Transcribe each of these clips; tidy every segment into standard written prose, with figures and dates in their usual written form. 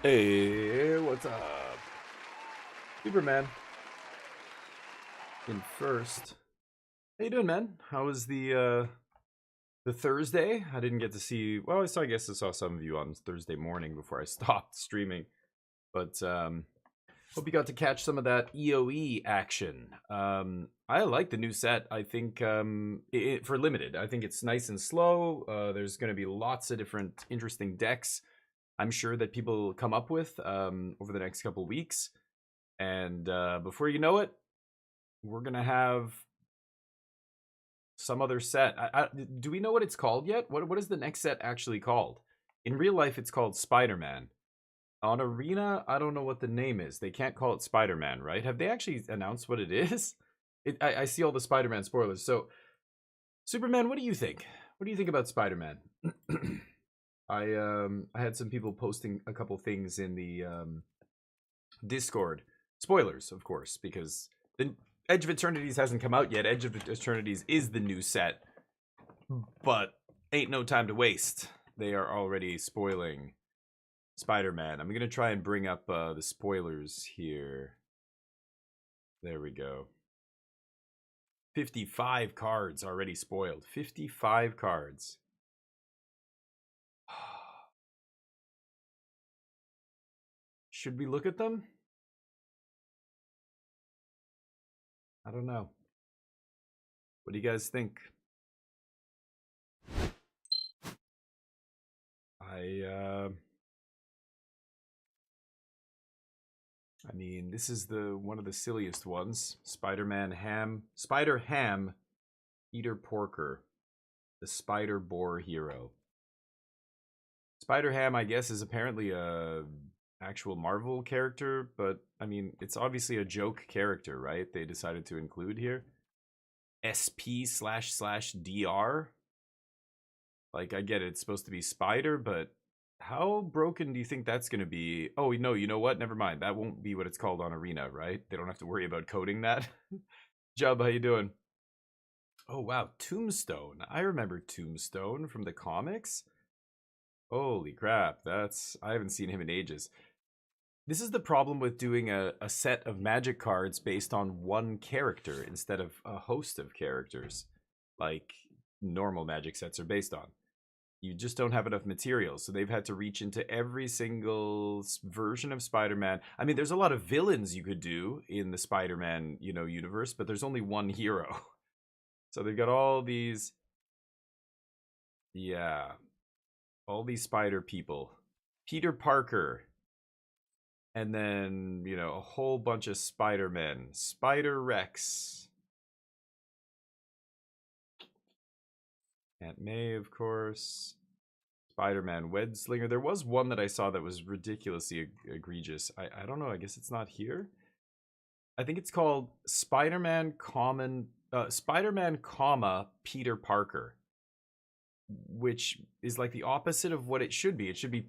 Hey, what's up? Superman in first. How you doing, man? How was the Thursday? I didn't get to see. Well, I guess I saw some of you on Thursday morning before I stopped streaming. But hope you got to catch some of that EOE action. I like the new set. I think for limited, I think it's nice and slow. There's going to be lots of different interesting decks I'm sure that people come up with over the next couple weeks. And before you know it, we're going to have some other set. Do we know what it's called yet? What is the next set actually called? In real life, it's called Spider-Man. On Arena, I don't know what the name is. They can't call it Spider-Man, right? Have they actually announced what it is? I see all the Spider-Man spoilers. So, Superman, what do you think? What do you think about Spider-Man? I had some people posting a couple things in the Discord. Spoilers, of course, because the Edge of Eternities hasn't come out yet. Edge of Eternities is the new set, but ain't no time to waste. They are already spoiling Spider-Man. I'm gonna try and bring up the spoilers here. There we go. 55 cards already spoiled. 55 cards. Should we look at them? I don't know. What do you guys think? I mean, this is one of the silliest ones. Spider Ham, Peter Porker, the Spider Boar hero. Spider Ham, I guess, is apparently a actual Marvel character, but I mean, it's obviously a joke character, right? They decided to include here. SP//DR. Like, I get it, it's supposed to be Spider, but how broken do you think that's going to be? Oh, no, you know what? Never mind. That won't be what it's called on Arena, right? They don't have to worry about coding that. Jub, how you doing? Oh, wow. Tombstone. I remember Tombstone from the comics. Holy crap. I haven't seen him in ages. This is the problem with doing a set of magic cards based on one character instead of a host of characters, like normal magic sets are based on. You just don't have enough material, so they've had to reach into every single version of Spider-Man. I mean, there's a lot of villains you could do in the Spider-Man, universe, but there's only one hero. So they've got all these, all these spider people. Peter Parker. And then, a whole bunch of Spider-Men. Spider-Rex. Aunt May, of course. Spider-Man Web-Slinger. There was one that I saw that was ridiculously egregious. I don't know. I guess it's not here. I think it's called Spider-Man, Peter Parker. Which is like the opposite of what it should be. It should be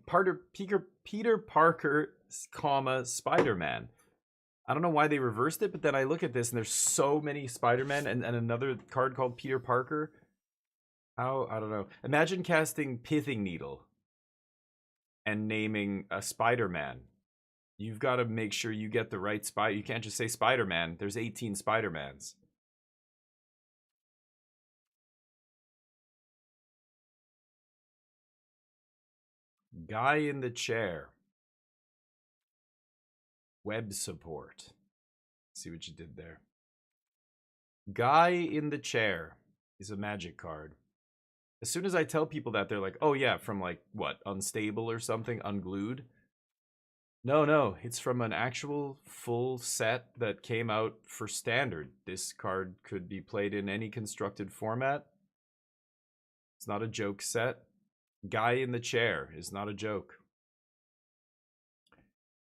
Peter Parker, Spider-Man. I don't know why they reversed it, but then I look at this and there's so many Spider-Man and another card called Peter Parker. How? I don't know. Imagine casting Pithing Needle. and naming a Spider-Man. You've got to make sure you get the right spider. You can't just say Spider-Man. There's 18 Spider-Mans. Guy in the chair. Web support. See what you did there. Guy in the chair is a magic card. As soon as I tell people that, they're like, oh yeah, from like, what, Unstable or something? Unglued? No, no, it's from an actual full set that came out for Standard. This card could be played in any constructed format. It's not a joke set. Guy in the chair is not a joke.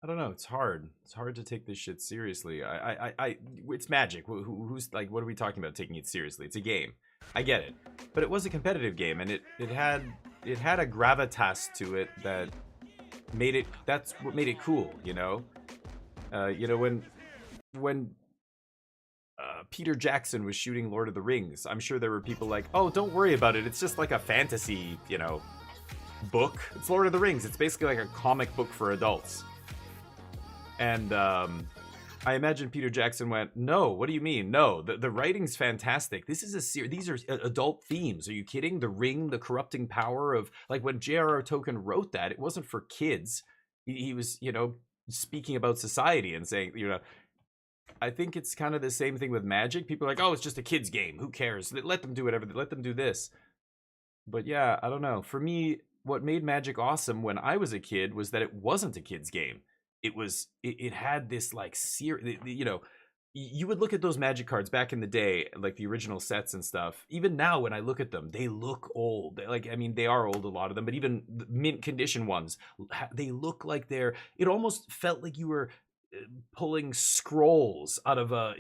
I don't know. It's hard. It's hard to take this shit seriously. It's Magic. Who's like, what are we talking about? Taking it seriously? It's a game. I get it, but it was a competitive game, and it had a gravitas to it that made it. That's what made it cool. You know, when Peter Jackson was shooting Lord of the Rings, I'm sure there were people like, oh, don't worry about it. It's just like a fantasy, book. It's Lord of the Rings. It's basically like a comic book for adults. And I imagine Peter Jackson went, no, what do you mean? No, the writing's fantastic. This is these are adult themes. Are you kidding? The ring, the corrupting power of, like, when J.R.R. Tolkien wrote that, it wasn't for kids. He was, speaking about society and saying, I think it's kind of the same thing with Magic. People are like, oh, it's just a kid's game. Who cares? Let them do whatever. Let them do this. But yeah, I don't know. For me, what made Magic awesome when I was a kid was that it wasn't a kid's game. It had this like you would look at those Magic cards back in the day, like the original sets and stuff. Even now, when I look at them, they look old. They are old, a lot of them, but even the mint condition ones, they look like it almost felt like you were pulling scrolls out of a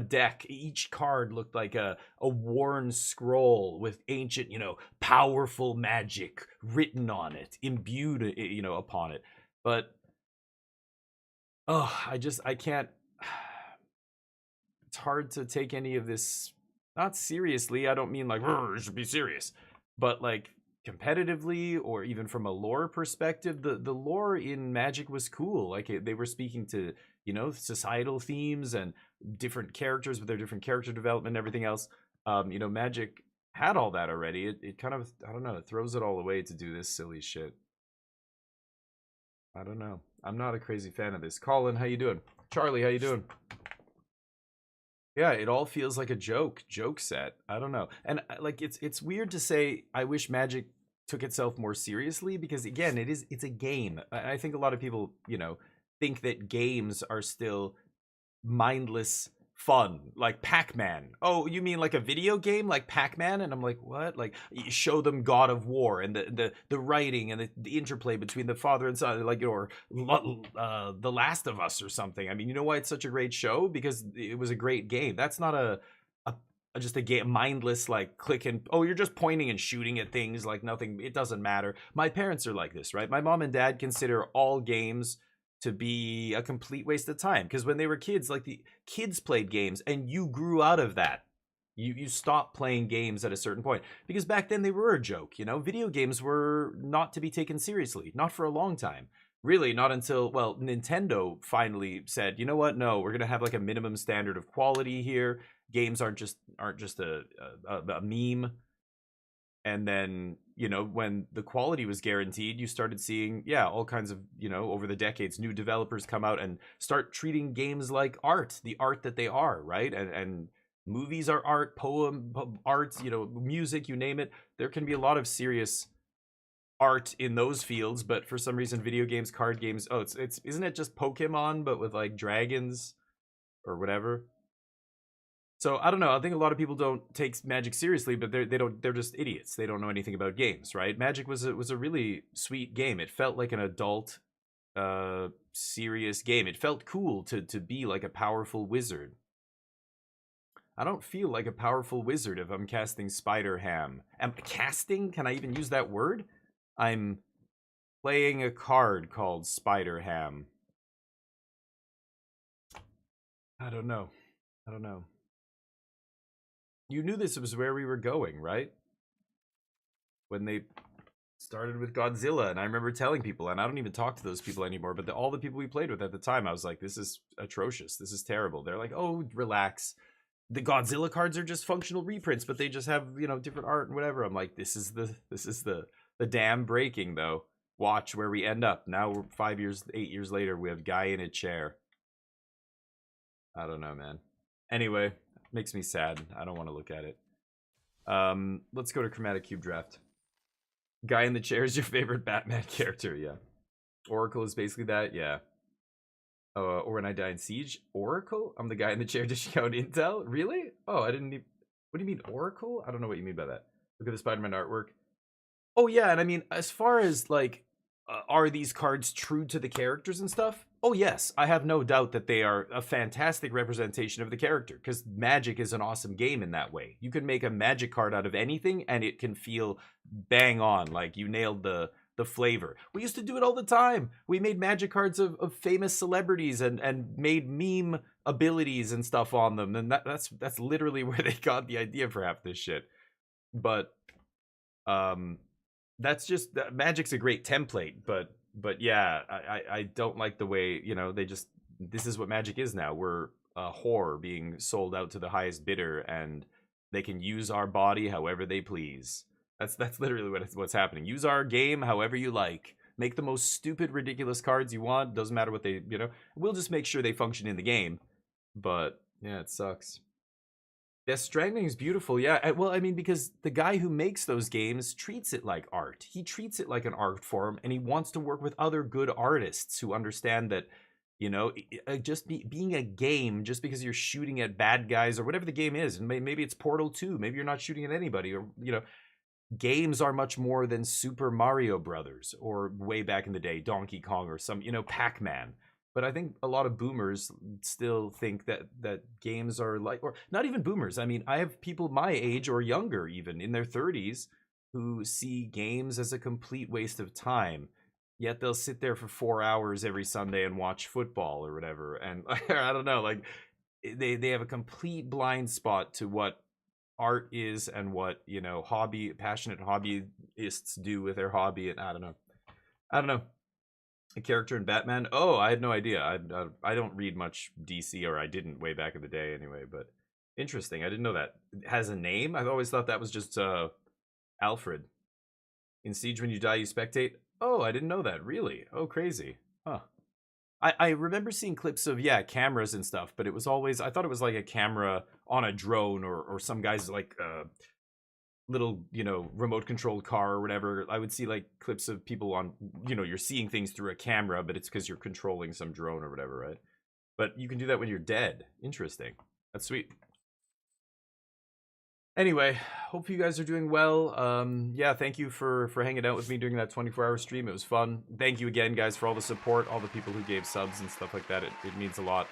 deck. Each card looked like a worn scroll with ancient, powerful magic written on it, imbued, upon it. But I can't. It's hard to take any of this not seriously. I don't mean like it should be serious, but like competitively or even from a lore perspective, the lore in Magic was cool. Like they were speaking to societal themes and different characters with their different character development and everything else. Magic had all that already. It kind of, I don't know, it throws it all away to do this silly shit. I don't know. I'm not a crazy fan of this. Colin, how you doing? Charlie, how you doing? Yeah, it all feels like a joke set. I don't know. And like it's weird to say I wish Magic took itself more seriously, because again, it's a game. I think a lot of people, think that games are still mindless fun, like Pac-Man. Oh, you mean like a video game like Pac-Man? And I'm like, what? Like, you show them God of War and the writing and the interplay between the father and son, like, or The Last of Us or something. I mean, you know why it's such a great show? Because it was a great game. That's not just a game, mindless, like click and, oh, you're just pointing and shooting at things like nothing. It doesn't matter. My parents are like this, right? My mom and dad consider all games to be a complete waste of time, because when they were kids, like, the kids played games and you grew out of that. You stopped playing games at a certain point, because back then they were a joke. Video games were not to be taken seriously, not for a long time, really, not until, well, Nintendo finally said, you know what, no, we're gonna have like a minimum standard of quality here. Games aren't just a meme. And then, when the quality was guaranteed, you started seeing, all kinds of, over the decades, new developers come out and start treating games like art, the art that they are, right? And movies are art, arts, music, you name it. There can be a lot of serious art in those fields, but for some reason, video games, card games, isn't it just Pokemon, but with like dragons or whatever? So I don't know. I think a lot of people don't take Magic seriously, but they're just idiots. They don't know anything about games, right? Magic was a really sweet game. It felt like an adult, serious game. It felt cool to be like a powerful wizard. I don't feel like a powerful wizard if I'm casting Spider Ham. Am casting? Can I even use that word? I'm playing a card called Spider Ham. I don't know. You knew this was where we were going, right? When they started with Godzilla, and I remember telling people, and I don't even talk to those people anymore, but all the people we played with at the time, I was like, this is atrocious. This is terrible. They're like, oh, relax. The Godzilla cards are just functional reprints, but they just have, different art and whatever. I'm like, this is the dam breaking though. Watch where we end up. Now we're 5 years, 8 years later, we have guy in a chair. I don't know, man. Anyway, makes me sad. I don't want to look at it. Let's go to Chromatic Cube Draft. Guy in the chair is your favorite Batman character, yeah. Oracle is basically that, yeah. Or when I die in Siege, Oracle? I'm the guy in the chair dishing out intel? Really? Oh, I didn't. What do you mean, Oracle? I don't know what you mean by that. Look at the Spider-Man artwork. Oh yeah, and I mean, as far as like, are these cards true to the characters and stuff? Oh yes, I have no doubt that they are a fantastic representation of the character, because Magic is an awesome game in that way. You can make a Magic card out of anything, and it can feel bang on, like you nailed the flavor. We used to do it all the time. We made Magic cards of famous celebrities and made meme abilities and stuff on them, and that's literally where they got the idea for half this shit. But that's just Magic's a great template, but yeah, I don't like the way, they just, this is what Magic is now. We're a whore being sold out to the highest bidder, and they can use our body however they please. That's literally what's happening. Use our game however you like. Make the most stupid, ridiculous cards you want. Doesn't matter what they, we'll just make sure they function in the game. But yeah, it sucks. Death Stranding is beautiful, yeah. Well, I mean, because the guy who makes those games treats it like art. He treats it like an art form, and he wants to work with other good artists who understand that, just being a game, just because you're shooting at bad guys or whatever the game is, and maybe it's Portal 2, maybe you're not shooting at anybody, or, games are much more than Super Mario Brothers, or way back in the day, Donkey Kong, or some, Pac-Man. But I think a lot of boomers still think that games are like, or not even boomers. I mean, I have people my age or younger, even in their 30s, who see games as a complete waste of time. Yet they'll sit there for 4 hours every Sunday and watch football or whatever. And I don't know, like they have a complete blind spot to what art is and what, passionate hobbyists do with their hobby. And I don't know. A character in Batman? Oh, I had no idea. I don't read much DC, or I didn't way back in the day anyway, but interesting. I didn't know that. It has a name? I've always thought that was just Alfred. In Siege, when you die, you spectate? Oh, I didn't know that. Really? Oh, crazy. Huh. I remember seeing clips of, cameras and stuff, but it was always, I thought it was like a camera on a drone, or some guy's like little, remote controlled car or whatever. I would see like clips of people on, you're seeing things through a camera, but it's because you're controlling some drone or whatever, right? But you can do that when you're dead. Interesting. That's sweet. Anyway, hope you guys are doing well. Yeah, thank you for hanging out with me during that 24-hour stream. It was fun. Thank you again, guys, for all the support, all the people who gave subs and stuff like that. It means a lot.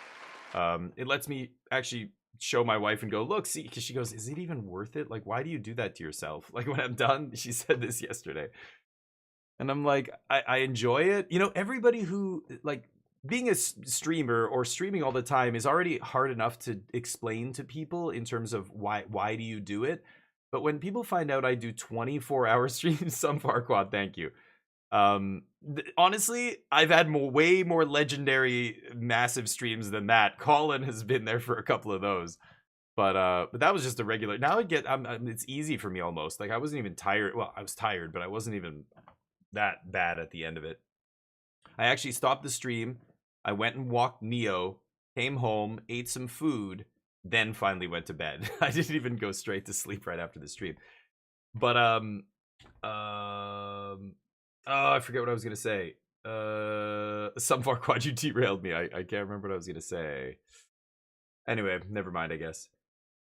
It lets me actually show my wife and go, look, see, because she goes, is it even worth it? Like, why do you do that to yourself? Like, when I'm done, she said this yesterday. And I'm like, I enjoy it. Everybody who, like, being a streamer or streaming all the time is already hard enough to explain to people in terms of why do you do it. But when people find out I do 24-hour streams, some Farquad, thank you. Honestly, I've had way more legendary massive streams than that. Colin has been there for a couple of those, but that was just a regular. Now it's easy for me almost. Like, I wasn't even tired. Well, I was tired, but I wasn't even that bad at the end of it. I actually stopped the stream. I went and walked Neo, came home, ate some food, then finally went to bed. I didn't even go straight to sleep right after the stream. But oh, I forget what I was gonna say. Some Farquad, you derailed me. I can't remember what I was gonna say. Anyway, never mind, I guess.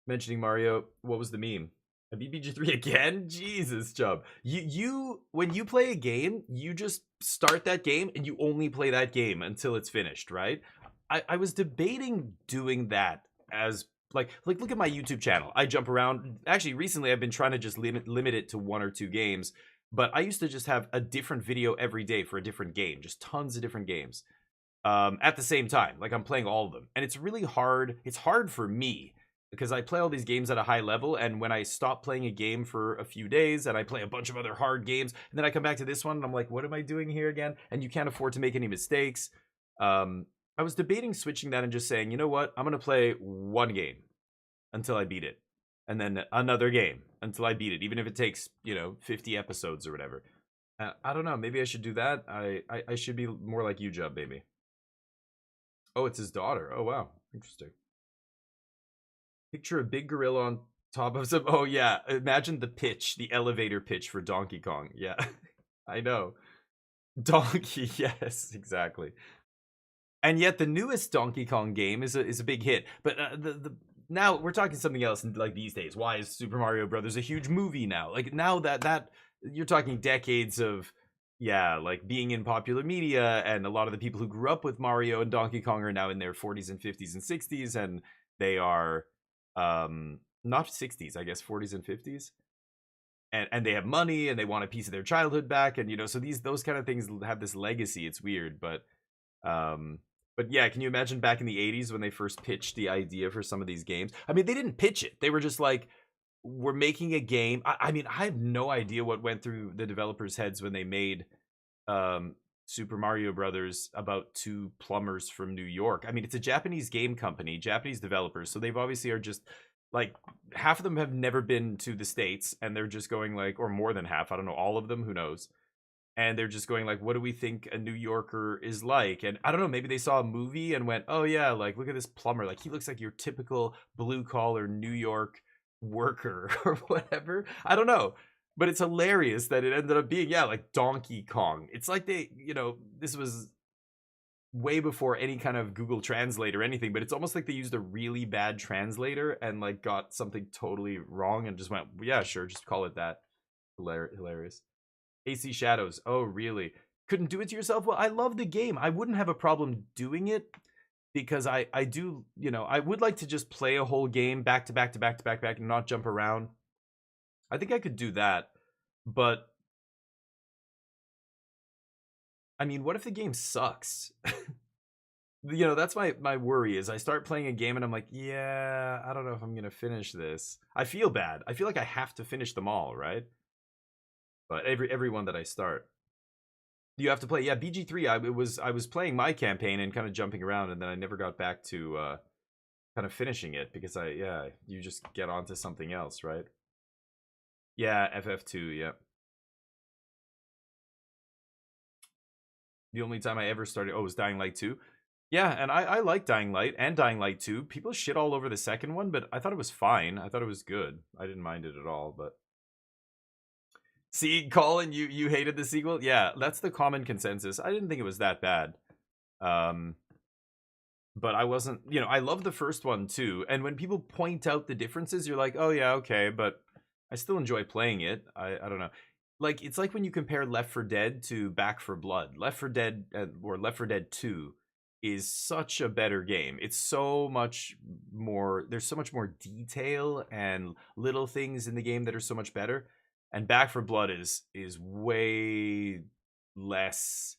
Mentioning Mario, what was the meme? A BBG3 again? Jesus, Chubb. You when you play a game, you just start that game and you only play that game until it's finished, right? I was debating doing that as like look at my YouTube channel. I jump around. Actually, recently I've been trying to just limit it to 1 or 2 games. But I used to just have a different video every day for a different game, just tons of different games at the same time. Like, I'm playing all of them. And it's really hard. It's hard for me, because I play all these games at a high level, and when I stop playing a game for a few days and I play a bunch of other hard games, and then I come back to this one and I'm like, what am I doing here again? And you can't afford to make any mistakes. I was debating switching that and just saying, you know what? I'm going to play one game until I beat it, and then another game until I beat it, even if it takes, 50 episodes or whatever. I don't know. Maybe I should do that. I should be more like you, Jub, maybe. Oh, it's his daughter. Oh, wow. Interesting. Picture a big gorilla on top of some. Oh, yeah. Imagine the pitch, the elevator pitch for Donkey Kong. Yeah, I know. Donkey. Yes, exactly. And yet the newest Donkey Kong game is a big hit. But the now we're talking something else like these days. Why is Super Mario Brothers a huge movie now? Like now that you're talking decades of like being in popular media, and a lot of the people who grew up with Mario and Donkey Kong are now in their 40s and 50s and 60s, and they are not 60s, I guess 40s and 50s. And they have money and they want a piece of their childhood back, and so those kind of things have this legacy. It's weird, but yeah, can you imagine back in the 80s when they first pitched the idea for some of these games? I mean, they didn't pitch it. They were just like, we're making a game. I mean, I have no idea what went through the developers' heads when they made Super Mario Brothers about two plumbers from New York. I mean, it's a Japanese game company, Japanese developers, so they've obviously are just like, half of them have never been to the States, and they're just going like, or more than half, I don't know, all of them, who knows? And they're just going like, what do we think a New Yorker is like? And I don't know, maybe they saw a movie and went, oh yeah, like look at this plumber, like he looks like your typical blue collar New York worker or whatever. I don't know, but it's hilarious that it ended up being like Donkey Kong. It's like they, this was way before any kind of Google Translate or anything, but it's almost like they used a really bad translator and like got something totally wrong and just went, yeah, sure, just call it that. Hilarious. AC Shadows. Oh, really? Couldn't do it to yourself? Well, I love the game. I wouldn't have a problem doing it because I do, I would like to just play a whole game back to back to back to back back and not jump around. I think I could do that. But I mean, what if the game sucks? That's my worry is I start playing a game and I'm like, yeah, I don't know if I'm going to finish this. I feel bad. I feel like I have to finish them all, right? But every one that I start, you have to play. Yeah, BG3. I was playing my campaign and kind of jumping around, and then I never got back to kind of finishing it because you just get onto something else, right? Yeah, FF2. Yeah. The only time I ever started was Dying Light 2. Yeah, and I like Dying Light and Dying Light 2. People shit all over the second one, but I thought it was fine. I thought it was good. I didn't mind it at all, but see, Colin, you hated the sequel? Yeah, that's the common consensus. I didn't think it was that bad. But I wasn't, I love the first one too. And when people point out the differences, you're like, oh yeah, okay, but I still enjoy playing it. I don't know. Like, it's like when you compare Left 4 Dead to Back 4 Blood. Left 4 Dead or Left 4 Dead 2 is such a better game. It's so much more, there's so much more detail and little things in the game that are so much better. And Back 4 Blood is way less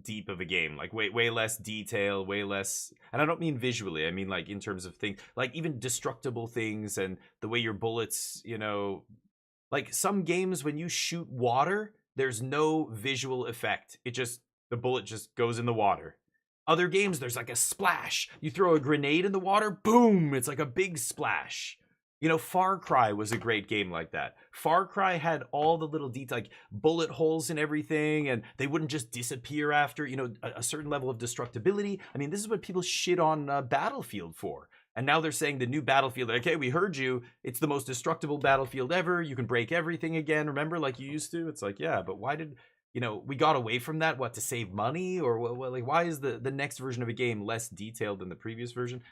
deep of a game, like way less detail, way less, and I don't mean visually, I mean like in terms of things, like even destructible things and the way your bullets, like some games when you shoot water, there's no visual effect. The bullet just goes in the water. Other games, there's like a splash. You throw a grenade in the water, boom, it's like a big splash. Far Cry was a great game like that. Far Cry had all the little details, like bullet holes and everything, and they wouldn't just disappear after, a certain level of destructibility. I mean, this is what people shit on Battlefield for. And now they're saying the new Battlefield, okay, we heard you. It's the most destructible Battlefield ever. You can break everything again, remember, like you used to? It's like, yeah, but why did, we got away from that? What, to save money? Or like, why is the next version of a game less detailed than the previous version?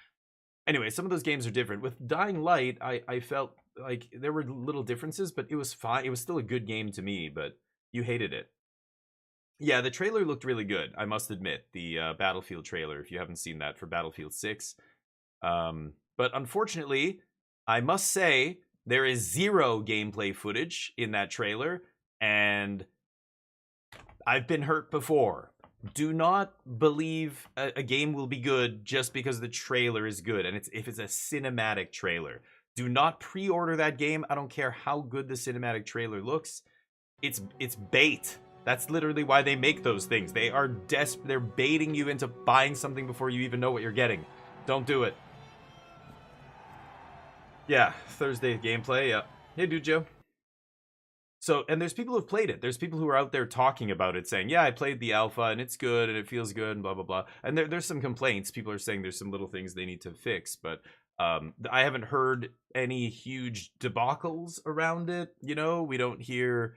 Anyway, some of those games are different. With Dying Light, I felt like there were little differences, but it was fine. It was still a good game to me, but you hated it. Yeah, the trailer looked really good, I must admit. The Battlefield trailer, if you haven't seen that, for Battlefield 6. But unfortunately, I must say, there is zero gameplay footage in that trailer, and I've been hurt before. do not believe a game will be good just because the trailer is good, and if it's a cinematic trailer. Do not pre-order that game. I don't care how good the cinematic trailer looks. It's bait. That's literally why they make those things. They are they're baiting you into buying something before you even know what you're getting. Don't do it. Yeah, Thursday gameplay. Yeah. Hey, dude, Joe. So, and there's people who've played it. There's people who are out there talking about it, saying, "Yeah, I played the alpha and it's good and it feels good and blah blah blah." And there's some complaints. People are saying there's some little things they need to fix, but I haven't heard any huge debacles around it. You know, we don't hear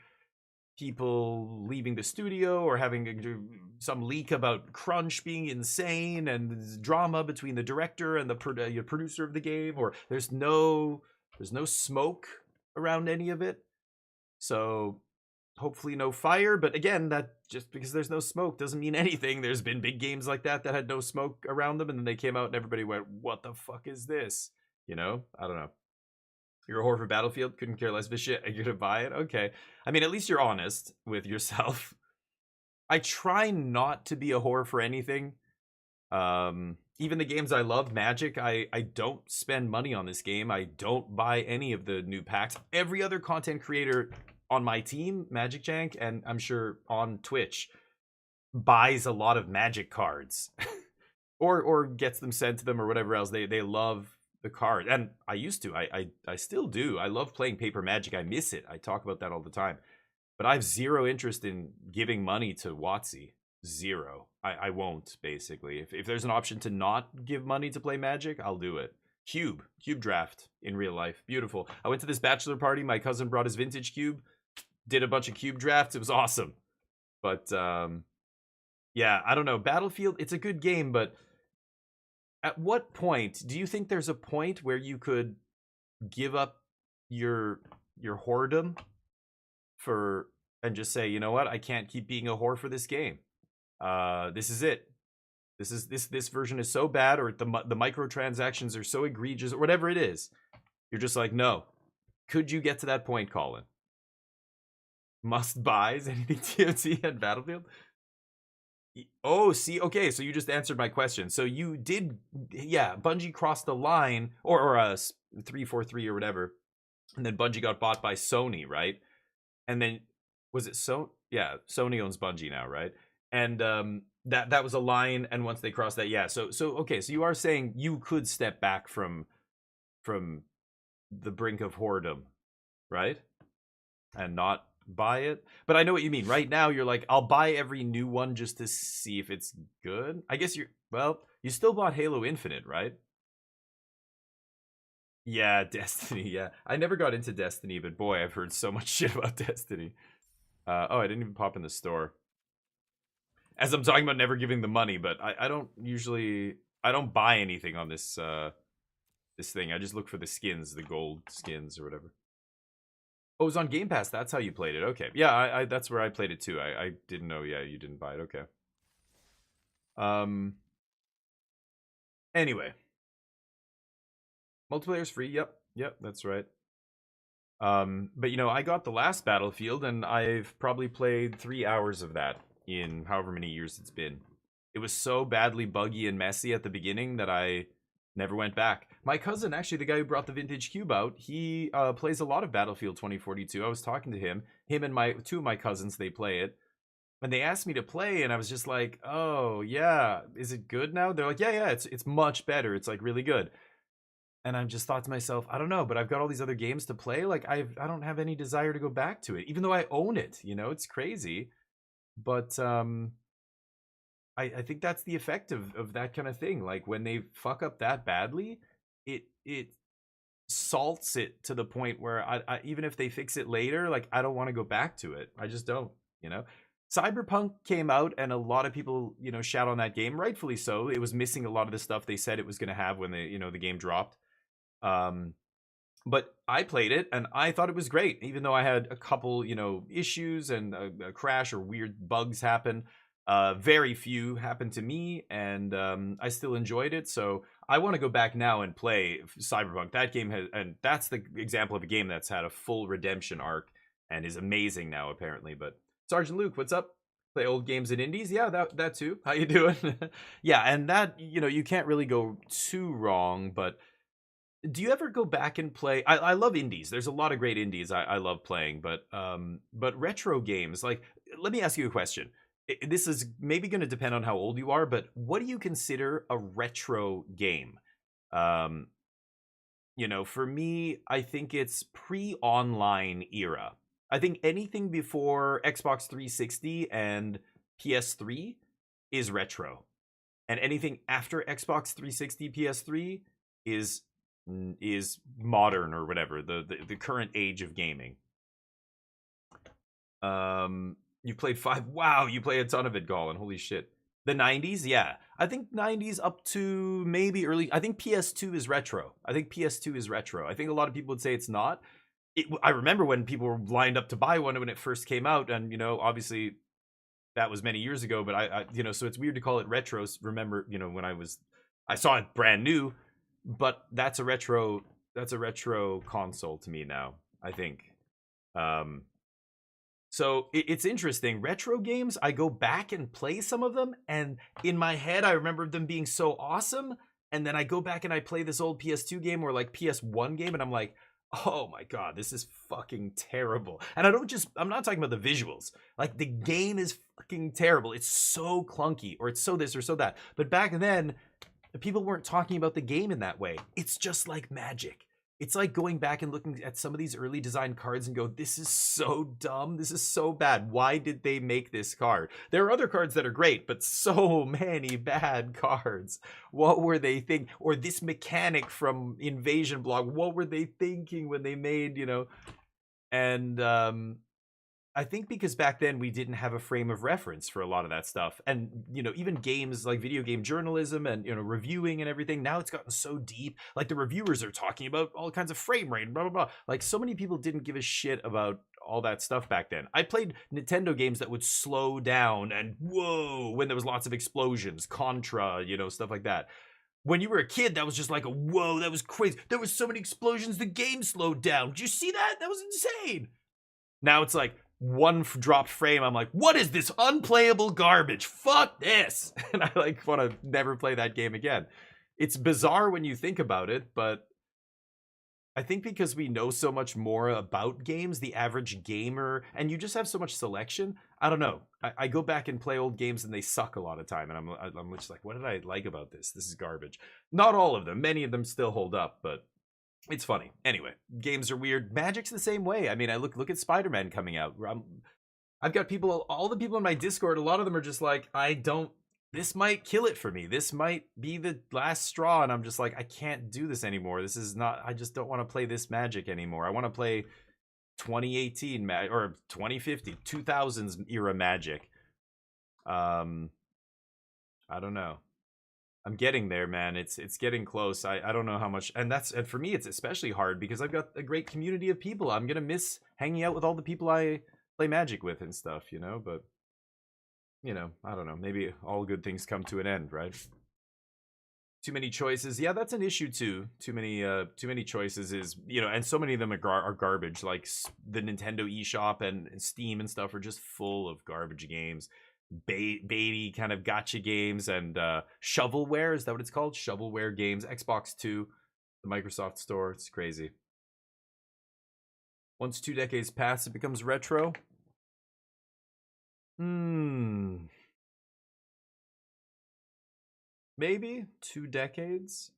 people leaving the studio or having some leak about crunch being insane and drama between the director and the producer of the game, or there's no smoke around any of it. So hopefully no fire, but again, that just because there's no smoke doesn't mean anything. There's been big games like that had no smoke around them, and then they came out and everybody went, "What the fuck is this?" You know, I don't know. You're a whore for Battlefield, couldn't care less of a shit, and you're gonna buy it? Okay. I mean, at least you're honest with yourself. I try not to be a whore for anything. Even the games I love, Magic, I don't spend money on this game. I don't buy any of the new packs. Every other content creator on my team, Magic Jank, and I'm sure on Twitch, buys a lot of Magic cards. or gets them sent to them or whatever else. They love the card. And I used to. I still do. I love playing paper Magic. I miss it. I talk about that all the time. But I have zero interest in giving money to WotC. Zero. I won't, basically. If there's an option to not give money to play Magic, I'll do it. Cube draft in real life. Beautiful. I went to this bachelor party. My cousin brought his vintage cube. Did a bunch of cube drafts. It was awesome. But, yeah, I don't know. Battlefield, it's a good game, but at what point do you think there's a point where you could give up your whoredom for and just say, you know what, I can't keep being a whore for this game. This is it. This version is so bad, or the microtransactions are so egregious, or whatever it is. You're just like, no. Could you get to that point, Colin? Must buys anything TOT and Battlefield? Oh, see, okay, so you just answered my question. So you did, yeah, Bungie crossed the line, or 343 or whatever, and then Bungie got bought by Sony, right? And then, was it so? Yeah, Sony owns Bungie now, right? And that was a line, and once they crossed that, yeah. So okay, so you are saying you could step back from the brink of whoredom, right? And not buy it. But I know what you mean. Right now, you're like, I'll buy every new one just to see if it's good. I guess you still bought Halo Infinite, right? Yeah, Destiny, yeah. I never got into Destiny, but boy, I've heard so much shit about Destiny. Oh, I didn't even pop in the store. As I'm talking about never giving the money, but I don't usually... I don't buy anything on this this thing. I just look for the skins, the gold skins or whatever. Oh, it was on Game Pass. That's how you played it. Okay. Yeah, I that's where I played it too. I didn't know. Yeah, you didn't buy it. Okay. Anyway. Multiplayer's free. Yep, that's right. But you know, I got the last Battlefield and I've probably played 3 hours of that in however many years it's been. It was so badly buggy and messy at the beginning that I never went back. My cousin, actually, the guy who brought the vintage cube out, he plays a lot of Battlefield 2042. I was talking to him and my two of my cousins, they play it. And they asked me to play, and I was just like, "Oh yeah, is it good now?" They're like, "Yeah, it's much better. It's like really good." And I just thought to myself, I don't know, but I've got all these other games to play. Like I don't have any desire to go back to it, even though I own it. You know, it's crazy. But I think that's the effect of that kind of thing. Like when they fuck up that badly, it salts it to the point where I even if they fix it later, like I don't want to go back to it. I just don't, you know. Cyberpunk came out and a lot of people, you know, shout on that game, rightfully so. It was missing a lot of the stuff they said it was going to have when the game dropped. But I played it and I thought it was great, even though I had a couple, issues and a crash or weird bugs happen. Very few happened to me, and I still enjoyed it. So I want to go back now and play Cyberpunk. That game and that's the example of a game that's had a full redemption arc and is amazing now, apparently. But Sergeant Luke, what's up? Play old games and indies. Yeah, that too. How you doing? Yeah, and that, you can't really go too wrong. But do you ever go back and play? I love indies. There's a lot of great indies I love playing, but retro games. Like, let me ask you a question. This is maybe going to depend on how old you are, but what do you consider a retro game? Um, for me, I think it's pre-online era. I think anything before Xbox 360 and PS3 is retro, and anything after Xbox 360, PS3 is is modern or whatever, the current age of gaming. You played five. Wow, you play a ton of it, Colin. Holy shit. The 90s, yeah. I think 90s up to maybe early. I think PS2 is retro. I think PS2 is retro. I think a lot of people would say it's not. I remember when people were lined up to buy one when it first came out, and obviously that was many years ago. But so it's weird to call it retro. Remember, when I saw it brand new, but that's a retro. That's a retro console to me now, I think. So it's interesting. Retro games, I go back and play some of them, and in my head, I remember them being so awesome. And then I go back and I play this old PS2 game or like PS1 game, and I'm like, oh my god, this is fucking terrible. And I'm not talking about the visuals. Like, the game is fucking terrible. It's so clunky, or it's so this or so that. But back then, people weren't talking about the game in that way. It's just like magic. It's like going back and looking at some of these early design cards and go, this is so dumb. This is so bad. Why did they make this card? There are other cards that are great, but so many bad cards. What were they thinking? Or this mechanic from Invasion Blog, what were they thinking when they made, And I think because back then we didn't have a frame of reference for a lot of that stuff. And, even games like video game journalism and, reviewing and everything, now it's gotten so deep. Like, the reviewers are talking about all kinds of frame rate, blah, blah, blah. Like, so many people didn't give a shit about all that stuff back then. I played Nintendo games that would slow down and whoa, when there was lots of explosions, Contra, stuff like that. When you were a kid, that was just like a whoa, that was crazy. There was so many explosions, the game slowed down. Did you see that? That was insane. Now it's like, one dropped frame, I'm like, what is this unplayable garbage? Fuck this. And I want to never play that game again. It's bizarre when you think about it, but I think because we know so much more about games, the average gamer, and you just have so much selection, I don't know. I go back and play old games and they suck a lot of time, and I'm just like, what did I like about this? This is garbage. Not all of them. Many of them still hold up, but it's funny. Anyway, games are weird. Magic's the same way. I mean, I look at Spider-Man coming out. I've got people, all the people in my Discord, a lot of them are just like, this might kill it for me. This might be the last straw. And I'm just like, I can't do this anymore. This is not, I just don't want to play this Magic anymore. I want to play 2018 or 2050, 2000s era Magic. I don't know. I'm getting there, man. It's getting close. I don't know how much, and for me it's especially hard because I've got a great community of people. I'm gonna miss hanging out with all the people I play Magic with and stuff, but I don't know. Maybe all good things come to an end, right? Too many choices. Yeah, that's an issue too. Too many choices is, and so many of them are garbage. Like the Nintendo eShop and Steam and stuff are just full of garbage games. Baity kind of gotcha games and shovelware, is that what it's called? Shovelware games. Xbox 2, the Microsoft store. It's crazy. Once 2 decades pass, it becomes retro. Maybe 2 decades.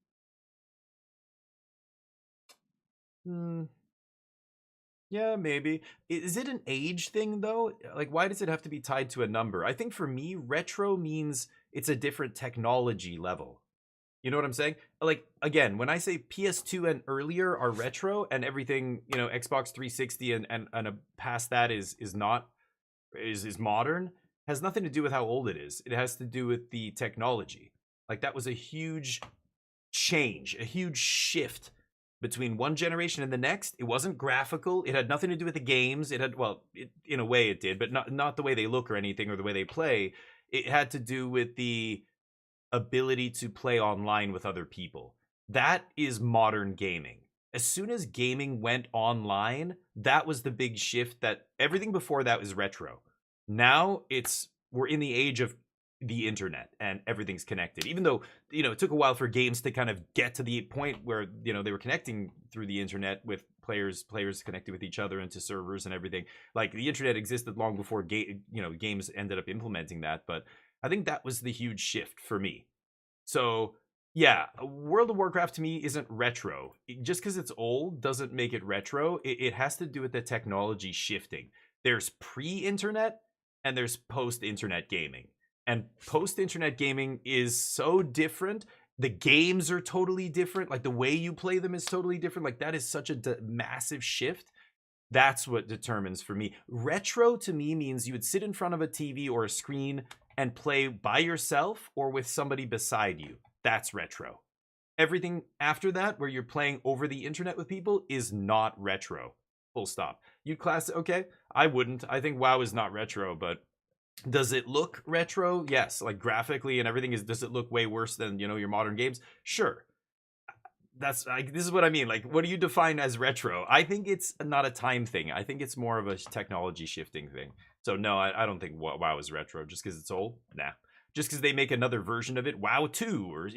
Yeah, maybe. Is it an age thing though? Like, why does it have to be tied to a number? I think for me, retro means it's a different technology level. You know what I'm saying? Like, again, when I say PS2 and earlier are retro, and everything, Xbox 360 and past that is modern, has nothing to do with how old it is. It has to do with the technology. Like, that was a huge change, a huge shift between one generation and the next. It wasn't graphical. It had nothing to do with the games. It had, well, in a way it did, but not the way they look or anything or the way they play. It had to do with the ability to play online with other people. That is modern gaming. As soon as gaming went online, that was the big shift. That everything before that was retro. Now it's we're in the age of the internet and everything's connected. Even though, it took a while for games to kind of get to the point where, they were connecting through the internet with players connected with each other into servers and everything. Like, the internet existed long before games ended up implementing that. But I think that was the huge shift for me. So yeah, World of Warcraft to me isn't retro. Just because it's old doesn't make it retro. It has to do with the technology shifting. There's pre-internet and there's post-internet gaming. And post-internet gaming is so different. The games are totally different. Like, the way you play them is totally different. Like, that is such a massive shift. That's what determines for me. Retro to me means you would sit in front of a TV or a screen and play by yourself or with somebody beside you. That's retro. Everything after that, where you're playing over the internet with people, is not retro. Full stop. You'd class it, okay? I wouldn't. I think WoW is not retro, but does it look retro? Yes. Like, graphically and everything, does it look way worse than, your modern games? Sure. This is what I mean. Like, what do you define as retro? I think it's not a time thing. I think it's more of a technology shifting thing. So no, I don't think WoW is retro just because it's old. Nah. Just because they make another version of it, WoW 2, or,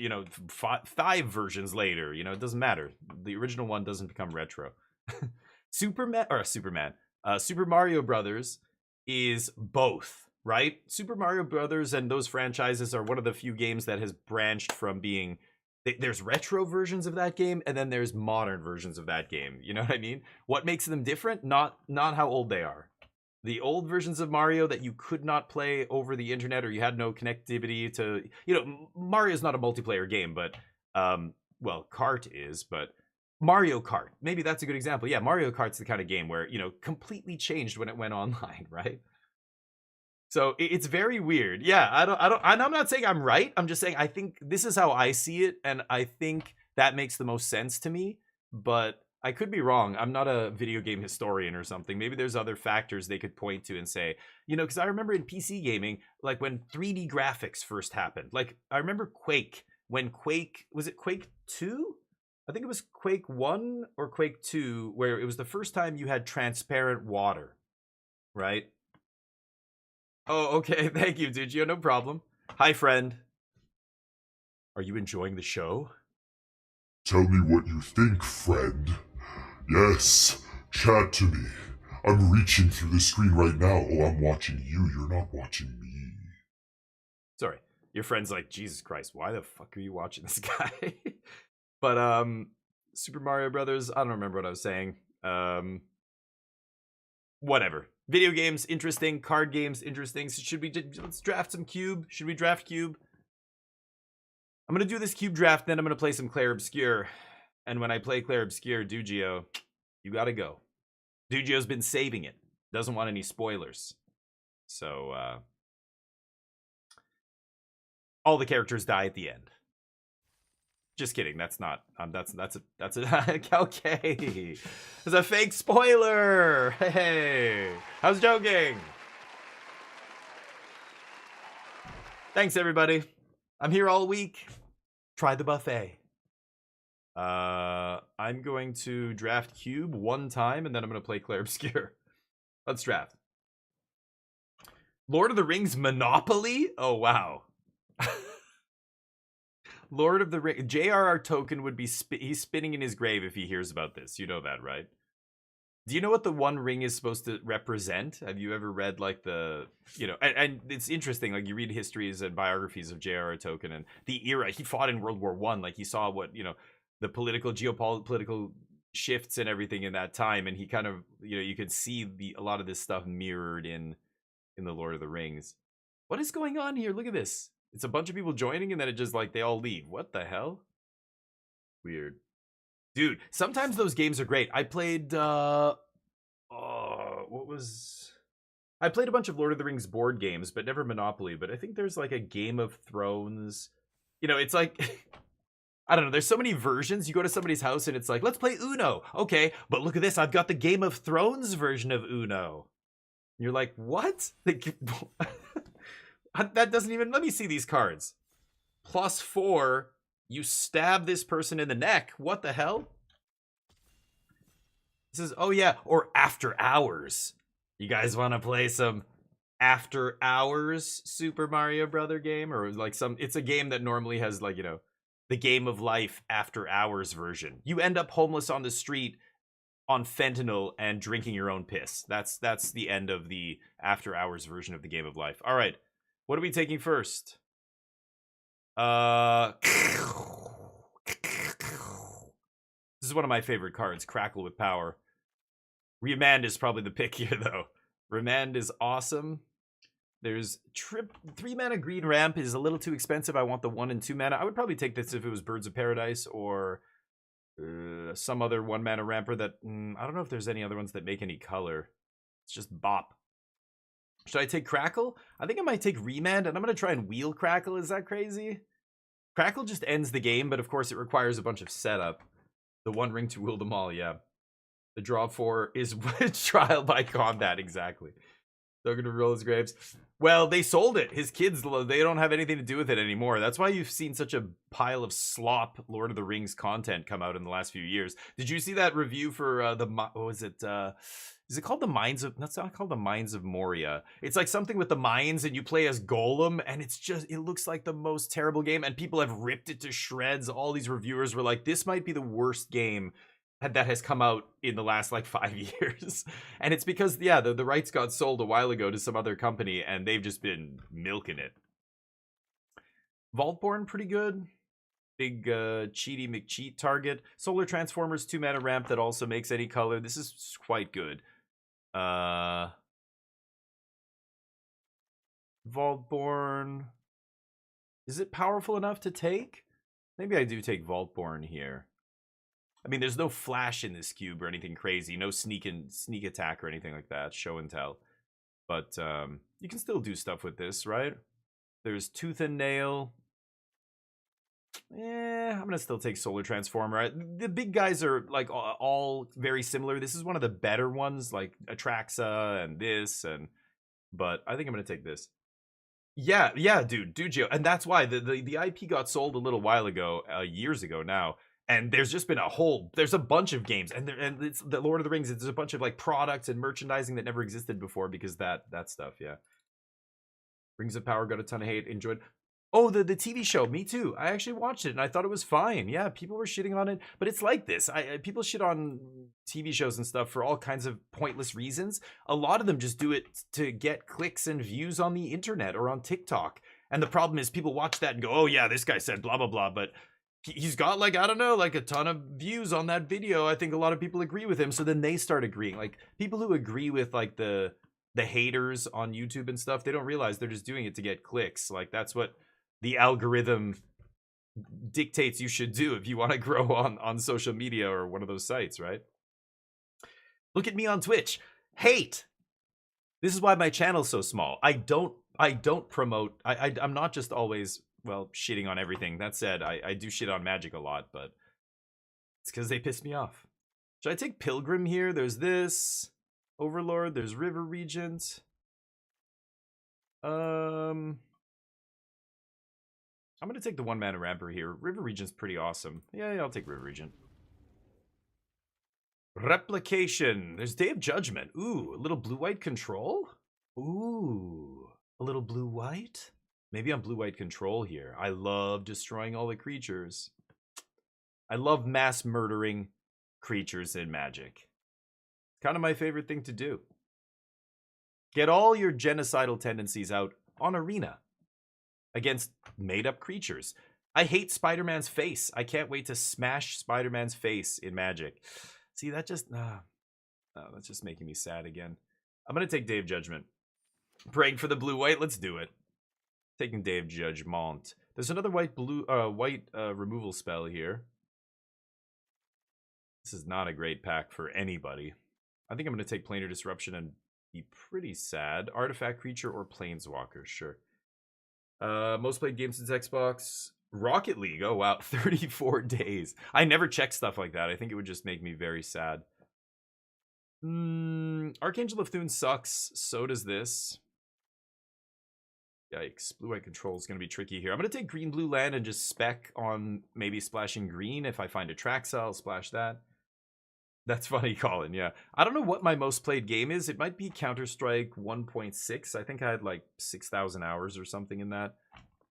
5 versions later, it doesn't matter. The original one doesn't become retro. Super Mario Brothers is both, right? Super Mario Brothers and those franchises are one of the few games that has branched from being... There's retro versions of that game, and then there's modern versions of that game. You know what I mean? What makes them different? Not how old they are. The old versions of Mario that you could not play over the internet, or you had no connectivity to... Mario's not a multiplayer game, but... well, Kart is, but... Mario Kart. Maybe that's a good example. Yeah, Mario Kart's the kind of game where, completely changed when it went online, right? So it's very weird. Yeah, I'm not saying I'm right. I'm just saying I think this is how I see it, and I think that makes the most sense to me. But I could be wrong. I'm not a video game historian or something. Maybe there's other factors they could point to and say, because I remember in PC gaming, like when 3D graphics first happened. Like, I remember Quake. Was it Quake 2? I think it was Quake 1 or Quake 2, where it was the first time you had transparent water, right? Oh, okay. Thank you, Dugio. No problem. Hi, friend. Are you enjoying the show? Tell me what you think, friend. Yes, chat to me. I'm reaching through the screen right now. Oh, I'm watching you. You're not watching me. Sorry. Your friend's like, Jesus Christ, why the fuck are you watching this guy? But, Super Mario Brothers, I don't remember what I was saying. Whatever. Video games, interesting. Card games, interesting. So let's draft some Cube. Should we draft Cube? I'm going to do this Cube draft, then I'm going to play some Clair Obscur. And when I play Clair Obscur, Dugio, you got to go. Dugio's been saving it. Doesn't want any spoilers. So, all the characters die at the end. Just kidding. That's not. That's okay. It's a fake spoiler. Hey, I was joking. Thanks, everybody. I'm here all week. Try the buffet. I'm going to draft Cube one time, and then I'm going to play Clair Obscur. Let's draft. Lord of the Rings Monopoly? Oh, wow. Lord of the Rings. J.R.R. Tolkien would be he's spinning in his grave if he hears about this. You know that, right? Do you know what the One Ring is supposed to represent? Have you ever read like the, and it's interesting. Like, you read histories and biographies of J.R.R. Tolkien and the era he fought in World War I. Like, he saw what, the geopolitical shifts and everything in that time, and he kind of, you could see a lot of this stuff mirrored in the Lord of the Rings. What is going on here? Look at this. It's a bunch of people joining, and then it just, like, they all leave. What the hell? Weird. Dude, sometimes those games are great. I played, I played a bunch of Lord of the Rings board games, but never Monopoly. But I think there's, like, a Game of Thrones. It's like... I don't know. There's so many versions. You go to somebody's house, and it's like, let's play Uno. Okay, but look at this. I've got the Game of Thrones version of Uno. And you're like, what? That doesn't even... Let me see these cards. +4. You stab this person in the neck. What the hell? This is... Oh, yeah. Or After Hours. You guys want to play some after hours Super Mario Brother game, or like it's a game that normally has like, the game of life after hours version. You end up homeless on the street on fentanyl and drinking your own piss. That's the end of the after hours version of the game of life. All right. What are we taking first? This is one of my favorite cards, Crackle with Power. Remand is probably the pick here, though. Remand is awesome. There's 3 mana green ramp is a little too expensive. I want the 1 and 2 mana. I would probably take this if it was Birds of Paradise or some other 1 mana ramper that I don't know if there's any other ones that make any color. It's just bop. Should I take Crackle? I think I might take Remand, and I'm going to try and wheel Crackle. Is that crazy? Crackle just ends the game, but of course it requires a bunch of setup. The 1 ring to wheel them all, yeah. The draw 4 is trial by combat, exactly. They're going to roll his graves. Well, they sold it. His kids, they don't have anything to do with it anymore. That's why you've seen such a pile of slop Lord of the Rings content come out in the last few years. Did you see that review for what was it? Is it called the Mines of... That's not called the Mines of Moria. It's like something with the mines, and you play as Golem, and it looks like the most terrible game, and people have ripped it to shreds. All these reviewers were like, this might be the worst game that has come out in the last like 5 years. And it's because, yeah, the rights got sold a while ago to some other company, and they've just been milking it. Vaultborn, pretty good. Big cheaty McCheat target. Solar Transformers, 2 mana ramp that also makes any color. This is quite good. Vaultborn. Is it powerful enough to take? Maybe I do take Vaultborn here. I mean, there's no flash in this cube or anything crazy. No sneak attack or anything like that. Show and tell. But you can still do stuff with this, right? There's Tooth and Nail. I'm going to still take Solar Transformer. The big guys are like all very similar. This is one of the better ones, like Atraxa and this. But I think I'm going to take this. Yeah, dude, Dugio. And that's why the IP got sold a little while ago, years ago now. And there's just been there's a bunch of games, and it's the Lord of the Rings. There's a bunch of like products and merchandising that never existed before because that stuff, yeah. Rings of Power got a ton of hate. Enjoyed. Oh, the TV show. Me too. I actually watched it and I thought it was fine. Yeah, people were shitting on it, but it's like this. People shit on TV shows and stuff for all kinds of pointless reasons. A lot of them just do it to get clicks and views on the internet or on TikTok. And the problem is people watch that and go, "Oh yeah, this guy said blah blah blah," but he's got like, I don't know, like a ton of views on that video. I think a lot of people agree with him, so then they start agreeing. Like people who agree with like the haters on YouTube and stuff, they don't realize they're just doing it to get clicks. Like that's what the algorithm dictates you should do if you want to grow on social media or one of those sites, right? Look at me on Twitch. Hate. This is why my channel's so small. I don't promote. I'm not just always, well, shitting on everything. That said, I do shit on Magic a lot, but it's because they piss me off. Should I take Pilgrim here? There's this. Overlord. There's River Regent. I'm going to take the 1 mana ramper here. River Regent's pretty awesome. Yeah, I'll take River Regent. Replication. There's Day of Judgment. Ooh, a little blue-white control? Ooh, a little blue-white? Maybe I'm blue-white control here. I love destroying all the creatures. I love mass murdering creatures in Magic. Kind of my favorite thing to do. Get all your genocidal tendencies out on Arena against made-up creatures. I hate Spider-Man's face. I can't wait to smash Spider-Man's face in Magic. See, that just... that's just making me sad again. I'm going to take Day of Judgment. Praying for the blue-white. Let's do it. Taking Day of Judgment. There's another white removal spell here. This is not a great pack for anybody. I think I'm going to take Planar Disruption and be pretty sad. Artifact Creature or Planeswalker, sure. Most played game since Xbox. Rocket League. Oh, wow. 34 days. I never check stuff like that. I think it would just make me very sad. Archangel of Thune sucks. So does this. Yikes. Blue-white control is going to be tricky here. I'm going to take green-blue land and just spec on maybe splashing green. If I find Atraxa, I'll splash that. That's funny, Colin. Yeah. I don't know what my most played game is. It might be Counter-Strike 1.6. I think I had like 6,000 hours or something in that.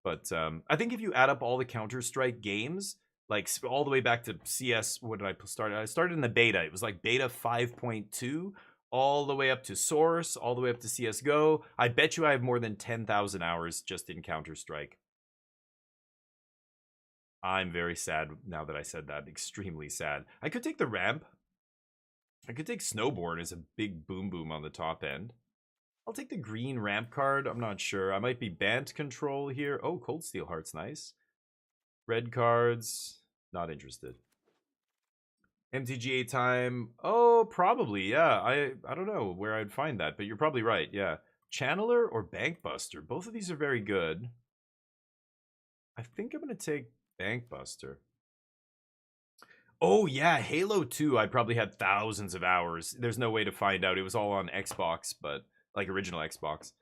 But I think if you add up all the Counter-Strike games, like all the way back to CS, what did I start? I started in the beta. It was like beta 5.2, all the way up to Source, all the way up to CSGO. I bet you I have more than 10,000 hours just in Counter-Strike. I'm very sad now that I said that. Extremely sad. I could take the ramp. I could take snowboard as a big boom boom on the top end. I'll take the green ramp card. I'm not sure. I might be band control here. Oh, cold steel heart's nice. Red cards. Not interested. MTGA time. Oh, probably. Yeah. I don't know where I'd find that, but you're probably right. Yeah. Channeler or Bankbuster. Both of these are very good. I think I'm going to take Bankbuster. Oh, yeah. Halo 2, I probably had thousands of hours. There's no way to find out. It was all on Xbox, but like original Xbox.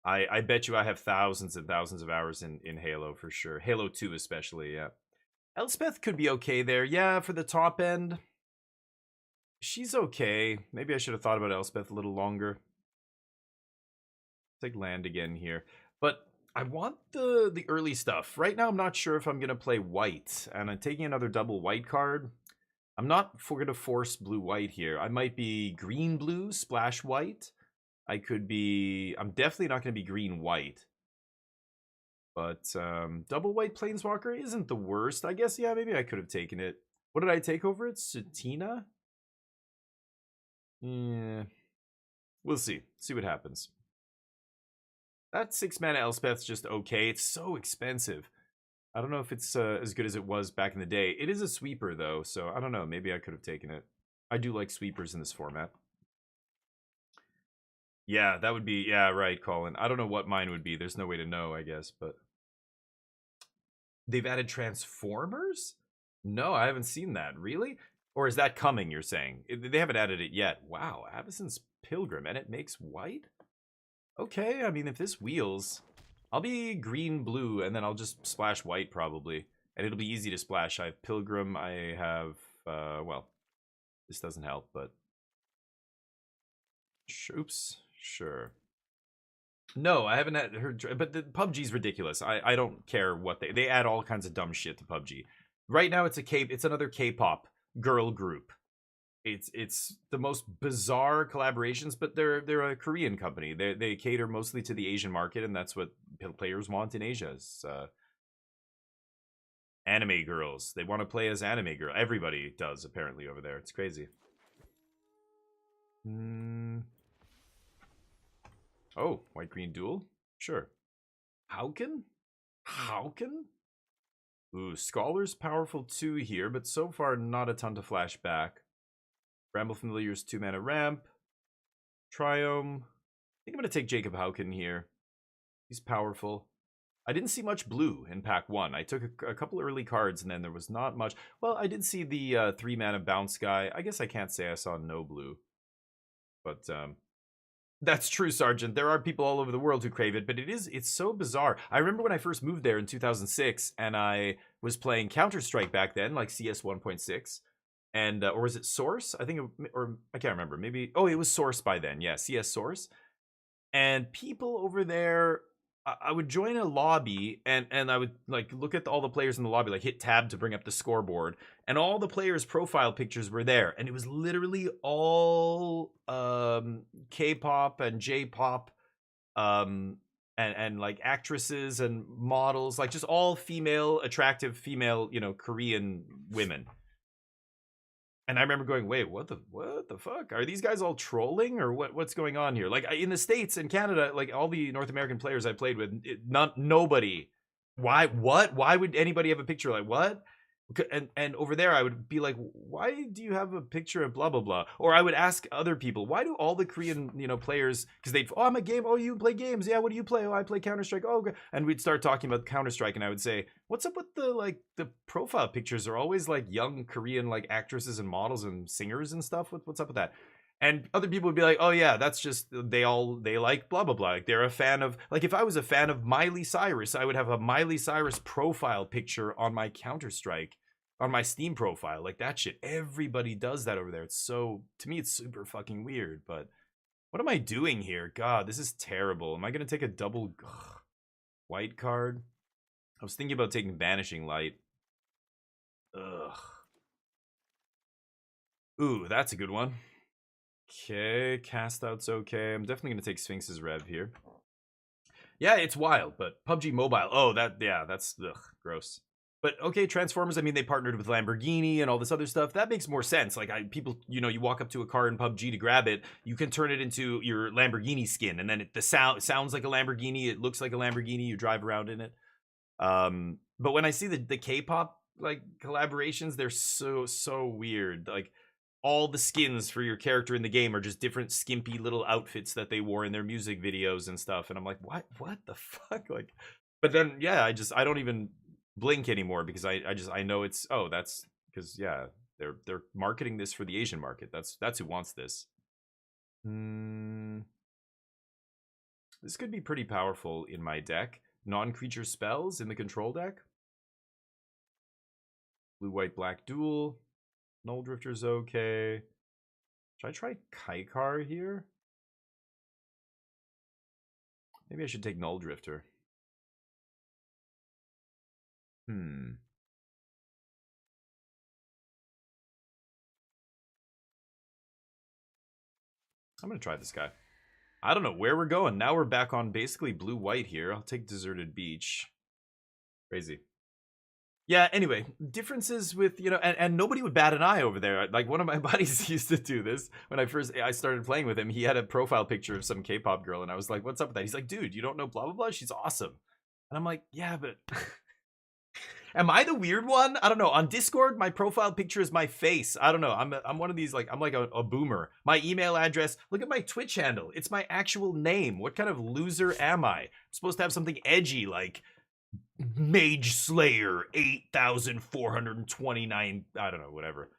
I bet you I have thousands and thousands of hours in Halo for sure. Halo 2 especially, yeah. Elspeth could be okay there. Yeah, for the top end. She's okay. Maybe I should have thought about Elspeth a little longer. Take land again here. But I want the early stuff. Right now I'm not sure if I'm going to play white. And I'm taking another double white card. I'm not going to force blue-white here. I might be green-blue, splash white. I could be... I'm definitely not going to be green-white. But double white Planeswalker isn't the worst. I guess, yeah, maybe I could have taken it. What did I take over it? Satina? Yeah. We'll see. See what happens. That 6-mana Elspeth's just okay. It's so expensive. I don't know if it's as good as it was back in the day. It is a sweeper, though, so I don't know. Maybe I could have taken it. I do like sweepers in this format. Yeah, that would be... Yeah, right, Colin. I don't know what mine would be. There's no way to know, I guess, but... They've added Transformers? No, I haven't seen that. Really? Or is that coming, you're saying? They haven't added it yet. Wow, Avacyn's Pilgrim, and it makes white? Okay, I mean, if this wheels... I'll be green-blue, and then I'll just splash white, probably. And it'll be easy to splash. I have Pilgrim, I have... well, this doesn't help, but... Oops, sure. No, I haven't heard... But the PUBG's ridiculous. I don't care what they add all kinds of dumb shit to PUBG. Right now, it's another K-pop girl group. It's the most bizarre collaborations, but they're a Korean company. They cater mostly to the Asian market, and that's what players want in Asia. It's, anime girls. They want to play as anime girl. Everybody does apparently over there. It's crazy. Oh, white green duel. Sure. Hauken. Ooh, Scholar's powerful too here, but so far not a ton to flash back. Bramble Familiar's 2-mana ramp. Triome. I think I'm going to take Jacob Hauken here. He's powerful. I didn't see much blue in pack 1. I took a couple early cards and then there was not much. Well, I did see the 3-mana bounce guy. I guess I can't say I saw no blue. But that's true, Sergeant. There are people all over the world who crave it, but it's so bizarre. I remember when I first moved there in 2006 and I was playing Counter-Strike back then, like CS 1.6. And, or was it Source? I think, or I can't remember. Maybe, oh, it was Source by then. Yeah, CS Source. And people over there, I would join a lobby and I would like look at all the players in the lobby, like hit tab to bring up the scoreboard. And all the players' profile pictures were there. And it was literally all K-pop and J-pop and like actresses and models, like just all female, attractive female, you know, Korean women. And I remember going, wait, what the fuck? Are these guys all trolling or what's going on here? Like in the States and Canada, like all the North American players I played with, nobody. Why would anybody have a picture like what? And over there I would be like, why do you have a picture of blah blah blah? Or I would ask other people, why do all the Korean, you know, players, because they'd, oh, I'm a game, oh, you play games, yeah, what do you play? Oh, I play Counter-Strike. Oh, okay. And we'd start talking about Counter-Strike and I would say, what's up with the profile pictures are always like young Korean like actresses and models and singers and stuff? What's up with that? And other people would be like, oh yeah, that's just they like blah blah blah. Like they're a fan of, like if I was a fan of Miley Cyrus, I would have a Miley Cyrus profile picture on my Counter-Strike. on my Steam profile. Like that shit. Everybody does that over there. It's so, to me, it's super fucking weird. But what am I doing here? God, this is terrible. Am I going to take a double white card? I was thinking about taking Vanishing Light. Ugh. Ooh, that's a good one. Okay, Cast Out's okay. I'm definitely going to take Sphinx's Rev here. Yeah, it's wild, but PUBG Mobile. Oh, that's gross. But okay, Transformers, I mean, they partnered with Lamborghini and all this other stuff. That makes more sense. Like, people, you walk up to a car in PUBG to grab it, you can turn it into your Lamborghini skin, and then the sounds like a Lamborghini, it looks like a Lamborghini, you drive around in it. But when I see the K-pop like collaborations, they're so weird. Like, all the skins for your character in the game are just different skimpy little outfits that they wore in their music videos and stuff, and I'm like, what the fuck? Like, but then yeah, I don't even blink anymore because I know it's, oh, that's because, yeah, they're marketing this for the Asian market. That's who wants this. This could be pretty powerful in my deck. Non-creature spells in the control deck. Blue white black duel. Null Drifter's okay. Should I try Kaikar here? Maybe I should take Null Drifter. I'm gonna try this guy. I don't know where we're going. Now we're back on basically blue-white here. I'll take Deserted Beach. Crazy. Yeah, anyway, differences with, and nobody would bat an eye over there. Like, one of my buddies used to do this when I started playing with him. He had a profile picture of some K-pop girl, and I was like, what's up with that? He's like, dude, you don't know blah, blah, blah? She's awesome. And I'm like, yeah, but am I the weird one? I don't know. On Discord, my profile picture is my face. I don't know. I'm one of these, like, I'm like a boomer. My email address, look at my Twitch handle. It's my actual name. What kind of loser am I? I'm supposed to have something edgy, like Mage Slayer 8,429. I don't know, whatever.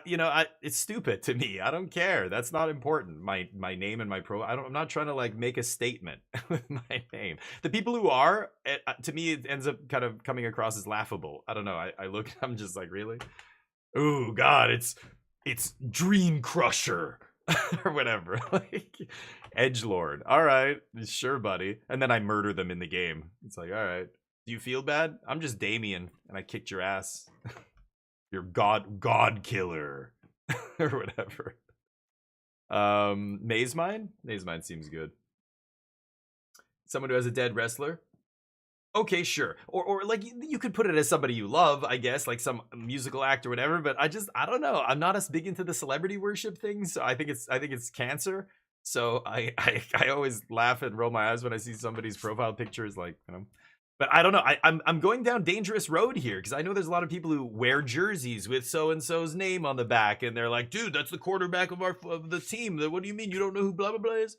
It's stupid to me. I don't care. That's not important. My name and my I'm not trying to like make a statement with my name. The people who are, to me, it ends up kind of coming across as laughable. I don't know. I look. I'm just like, really? Oh God, it's Dream Crusher or whatever. Like, Edgelord. All right, sure, buddy. And then I murder them in the game. It's like, all right. Do you feel bad? I'm just Damien, and I kicked your ass. You're God killer. Or whatever. Maze Mine? Maze Mine seems good. Someone who has a dead wrestler? Okay, sure. Or like, you could put it as somebody you love, I guess, like some musical act or whatever, but I don't know. I'm not as big into the celebrity worship thing, so I think it's cancer. So I always laugh and roll my eyes when I see somebody's profile pictures, like, But I don't know. I'm going down dangerous road here because I know there's a lot of people who wear jerseys with so and so's name on the back, and they're like, "Dude, that's the quarterback of the team. What do you mean you don't know who blah blah blah is?"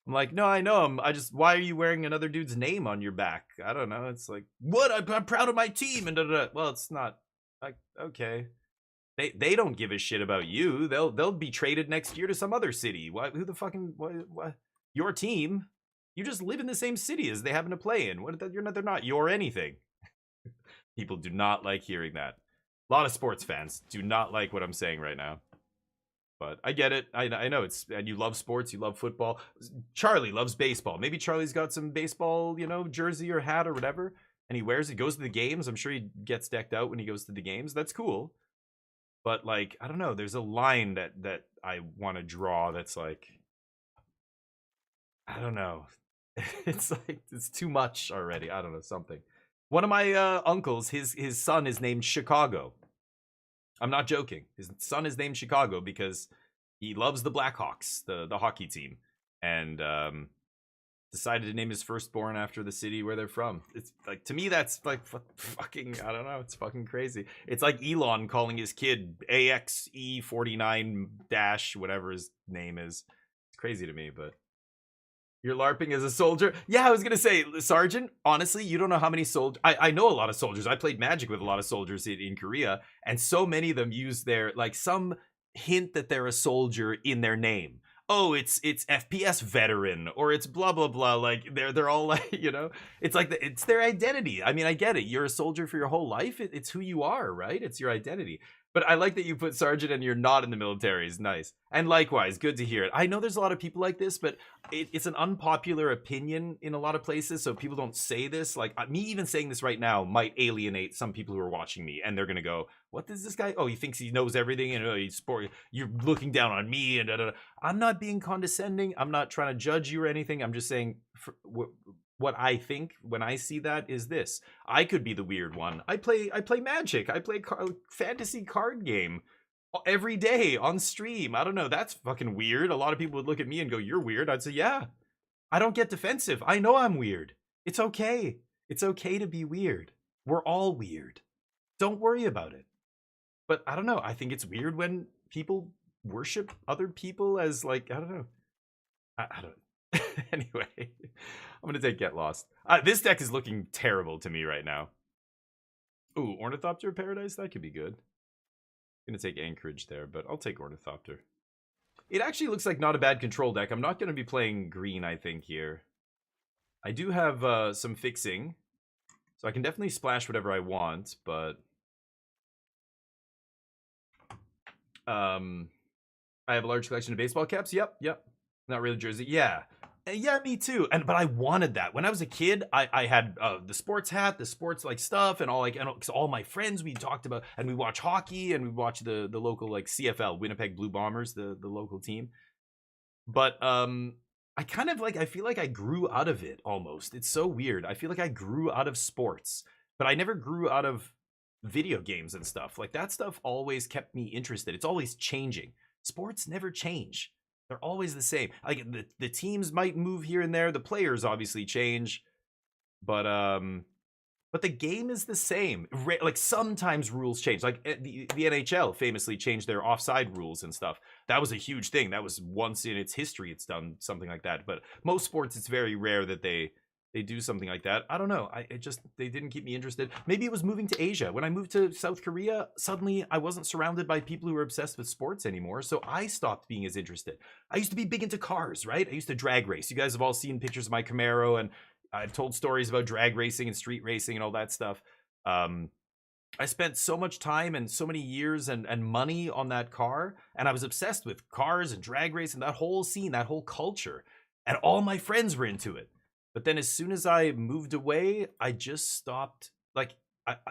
I'm like, "No, I know him. Why are you wearing another dude's name on your back? I don't know. It's like, what? I'm proud of my team and da da. Well, it's not like, okay. They don't give a shit about you. They'll be traded next year to some other city. What? Who the fucking what? Your team? You just live in the same city as they happen to play in. They're not your anything. People do not like hearing that. A lot of sports fans do not like what I'm saying right now. But I get it. I know it's, and you love sports, you love football. Charlie loves baseball. Maybe Charlie's got some baseball, jersey or hat or whatever, and he wears it, goes to the games. I'm sure he gets decked out when he goes to the games. That's cool. But like, I don't know, there's a line that I want to draw that's like, I don't know. It's like, it's too much already. I don't know, something. One of my uncles, his son is named Chicago. I'm not joking. His son is named Chicago because he loves the Blackhawks, the hockey team, and decided to name his firstborn after the city where they're from. It's like, to me, that's like fucking, I don't know, it's fucking crazy. It's like Elon calling his kid AXE49 dash whatever his name is. It's crazy to me, but you're LARPing as a soldier? Yeah, I was gonna say, Sergeant, honestly, you don't know how many soldiers. I know a lot of soldiers. I played Magic with a lot of soldiers in Korea, and so many of them use their, like, some hint that they're a soldier in their name. oh, it's FPS veteran or it's blah blah blah. Like they're all like, it's like it's their identity. I mean, I get it. You're a soldier for your whole life. It's who you are, right? It's your identity. But I like that you put sergeant and you're not in the military is nice. And likewise, good to hear it. I know there's a lot of people like this, but it's an unpopular opinion in a lot of places, so people don't say this. Like me even saying this right now might alienate some people who are watching me, and they're gonna go, "What does this guy? Oh, he thinks he knows everything, and you're looking down on me." And da, da, da. I'm not being condescending. I'm not trying to judge you or anything. I'm just saying what I think when I see that is this. I could be the weird one. I play Magic. I play fantasy card game every day on stream. I don't know. That's fucking weird. A lot of people would look at me and go, "You're weird." I'd say, "Yeah." I don't get defensive. I know I'm weird. It's okay. It's okay to be weird. We're all weird. Don't worry about it. But I don't know. I think it's weird when people worship other people as like, I don't know. I don't. Anyway, I'm gonna take Get Lost. This deck is looking terrible to me right now. Ooh, Ornithopter Paradise, that could be good. I'm gonna take Anchorage there, but I'll take Ornithopter. It actually looks like not a bad control deck. I'm not gonna be playing green, I think, here. I do have some fixing, so I can definitely splash whatever I want, but I have a large collection of baseball caps. Yep. Not really jersey. Yeah. Yeah, me too. But I wanted that when I was a kid. I had the sports hat, the sports like stuff, and all like, and cause all my friends we talked about, and we watch hockey, and we watch the local like CFL, Winnipeg Blue Bombers, the local team. But I kind of like, I feel like I grew out of it almost. It's so weird. I feel like I grew out of sports, but I never grew out of video games and stuff. Like that stuff always kept me interested. It's always changing. Sports never change. They're always the same. Like the teams might move here and there. The players obviously change, but the game is the same. Like sometimes rules change. Like the NHL famously changed their offside rules and stuff. That was a huge thing. That was once in its history it's done something like that. But most sports, it's very rare that they do something like that. I don't know. They didn't keep me interested. Maybe it was moving to Asia. When I moved to South Korea, suddenly I wasn't surrounded by people who were obsessed with sports anymore. So I stopped being as interested. I used to be big into cars, right? I used to drag race. You guys have all seen pictures of my Camaro, and I've told stories about drag racing and street racing and all that stuff. I spent so much time and so many years and money on that car, and I was obsessed with cars and drag racing, that whole scene, that whole culture, and all my friends were into it. But then as soon as I moved away, I just stopped, like,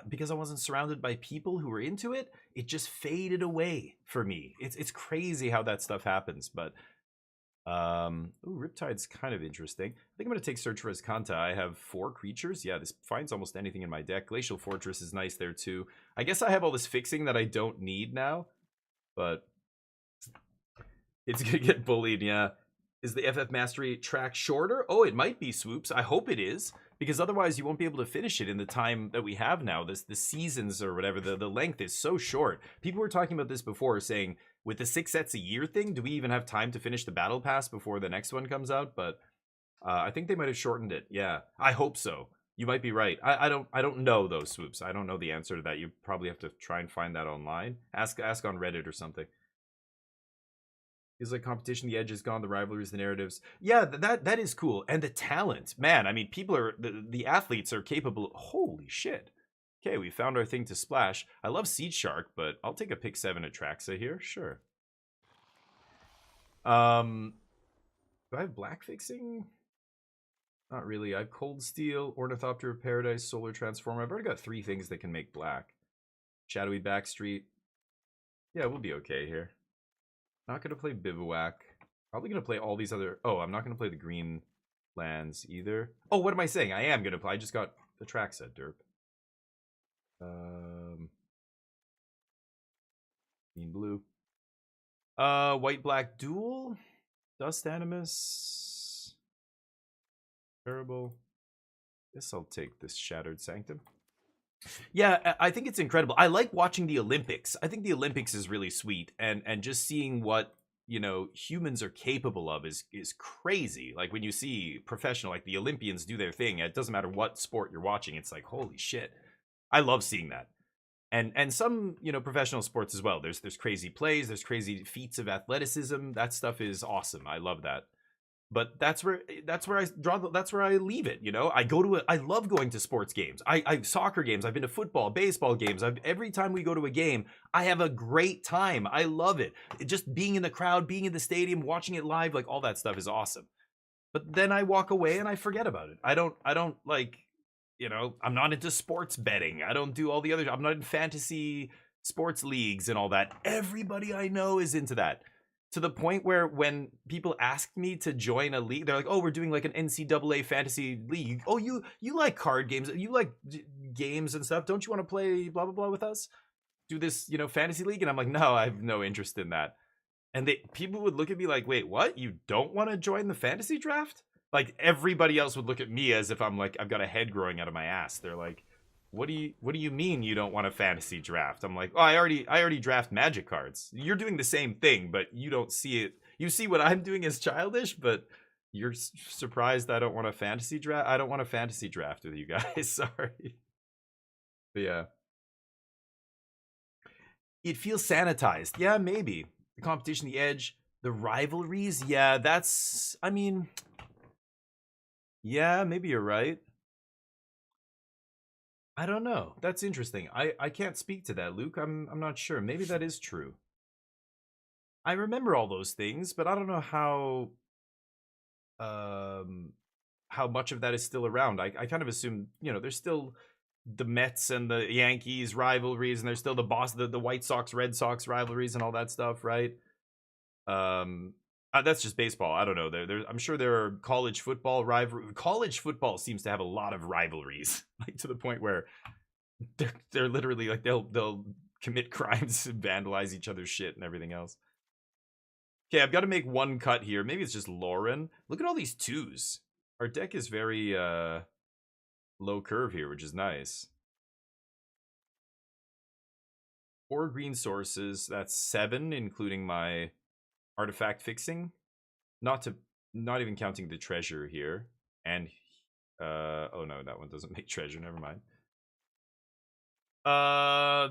because I wasn't surrounded by people who were into it, it just faded away for me. It's crazy how that stuff happens, but ooh, Riptide's kind of interesting. I think I'm gonna take Search for Azcanta. I have 4 creatures. Yeah, this finds almost anything in my deck. Glacial Fortress is nice there too. I guess I have all this fixing that I don't need now, but it's gonna get bullied, yeah. Is the FF Mastery track shorter? Oh, it might be, Swoops. I hope it is, because otherwise you won't be able to finish it in the time that we have now. The seasons or whatever, the length is so short. People were talking about this before, saying, with the 6 sets a year thing, do we even have time to finish the Battle Pass before the next one comes out? But I think they might have shortened it. Yeah, I hope so. You might be right. I don't know though, Swoops. I don't know the answer to that. You probably have to try and find that online. Ask on Reddit or something. Is like competition, the edge is gone, the rivalries, the narratives. Yeah, that is cool. And the talent, man. I mean, people are the athletes are capable. Holy shit. Okay, we found our thing to splash. I love Seed Shark, but I'll take a pick 7 Atraxa here. Sure. Do I have black fixing? Not really. I have Cold Steel, Ornithopter of Paradise, Solar Transformer. I've already got 3 things that can make black. Shadowy Backstreet. Yeah, we'll be okay here. Not going to play Bivouac. Probably going to play all these other... Oh, I'm not going to play the green lands either. Oh, what am I saying? I am going to play. I just got the track set, derp. Green blue. White black duel. Dust Animus. Terrible. Guess I'll take this Shattered Sanctum. Yeah, I think it's incredible. I like watching the Olympics. I think the Olympics is really sweet, and just seeing what humans are capable of is crazy. Like when you see professional, like the Olympians do their thing. It doesn't matter what sport you're watching. It's like, holy shit. I love seeing that. And some, you know, professional sports as well. There's crazy plays, there's crazy feats of athleticism. That stuff is awesome. I love that. But that's where I draw that's where I leave it, you know. I love going to sports games. I soccer games, I've been to football, baseball games. Every time we go to a game, I have a great time. I love it. Just being in the crowd, being in the stadium, watching it live, like all that stuff is awesome. But then I walk away and I forget about it. I don't like, you know, I'm not into sports betting. I don't do all the other, I'm not in fantasy sports leagues and all that. Everybody I know is into that, to the point where when people ask me to join a league, they're like, "Oh, we're doing like an NCAA fantasy league. Oh, you like card games? You like games and stuff? Don't you want to play blah blah blah with us? Do this, you know, fantasy league?" And I'm like, "No, I have no interest in that." And people would look at me like, "Wait, what? You don't want to join the fantasy draft?" Like everybody else would look at me as if I'm like I've got a head growing out of my ass. They're like, what do you mean you don't want a fantasy draft?" I'm like, "Oh, I already draft Magic cards. You're doing the same thing, but you don't see it. You see what I'm doing as childish, but you're surprised I don't want a fantasy draft. I don't want a fantasy draft with you guys." Sorry. But yeah, it feels sanitized. Yeah, maybe. The competition, the edge, the rivalries. Yeah, that's, I mean, yeah, maybe you're right. I don't know. That's interesting. I can't speak to that, Luke. I'm not sure. Maybe that is true. I remember all those things, but I don't know um how much of that is still around. I kind of assume, you know, there's still the Mets and the Yankees rivalries, and there's still the White Sox Red Sox rivalries and all that stuff, right? Um that's just baseball. I don't know. I'm sure there are college football rival. College football seems to have a lot of rivalries, like to the point where they're literally like they'll commit crimes and vandalize each other's shit and everything else. Okay, I've got to make one cut here. Maybe it's just Lauren. Look at all these twos. Our deck is very low curve here, which is nice. 4 green sources. That's 7, including my artifact fixing. Not even counting the treasure here. And oh no, that one doesn't make treasure. Never mind.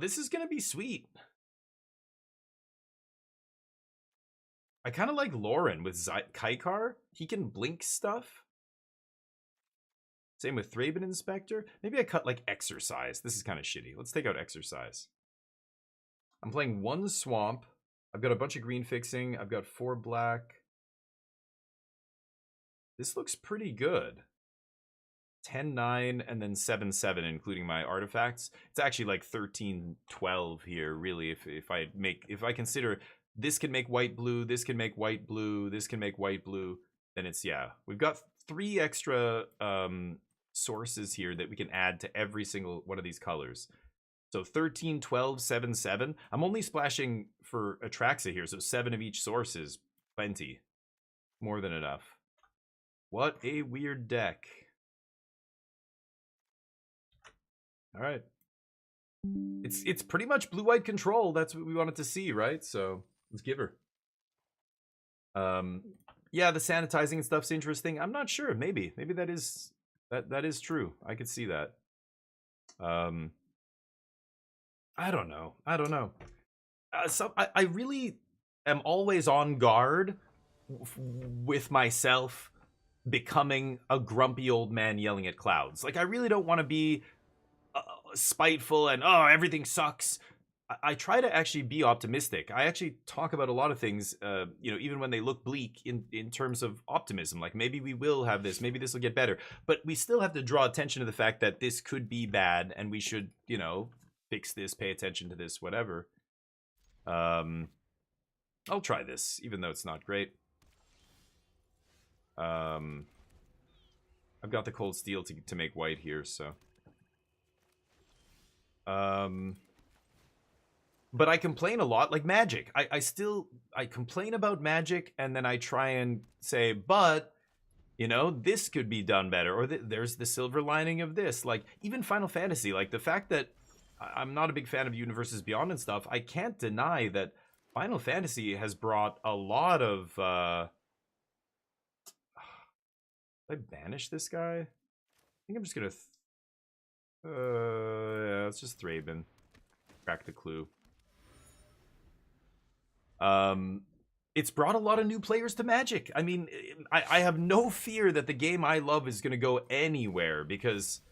This is gonna be sweet. I kind of like Lauren with Kaikar. He can blink stuff. Same with Thraben Inspector. Maybe I cut like Exercise. This is kind of shitty. Let's take out Exercise. I'm playing 1 Swamp. I've got a bunch of green fixing. I've got 4 black. This looks pretty good. 10-9 and then 7-7, including my artifacts. It's actually like 13-12 here, really. If I consider this can make white blue, this can make white blue, this can make white blue, then it's, yeah. We've got 3 extra sources here that we can add to every single one of these colors. So 13, 12, 7, 7. I'm only splashing for Atraxa here, so 7 of each source is plenty. More than enough. What a weird deck. All right. It's pretty much blue-white control. That's what we wanted to see, right? So let's give her. Yeah, the sanitizing and stuff's interesting. I'm not sure. Maybe that is true. I could see that. I don't know. I really am always on guard with myself becoming a grumpy old man yelling at clouds. Like, I really don't want to be spiteful and, oh, everything sucks. I try to actually be optimistic. I actually talk about a lot of things, you know, even when they look bleak in terms of optimism. Like, maybe we will have this, maybe this will get better. But we still have to draw attention to the fact that this could be bad and we should, you know, fix this, pay attention to this, whatever. I'll try this, even though it's not great. I've got the cold steel to make white here, so. But I complain a lot, like Magic. I complain about Magic, and then I try and say, but, you know, this could be done better, or there's the silver lining of this. Like, even Final Fantasy, like, the fact that I'm not a big fan of Universes Beyond and stuff, I can't deny that Final Fantasy has brought a lot of, did I banish this guy? I think I'm just gonna, yeah, it's just Thraben. crack the clue. It's brought a lot of new players to Magic. I mean, I have no fear that the game I love is going to go anywhere because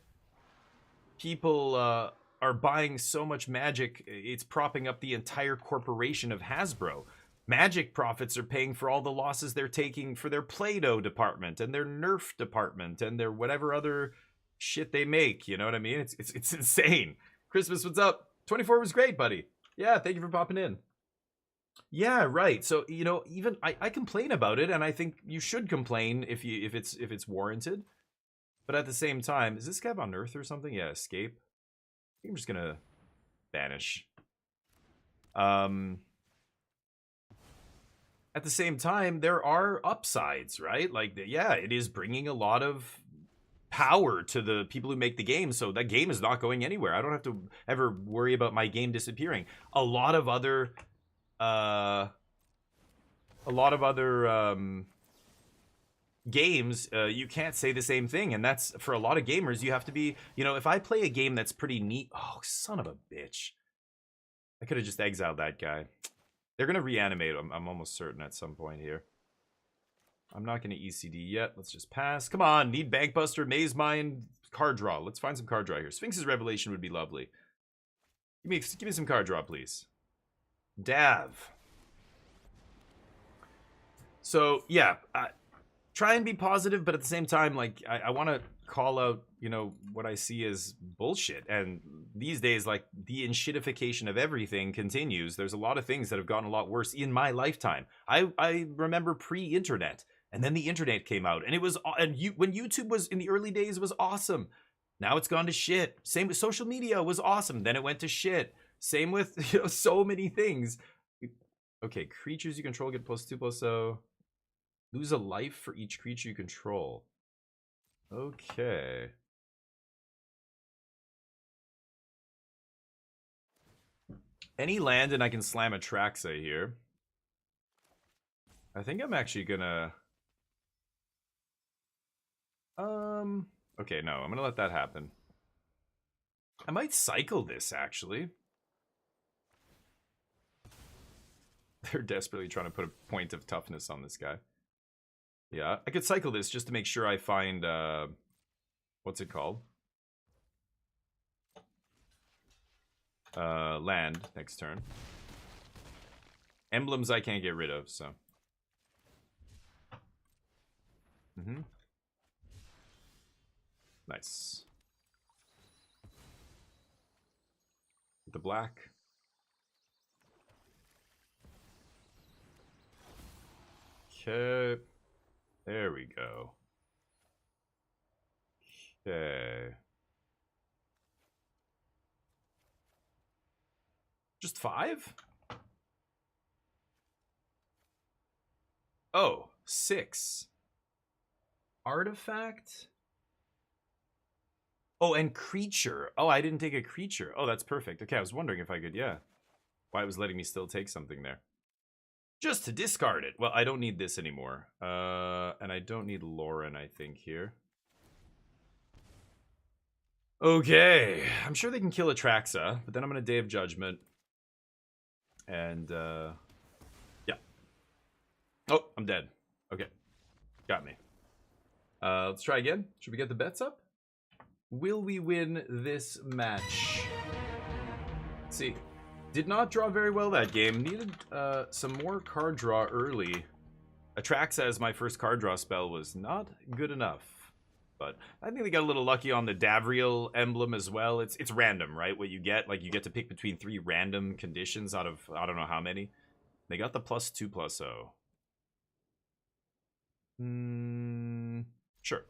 people are buying so much Magic, it's propping up the entire corporation of Hasbro. Magic profits are paying for all the losses they're taking for their Play-Doh department and their Nerf department and their whatever other shit they make. You know what I mean? It's insane. Christmas, what's up? 24 was great, buddy. Yeah, thank you for popping in. Yeah, right. So, you know, even I complain about it, and I think you should complain if it's warranted. But at the same time, is this guy on Earth or something? Yeah, escape. I think I'm just gonna banish. At the same time, there are upsides, right? Like, yeah, it is bringing a lot of power to the people who make the game, so that game is not going anywhere. I don't have to ever worry about my game disappearing. A lot of other games, you can't say the same thing, and that's for a lot of gamers. You have to be, you know, if I play a game that's pretty neat. Oh, son of a bitch! I could have just exiled that guy. They're gonna reanimate him. I'm almost certain at some point here. I'm not gonna ECD yet. Let's just pass. Come on, need Bankbuster, Maze Mine, card draw. Let's find some card draw here. Sphinx's Revelation would be lovely. Give me some card draw, please. Dav. So yeah, try and be positive, but at the same time, like I want to call out, you know, what I see as bullshit. And these days, like, the enshittification of everything continues. There's a lot of things that have gotten a lot worse in my lifetime. I remember pre-internet, and then the internet came out, and it was when YouTube was in the early days, it was awesome. Now it's gone to shit. Same with social media, was awesome. Then it went to shit. Same with, you know, so many things. Okay, creatures you control get +2/+0. Lose a life for each creature you control. Okay. Any land and I can slam a Traxa here. I think I'm actually gonna... Okay, no, I'm gonna let that happen. I might cycle this, actually. They're desperately trying to put a point of toughness on this guy. Yeah, I could cycle this just to make sure I find, what's it called? Land next turn. Emblems I can't get rid of, so. Nice. The black. Okay. There we go. Okay. Just 5? Oh, 6. Artifact? Oh, and creature. Oh, I didn't take a creature. Oh, that's perfect. Okay, I was wondering if I could, yeah. Why it was letting me still take something there. Just to discard it. Well, I don't need this anymore. And I don't need Lauren, I think, here. Okay. I'm sure they can kill a Traxa, but then I'm going to Day of Judgment. And, yeah. Oh, I'm dead. Okay. Got me. Let's try again. Should we get the bets up? Will we win this match? Let's see. Did not draw very well that game. Needed some more card draw early. Atraxa as my first card draw spell was not good enough. But I think they got a little lucky on the Davriel emblem as well. It's random, right? What you get, like, you get to pick between 3 random conditions out of I don't know how many. They got the +2/+0. Sure.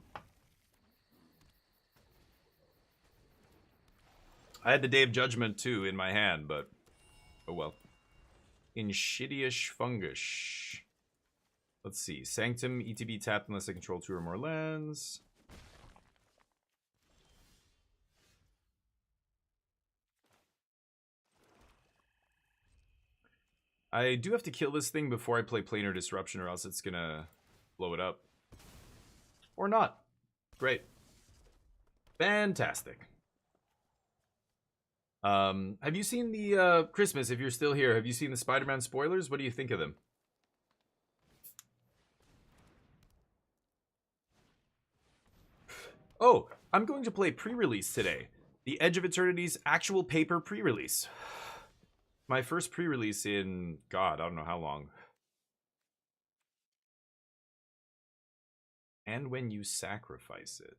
I had the Day of Judgment too in my hand, but oh well. Insidious Fungus. Let's see. Sanctum, ETB tapped unless I control 2 or more lands. I do have to kill this thing before I play Planar Disruption, or else it's gonna blow it up. Or not. Great. Fantastic. Have you seen the Christmas? If you're still here, have you seen the Spider-Man spoilers? What do you think of them? Oh, I'm going to play pre-release today. The Edge of Eternity's actual paper pre-release. My first pre-release in, God, I don't know how long. And when you sacrifice it.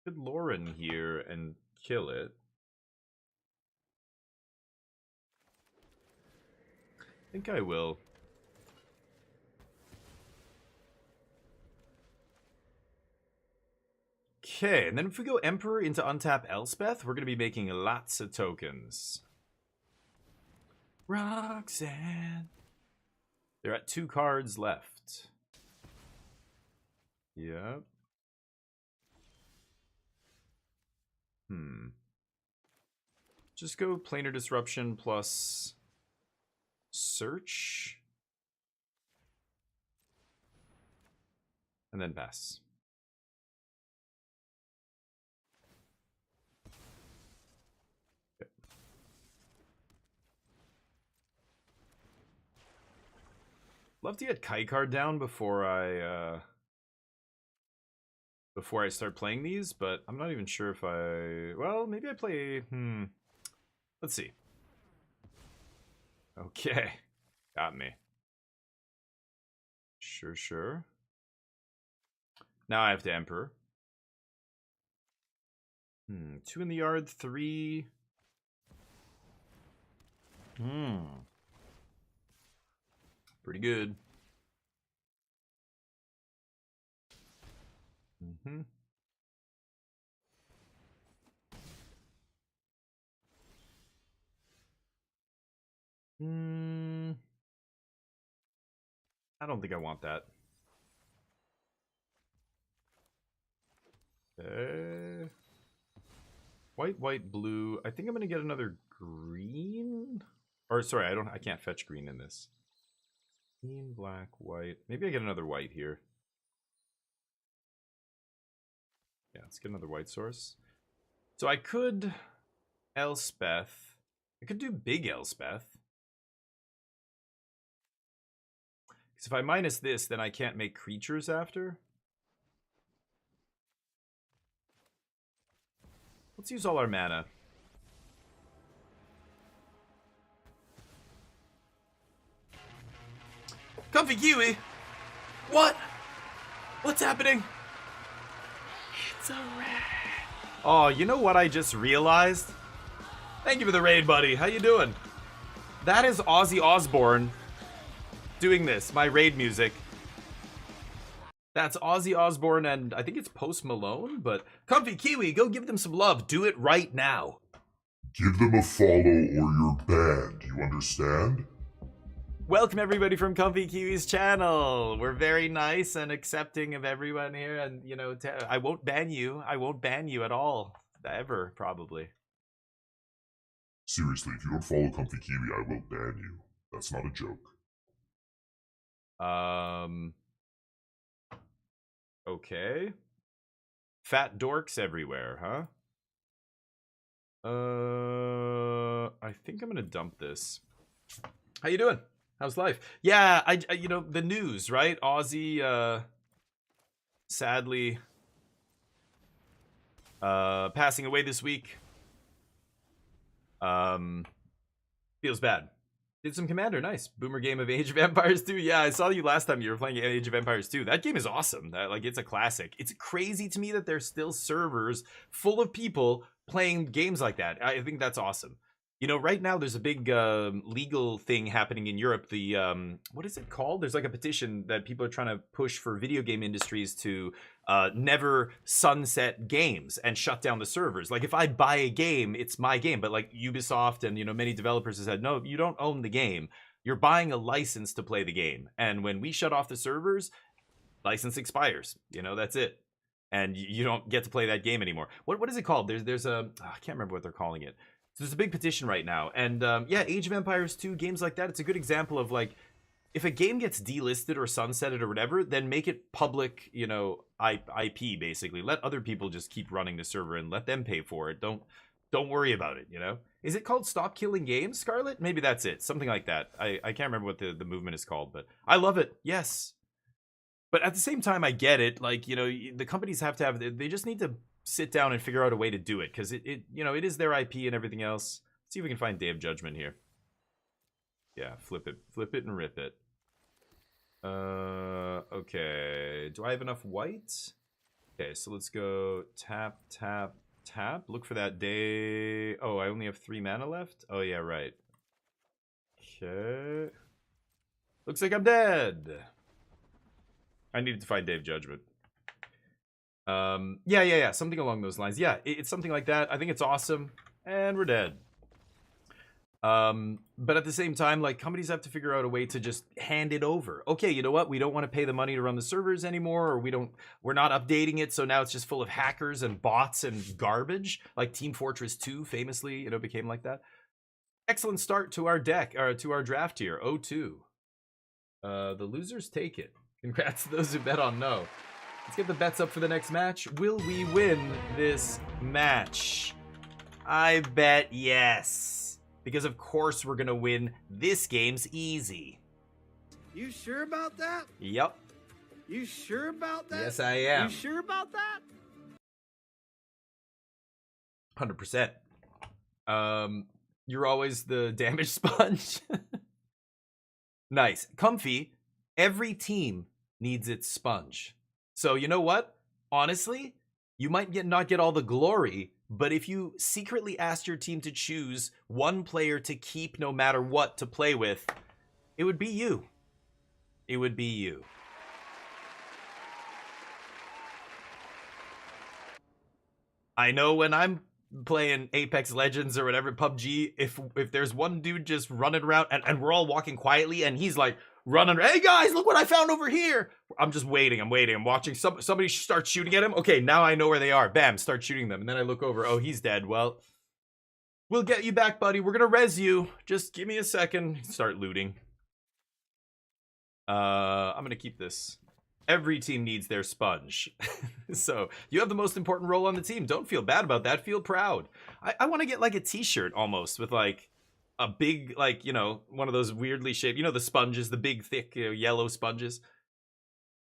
Put Lauren here and kill it. I think I will. Okay, and then if we go Emperor into untap Elspeth, we're going to be making lots of tokens. Roxanne. They're at 2 cards left. Yep. Just go Planar Disruption plus Search. And then pass. Okay. Love to get Kai card down before I start playing these, but I'm not even sure if I... Well, maybe I play... Let's see. Okay. Got me. Sure. Now I have to Emperor. 2 in the yard, 3. Pretty good. I don't think I want that. Okay. White, blue. I think I'm gonna get another green. Or sorry, I can't fetch green in this. Green, black, white. Maybe I get another white here. Yeah, let's get another white source. So I could Elspeth. I could do big Elspeth. Because if I minus this, then I can't make creatures after. Let's use all our mana. Comfy Kiwi! What? What's happening? It's a rat. Oh, you know what I just realized? Thank you for the raid, buddy. How you doing? That is Ozzy Osbourne doing this, my raid music. That's Ozzy Osbourne and I think it's Post Malone, but Comfy Kiwi, go give them some love. Do it right now. Give them a follow or you're banned, you understand? Welcome everybody from Comfy Kiwi's channel. We're very nice and accepting of everyone here, and you know, I won't ban you. I won't ban you at all. Ever, probably. Seriously, if you don't follow Comfy Kiwi, I will ban you. That's not a joke. Okay. Fat dorks everywhere, huh? I think I'm gonna dump this. How you doing? How's life? Yeah, I you know, the news, right? Ozzy, sadly, passing away this week. Feels bad. Did some Commander, nice. Boomer game of Age of Empires 2. Yeah, I saw you last time you were playing Age of Empires 2. That game is awesome. Like, it's a classic. It's crazy to me that there's still servers full of people playing games like that. I think that's awesome. You know, right now there's a big legal thing happening in Europe. The what is it called? There's like a petition that people are trying to push for video game industries to never sunset games and shut down the servers. Like if I buy a game, it's my game. But like Ubisoft and, you know, many developers have said, no, you don't own the game. You're buying a license to play the game. And when we shut off the servers, license expires. You know, that's it. And you don't get to play that game anymore. What is it called? There's a, I can't remember what they're calling it. So there's a big petition right now. And yeah, Age of Empires 2, games like that, it's a good example of like, if a game gets delisted or sunsetted or whatever, then make it public, you know, IP basically. Let other people just keep running the server and let them pay for it. Don't worry about it, you know? Is it called Stop Killing Games, Scarlet? Maybe that's it. Something like that. I can't remember what the movement is called, but I love it. Yes. But at the same time, I get it. Like, you know, the companies have to have, they just need to sit down and figure out a way to do it. Because you know, it is their IP and everything else. Let's see if we can find Day of Judgment here. Yeah, flip it and rip it. Okay. Do I have enough white? Okay, so let's go tap, tap, tap. Look for that day. Oh, I only have 3 mana left? Oh, yeah, right. Okay. Looks like I'm dead. I needed to find Day of Judgment. Yeah. Something along those lines. Yeah, it's something like that. I think it's awesome. And we're dead. But at the same time, like, companies have to figure out a way to just hand it over. Okay, you know what? We don't want to pay the money to run the servers anymore, or we're not updating it, so now it's just full of hackers and bots and garbage, like Team Fortress 2 famously, you know, became like that. Excellent start to our deck, or to our draft here, 0-2. The losers take it. Congrats to those who bet on no. Let's get the bets up for the next match. Will we win this match? I bet yes. Because of course we're gonna win. This game's easy. You sure about that? Yep. You sure about that? Yes, I am. You sure about that? 100%. You're always the damage sponge. Nice. Comfy. Every team needs its sponge. So you know what? Honestly, you might not get all the glory, but if you secretly asked your team to choose one player to keep no matter what to play with, it would be you. It would be you. I know when I'm playing Apex Legends or whatever, PUBG, if there's one dude just running around and we're all walking quietly and he's like running, hey guys, look what I found over here. I'm just waiting, I'm watching somebody start shooting at him. Okay, now I know where they are. Bam, start shooting them. And then I look over, oh, he's dead. Well, we'll get you back, buddy. We're gonna res you. Just give me a second. Start looting. I'm gonna keep this. Every team needs their sponge. So you have the most important role on the team. Don't feel bad about that. Feel proud. I want to get like a t-shirt almost with like a big, like, you know, one of those weirdly shaped, you know, the sponges, the big thick, you know, yellow sponges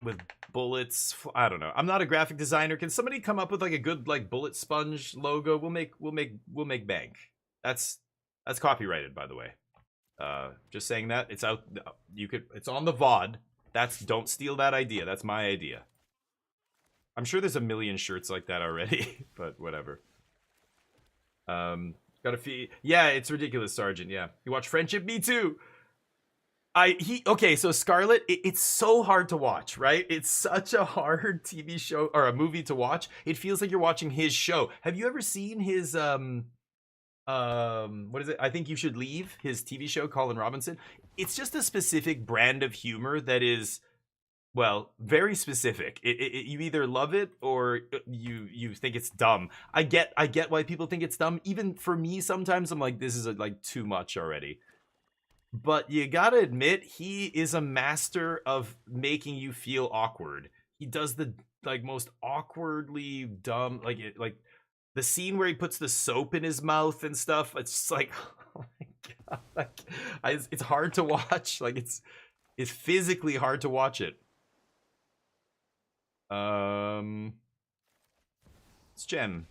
with bullets. I don't know. I'm not a graphic designer. Can somebody come up with like a good like bullet sponge logo? We'll make bank. That's copyrighted, by the way. Just saying that. It's out. It's on the VOD. Don't steal that idea. That's my idea. I'm sure there's a million shirts like that already, but whatever. Got a fee. Yeah, it's ridiculous, Sergeant. Yeah. You watch Friendship? Me too. Okay, so Scarlet, it's so hard to watch, right? It's such a hard TV show or a movie to watch. It feels like you're watching his show. Have you ever seen his what is it? I Think You Should Leave, his TV show, Colin Robinson. It's just a specific brand of humor that is, well, very specific. You either love it or you think it's dumb. I get why people think it's dumb. Even for me, sometimes I'm like, this is like too much already. But you gotta admit, he is a master of making you feel awkward. He does the like most awkwardly dumb, like the scene where he puts the soap in his mouth and stuff. It's just like, oh my god, like, it's hard to watch. Like it's physically hard to watch it. It's Gem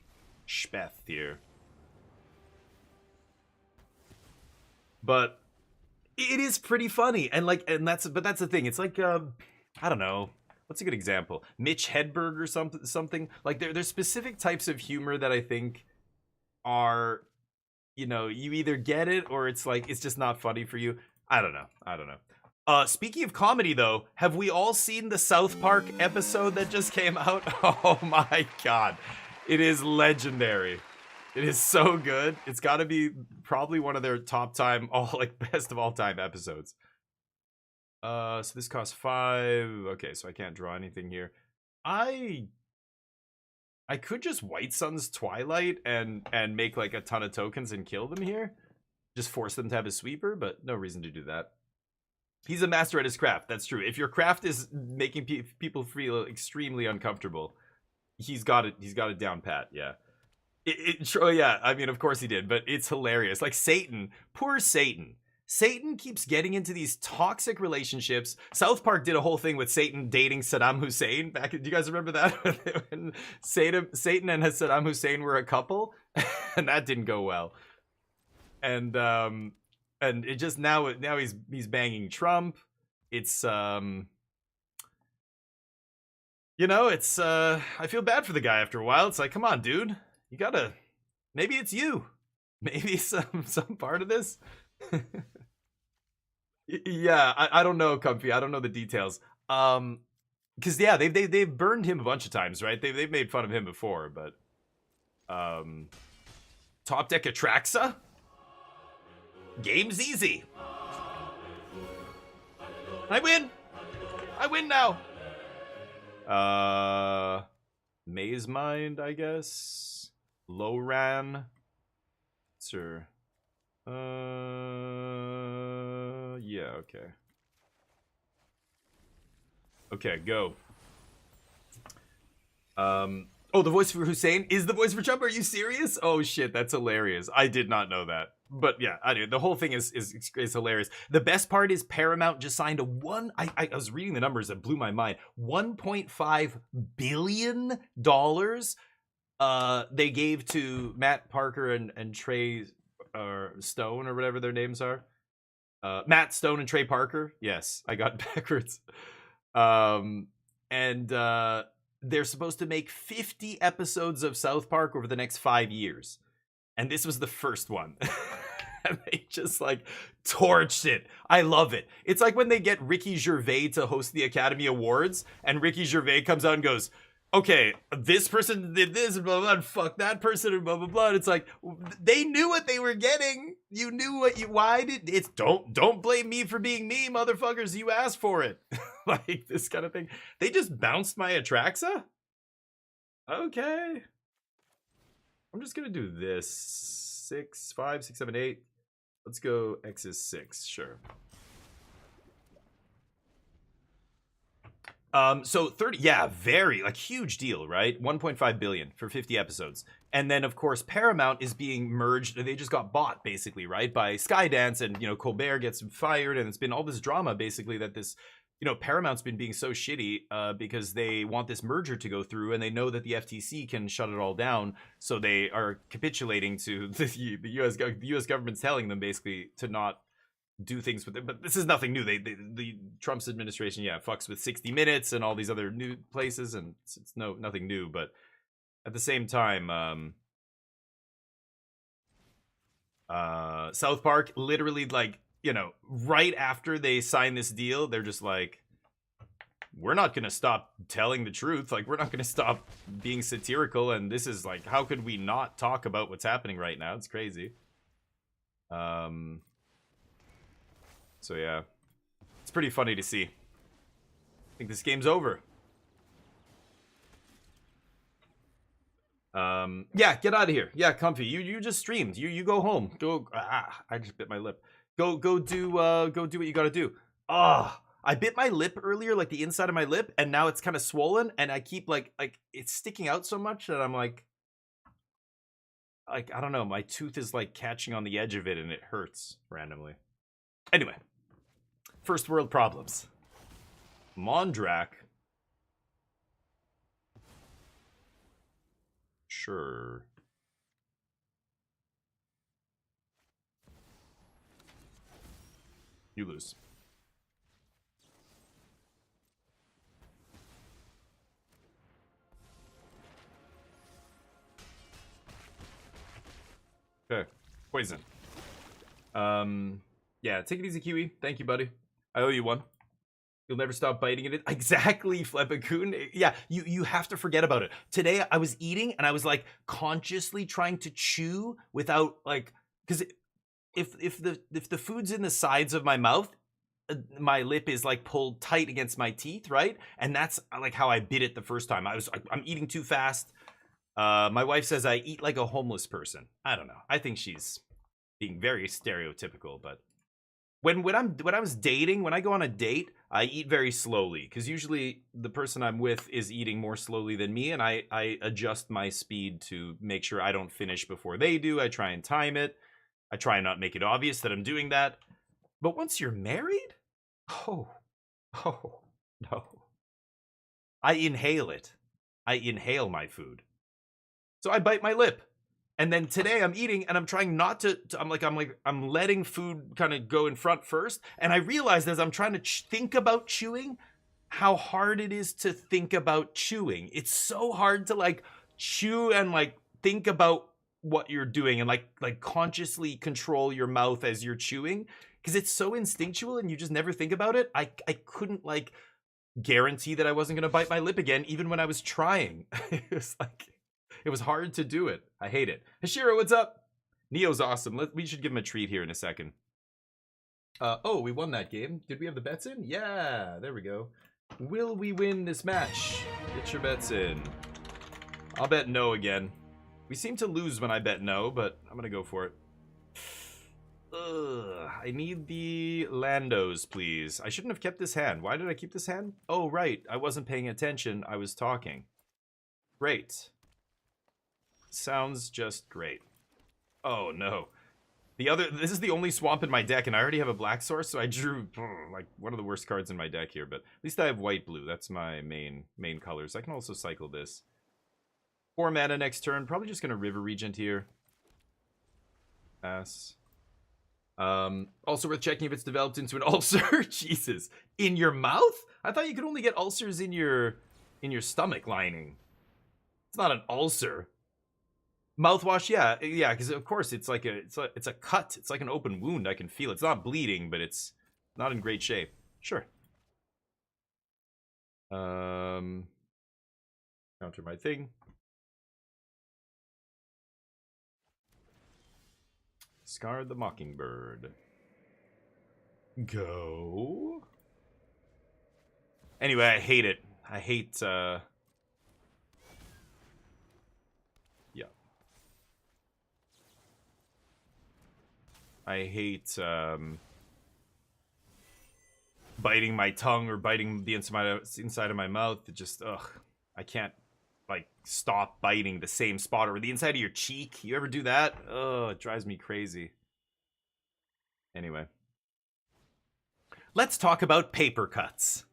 Speth here, but it is pretty funny, and that's the thing. It's like I don't know. What's a good example? Mitch Hedberg or something. Like there's specific types of humor that I think are, you know, you either get it or it's like it's just not funny for you. I don't know. Speaking of comedy though, have we all seen the South Park episode that just came out? Oh my god. It is legendary. It is so good. It's got to be probably one of their top time, best of all time episodes. So this costs 5. Okay, so I can't draw anything here. I could just White Sun's Twilight and make like a ton of tokens and kill them here. Just force them to have a sweeper, but no reason to do that. He's a master at his craft. That's true. If your craft is making people feel extremely uncomfortable, he's got it. He's got it down pat. Yeah. Oh yeah. I mean, of course he did, but it's hilarious. Like Satan, poor Satan. Satan keeps getting into these toxic relationships. South Park did a whole thing with Satan dating Saddam Hussein. Do you guys remember that? When Satan and Saddam Hussein were a couple, and that didn't go well. And it just now he's banging Trump. It's it's I feel bad for the guy after a while. It's like, come on, dude, you gotta, maybe it's you, maybe some part of this. Yeah, I don't know, Comfy. I don't know the details. Because yeah, they've burned him a bunch of times, right? They've made fun of him before, but Top Deck Atraxa? Game's easy. I win now. Maze Mind, I guess. Low Ran. Sure. Yeah, okay. Okay, go. Oh, the voice for Hussein is the voice for Trump. Are you serious? Oh shit, that's hilarious. I did not know that. But yeah, I do. The whole thing is hilarious. The best part is Paramount just signed I was reading the numbers that blew my mind. $1.5 billion they gave to Matt Parker and Trey Stone, or whatever their names are. Matt Stone and Trey Parker. Yes, I got backwards. And they're supposed to make 50 episodes of South Park over the next 5 years. And this was the first one. And they just like torched it. I love it. It's like when they get Ricky Gervais to host the Academy Awards, and Ricky Gervais comes out and goes, okay, this person did this, blah, blah, blah, and fuck that person, and blah, blah, blah. And it's like, they knew what they were getting. You knew don't blame me for being me, motherfuckers. You asked for it. Like, this kind of thing. They just bounced my Atraxa? Okay. I'm just going to do this. 5, 6, 7, 8. Let's go X is 6, sure. So 30, yeah, very, like, huge deal, right? 1.5 billion for 50 episodes. And then, of course, Paramount is being merged. They just got bought, basically, right? By Skydance, and, Colbert gets fired, and it's been all this drama, basically, that this, Paramount's been being so shitty because they want this merger to go through, and they know that the FTC can shut it all down. So they are capitulating to the U.S. government's telling them, basically, to not do things with it. But this is nothing new. The Trump's administration, fucks with 60 Minutes and all these other new places, and it's nothing new. But at the same time, South Park literally, like, right after they sign this deal, they're just like, we're not going to stop telling the truth. Like, we're not going to stop being satirical. And this is like, how could we not talk about what's happening right now? It's crazy. So yeah, it's pretty funny to see. I think this game's over. Yeah, get out of here. Yeah, Comfy, you just streamed. You go home. Go. I just bit my lip. Go do what you gotta do. I bit my lip earlier, like the inside of my lip, and now it's kind of swollen, and I keep like it's sticking out so much that I'm like I don't know, my tooth is like catching on the edge of it, and it hurts randomly. Anyway, first world problems. Mondrak. Sure. You lose. Okay. Poison. Yeah, take it easy, Kiwi. Thank you, buddy. I owe you one. You'll never stop biting at it. Exactly, Flepacoon. Yeah, you have to forget about it. Today, I was eating, and I was, like, consciously trying to chew without, like... Because if the food's in the sides of my mouth, my lip is, like, pulled tight against my teeth, right? And that's, like, how I bit it the first time. I'm eating too fast. My wife says I eat like a homeless person. I don't know. I think she's being very stereotypical, but when I was dating, when I go on a date, I eat very slowly because usually the person I'm with is eating more slowly than me, and I adjust my speed to make sure I don't finish before they do. I try and time it. I try and not make it obvious that I'm doing that. But once you're married, oh no, I inhale it. I inhale my food. So I bite my lip. And then today I'm eating and I'm trying not to I'm letting food kind of go in front first. And I realized as I'm trying to think about chewing, how hard it is to think about chewing. It's so hard to like chew and like think about what you're doing and like consciously control your mouth as you're chewing because it's so instinctual and you just never think about it. I couldn't like guarantee that I wasn't going to bite my lip again even when I was trying. It was hard to do it. I hate it. Hashira, what's up? Neo's awesome. We should give him a treat here in a second. Oh, we won that game. Did we have the bets in? Yeah, there we go. Will we win this match? Get your bets in. I'll bet no again. We seem to lose when I bet no, but I'm gonna go for it. Ugh, I need the Landos, please. I shouldn't have kept this hand. Why did I keep this hand? Oh, right. I wasn't paying attention. I was talking. Great. Sounds just great. Oh no. This is the only swamp in my deck, and I already have a black source, so I drew like one of the worst cards in my deck here, but at least I have white blue. That's my main colors. I can also cycle this. 4 mana next turn. Probably just gonna River Regent here. Pass. Also worth checking if it's developed into an ulcer. Jesus. In your mouth? I thought you could only get ulcers in your stomach lining. It's not an ulcer. Mouthwash, yeah, because of course it's like it's a cut. It's like an open wound. I can feel it. It's not bleeding, but it's not in great shape. Sure. Counter my thing. Scarred the Mockingbird. Go. Anyway, I hate it. I hate I hate biting my tongue or biting the inside of my mouth. It just, ugh. I can't, like, stop biting the same spot or the inside of your cheek. You ever do that? Ugh, it drives me crazy. Anyway. Let's talk about paper cuts.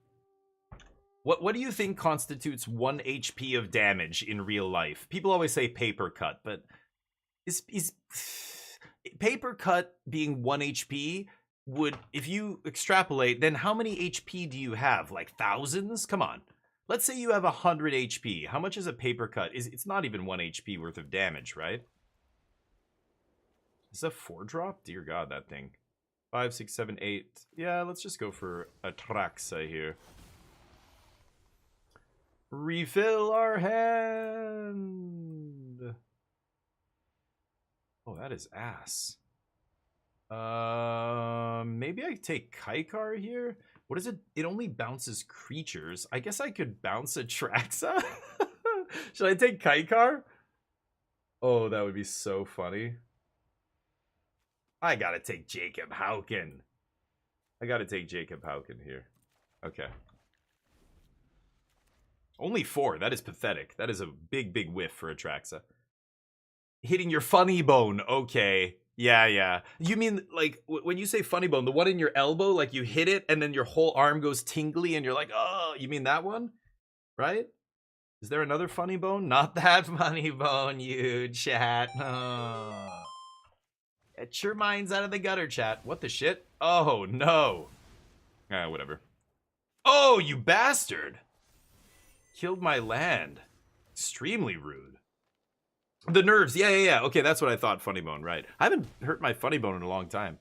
What do you think constitutes 1 HP of damage in real life? People always say paper cut, but is paper cut being 1 HP would, if you extrapolate, then how many HP do you have? Like thousands? Come on. Let's say you have 100 HP. How much is a paper cut? It's not even 1 HP worth of damage, right? Is that 4-drop? Dear God, that thing. 5, 6, 7, 8. Yeah, let's just go for Atraxa here. Refill our hand. Oh, that is ass. Maybe I take Kaikar here. What is it? It only bounces creatures. I guess I could bounce Atraxa. Should I take Kaikar? Oh, that would be so funny. I gotta take Jacob Hauken. I gotta take Jacob Hauken here. Okay. Only 4. That is pathetic. That is a big whiff for Atraxa. Hitting your funny bone. Okay. Yeah. You mean, like, when you say funny bone, the one in your elbow, like, you hit it, and then your whole arm goes tingly, and you're like, oh, you mean that one? Right? Is there another funny bone? Not that funny bone, you chat. Oh. Get your minds out of the gutter, chat. What the shit? Oh, no. Whatever. Oh, you bastard. Killed my land. Extremely rude. The nerves. Yeah. Okay, that's what I thought. Funny bone, right. I haven't hurt my funny bone in a long time.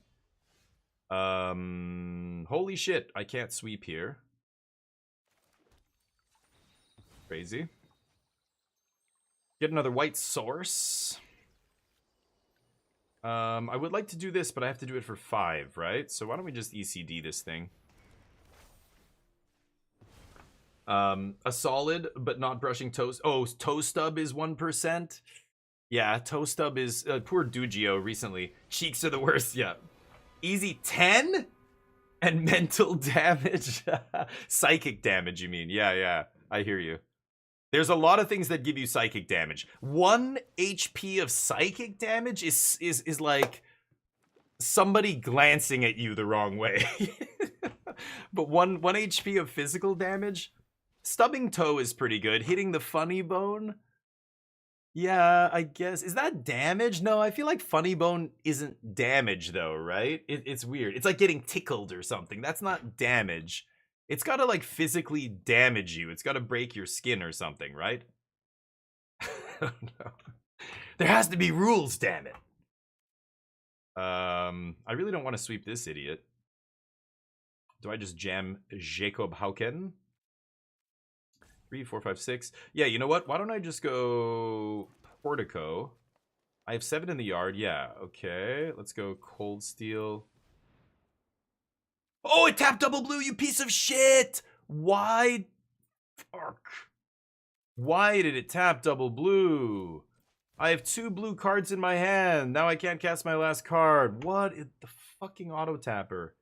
Holy shit. I can't sweep here. Crazy. Get another white source. I would like to do this, but I have to do it for 5, right? So why don't we just ECD this thing? A solid, but not brushing toes. Oh, toe stub is 1%. Yeah, toe stub is poor Dugio recently. Cheeks are the worst. Yeah. Easy 10? And mental damage. Psychic damage, you mean? Yeah, I hear you. There's a lot of things that give you psychic damage. 1 HP of psychic damage is like somebody glancing at you the wrong way. But 1 HP of physical damage, stubbing toe is pretty good. Hitting the funny bone, yeah, I guess. Is that damage? No, I feel like funny bone isn't damage though, right? It's weird. It's like getting tickled or something. That's not damage. It's gotta like physically damage you. It's gotta break your skin or something, right? Oh, no. There has to be rules, damn it. I really don't want to sweep this idiot. Do I just jam Jacob Hauken? 3, 4, 5, 6. Yeah, you know what? Why don't I just go Portico? I have 7 in the yard. Yeah, okay. Let's go Cold Steel. Oh, it tapped double blue, you piece of shit! Why? Fuck. Why did it tap double blue? I have 2 blue cards in my hand. Now I can't cast my last card. What is the fucking auto tapper?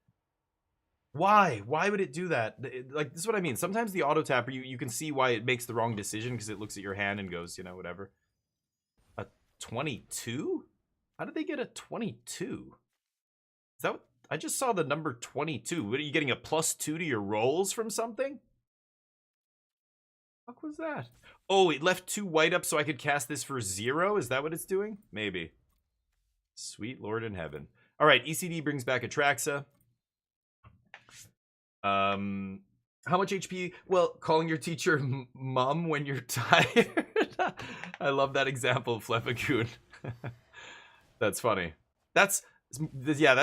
Why? Why would it do that? Like, this is what I mean. Sometimes the auto tapper, you can see why it makes the wrong decision because it looks at your hand and goes, you know, whatever. A 22? How did they get a 22? Is that what? I just saw the number 22. What, are you getting a +2 to your rolls from something? What the fuck was that? Oh, it left 2 white up so I could cast this for 0? Is that what it's doing? Maybe. Sweet Lord in heaven. All right, ECD brings back Atraxa. How much HP? Well, calling your teacher mom when you're tired. I love that example, Fleppagoon. That's funny. That's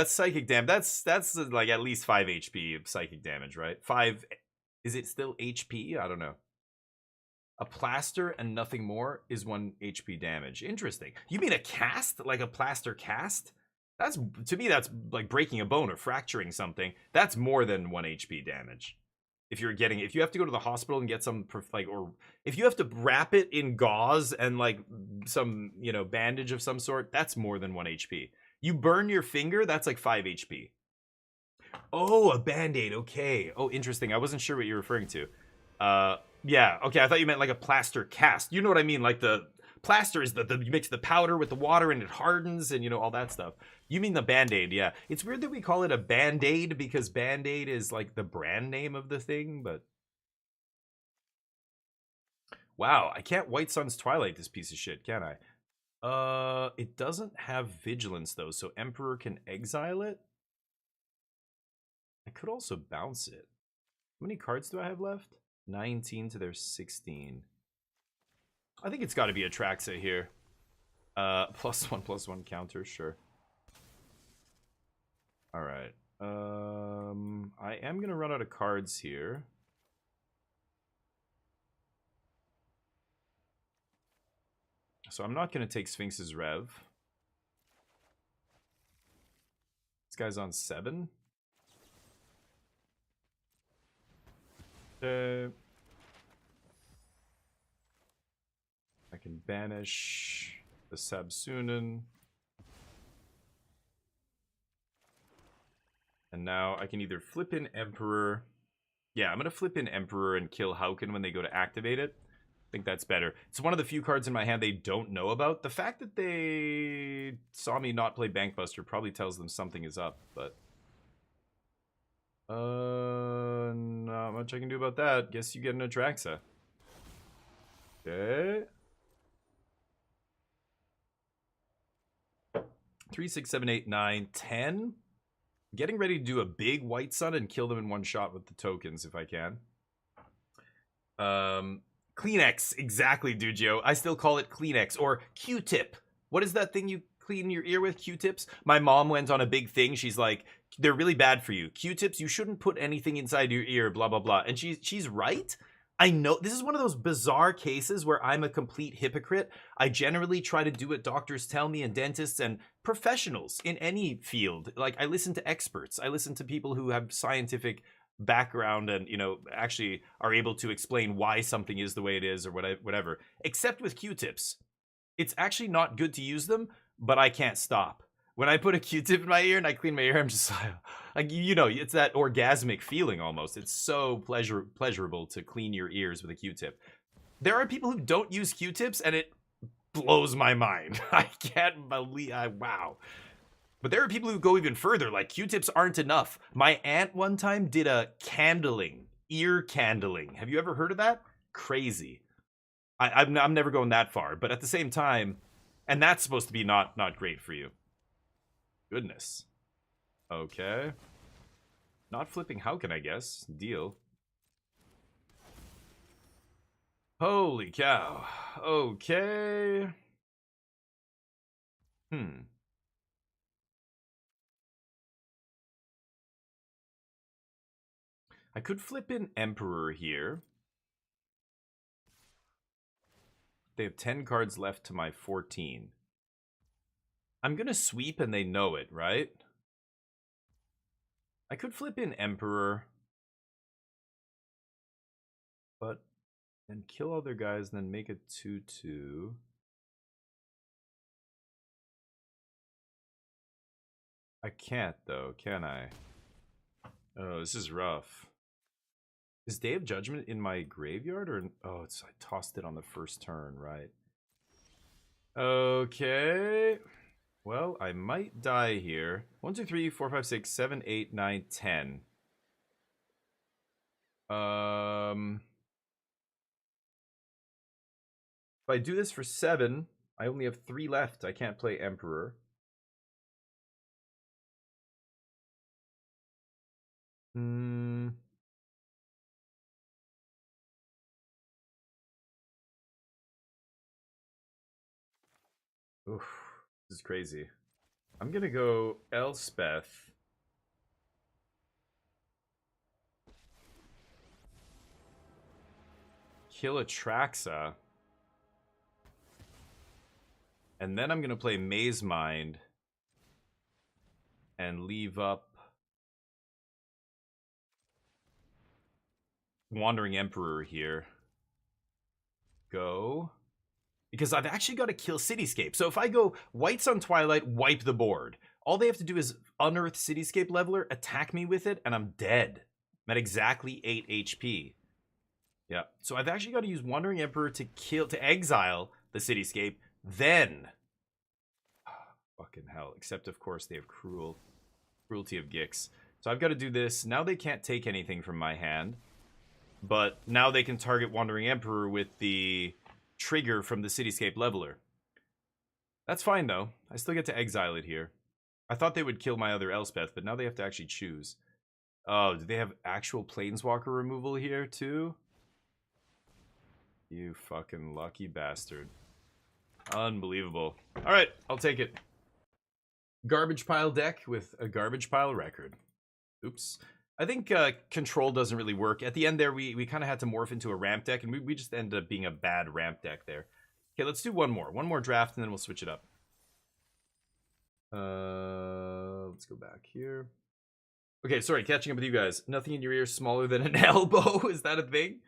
psychic damage. That's like at least 5 HP of psychic damage, right? 5. Is it still HP? I don't know. A plaster and nothing more is 1 HP damage. Interesting. You mean a cast? Like a plaster cast? That's, to me, that's like breaking a bone or fracturing something. That's more than 1 HP damage. If you have to go to the hospital and get some, like, or if you have to wrap it in gauze and like some, you know, bandage of some sort, that's more than 1 HP. You burn your finger, that's like 5 HP. Oh, a band-aid, okay. Oh, interesting. I wasn't sure what you're referring to. Yeah, okay, I thought you meant like a plaster cast. You know what I mean? Like the plaster is you mix the powder with the water and it hardens and, you know, all that stuff. You mean the Band-Aid, yeah. It's weird that we call it a Band-Aid because Band-Aid is like the brand name of the thing, but... Wow, I can't White Sun's Twilight this piece of shit, can I? It doesn't have Vigilance, though, so Emperor can exile it? I could also bounce it. How many cards do I have left? 19 to their 16. I think it's got to be Atraxa here. +1/+1 counter, sure. All right. I am gonna run out of cards here. So I'm not gonna take Sphinx's Rev. This guy's on 7. Okay. I can banish the Sabsunan. And now I can either flip in Emperor. Yeah, I'm going to flip in Emperor and kill Hauken when they go to activate it. I think that's better. It's one of the few cards in my hand they don't know about. The fact that they saw me not play Bankbuster probably tells them something is up, but... not much I can do about that. Guess you get an Atraxa. Okay. 3, 6, 7, 8, 9, 10. Getting ready to do a big White Sun and kill them in one shot with the tokens if I can. Kleenex, exactly, Dugio. I still call it Kleenex or Q-tip. What is that thing you clean your ear with? Q-tips? My mom went on a big thing. She's like, they're really bad for you. Q-tips, you shouldn't put anything inside your ear, blah, blah, blah. And she's right. I know this is one of those bizarre cases where I'm a complete hypocrite. I generally try to do what doctors tell me and dentists and professionals in any field. Like, I listen to experts. I listen to people who have scientific background and, you know, actually are able to explain why something is the way it is or whatever. Except with Q-tips. It's actually not good to use them, but I can't stop. When I put a Q-tip in my ear and I clean my ear, I'm just like, Like, you know, it's that orgasmic feeling almost. It's so pleasurable to clean your ears with a Q-tip. There are people who don't use Q-tips, and it blows my mind. I can't believe, wow. But there are people who go even further, like Q-tips aren't enough. My aunt one time did a ear candling. Have you ever heard of that? Crazy. I'm never going that far, but at the same time, and that's supposed to be not great for you. Goodness. Okay. Not flipping Hauken, I guess. Deal. Holy cow. Okay. I could flip in Emperor here. They have 10 cards left to my 14. I'm gonna sweep and they know it, right? I could flip in Emperor. But then kill all their guys and then make it 2/2. I can't though, can I? Oh, this is rough. Is Day of Judgment in my graveyard or oh, it's I tossed it on the first turn, right? Okay. Well, I might die here. 1, 2, 3, 4, 5, 6, 7, 8, 9, 10. If I do this for 7, I only have 3 left. I can't play Emperor. Oof, this is crazy. I'm gonna go Elspeth. Kill Atraxa. And then I'm gonna play Maze Mind. And leave up Wandering Emperor here. Go. Because I've actually got to kill Cityscape. So if I go Whites on Twilight, wipe the board. All they have to do is unearth Cityscape Leveler, attack me with it, and I'm dead. I'm at exactly 8 HP. Yeah. So I've actually got to use Wandering Emperor to exile the Cityscape. Then. Fucking hell. Except, of course, they have Cruelty of Gix. So I've got to do this. Now they can't take anything from my hand. But now they can target Wandering Emperor with the trigger from the Cityscape Leveler. That's fine, though. I still get to exile it here. I thought they would kill my other Elspeth, but now they have to actually choose. Oh, do they have actual Planeswalker removal here, too? You fucking lucky bastard. Unbelievable. Alright, I'll take it. Garbage pile deck with a garbage pile record. Oops. I think control doesn't really work. At the end there, we kind of had to morph into a ramp deck, and we just ended up being a bad ramp deck there. Okay, let's do one more draft, and then we'll switch it up. Let's go back here. Okay, sorry, catching up with you guys. Nothing in your ear smaller than an elbow? Is that a thing?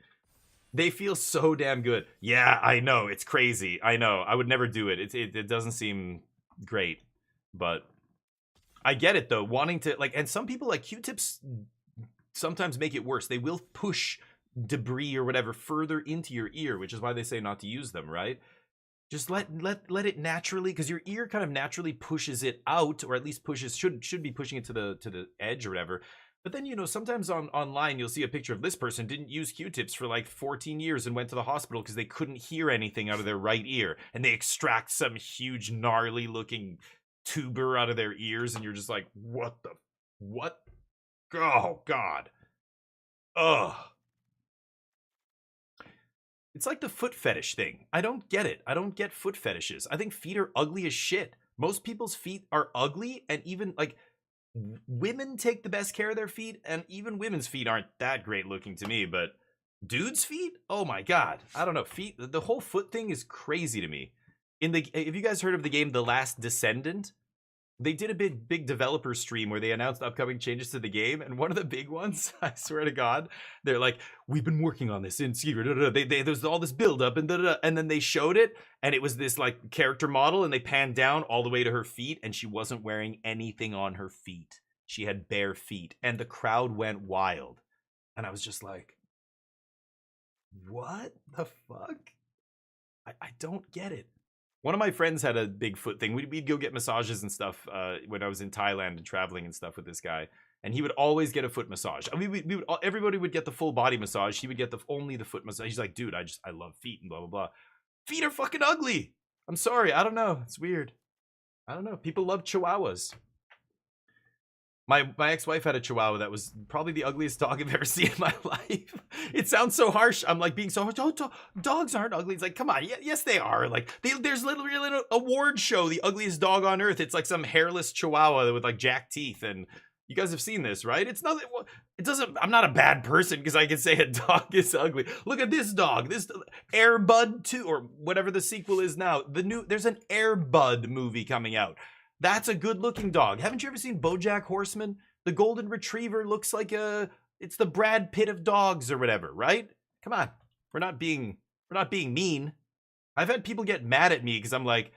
They feel so damn good. Yeah, I know. It's crazy. I know. I would never do it. It doesn't seem great, but I get it though. Wanting to like, and some people like Q-tips sometimes make it worse. They will push debris or whatever further into your ear, which is why they say not to use them, right? Just let it naturally, because your ear kind of naturally pushes it out, or at least should be pushing it to the edge or whatever. But then, you know, sometimes online you'll see a picture of this person didn't use Q-tips for like 14 years and went to the hospital because they couldn't hear anything out of their right ear, and they extract some huge gnarly looking tuber out of their ears, and you're just like, what? Oh God. Ugh. It's like the foot fetish thing. I don't get it. I don't get foot fetishes. I think feet are ugly as shit. Most people's feet are ugly, and even like women take the best care of their feet, and even women's feet aren't that great looking to me, but dudes' feet? Oh my God. I don't know. Feet, the whole foot thing is crazy to me. Have you guys heard of the game The Last Descendant? They did a big developer stream where they announced upcoming changes to the game, and one of the big ones, I swear to God, they're like, we've been working on this in secret. There's all this build up, and then they showed it, and it was this like character model, and they panned down all the way to her feet, and she wasn't wearing anything on her feet. She had bare feet, and the crowd went wild. And I was just like, what the fuck? I don't get it. One of my friends had a big foot thing. We'd go get massages and stuff when I was in Thailand and traveling and stuff with this guy. And he would always get a foot massage. I mean, we would, everybody would get the full body massage. He would get only the foot massage. He's like, dude, I love feet and blah, blah, blah. Feet are fucking ugly. I'm sorry. I don't know. It's weird. I don't know. People love chihuahuas. My ex-wife had a chihuahua that was probably the ugliest dog I've ever seen in my life. It sounds so harsh. I'm like being so harsh. Oh, dogs aren't ugly. It's like, come on. Yes, they are. Like, there's literally an award show, the ugliest dog on earth. It's like some hairless chihuahua with like jack teeth. And you guys have seen this, right? It's nothing. It doesn't. I'm not a bad person because I can say a dog is ugly. Look at this dog. This Air Bud 2 or whatever the sequel is now. There's an Air Bud movie coming out. That's a good-looking dog. Haven't you ever seen BoJack Horseman? The golden retriever looks like it's the Brad Pitt of dogs or whatever, right? Come on. We're not being mean. I've had people get mad at me because I'm like,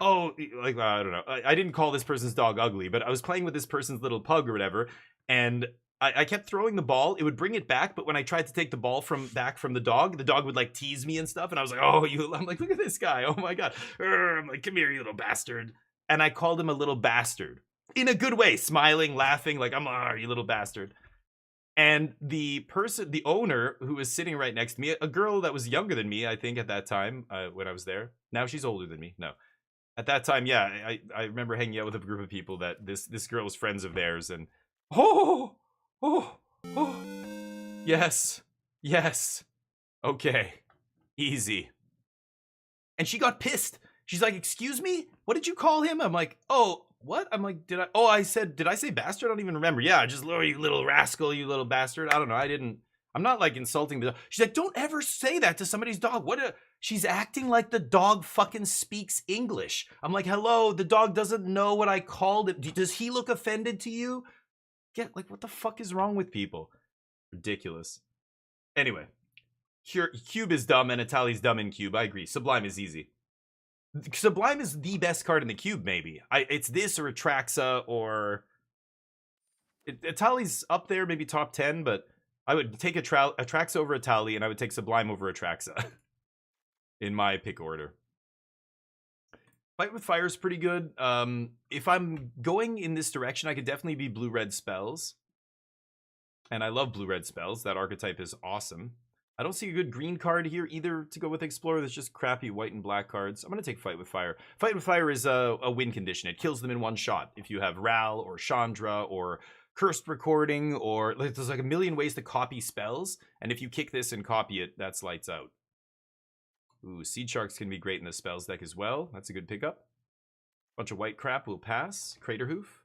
oh, like, I don't know. I didn't call this person's dog ugly, but I was playing with this person's little pug or whatever, and I kept throwing the ball. It would bring it back, but when I tried to take the ball back from the dog would like tease me and stuff, and I was like, oh, I'm like, look at this guy. Oh my God. I'm like, come here, you little bastard. And I called him a little bastard in a good way, smiling, laughing, like, you little bastard. And the owner who was sitting right next to me, a girl that was younger than me, I think at that time, when I was there. Now she's older than me. No. At that time, yeah, I remember hanging out with a group of people that this girl was friends of theirs. And, oh, yes, okay, easy. And she got pissed. She's like, excuse me? What did you call him? I'm like, oh, what? I'm like, did I say bastard? I don't even remember. Yeah, just lower, you little rascal, you little bastard. I don't know. I'm not like insulting the dog. She's like, don't ever say that to somebody's dog. She's acting like the dog fucking speaks English. I'm like, hello, the dog doesn't know what I called it. Does he look offended to you? What the fuck is wrong with people? Ridiculous. Anyway, Cube is dumb and Itali's dumb in Cube. I agree. Sublime is easy. Sublime is the best card in the cube, maybe. It's this or Atraxa or... Itali's up there, maybe top 10, but I would take Atraxa over Itali, and I would take Sublime over Atraxa. In my pick order. Fight with Fire is pretty good. If I'm going in this direction, I could definitely be blue-red spells. And I love blue-red spells. That archetype is awesome. I don't see a good green card here either to go with Explorer. There's just crappy white and black cards. I'm going to take Fight with Fire. Fight with Fire is a win condition. It kills them in one shot. If you have Ral or Chandra or Cursed Recording, or there's like a million ways to copy spells. And if you kick this and copy it, that's lights out. Ooh, Seed Sharks can be great in the spells deck as well. That's a good pickup. Bunch of white crap will pass. Crater Hoof.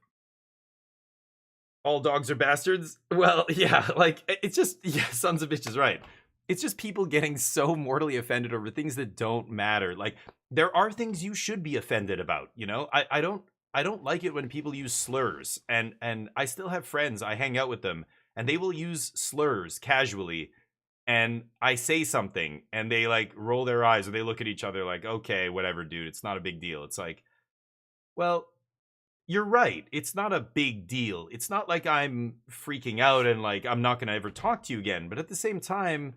All dogs are bastards? Well, yeah, like, it's just, yeah, sons of bitches, right. It's just people getting so mortally offended over things that don't matter. Like, there are things you should be offended about, you know? I don't like it when people use slurs. And I still have friends, I hang out with them, and they will use slurs casually. And I say something, and they, like, roll their eyes, or they look at each other like, okay, whatever, dude, it's not a big deal. It's like, well, you're right. It's not a big deal. It's not like I'm freaking out and, like, I'm not going to ever talk to you again. But at the same time,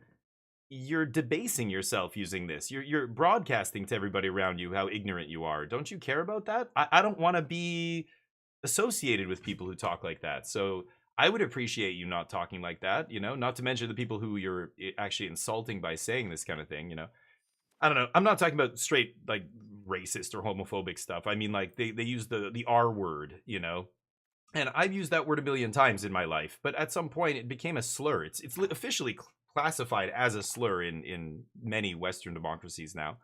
you're debasing yourself using this. You're broadcasting to everybody around you how ignorant you are. Don't you care about that? I don't want to be associated with people who talk like that. So I would appreciate you not talking like that, you know, not to mention the people who you're actually insulting by saying this kind of thing, you know. I don't know. I'm not talking about straight, like, racist or homophobic stuff. I mean, like, they use the R word, you know. And I've used that word a million times in my life, but at some point it became a slur. It's officially classified as a slur in many Western democracies now.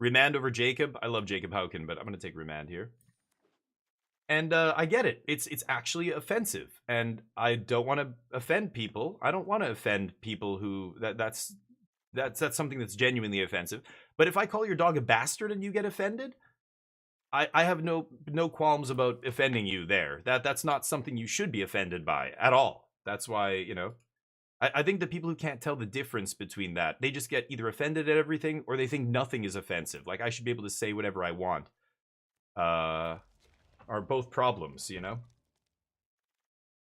Remand over Jacob. I love Jacob Hauken, but I'm going to take Remand here. And I get it. It's actually offensive, and I don't want to offend people. I don't want to offend people who that's something that's genuinely offensive. But if I call your dog a bastard and you get offended, I have no qualms about offending you there. That's not something you should be offended by at all. That's why, you know, I think the people who can't tell the difference between that, they just get either offended at everything or they think nothing is offensive. Like, I should be able to say whatever I want. Are both problems, you know?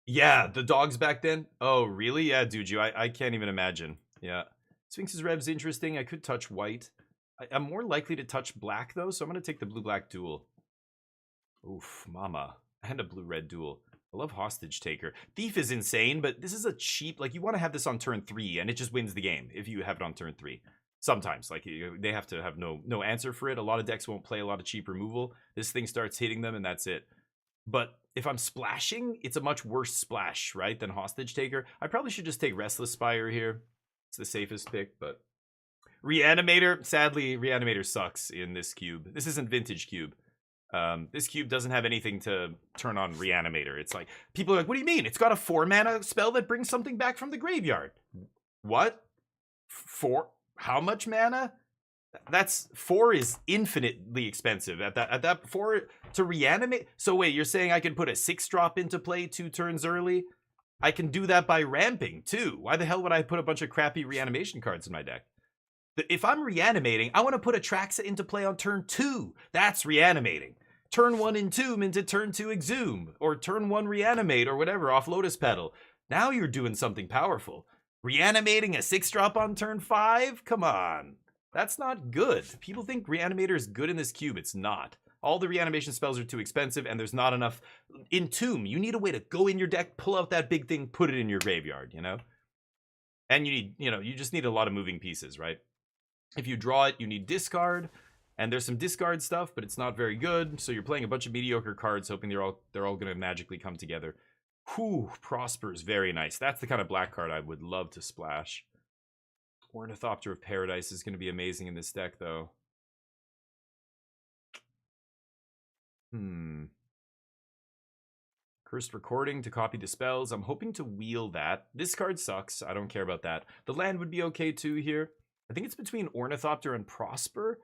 Yeah, the dogs back then. Oh, really? Yeah, dude, I can't even imagine. Yeah. Sphinx's Rev's interesting. I could touch white. I'm more likely to touch black, though, so I'm going to take the blue-black duel. Oof, mama. And a blue-red duel. I love Hostage Taker. Thief is insane, but this is a cheap... Like, you want to have this on turn 3, and it just wins the game if you have it on turn 3. Sometimes. Like, they have to have no answer for it. A lot of decks won't play a lot of cheap removal. This thing starts hitting them, and that's it. But if I'm splashing, it's a much worse splash, right, than Hostage Taker. I probably should just take Restless Spire here. It's the safest pick, but... Reanimator, sadly, Reanimator sucks in this cube. This isn't Vintage Cube. This cube doesn't have anything to turn on Reanimator. It's like, people are like, what do you mean? It's got a 4-mana spell that brings something back from the graveyard. What? 4? How much mana? That's 4 is infinitely expensive at that 4 to reanimate. So wait, you're saying I can put a 6-drop into play 2 turns early? I can do that by ramping too. Why the hell would I put a bunch of crappy reanimation cards in my deck? If I'm reanimating, I want to put a Traxa into play on turn 2. That's reanimating. Turn 1 Entomb into turn 2 Exhume, or turn 1 Reanimate, or whatever, off Lotus Petal. Now you're doing something powerful. Reanimating a 6-drop on turn 5? Come on. That's not good. People think Reanimator is good in this cube. It's not. All the reanimation spells are too expensive, and there's not enough. Entomb, you need a way to go in your deck, pull out that big thing, put it in your graveyard, you know? And you need, you just need a lot of moving pieces, right? If you draw it, you need discard, and there's some discard stuff, but it's not very good. So you're playing a bunch of mediocre cards, hoping they're all going to magically come together. Whew, Prosper is very nice. That's the kind of black card I would love to splash. Ornithopter of Paradise is going to be amazing in this deck, though. Cursed Recording to copy the spells. I'm hoping to wheel that. This card sucks. I don't care about that. The land would be okay, too, here. I think it's between Ornithopter and Prosper.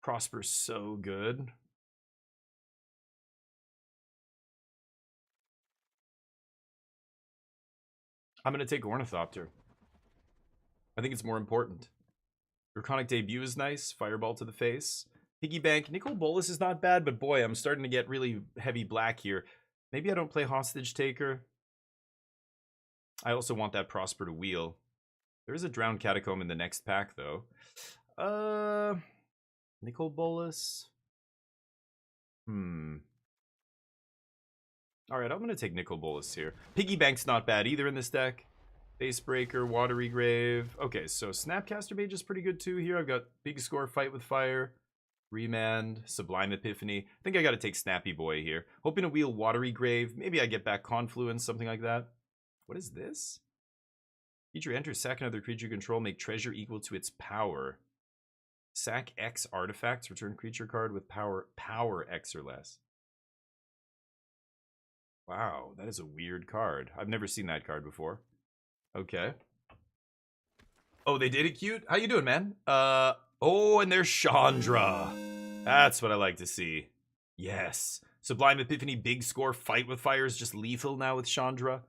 Prosper's so good. I'm going to take Ornithopter. I think it's more important. Draconic Debut is nice. Fireball to the face. Piggy Bank. Nicol Bolas is not bad, but boy, I'm starting to get really heavy black here. Maybe I don't play Hostage Taker. I also want that Prosper to wheel. There is a Drowned Catacomb in the next pack, though. Nicol Bolas. Alright, I'm going to take Nicol Bolas here. Piggy Bank's not bad either in this deck. Facebreaker, Watery Grave. Okay, so Snapcaster Mage is pretty good too here. I've got Big Score, Fight with Fire, Remand, Sublime Epiphany. I think I got to take Snappy Boy here. Hoping to wheel Watery Grave. Maybe I get back Confluence, something like that. What is this? Creature enters, sack another creature control, make treasure equal to its power. Sack X artifacts, return creature card with power X or less. Wow, that is a weird card. I've never seen that card before. Okay. Oh, they did it cute? How you doing, man? Oh, and there's Chandra. That's what I like to see. Yes. Sublime Epiphany, Big Score, Fight with Fire is just lethal now with Chandra.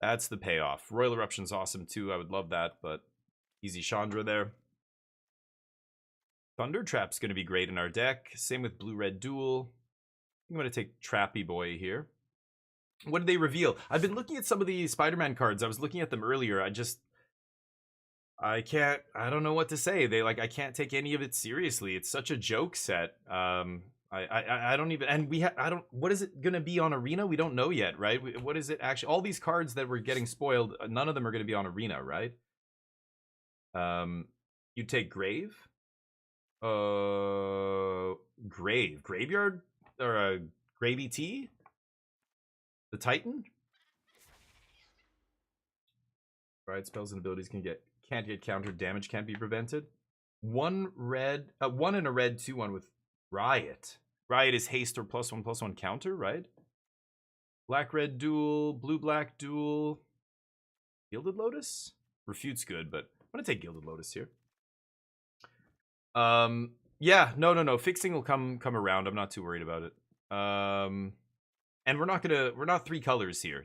That's the payoff. Royal Eruption's awesome too. I would love that, but easy Chandra there. Thunder Trap's going to be great in our deck. Same with Blue-Red Duel. I'm going to take Trappy Boy here. What did they reveal? I've been looking at some of the Spider-Man cards. I was looking at them earlier. I don't know what to say. I can't take any of it seriously. It's such a joke set. I don't even, and what is it going to be on Arena? We don't know yet, right? What is it actually? All these cards that were getting spoiled, none of them are going to be on Arena, right? You take Grave? Graveyard? Or Gravy Tea? The Titan? Right, spells and abilities can't get countered, damage can't be prevented. One and a red, 2/1 with Riot. Riot is haste or +1/+1 counter, right? Black-red duel, blue-black duel. Gilded Lotus? Refute's good, but I'm gonna take Gilded Lotus here. Yeah, no. Fixing will come around. I'm not too worried about it. And we're not 3 colors here.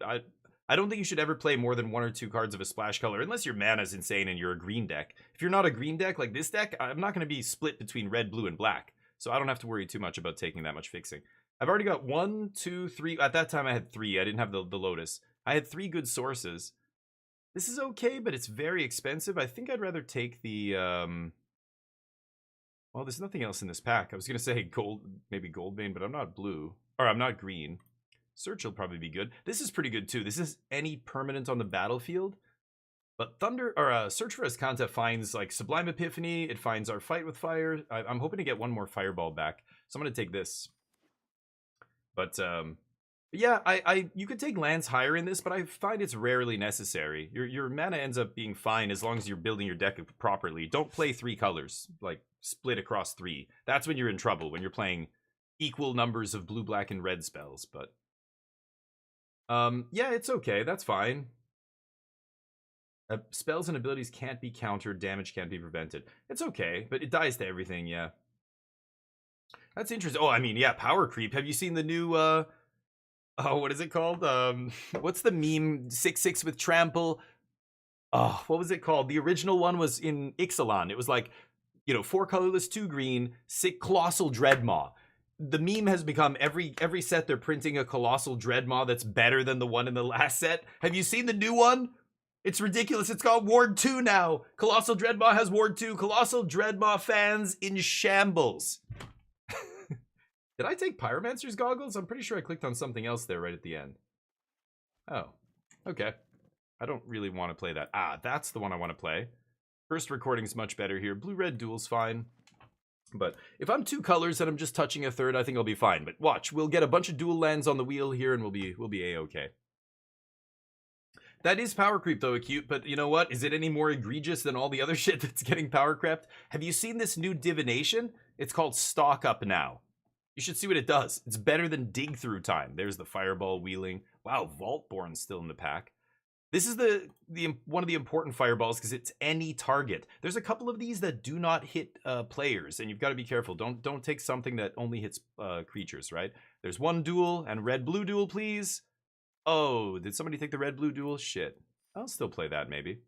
I don't think you should ever play more than 1 or 2 cards of a splash color, unless your mana's insane and you're a green deck. If you're not a green deck like this deck, I'm not going to be split between red, blue, and black. So I don't have to worry too much about taking that much fixing. I've already got 1, 2, 3. At that time, I had 3. I didn't have the Lotus. I had 3 good sources. This is okay, but it's very expensive. I think I'd rather take the... Well, there's nothing else in this pack. I was going to say gold, maybe gold vein, but I'm not blue. Or I'm not green. Search will probably be good. This is pretty good, too. This is any permanent on the battlefield. But Search for Escanta finds, like, Sublime Epiphany. It finds our Fight with Fire. I'm hoping to get one more Fireball back. So I'm going to take this. But, yeah, you could take lands higher in this, but I find it's rarely necessary. Your mana ends up being fine as long as you're building your deck properly. Don't play 3 colors, like split across 3. That's when you're in trouble, when you're playing equal numbers of blue, black, and red spells. But yeah, it's okay. That's fine. Spells and abilities can't be countered. Damage can't be prevented. It's okay, but it dies to everything. Yeah, that's interesting. Oh, I mean, yeah, power creep. Have you seen the new? Oh, what is it called? What's the meme? 6/6 with trample. Oh, what was it called? The original one was in Ixalan. It was like, 4 colorless, 2 green, 6 colossal dreadmaw. The meme has become every set they're printing a colossal dreadmaw that's better than the one in the last set. Have you seen the new one? It's ridiculous. It's called Ward 2 now. Colossal Dreadmaw has Ward 2. Colossal Dreadmaw fans in shambles. Did I take Pyromancer's goggles? I'm pretty sure I clicked on something else there right at the end. Oh, okay. I don't really want to play that. Ah, that's the one I want to play. First recording's much better here. Blue-red duel's fine. But if I'm 2 colors and I'm just touching a third, I think I'll be fine. But watch, we'll get a bunch of dual lands on the wheel here and we'll be A-okay. That is power creep though, Acute, but you know what? Is it any more egregious than all the other shit that's getting power crept? Have you seen this new divination? It's called Stock Up Now. You should see what it does. It's better than Dig Through Time. There's the Fireball wheeling. Wow, Vaultborn's still in the pack. This is the one of the important fireballs because it's any target. There's a couple of these that do not hit players, and you've got to be careful. Don't take something that only hits creatures, right? There's one duel and red-blue duel, please. Oh, did somebody take the red-blue duel? Shit. I'll still play that, maybe.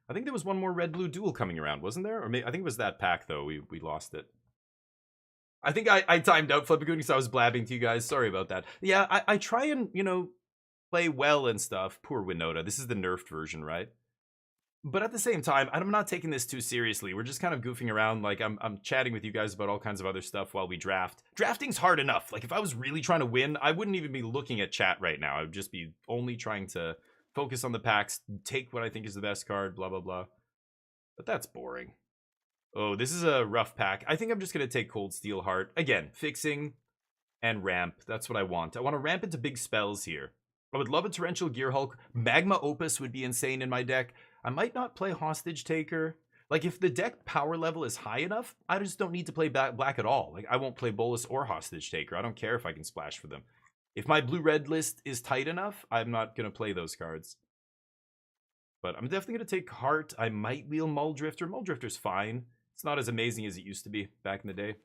I think there was one more red-blue duel coming around, wasn't there? Or maybe, I think it was that pack, though. We lost it. I think I timed out Flippagoon because I was blabbing to you guys. Sorry about that. Yeah, I try and, play well and stuff. Poor Winota. This is the nerfed version, right? But at the same time, I'm not taking this too seriously. We're just kind of goofing around. Like, I'm chatting with you guys about all kinds of other stuff while we draft. Drafting's hard enough. Like, if I was really trying to win, I wouldn't even be looking at chat right now. I would just be only trying to focus on the packs, take what I think is the best card, blah, blah, blah. But that's boring. Oh, this is a rough pack. I think I'm just going to take Cold Steel Heart. Again, fixing and ramp. That's what I want. I want to ramp into big spells here. I would love a Torrential Gearhulk. Magma Opus would be insane in my deck. I might not play Hostage Taker. Like, if the deck power level is high enough, I just don't need to play black at all. Like, I won't play Bolus or Hostage Taker. I don't care if I can splash for them. If my blue-red list is tight enough, I'm not going to play those cards. But I'm definitely going to take Heart. I might wheel Muldrifter. Muldrifter's fine. It's not as amazing as it used to be back in the day.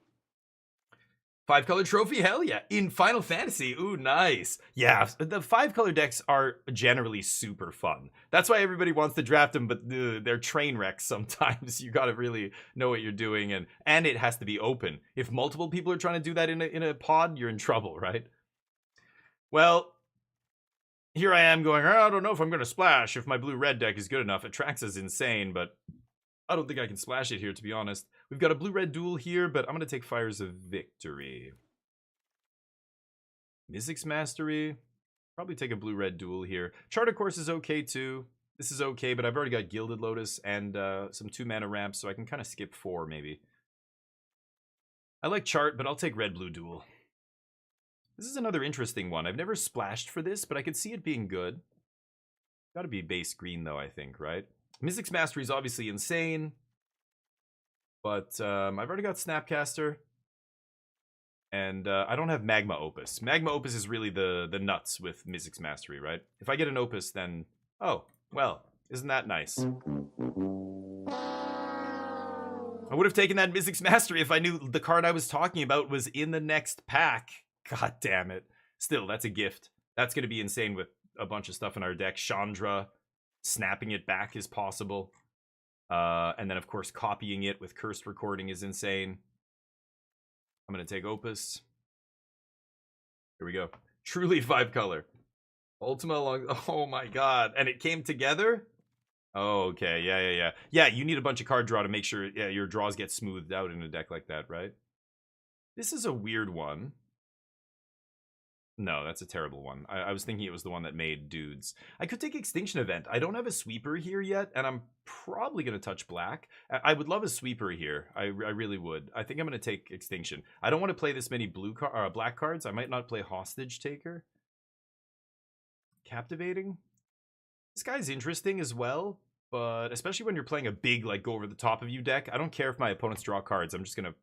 5-color trophy, hell yeah. In Final Fantasy, ooh, nice. Yeah, the 5-color decks are generally super fun. That's why everybody wants to draft them, but they're train wrecks sometimes. You gotta really know what you're doing, and it has to be open. If multiple people are trying to do that in a pod, you're in trouble, right? Well, here I am going, I don't know if I'm gonna splash if my blue-red deck is good enough. Atrax is insane, but I don't think I can splash it here, to be honest. We've got a blue-red duel here, but I'm going to take Fires of Victory. Mizzix Mastery. Probably take a blue-red duel here. Charter Course is okay, too. This is okay, but I've already got Gilded Lotus and some 2-mana ramps, so I can kind of skip 4, maybe. I like Chart, but I'll take red-blue duel. This is another interesting one. I've never splashed for this, but I could see it being good. Gotta be base green, though, I think, right? Mizzix Mastery is obviously insane, but I've already got Snapcaster, and I don't have Magma Opus. Magma Opus is really the nuts with Mizzix Mastery, right? If I get an Opus, then, oh, well, isn't that nice? I would have taken that Mizzix Mastery if I knew the card I was talking about was in the next pack. God damn it. Still, that's a gift. That's going to be insane with a bunch of stuff in our deck. Chandra. Snapping it back is possible. And then, of course, copying it with Cursed Recording is insane. I'm going to take Opus. Here we go. Truly 5-color. Ultima along. Oh my god. And it came together? Oh, okay. Yeah. Yeah, you need a bunch of card draw to make sure your draws get smoothed out in a deck like that, right? This is a weird one. No, that's a terrible one. I was thinking it was the one that made dudes. I could take Extinction Event. I don't have a sweeper here yet, and I'm probably going to touch black. I would love a sweeper here. I really would. I think I'm going to take Extinction. I don't want to play this many black cards. I might not play Hostage Taker. Captivating. This guy's interesting as well, but especially when you're playing a big, like, go over the top of you deck. I don't care if my opponents draw cards. I'm just going to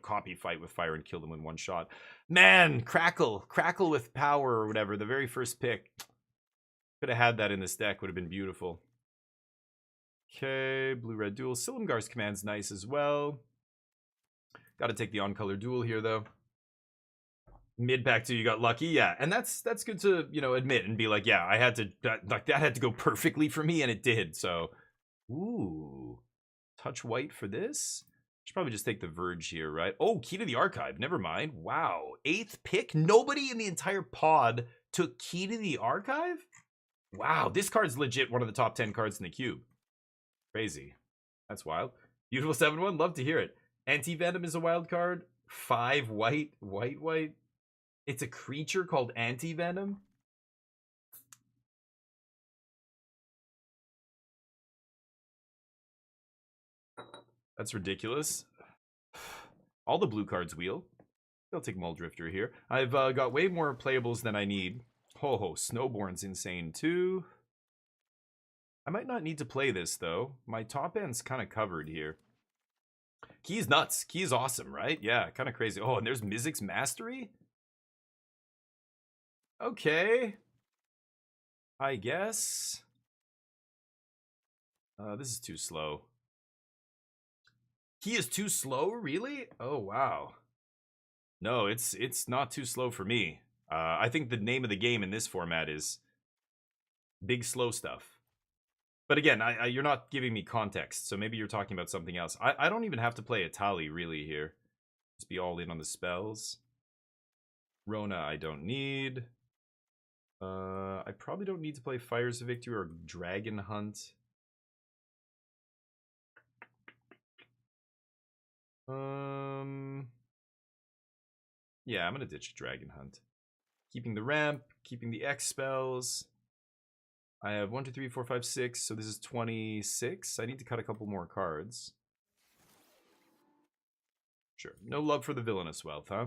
copy Fight with Fire and kill them in one shot. Man, Crackle with power or whatever, the very first pick. Could have had that in this deck, would have been beautiful. Okay, blue-red duel. Silumgar's command's nice as well. Got to take the on-color duel here, though. Mid-pack 2, you got lucky, yeah. And that's good to, admit and be like, yeah, I had to, that had to go perfectly for me, and it did, so. Ooh. Touch white for this? Should probably just take the Verge here, right? Oh, Key to the Archive. Never mind. Wow. 8th pick? Nobody in the entire pod took Key to the Archive? Wow. This card's legit one of the top 10 cards in the cube. Crazy. That's wild. Beautiful 7-1. Love to hear it. Anti-Venom is a wild card. 5 white. White. It's a creature called Anti-Venom. That's ridiculous. All the blue cards wheel. I'll take Muldrifter here. I've got way more playables than I need. Ho, Snowborn's insane too. I might not need to play this though. My top end's kind of covered here. Key's nuts. Key's awesome, right? Yeah, kind of crazy. Oh, and there's Mizzix's Mastery? Okay. I guess. This is too slow. He is too slow, really? Oh, wow. No, it's not too slow for me. I think the name of the game in this format is big slow stuff. But again, you're not giving me context, so maybe you're talking about something else. I don't even have to play a Tali, really, here. Just be all in on the spells. Rona, I don't need. I probably don't need to play Fires of Victory or Dragon Hunt. Yeah, I'm gonna ditch Dragon Hunt. Keeping the ramp, keeping the X spells. I have 1, 2, 3, 4, 5, 6, so this is 26. I need to cut a couple more cards. Sure. No love for the Villainous Wealth, huh?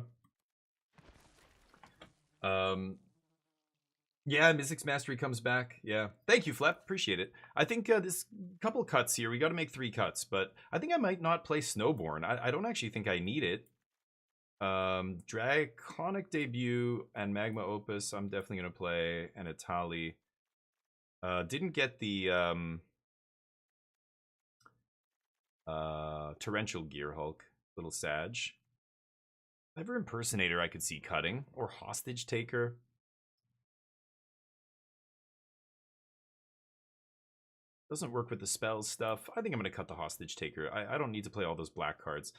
Yeah, Mizzix's Mastery comes back. Yeah. Thank you, Flep. Appreciate it. I think this couple cuts here. We got to make 3 cuts, but I think I might not play Snowborn. I don't actually think I need it. Draconic Debut and Magma Opus, I'm definitely going to play. And Atali. Didn't get the Torrential Gear Hulk. Little Sag. Ever Impersonator I could see cutting. Or Hostage Taker. Doesn't work with the spells stuff. I think I'm going to cut the Hostage Taker. I don't need to play all those black cards.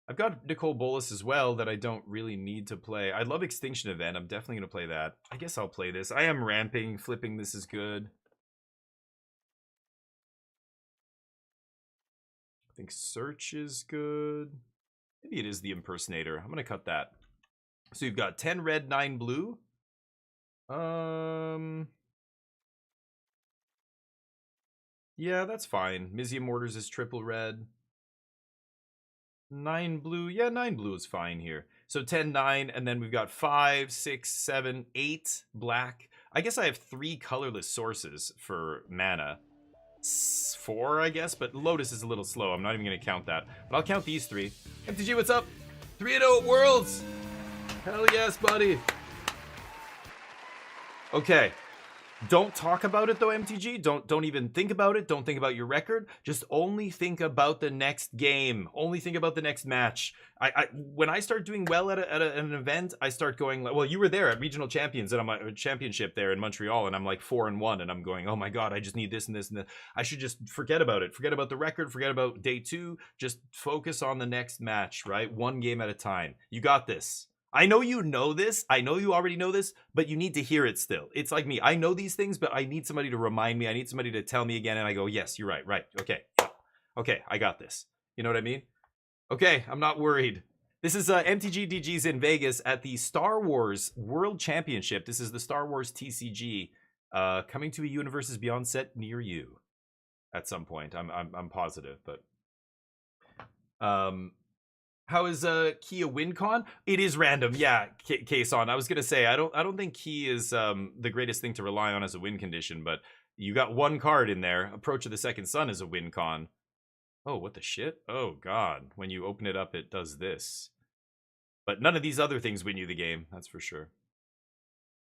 I've got Nicole Bolas as well that I don't really need to play. I love Extinction Event. I'm definitely going to play that. I guess I'll play this. I am ramping. Flipping this is good. I think Search is good. Maybe it is the Impersonator. I'm going to cut that. So you've got 10 red, 9 blue. Yeah, that's fine. Mizium Mortars is triple red. 9 blue. Yeah, 9 blue is fine here. So 10, 9, and then we've got 5, 6, 7, 8 black. I guess I have 3 colorless sources for mana. 4, I guess, but Lotus is a little slow. I'm not even going to count that. But I'll count these 3. MTG, what's up? 3-0 at Worlds! Hell yes, buddy! Okay. Don't talk about it though, MTG. Don't even think about it. Don't think about your record. Just only think about the next game. Only think about the next match. When I start doing well at an event, I start going like, well, you were there at Regional Champions and I'm a championship there in Montreal, and I'm like 4-1, and I'm going, oh my god, I just need this and this and this. I should just forget about it. Forget about the record. Forget about day 2. Just focus on the next match, right? One game at a time. You got this. I know you know this. I know you already know this, but you need to hear it still. It's like me. I know these things, but I need somebody to remind me. I need somebody to tell me again. And I go, yes, you're right. Right. Okay. Okay. I got this. You know what I mean? Okay. I'm not worried. This is MTGDG's in Vegas at the Star Wars World Championship. This is the Star Wars TCG coming to a Universes Beyond set near you at some point. I'm positive, but how is Key a win con? It is random, yeah. Case on. I was gonna say I don't think Key is the greatest thing to rely on as a win condition, but you got one card in there. Approach of the Second Sun is a win con. Oh, what the shit? Oh god. When you open it up, it does this. But none of these other things win you the game, that's for sure.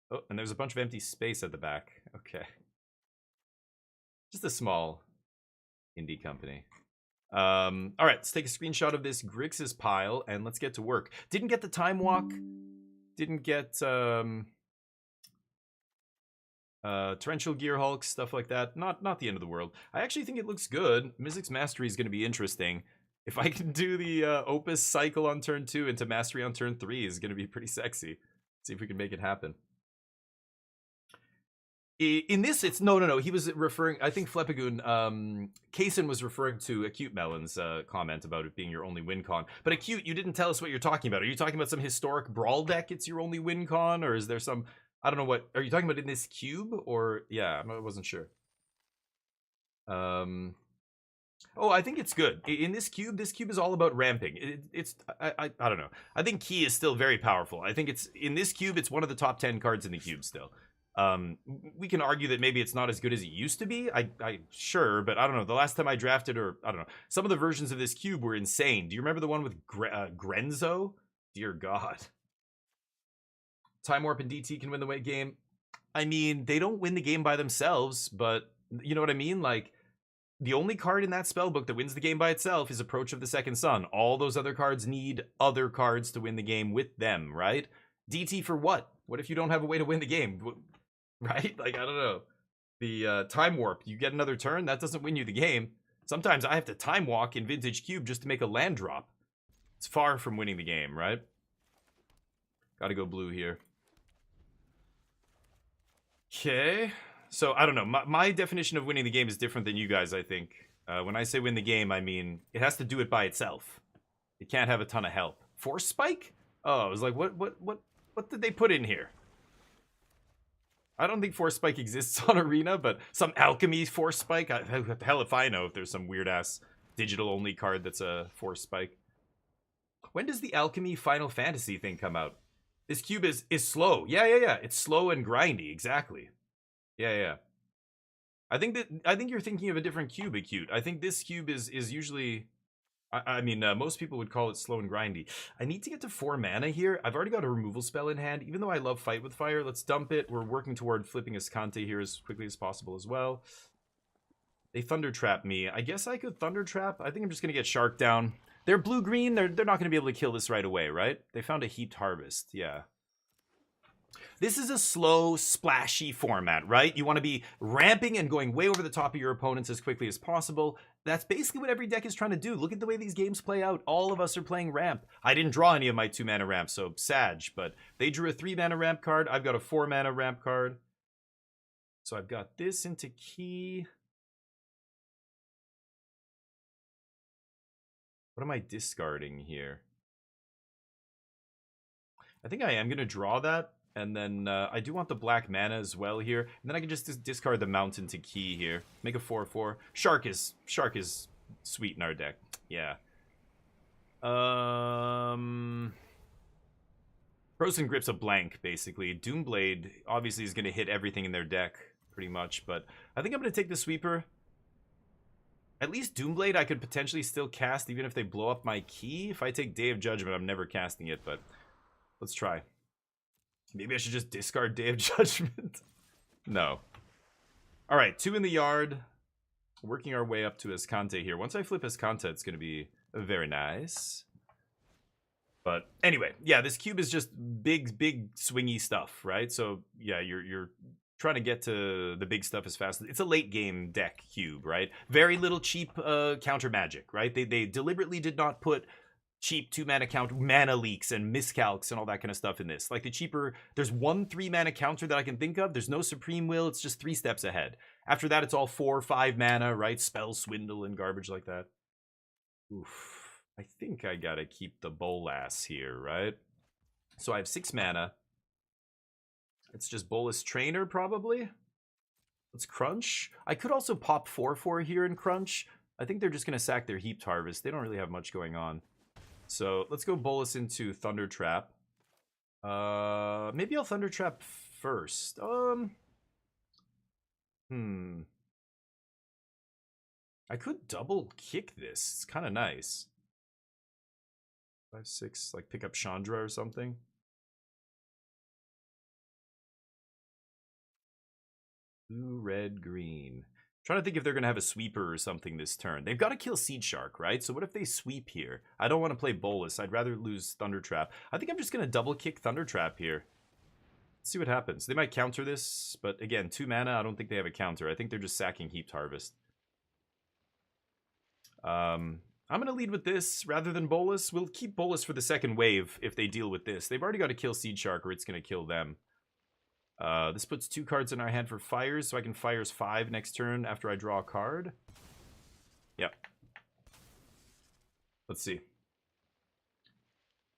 Oh, and there's a bunch of empty space at the back. Okay. Just a small indie company. All right, let's take a screenshot of this Grixis pile and let's get to work. Didn't get the time walk. Didn't get torrential gear hulk, stuff like that. Not the end of the world. I actually think it looks good. Mizzix's Mastery is going to be interesting. If I can do the Opus cycle on turn 2 into Mastery on turn 3 is going to be pretty sexy. See if we can make it happen. In this, it's no. He was referring, I think Fleppagoon, Kaysen was referring to Acute Melon's comment about it being your only win con. But Acute, you didn't tell us what you're talking about. Are you talking about some historic brawl deck it's your only win con? Or is there some, I don't know what, are you talking about in this cube? Or, yeah, I wasn't sure. Oh, I think it's good. In this cube is all about ramping. I don't know. I think Key is still very powerful. I think it's, in this cube, it's one of the top 10 cards in the cube still. We can argue that maybe it's not as good as it used to be. I sure, but I don't know. The last time I drafted, or I don't know, some of the versions of this cube were insane. Do you remember the one with Grenzo? Dear God. Time Warp and DT can win the game. I mean, they don't win the game by themselves, but you know what I mean? Like, the only card in that spellbook that wins the game by itself is Approach of the Second Sun. All those other cards need other cards to win the game with them, right? DT for what? What if you don't have a way to win the game? Right? Like, I don't know. The Time Warp, you get another turn, that doesn't win you the game. Sometimes I have to Time Walk in Vintage Cube just to make a land drop. It's far from winning the game, right? Gotta go blue here. Okay. So, I don't know. My definition of winning the game is different than you guys, I think. When I say win the game, I mean, it has to do it by itself. It can't have a ton of help. Force Spike? Oh, I was like, what did they put in here? I don't think Force Spike exists on Arena, but some Alchemy Force Spike? Hell if I know if there's some weird-ass digital-only card that's a Force Spike. When does the Alchemy Final Fantasy thing come out? This cube is slow. Yeah. It's slow and grindy, exactly. Yeah. I think you're thinking of a different cube, Acute. I think this cube is usually... I mean, most people would call it slow and grindy. I need to get to 4 mana here. I've already got a removal spell in hand. Even though I love Fight with Fire, let's dump it. We're working toward flipping Escante here as quickly as possible as well. They Thunder Trap me. I guess I could Thunder Trap. I think I'm just going to get Shark down. They're blue-green. They're not going to be able to kill this right away, right? They found a Heaped Harvest. Yeah. This is a slow, splashy format, right? You want to be ramping and going way over the top of your opponents as quickly as possible. That's basically what every deck is trying to do. Look at the way these games play out. All of us are playing ramp. I didn't draw any of my 2-mana ramps, so Sag, but they drew a 3-mana ramp card. I've got a 4-mana ramp card. So I've got this into Key. What am I discarding here? I think I am going to draw that. And then I do want the black mana as well here. And then I can just discard the mountain to Key here. Make a 4/4. Shark is sweet in our deck. Yeah. Frozen Grip's a blank, basically. Doomblade obviously is going to hit everything in their deck, pretty much. But I think I'm going to take the Sweeper. At least Doomblade I could potentially still cast even if they blow up my Key. If I take Day of Judgment, I'm never casting it, but let's try. Maybe I should just discard Day of Judgment. No. All right, 2 in the yard. Working our way up to Escante here. Once I flip Escante, it's going to be very nice. But anyway, yeah, this cube is just big swingy stuff, right? So yeah, you're trying to get to the big stuff as fast as... It's a late game deck cube, right? Very little cheap counter magic, right? They deliberately did not put cheap 2-mana counter, mana leaks and miscalcs and all that kind of stuff in this. Like the cheaper, there's one 3-mana counter that I can think of. There's no Supreme Will. It's just 3 steps ahead. After that, it's all 4 or 5 mana, right? Spell Swindle and garbage like that. Oof. I think I gotta keep the Bolas here, right? So I have 6 mana. It's just Bolas Trainer, probably. Let's Crunch. I could also pop 4/4 here and Crunch. I think they're just gonna sack their Heaped Harvest. They don't really have much going on. So let's go Bolas into Thunder Trap. Maybe I'll Thunder Trap first. I could double kick this. It's kind of nice. 5, 6, like pick up Chandra or something. Blue, red, green. Trying to think if they're going to have a sweeper or something this turn. They've got to kill Seed Shark, right? So what if they sweep here? I don't want to play Bolas. I'd rather lose Thunder Trap. I think I'm just going to double kick Thunder Trap here. Let's see what happens. They might counter this, but again, 2 mana. I don't think they have a counter. I think they're just sacking Heaped Harvest. I'm going to lead with this rather than Bolas. We'll keep Bolas for the second wave if they deal with this. They've already got to kill Seed Shark or it's going to kill them. This puts 2 cards in our hand for fires, so I can fires 5 next turn after I draw a card. Yep. Let's see.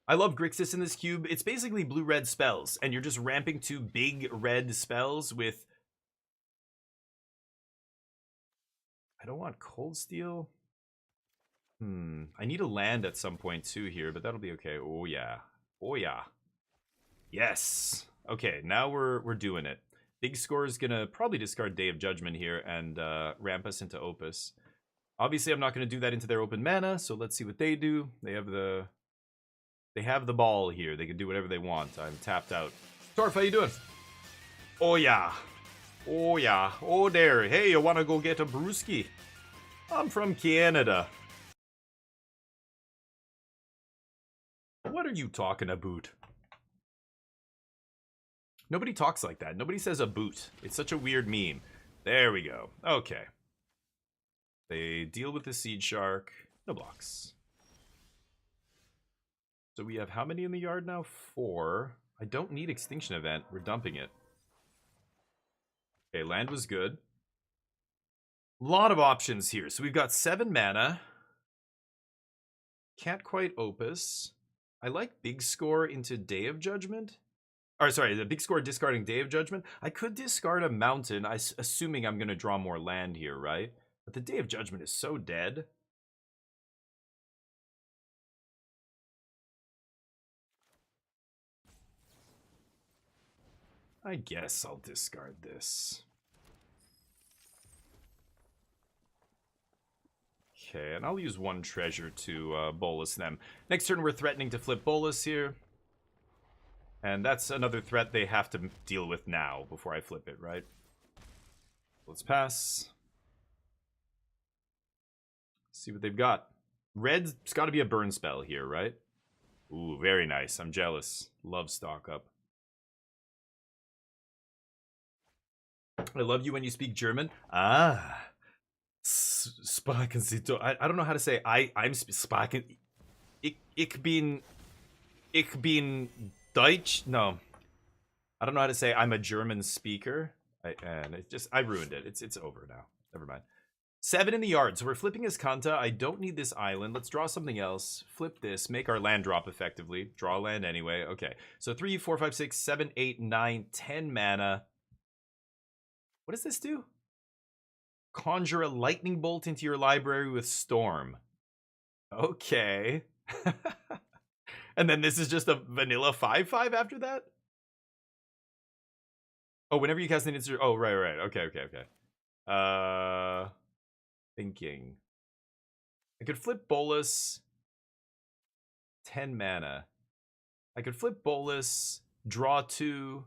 I love Grixis in this cube. It's basically blue-red spells, and you're just ramping 2 big red spells with... I don't want Cold Steel. I need a land at some point too here, but that'll be okay. Oh yeah. Oh yeah. Yes. Okay, now we're doing it. Big Score is gonna probably discard Day of Judgment here and ramp us into Opus. Obviously, I'm not gonna do that into their open mana, so let's see what they do. They have the ball here. They can do whatever they want. I'm tapped out. Torf, how you doing? Oh yeah. Oh yeah. Oh there. Hey, you wanna go get a brewski? I'm from Canada. What are you talking about? Nobody talks like that. Nobody says a boot. It's such a weird meme. There we go. Okay. They deal with the Seed Shark. No blocks. So we have how many in the yard now? 4. I don't need Extinction Event. We're dumping it. Okay, land was good. A lot of options here. So we've got 7 mana. Can't quite Opus. I like Big Score into Day of Judgment. Or sorry, the Big Score discarding Day of Judgment. I could discard a mountain, assuming I'm going to draw more land here, right? But the Day of Judgment is so dead. I guess I'll discard this. Okay, and I'll use 1 treasure to Bolas them. Next turn, we're threatening to flip Bolas here. And that's another threat they have to deal with now before I flip it, right? Let's pass. See what they've got. Red's got to be a burn spell here, right? Ooh, very nice. I'm jealous. Love stock up. I love you when you speak German. Ah. Sprechen Sie Deutsch. I don't know how to say I'm sprechen. Ich bin Deutsch. No. I don't know how to say I'm a German speaker. And it just I ruined it. It's over now. Never mind. 7 in the yard. So we're flipping his Kanta. I don't need this island. Let's draw something else. Flip this. Make our land drop effectively. Draw land anyway. Okay. So 3, 4, 5, 6, 7, 8, 9, 10 mana. What does this do? Conjure a lightning bolt into your library with Storm. Okay. And then this is just a vanilla 5/5 after that? Oh, whenever you cast an instant... Oh, right. Okay. Thinking. I could flip Bolas. 10 mana. I could flip Bolas. Draw 2.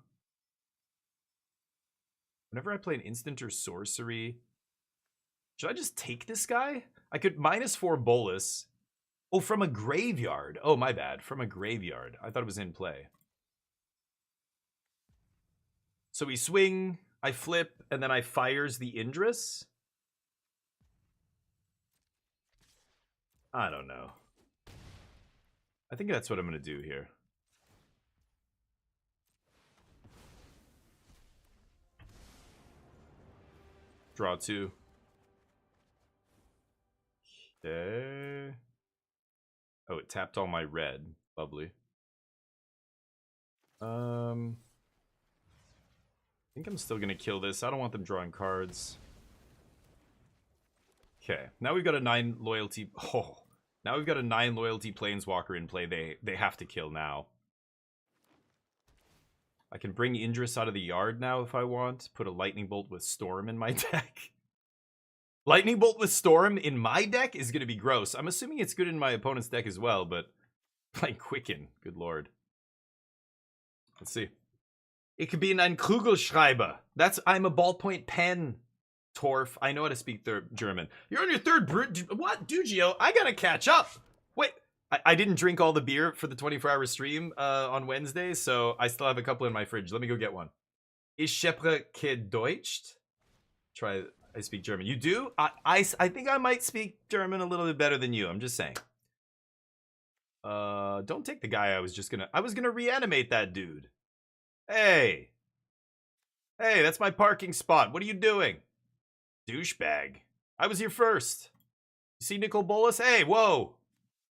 Whenever I play an instant or sorcery... Should I just take this guy? I could -4 Bolas. Oh, from a graveyard. Oh, my bad. From a graveyard. I thought it was in play. So we swing, I flip, and then I fires the Indris? I don't know. I think that's what I'm going to do here. Draw 2. Okay. Oh, it tapped all my red. Lovely. I think I'm still gonna kill this. I don't want them drawing cards. Okay, now we've got a 9 loyalty. Oh, now we've got a 9 loyalty planeswalker in play. They have to kill now. I can bring Indris out of the yard now if I want. Put a lightning bolt with storm in my deck. Lightning bolt with storm in my deck is gonna be gross. I'm assuming it's good in my opponent's deck as well, but like Quicken, good lord. Let's see. Ich bin ein Kugelschreiber. I'm a ballpoint pen. Torf. I know how to speak German. You're on your third what? Dugio, I gotta catch up. Wait, I didn't drink all the beer for the 24-hour stream on Wednesday, so I still have a couple in my fridge. Let me go get one. Ich spreche Deutsch. Try. I speak German. You do? I think I might speak German a little bit better than you. I'm just saying. Don't take the guy I was gonna reanimate that dude. Hey, that's my parking spot. What are you doing? Douchebag. I was here first. You see Nicol Bolas? Hey, whoa.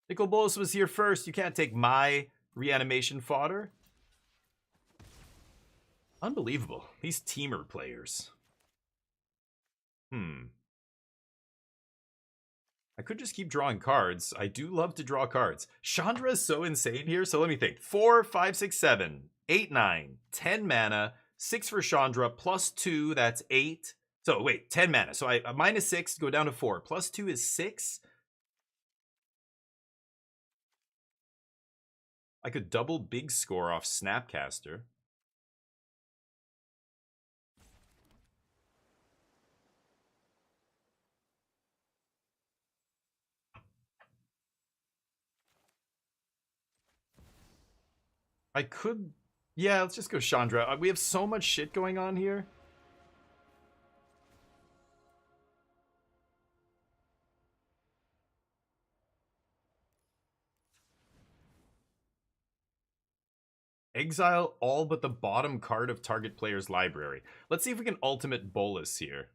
Nicol Bolas was here first. You can't take my reanimation fodder. Unbelievable. These teamer players. I could just keep drawing cards. I do love to draw cards. Chandra is so insane here, so let me think. 4, 5, 6, 7, 8, 9, 10 mana, 6 for Chandra, plus 2, that's 8. So wait, 10 mana. So I minus 6, go down to 4. Plus 2 is 6. I could double big score off Snapcaster. I could... Yeah, let's just go Chandra. We have so much shit going on here. Exile all but the bottom card of target player's library. Let's see if we can ultimate Bolas here.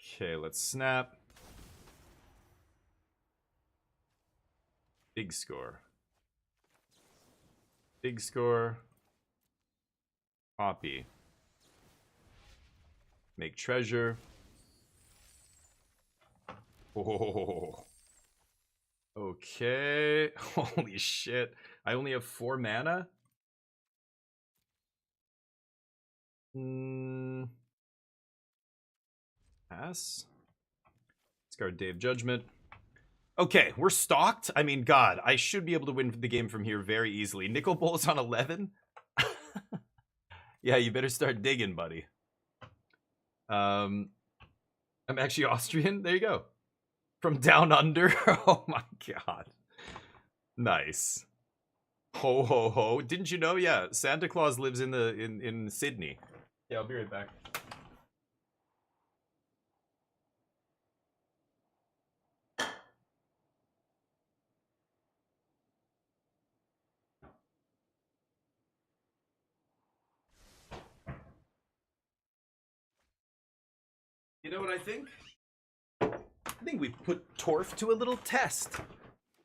Okay, let's snap. Big score. Big score. Copy. Make treasure. Oh. Okay. Holy shit. I only have 4 mana? Pass. Discard Day of Judgment. Okay, we're stocked. I mean, God, I should be able to win the game from here very easily. Nicol Bolas on 11? Yeah, you better start digging, buddy. I'm actually Austrian. There you go. From down under. Oh my god. Nice. Ho ho ho. Didn't you know? Yeah, Santa Claus lives in Sydney. Yeah, I'll be right back. You know what I think? I think we've put Torf to a little test.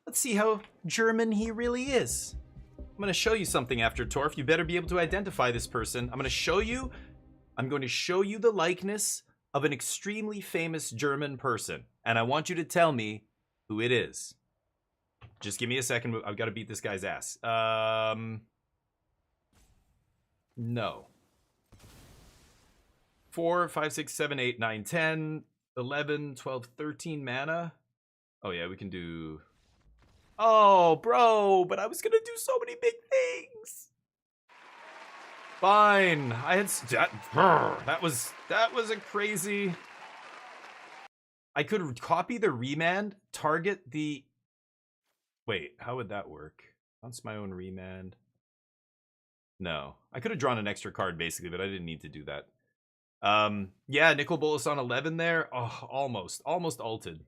Let's see how German he really is. I'm going to show you something after Torf. You better be able to identify this person. I'm going to show you the likeness of an extremely famous German person. And I want you to tell me who it is. Just give me a second. I've got to beat this guy's ass. No. 4, 5, 6, 7, 8, 9, 10, 11, 12, 13 mana. Oh, yeah, we can do... Oh, bro, but I was going to do so many big things. Fine. I had... That was a crazy... I could copy the remand, target the... Wait, how would that work? Bounce my own remand. No. I could have drawn an extra card, basically, but I didn't need to do that. Yeah, Nicol Bolas on 11 there. Oh, almost ulted.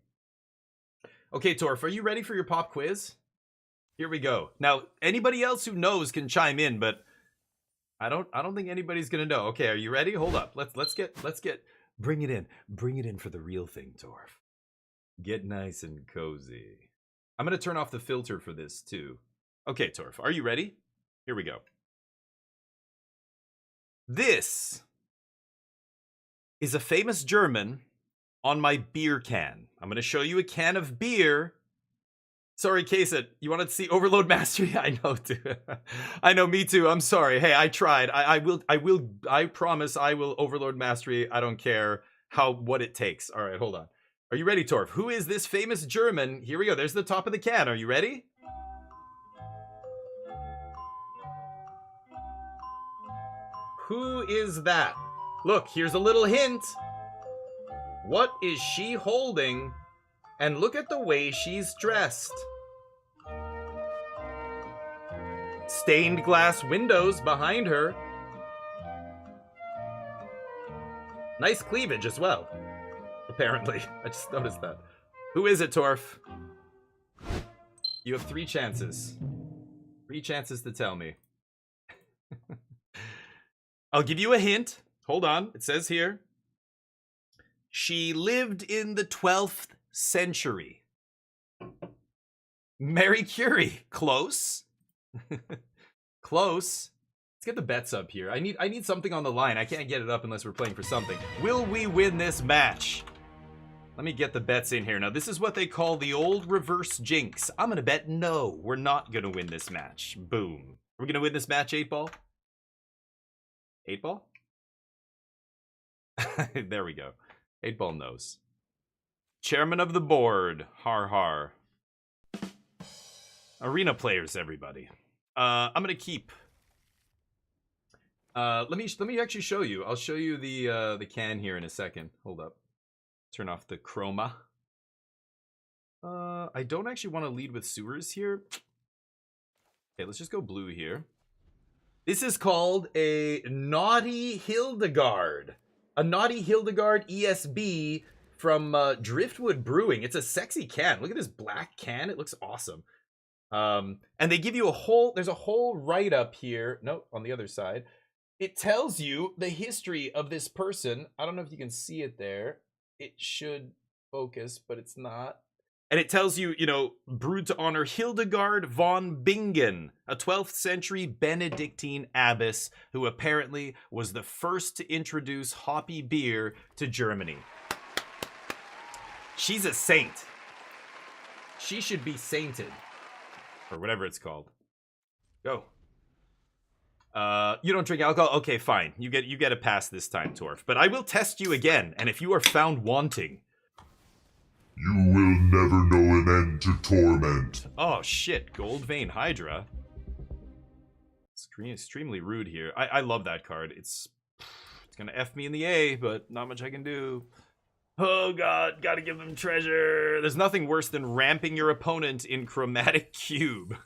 Okay, Torf, are you ready for your pop quiz? Here we go. Now, anybody else who knows can chime in, but I don't think anybody's gonna know. Okay, are you ready? Hold up. Let's get bring it in. Bring it in for the real thing, Torf. Get nice and cozy. I'm gonna turn off the filter for this too. Okay, Torf, are you ready? Here we go. This is a famous German on my beer can. I'm gonna show you a can of beer. Sorry, Kasich, you wanted to see Overload Mastery? I know, too. I know, me too. I'm sorry. Hey, I tried. I promise I will Overload Mastery. I don't care what it takes. All right, hold on. Are you ready, Torf? Who is this famous German? Here we go. There's the top of the can. Are you ready? Who is that? Look, here's a little hint. What is she holding? And look at the way she's dressed. Stained glass windows behind her. Nice cleavage as well, apparently. I just noticed that. Who is it, Torf? You have 3 chances. 3 chances to tell me. I'll give you a hint. Hold on. It says here. She lived in the 12th century. Mary Curie. Close. Close. Let's get the bets up here. I need something on the line. I can't get it up unless we're playing for something. Will we win this match? Let me get the bets in here. Now, this is what they call the old reverse jinx. I'm going to bet no, we're not going to win this match. Boom. We're going to win this match, 8-ball? 8-ball? There we go. 8-ball knows. Chairman of the board. Har har. Arena players, everybody. I'm gonna keep. Let me actually show you. I'll show you the can here in a second. Hold up. Turn off the chroma. I don't actually want to lead with sewers here. Okay, let's just go blue here. This is called a Naughty Hildegard. A Naughty Hildegard ESB from Driftwood Brewing. It's a sexy can. Look at this black can. It looks awesome. And they give you there's a whole write-up here. Nope, on the other side. It tells you the history of this person. I don't know if you can see it there. It should focus, but it's not. And it tells you, brewed to honor Hildegard von Bingen, a 12th century Benedictine abbess who apparently was the first to introduce hoppy beer to Germany. She's a saint. She should be sainted. Or whatever it's called. Go. You don't drink alcohol? Okay, fine. You get a pass this time, Torf. But I will test you again, and if you are found wanting... You will never know an end to torment. Oh, shit. Gold Vein Hydra. Extremely rude here. I love that card. It's gonna F me in the A, but not much I can do. Oh, God. Gotta give them treasure. There's nothing worse than ramping your opponent in Chromatic Cube.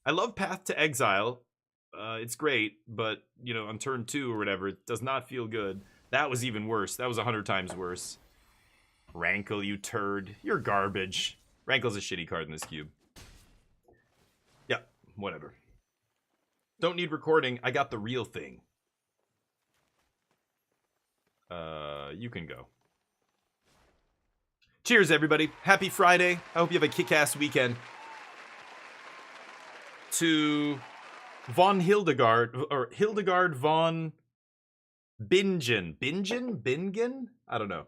I love Path to Exile. It's great, but, on turn 2 or whatever, it does not feel good. That was even worse. That was 100 times worse. Rankle, you turd. You're garbage. Rankle's a shitty card in this cube. Yeah, whatever. Don't need recording. I got the real thing. You can go. Cheers, everybody. Happy Friday. I hope you have a kick-ass weekend. To von Hildegard, or Hildegard von Bingen. Bingen? I don't know.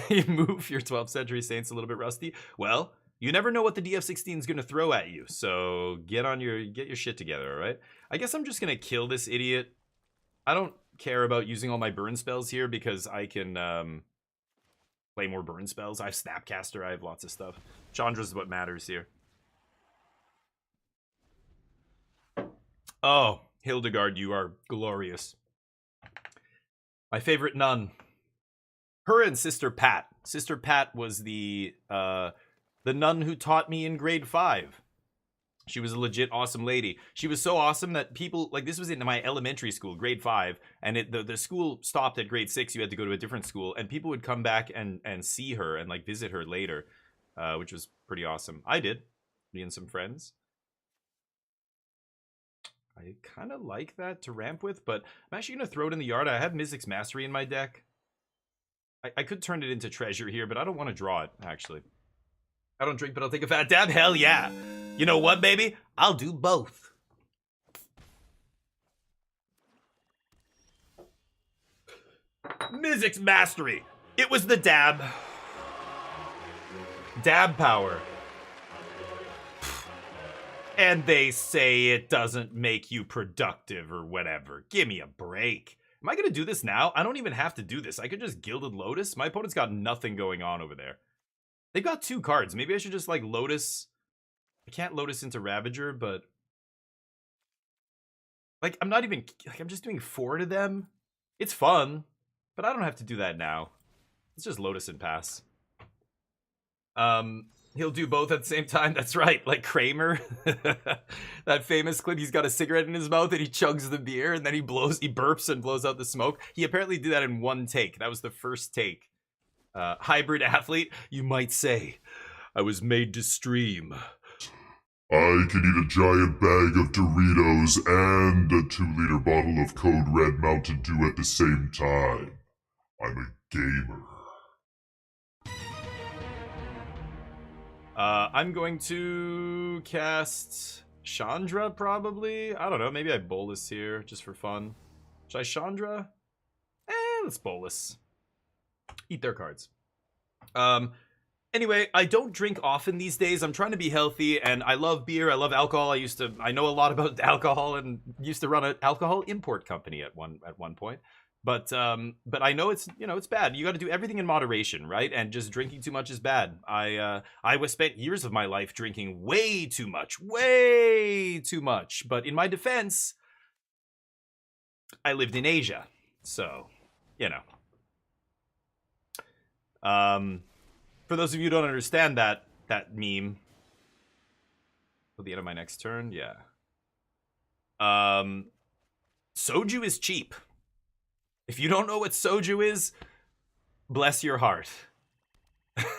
You move your 12th century saints a little bit rusty. Well, you never know what the DF16 is going to throw at you. So get your shit together, all right? I guess I'm just going to kill this idiot. I don't care about using all my burn spells here because I can play more burn spells. I have Snapcaster. I have lots of stuff. Chandra is what matters here. Oh, Hildegard, you are glorious. My favorite nun. Her and Sister Pat. Sister Pat was the nun who taught me in grade 5. She was a legit awesome lady. She was so awesome that people, this was in my elementary school, grade 5, and the school stopped at grade 6. You had to go to a different school, and people would come back and see her and visit her later, which was pretty awesome. I did. Me and some friends. I kind of like that to ramp with, but I'm actually going to throw it in the yard. I have Mystic's Mastery in my deck. I could turn it into treasure here, but I don't want to draw it, actually. I don't drink, but I'll take a fat dab. Hell yeah. You know what, baby? I'll do both. Mystic's Mastery. It was the dab. Dab power. And they say it doesn't make you productive or whatever. Give me a break. Am I going to do this now? I don't even have to do this. I could just Gilded Lotus. My opponent's got nothing going on over there. They've got 2 cards. Maybe I should just, like, Lotus. I can't Lotus into Ravager, but... like, I'm not even... like, I'm just doing 4 to them. It's fun, but I don't have to do that now. Let's just Lotus and pass. He'll do both at the same time. That's right, like Kramer. That famous clip, he's got a cigarette in his mouth and he chugs the beer and then he burps and blows out the smoke. He apparently did that in 1 take. That was the first take. Hybrid athlete, you might say. I was made to stream. I can eat a giant bag of Doritos and a 2-liter bottle of Code Red Mountain Dew at the same time. I'm a gamer. I'm going to cast Chandra, probably. I don't know, maybe I Bolus here, just for fun. Should I Chandra? Let's Bolus. Eat their cards. Anyway, I don't drink often these days. I'm trying to be healthy, and I love beer, I love alcohol. I know a lot about alcohol, and used to run an alcohol import company at one point. But I know it's bad. You got to do everything in moderation, right? And just drinking too much is bad. I spent years of my life drinking way too much. But in my defense, I lived in Asia, so you know. For those of you who don't understand that meme, till the end of my next turn, yeah. Soju is cheap. If you don't know what soju is, bless your heart.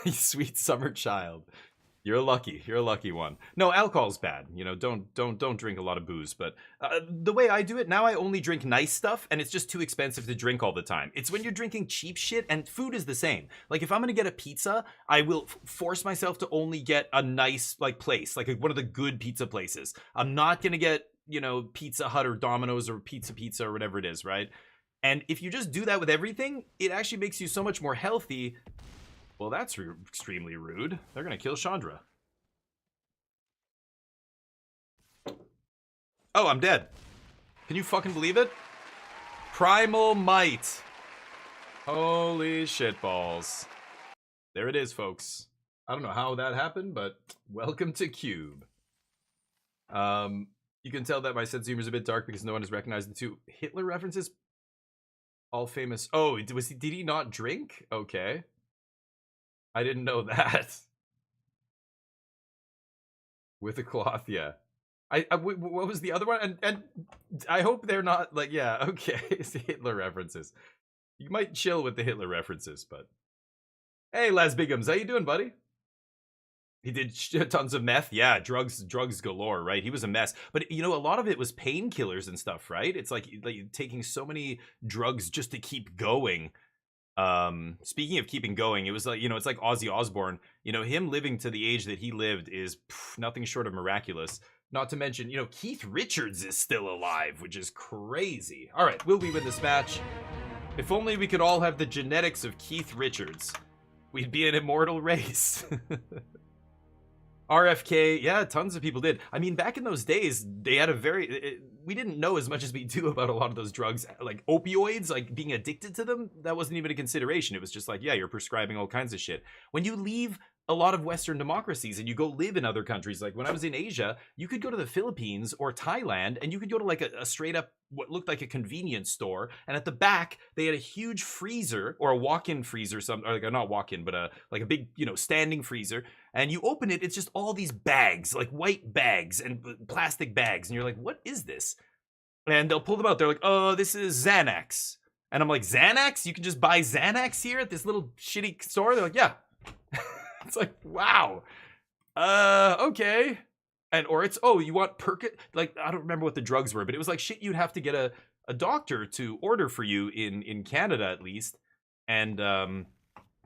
You sweet summer child. You're a lucky one. No, alcohol's bad. You know, don't drink a lot of booze. But the way I do it, now I only drink nice stuff, and it's just too expensive to drink all the time. It's when you're drinking cheap shit, and food is the same. Like, if I'm gonna get a pizza, I will force myself to only get a nice, like, place. Like, one of the good pizza places. I'm not gonna get, you know, Pizza Hut or Domino's or Pizza or whatever it is, right? And if you just do that with everything, it actually makes you so much more healthy. Well, that's extremely rude. They're going to kill Chandra. Oh, I'm dead. Can you fucking believe it? Primal Might. Holy shitballs. There it is, folks. I don't know how that happened, but welcome to Cube. You can tell that my sense of humor is a bit dark because no one has recognized the 2 Hitler references. All famous. Oh, did he not drink? Okay. I didn't know that. With a cloth, yeah. What was the other one? And I hope they're not like, yeah, okay. It's the Hitler references. You might chill with the Hitler references, but. Hey, Les Bigums, how you doing, buddy? He did tons of meth. Yeah, drugs galore, right? He was a mess. But, you know, a lot of it was painkillers and stuff, right? It's like taking so many drugs just to keep going. Speaking of keeping going, it was like, you know, it's like Ozzy Osbourne. You know, him living to the age that he lived is nothing short of miraculous. Not to mention, you know, Keith Richards is still alive, which is crazy. All right, will we win this match? If only we could all have the genetics of Keith Richards. We'd be an immortal race. RFK, yeah, tons of people did. I mean, back in those days, they had we didn't know as much as we do about a lot of those drugs, like opioids, like being addicted to them. That wasn't even a consideration. It was just like, yeah, you're prescribing all kinds of shit. When you leave a lot of Western democracies and you go live in other countries, like when I was in Asia, you could go to the Philippines or Thailand and you could go to like a straight up, what looked like a convenience store. And at the back, they had a huge freezer or a walk-in freezer, or like not walk-in, but like a big, you know, standing freezer. And you open it, it's just all these bags, like white bags and plastic bags. And you're like, what is this? And they'll pull them out. They're like, oh, this is Xanax. And I'm like, Xanax? You can just buy Xanax here at this little shitty store? They're like, yeah. It's like, wow. Okay. And or it's, oh, you want Percocet? Like, I don't remember what the drugs were, but it was like shit you'd have to get a doctor to order for you in Canada at least. And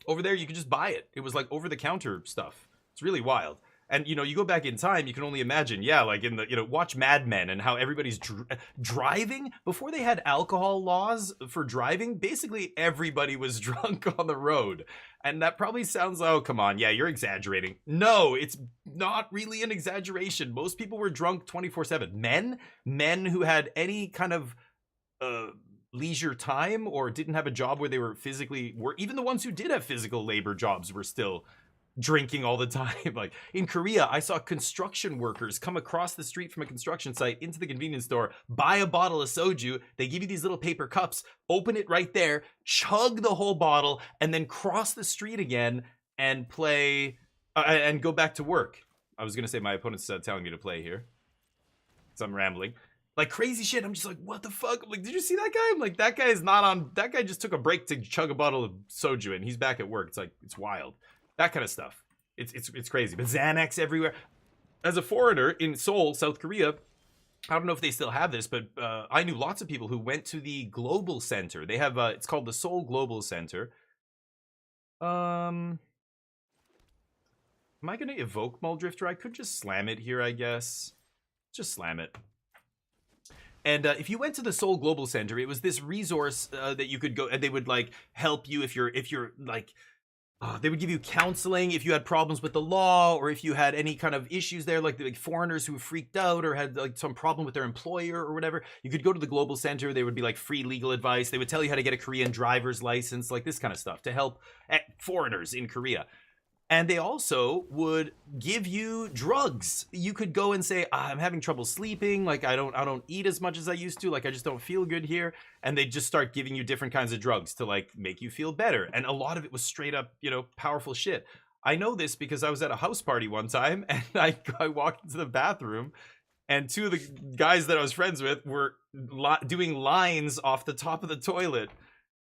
over there you could just buy it. It was like over the counter stuff. It's really wild. And you know, you go back in time, you can only imagine, yeah, like in the, you know, watch Mad Men and how everybody's driving before they had alcohol laws for driving. Basically, everybody was drunk on the road, and that probably sounds, oh, come on, yeah, you're exaggerating. No, it's not really an exaggeration. Most people were drunk 24/7. Men who had any kind of uh, leisure time or didn't have a job where they were physically, were even the ones who did have physical labor jobs were still drinking all the time. Like in Korea, I saw construction workers come across the street from a construction site into the convenience store, buy a bottle of soju. They give you these little paper cups, open it right there, chug the whole bottle, and then cross the street again and play and go back to work. I was gonna say my opponent's telling me to play here, so I'm rambling. Like crazy shit. I'm just like, what the fuck? I'm like, did you see that guy? I'm like, that guy is not on. That guy just took a break to chug a bottle of soju, and he's back at work. It's like, it's wild. That kind of stuff. It's crazy. But Xanax everywhere. As a foreigner in Seoul, South Korea, I don't know if they still have this, but I knew lots of people who went to the Global Center. They have it's called the Seoul Global Center. Am I gonna evoke Muldrifter? I could just slam it here, I guess. Just slam it. And if you went to the Seoul Global Center, it was this resource that you could go, and they would like help you if you're like. They would give you counseling if you had problems with the law, or if you had any kind of issues there, like foreigners who freaked out or had like some problem with their employer or whatever. You could go to the Global Center. They would be like free legal advice. They would tell you how to get a Korean driver's license, like this kind of stuff to help foreigners in Korea. And they also would give you drugs. You could go and say, I'm having trouble sleeping, like I don't eat as much as I used to, like I just don't feel good here. And they just start giving you different kinds of drugs to like make you feel better. And a lot of it was straight up, you know, powerful shit. I know this because I was at a house party one time, and I walked into the bathroom, and two of the guys that I was friends with were doing lines off the top of the toilet.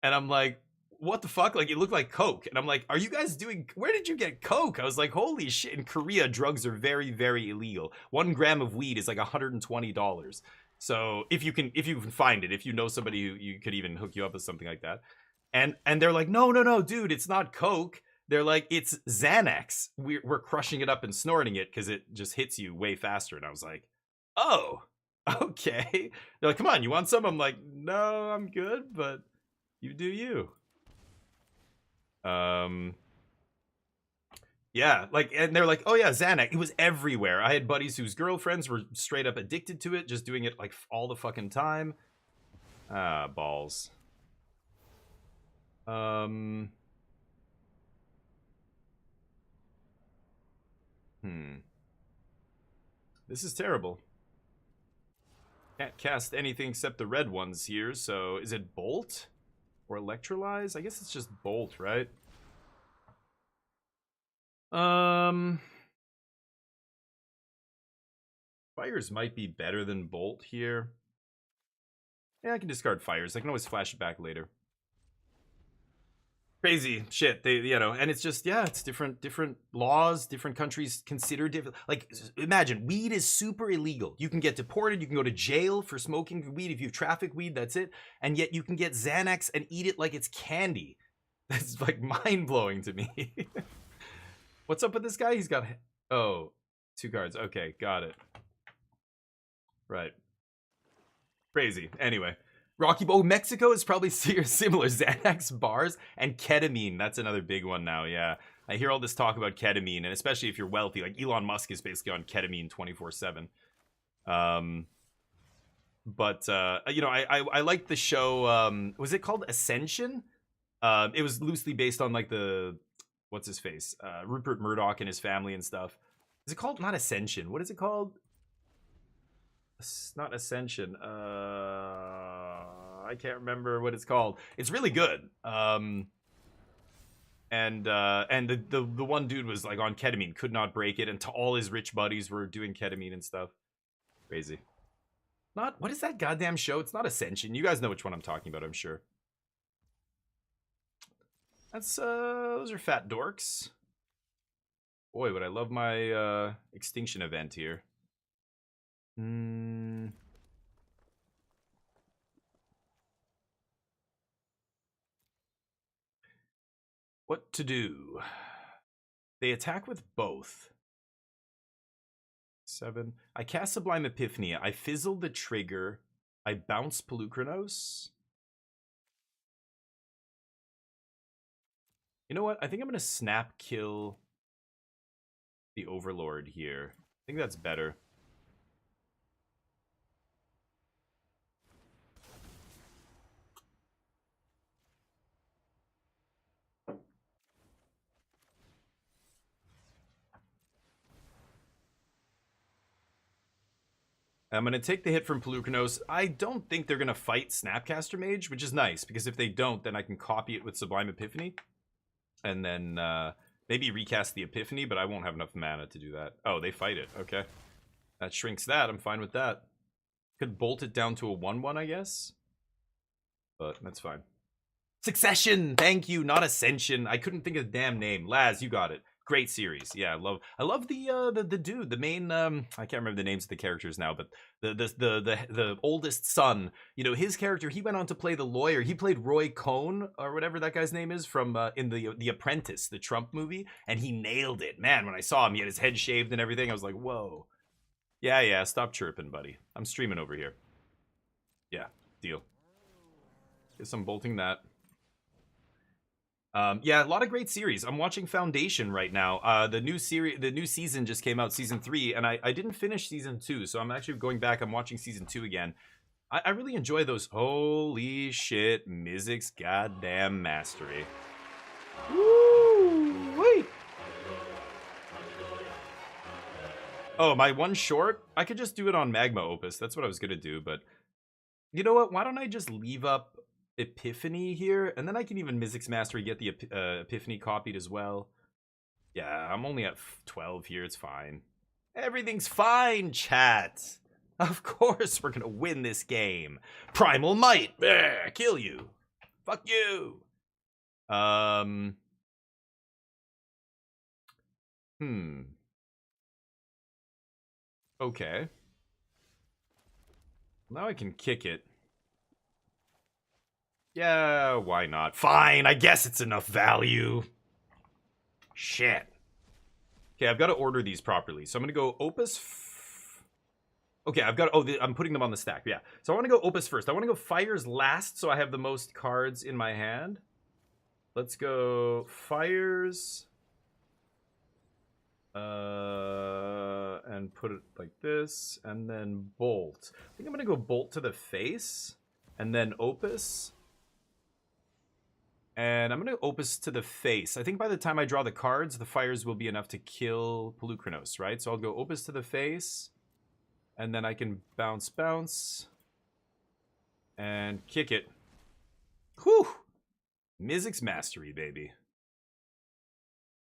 And I'm like, what the fuck? Like, it looked like coke. And I'm like, are you guys doing, where did you get coke? I was like, holy shit. In Korea, drugs are very, very illegal. 1 gram of weed is like $120. So if you can find it, if you know somebody who you could even hook you up with something like that. And they're like, no, dude, it's not coke. They're like, it's Xanax. We're crushing it up and snorting it because it just hits you way faster. And I was like, oh, okay. They're like, come on, you want some? I'm like, no, I'm good, but you do you. Yeah, like, and they're like, oh yeah, Xanax. It was everywhere. I had buddies whose girlfriends were straight up addicted to it, just doing it like all the fucking time. Balls. This is terrible. Can't cast anything except the red ones here, so is it Bolt? Or Electrolyze? I guess it's just Bolt, right? Fires might be better than Bolt here. Yeah, I can discard Fires. I can always flash it back later. Crazy shit. They, you know, and it's just, yeah, it's different laws, different countries consider different. Like, imagine, weed is super illegal. You can get deported, you can go to jail for smoking weed. If you traffic weed, that's it. And yet you can get Xanax and eat it like it's candy. That's like mind-blowing to me. What's up with this guy? He's got, oh, 2 cards. Okay, got it. Right. Crazy. Anyway. Rocky, oh, Mexico is probably similar. Xanax bars and ketamine. That's another big one now, yeah. I hear all this talk about ketamine, and especially if you're wealthy. Like, Elon Musk is basically on ketamine 24/7. But, you know, I like the show, was it called Ascension? It was loosely based on, like, the, what's his face? Rupert Murdoch and his family and stuff. Is it called, not Ascension, what is it called? It's not Ascension. I can't remember what it's called. It's really good. And the one dude was like on ketamine, could not break it, and all his rich buddies were doing ketamine and stuff. Crazy. Not, what is that goddamn show? It's not Ascension. You guys know which one I'm talking about, I'm sure. That's those are fat dorks. Boy, would I love my extinction event here. What to do? They attack with both. 7. I cast Sublime Epiphany. I fizzle the trigger. I bounce Pelucranos. You know what? I think I'm going to snap kill the Overlord here. I think that's better. I'm going to take the hit from Pelucranos. I don't think they're going to fight Snapcaster Mage, which is nice, because if they don't, then I can copy it with Sublime Epiphany. And then maybe recast the Epiphany, but I won't have enough mana to do that. Oh, they fight it. Okay. That shrinks that. I'm fine with that. Could bolt it down to a 1-1, I guess. But that's fine. Succession! Thank you, not Ascension. I couldn't think of the damn name. Laz, you got it. Great series. Yeah, I love the dude, the main I can't remember the names of the characters now, but the oldest son, you know, his character, he went on to play the lawyer. He played Roy Cohn or whatever that guy's name is from in the Apprentice, the Trump movie, and he nailed it. Man, when I saw him, he had his head shaved and everything. I was like, "Whoa." Yeah, stop chirping, buddy. I'm streaming over here. Yeah, deal. Guess I'm bolting that. Yeah, a lot of great series. I'm watching Foundation right now. The new season just came out, season 3, and I didn't finish season 2, so I'm actually going back. I'm watching season 2 again. I really enjoy those. Holy shit, Mizik's goddamn mastery. Woo! Wait. Oh, my one short? I could just do it on Magma Opus. That's what I was gonna do, but you know what? Why don't I just leave up Epiphany here, and then I can even Mizik's Mastery get the Epiphany copied as well. Yeah, I'm only at 12 here. It's fine. Everything's fine, chat. Of course we're gonna win this game. Primal Might. Kill you. Fuck you. Okay. Now I can kick it. Yeah, why not? Fine, I guess it's enough value. Shit. Okay, I've got to order these properly. So I'm going to go Opus. Okay, I've got... I'm putting them on the stack. Yeah. So I want to go Opus first. I want to go Fires last so I have the most cards in my hand. Let's go Fires. And put it like this. And then Bolt. I think I'm going to go Bolt to the face. And then Opus. And I'm going to Opus to the face. I think by the time I draw the cards, the Fires will be enough to kill Pelucranos, right? So I'll go Opus to the face. And then I can bounce. And kick it. Whew! Mizik's Mastery, baby.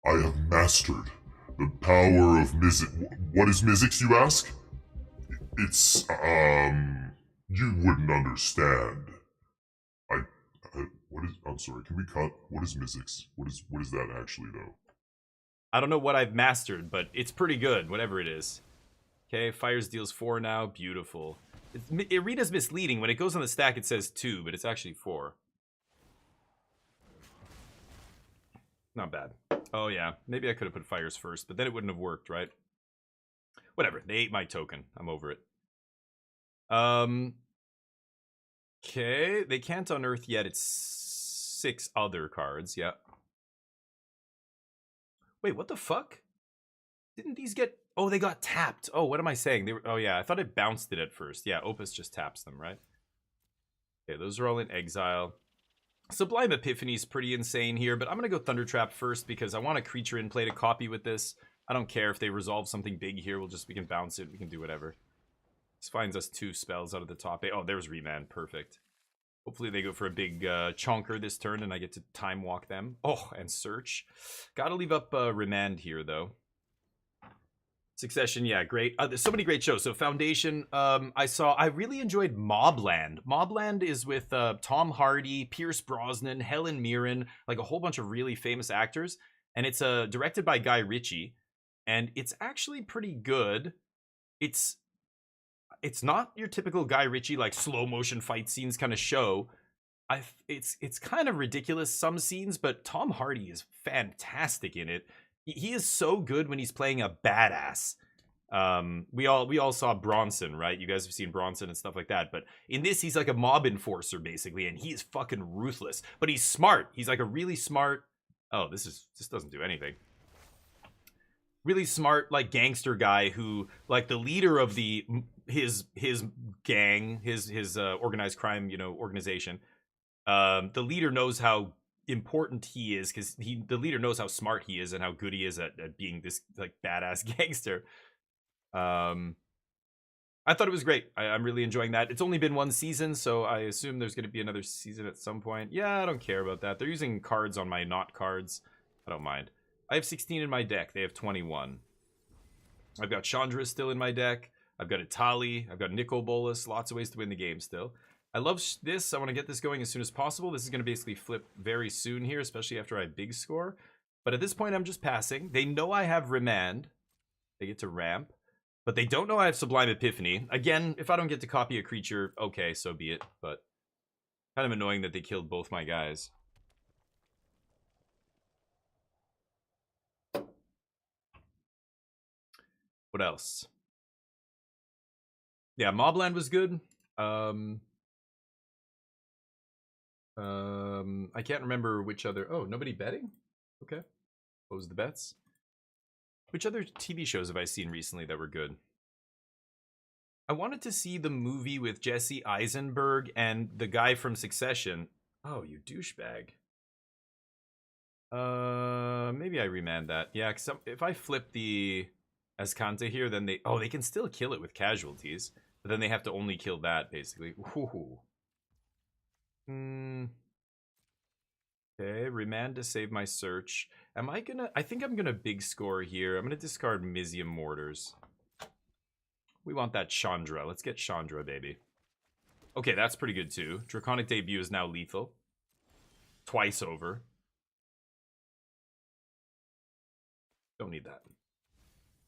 I have mastered the power of Mizik. What is Mizik's, you ask? It's, you wouldn't understand. What is, I'm sorry, can we cut? What is Mizik's? What is that actually, though? I don't know what I've mastered, but it's pretty good, whatever it is. Okay, Fires deals 4 now. Beautiful. Irita's misleading. When it goes on the stack, it says 2, but it's actually 4. Not bad. Oh, yeah. Maybe I could have put Fires first, but then it wouldn't have worked, right? Whatever. They ate my token. I'm over it. Okay. They can't unearth yet. It's 6 other cards. Yeah. Wait, what the fuck? Didn't these get... Oh, they got tapped. Oh, what am I saying? They were... Oh, yeah. I thought it bounced it at first. Yeah, Opus just taps them, right? Okay, those are all in exile. Sublime Epiphany is pretty insane here, but I'm going to go Thunder Trap first because I want a creature in play to copy with this. I don't care if they resolve something big here. We can bounce it. We can do whatever. This finds us 2 spells out of the top 8. Oh, there's Remand. Perfect. Hopefully they go for a big chonker this turn and I get to time walk them. Oh, and search. Gotta leave up Remand here, though. Succession, yeah, great. There's so many great shows. So Foundation, I really enjoyed Mobland. Mobland is with Tom Hardy, Pierce Brosnan, Helen Mirren, like a whole bunch of really famous actors. And it's directed by Guy Ritchie. and it's actually pretty good. It's not your typical Guy Ritchie like slow motion fight scenes kind of show. It's kind of ridiculous some scenes, but Tom Hardy is fantastic in it. He is so good when he's playing a badass. We all saw Bronson, right? You guys have seen Bronson and stuff like that, but in this he's like a mob enforcer basically, and he's fucking ruthless, but he's smart. He's like a really smart, oh, this doesn't do anything. Really smart like gangster guy who, like, the leader of his gang, his organized crime, organization. The leader knows how important he is, because the leader knows how smart he is and how good he is at being this like badass gangster. I thought it was great. I'm really enjoying that. It's only been one season, so I assume there's going to be another season at some point. Yeah, I don't care about that. They're using cards on my not cards. I don't mind. I have 16 in my deck. They have 21. I've got Chandra still in my deck. I've got Itali. I've got Nicol Bolas. Lots of ways to win the game still. I love this. I want to get this going as soon as possible. This is going to basically flip very soon here, especially after I big score. But at this point, I'm just passing. They know I have Remand. They get to ramp. But they don't know I have Sublime Epiphany. Again, if I don't get to copy a creature, okay, so be it. But kind of annoying that they killed both my guys. What else? Yeah, Mobland was good. I can't remember which other... Oh, nobody betting? Okay. What was the bets? Which other TV shows have I seen recently that were good? I wanted to see the movie with Jesse Eisenberg and the guy from Succession. Oh, you douchebag. Maybe I remand that. Yeah, because if I flip the Escante here, then they... Oh, they can still kill it with casualties. But then they have to only kill that, basically. Ooh. Okay, remand to save my search. Am I gonna... I think I'm gonna big score here. I'm gonna discard Mizium Mortars. We want that Chandra. Let's get Chandra, baby. Okay, that's pretty good too. Draconic Debut is now lethal. Twice over. Don't need that.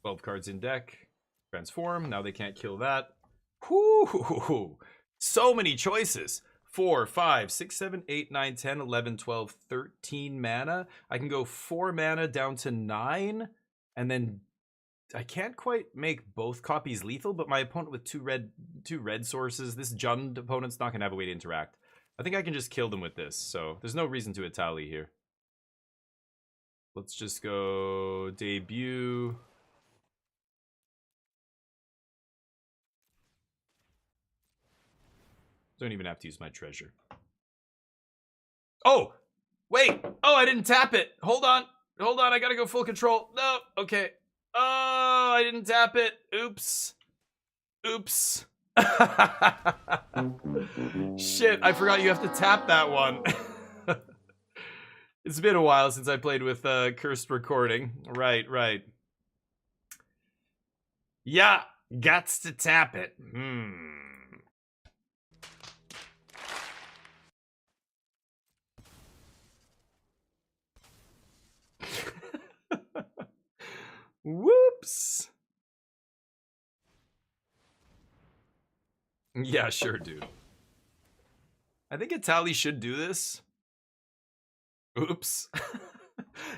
12 cards in deck. Transform. Now they can't kill that. Whoo! So many choices. 4, 5, 6, 7, 8, 9, 10, 11, 12, 13 mana. I can go 4 mana down to 9. And then I can't quite make both copies lethal, but my opponent with two red sources, this Jund opponent's not going to have a way to interact. I think I can just kill them with this, so there's no reason to Itali here. Let's just go debut. Don't even have to use my treasure. Oh! Wait! Oh, I didn't tap it! Hold on! Hold on, I gotta go full control. No! Okay. Oh, I didn't tap it. Oops. Oops. Shit, I forgot you have to tap that one. It's been a while since I played with Cursed Recording. Right. Yeah, gots to tap it. Whoops. Yeah, sure, dude. I think Itali should do this. Oops.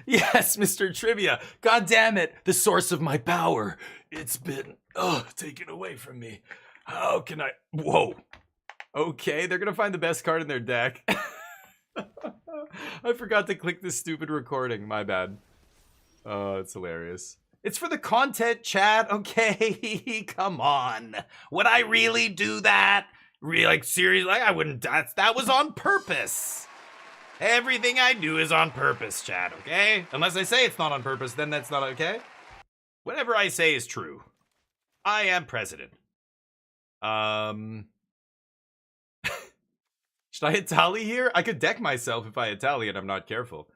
Yes, Mr. Trivia. God damn it. The source of my power. It's been taken away from me. How can I... Whoa. Okay, they're gonna find the best card in their deck. I forgot to click this stupid recording. My bad. Oh, it's hilarious. It's for the content, chat, okay? Come on. Would I really do that? Really, like, seriously? Like, I wouldn't. That was on purpose. Everything I do is on purpose, chat, okay? Unless I say it's not on purpose, then that's not okay. Whatever I say is true. I am president. Should I Itali here? I could deck myself if I Itali and I'm not careful.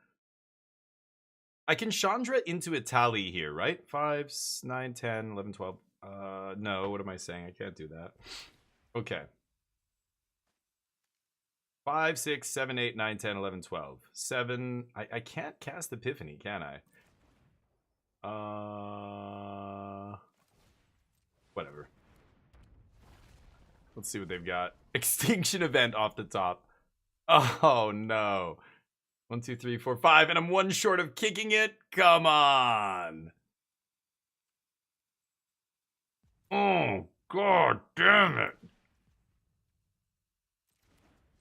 I can Chandra into Itali here, right? 5, 9, 10, 11, 12. No, what am I saying? I can't do that. Okay. 5, 6, 7, 8, 9, 10, 11, 12. 7. I can't cast Epiphany, can I? Whatever. Let's see what they've got. Extinction event off the top. Oh no. 1, 2, 3, 4, 5, and I'm one short of kicking it. Come on. Oh, god damn it.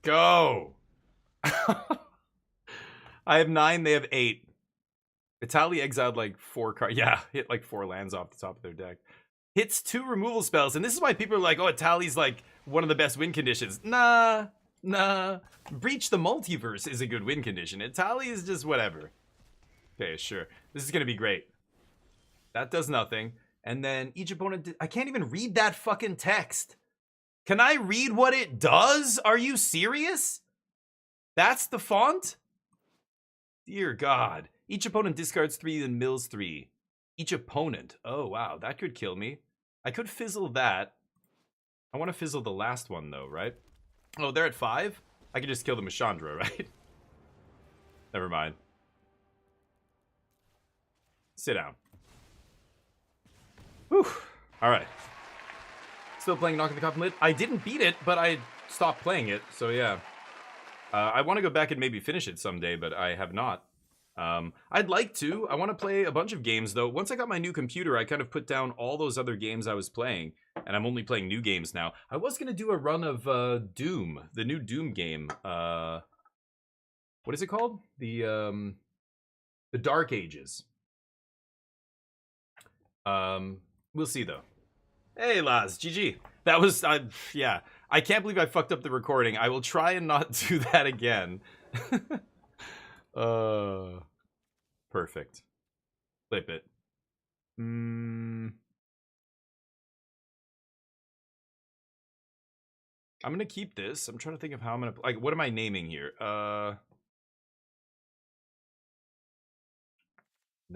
Go. I have 9, they have 8. Italy exiled like 4 cards. Yeah, hit like 4 lands off the top of their deck. Hits 2 removal spells, and this is why people are like, oh, Italy's like one of the best win conditions. Nah. Breach the Multiverse is a good win condition. Italy is just whatever. Okay, sure. This is gonna be great. That does nothing. And then each opponent... I can't even read that fucking text. Can I read what it does? Are you serious? That's the font? Dear God. Each opponent discards 3, then mills 3. Each opponent. Oh, wow. That could kill me. I could fizzle that. I want to fizzle the last one, though, right? Oh, they're at 5? I could just kill them with Chandra, right? Never mind. Sit down. Whew. Alright. Still playing Knock at the Coffin Lid. I didn't beat it, but I stopped playing it, so yeah. I want to go back and maybe finish it someday, but I have not. I'd like to. I want to play a bunch of games, though. Once I got my new computer, I kind of put down all those other games I was playing, and I'm only playing new games now. I was going to do a run of Doom, the new Doom game. What is it called? The Dark Ages. We'll see, though. Hey, Laz, GG. That was, yeah. I can't believe I fucked up the recording. I will try and not do that again. Perfect. Flip it. I'm gonna keep this. I'm trying to think of how I'm gonna, like, what am I naming here? Then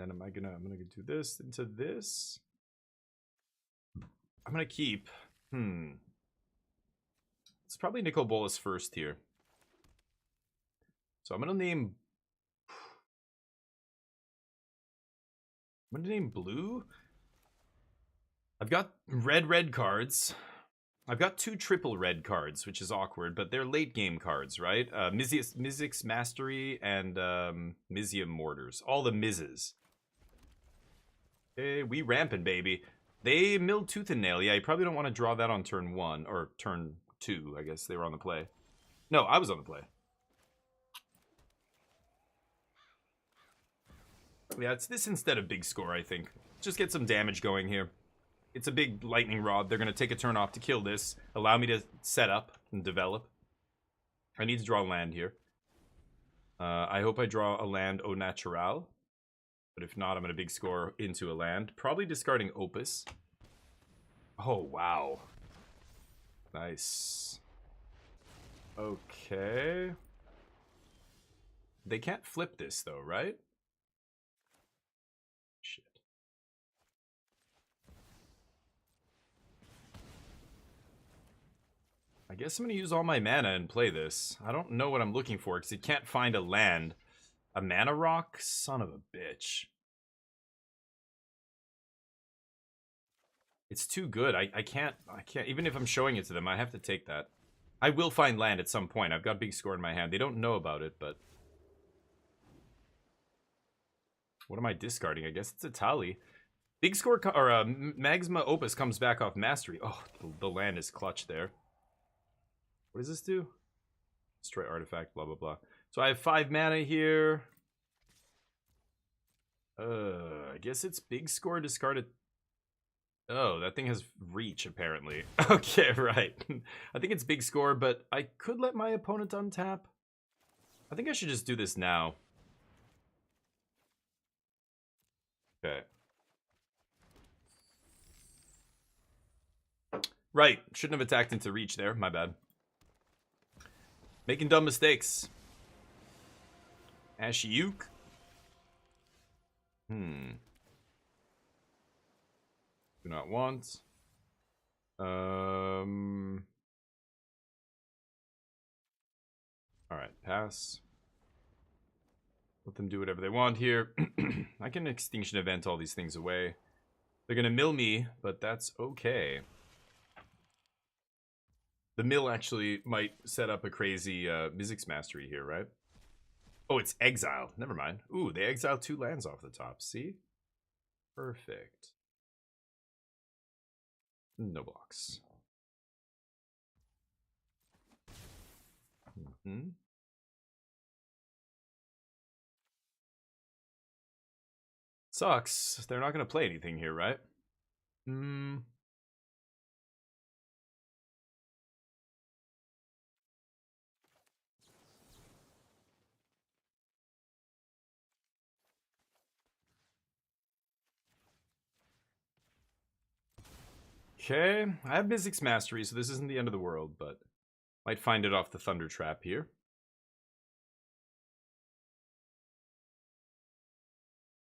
I'm gonna do this into this. I'm gonna keep, it's probably Nicol Bolas first here. So I'm gonna name blue. I've got red cards. I've got 2 triple red cards, which is awkward, but they're late game cards, right? Mizzix Mastery and Mizium Mortars. All the Mizzes. Okay, we ramping, baby. They milled Tooth and Nail. Yeah, you probably don't want to draw that on turn 1, or turn 2, I guess. They were on the play. No, I was on the play. Yeah, it's this instead of big score, I think. Just get some damage going here. It's a big lightning rod. They're going to take a turn off to kill this. Allow me to set up and develop. I need to draw land here. I hope I draw a land au natural. But if not, I'm going to big score into a land. Probably discarding Opus. Oh, wow. Nice. Okay. They can't flip this, though, right? Shit. I guess I'm going to use all my mana and play this. I don't know what I'm looking for, because it can't find a land. A mana rock? Son of a bitch. It's too good. I can't, even if I'm showing it to them, I have to take that. I will find land at some point. I've got big score in my hand. They don't know about it, but... What am I discarding? I guess it's a Tali. Big score, or Magma Opus comes back off Mastery. Oh, the land is clutch there. What does this do? Destroy artifact, blah, blah, blah. So I have 5 mana here. I guess it's big score, discarded. Oh, that thing has reach, apparently. Okay, right. I think it's big score, but I could let my opponent untap. I think I should just do this now. Okay. Right, shouldn't have attacked into reach there, my bad. Making dumb mistakes. Ashiuk. Do not want. Alright, pass. Let them do whatever they want here. I can extinction event all these things away. They're gonna mill me, but that's okay. The mill actually might set up a crazy Mizzix Mastery here, right? Oh, it's exile. Never mind. Ooh, they exiled 2 lands off the top. See? Perfect. No blocks. Mm-hmm. Sucks. They're not going to play anything here, right? Hmm. Okay, I have Mizzix Mastery, so this isn't the end of the world, but might find it off the Thunder Trap here.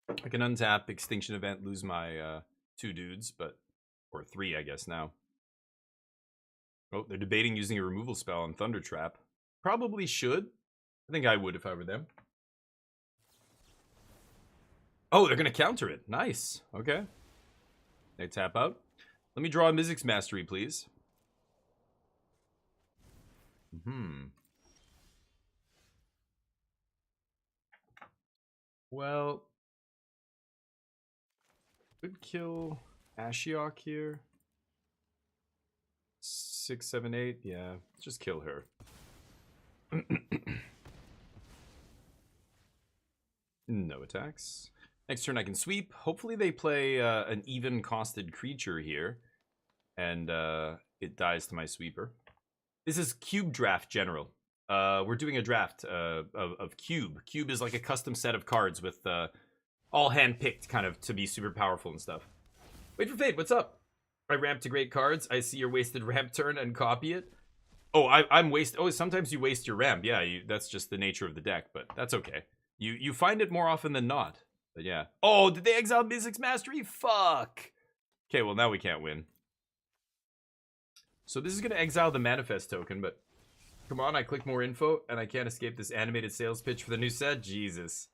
I can untap, Extinction Event, lose my 2 dudes, but... Or 3, I guess, now. Oh, they're debating using a removal spell on Thunder Trap. Probably should. I think I would if I were them. Oh, they're going to counter it. Nice. Okay. They tap out. Let me draw a Mizzix Mastery, please. Well, could kill Ashiok here. 6, 7, 8. Yeah, just kill her. No attacks. Next turn I can sweep. Hopefully they play an even costed creature here. And it dies to my sweeper. This is Cube Draft General. We're doing a draft of Cube. Cube is like a custom set of cards with all hand-picked kind of to be super powerful and stuff. Wait for Fate, what's up? I ramp to great cards. I see your wasted ramp turn and copy it. Oh, I'm waste. Oh, sometimes you waste your ramp. Yeah, that's just the nature of the deck, but that's okay. You find it more often than not. But yeah. Oh, did they exile Mizzix Mastery? Fuck. Okay, well now we can't win. So this is going to exile the Manifest token, but come on, I click more info, and I can't escape this animated sales pitch for the new set? Jesus.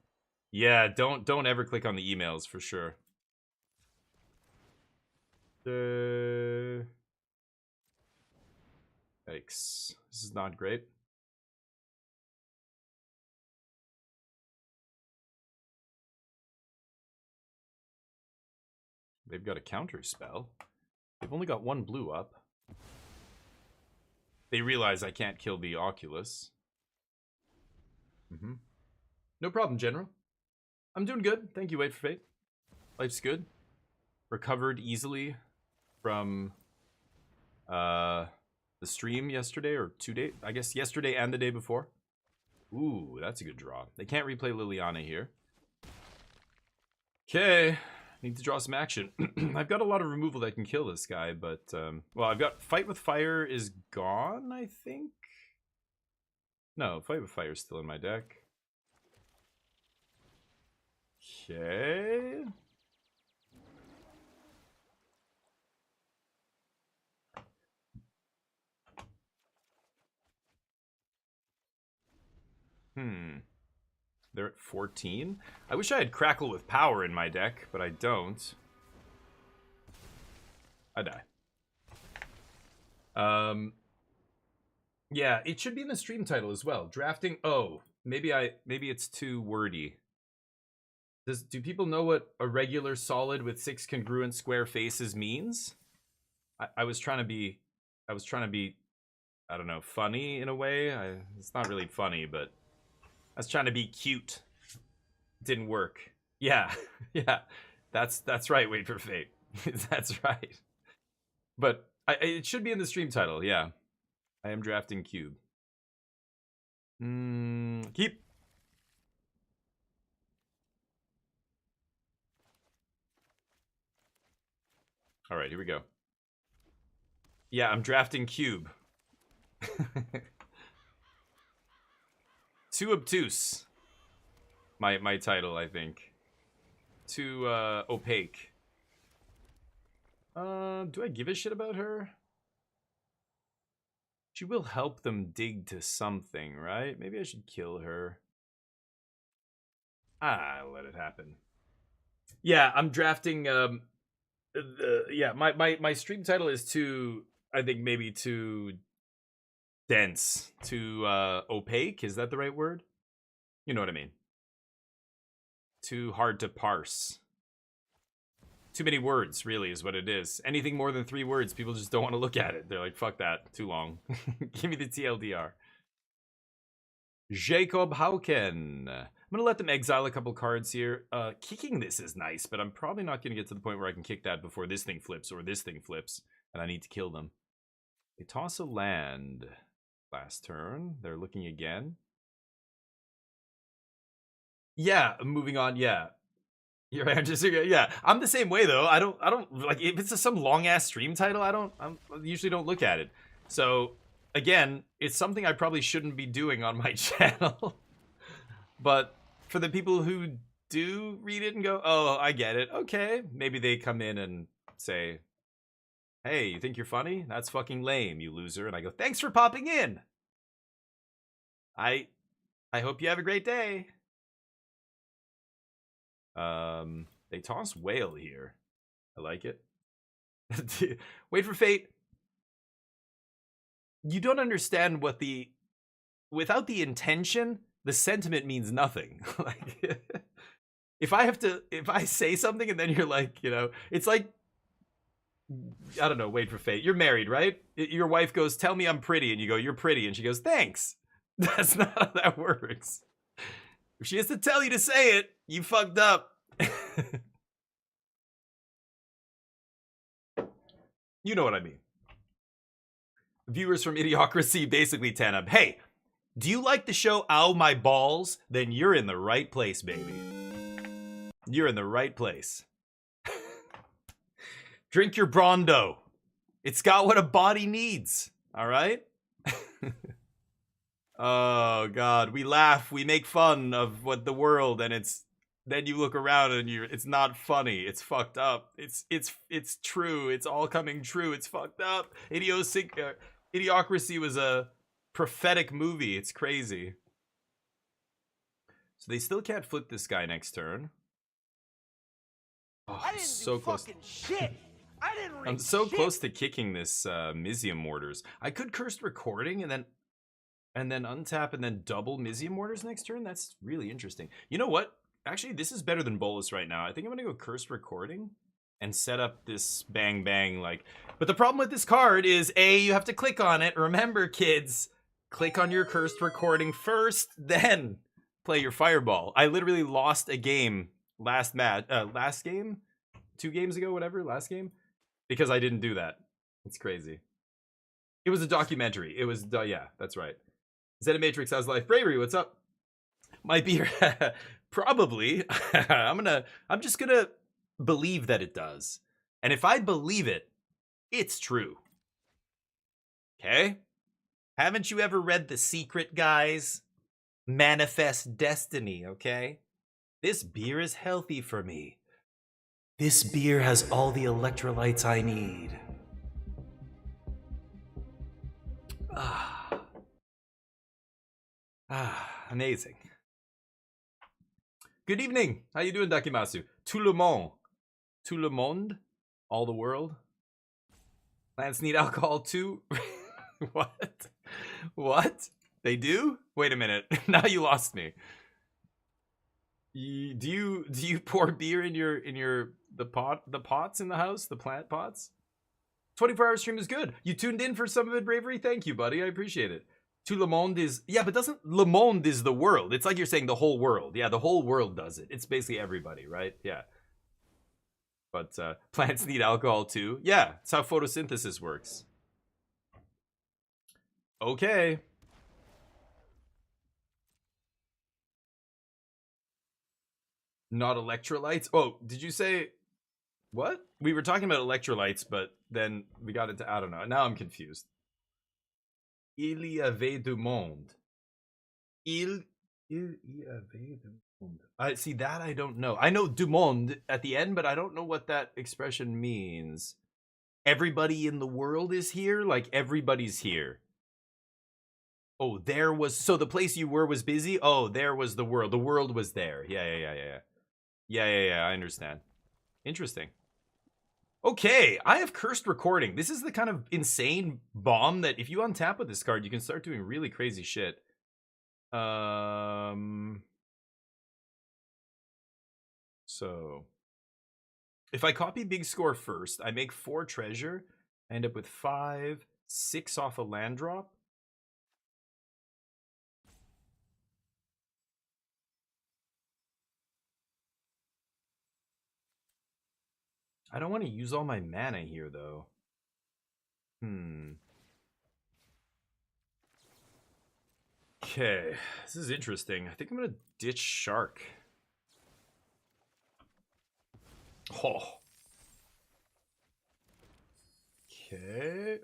Yeah, don't ever click on the emails, for sure. Yikes. This is not great. They've got a counter spell. They've only got 1 blue up. They realize I can't kill the Oculus. No problem, General. I'm doing good. Thank you, Wait for Fate. Life's good. Recovered easily from the stream yesterday, or 2 days. I guess yesterday and the day before. Ooh, that's a good draw. They can't replay Liliana here. Okay. Need to draw some action. I've got a lot of removal that can kill this guy, but... well, I've got Fight with Fire is gone, I think? No, Fight with Fire is still in my deck. Okay. They're at 14. I wish I had Crackle with Power in my deck, but I don't. I die. Yeah, it should be in the stream title as well. Drafting. Oh, maybe it's too wordy. Do people know what a regular solid with 6 congruent square faces means? I was trying to be, I don't know, funny in a way. It's not really funny, but I was trying to be cute. Didn't work. Yeah, yeah, that's right. Wait for Fate. That's right. But it should be in the stream title. Yeah, I am drafting Cube. Keep. All right, here we go. Yeah, I'm drafting Cube. Too obtuse. My title, I think. Too opaque. Do I give a shit about her? She will help them dig to something, right? Maybe I should kill her. I'll let it happen. Yeah, I'm drafting. My stream title is too. I think maybe too dense, too opaque. Is that the right word? You know what I mean. Too hard to parse. Too many words, really, is what it is. Anything more than 3 words, people just don't want to look at it. They're like, fuck that, too long. Give me the TLDR. Jacob Hauken. I'm going to let them exile a couple cards here. Kicking this is nice, but I'm probably not going to get to the point where I can kick that before this thing flips or this thing flips, and I need to kill them. They toss a land last turn. They're looking again. Yeah, moving on, yeah. Your just yeah. I'm the same way though. I don't like if it's some long ass stream title. I usually don't look at it. So again, it's something I probably shouldn't be doing on my channel. But for the people who do read it and go, oh, I get it. Okay, maybe they come in and say, hey, you think you're funny? That's fucking lame, you loser. And I go, thanks for popping in. I hope you have a great day. They toss whale here. I like it. Wait for fate. You don't understand what without the intention, the sentiment means nothing. Like, if I say something and then you're like, you know, it's like, I don't know, wait for fate. You're married, right? Your wife goes, tell me I'm pretty. And you go, you're pretty. And she goes, thanks. That's not how that works. If she has to tell you to say it, you fucked up. You know what I mean. Viewers from Idiocracy basically 10 up. Hey, do you like the show Ow My Balls? Then you're in the right place, baby. You're in the right place. Drink your Brondo. It's got what a body needs. All right? Oh, God. We laugh. We make fun of what the world, and then you look around and it's not funny. It's fucked up. It's true. It's all coming true. It's fucked up. Idiocracy was a prophetic movie. It's crazy. So they still can't flip this guy next turn. Oh, I'm so close. Shit. I didn't read I'm so shit. close to kicking this Mizium Mortars. I could Cursed Recording and then untap and then double Mizium Mortars next turn. That's really interesting. You know what? Actually, this is better than Bolus right now. I think I'm going to go Cursed Recording and set up this bang bang like. But the problem with this card is you have to click on it. Remember, kids, click on your Cursed Recording first, then play your Fireball. I literally lost a game last game, 2 games ago, whatever, last game, because I didn't do that. It's crazy. It was a documentary. It was yeah, that's right. Zenimatrix has life bravery. What's up? Might be probably. I'm just gonna believe that it does. And if I believe it, it's true. Okay? Haven't you ever read The Secret, guys? Manifest destiny, okay? This beer is healthy for me. This beer has all the electrolytes I need. Amazing. Good evening. How you doing, Dakimasu? Tout le monde. Tout le monde? All the world? Plants need alcohol too? What? What? They do? Wait a minute. Now you lost me. Do you pour beer in the pots in the house? The plant pots? 24-hour stream is good. You tuned in for some of it, Bravery? Thank you, buddy. I appreciate it. Tout le monde is... Yeah, but doesn't... Le monde is the world. It's like you're saying the whole world. Yeah, the whole world does it. It's basically everybody, right? Yeah. But plants need alcohol too. Yeah, it's how photosynthesis works. Okay. Not electrolytes? Oh, did you say... What? We were talking about electrolytes, but then we got into... I don't know. Now I'm confused. Il y avait du monde. Il y avait du monde. I see that I don't know. I know du monde at the end, but I don't know what that expression means. Everybody in the world is here? Like everybody's here. Oh, there was... So the place you were was busy? Oh, there was the world. The world was there. Yeah. Yeah, I understand. Interesting. Okay, I have cursed recording. This is the kind of insane bomb that if you untap with this card, you can start doing really crazy shit. So if I copy big score first, I make 4 treasure. I end up with 5, 6 off a land drop. I don't want to use all my mana here, though. Okay, this is interesting. I think I'm gonna ditch Shark. Oh. Okay.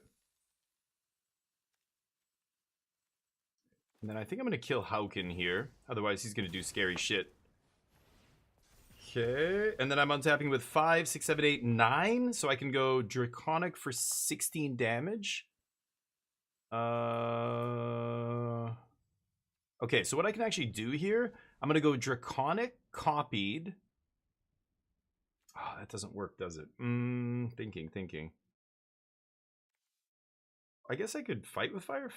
And then I think I'm gonna kill Hauken here. Otherwise, he's gonna do scary shit. Okay. And then I'm untapping with 5, 6, 7, 8, 9. So I can go Draconic for 16 damage. Okay, so what I can actually do here, I'm gonna go Draconic copied. Oh, that doesn't work, does it? Thinking. I guess I could fight with fire.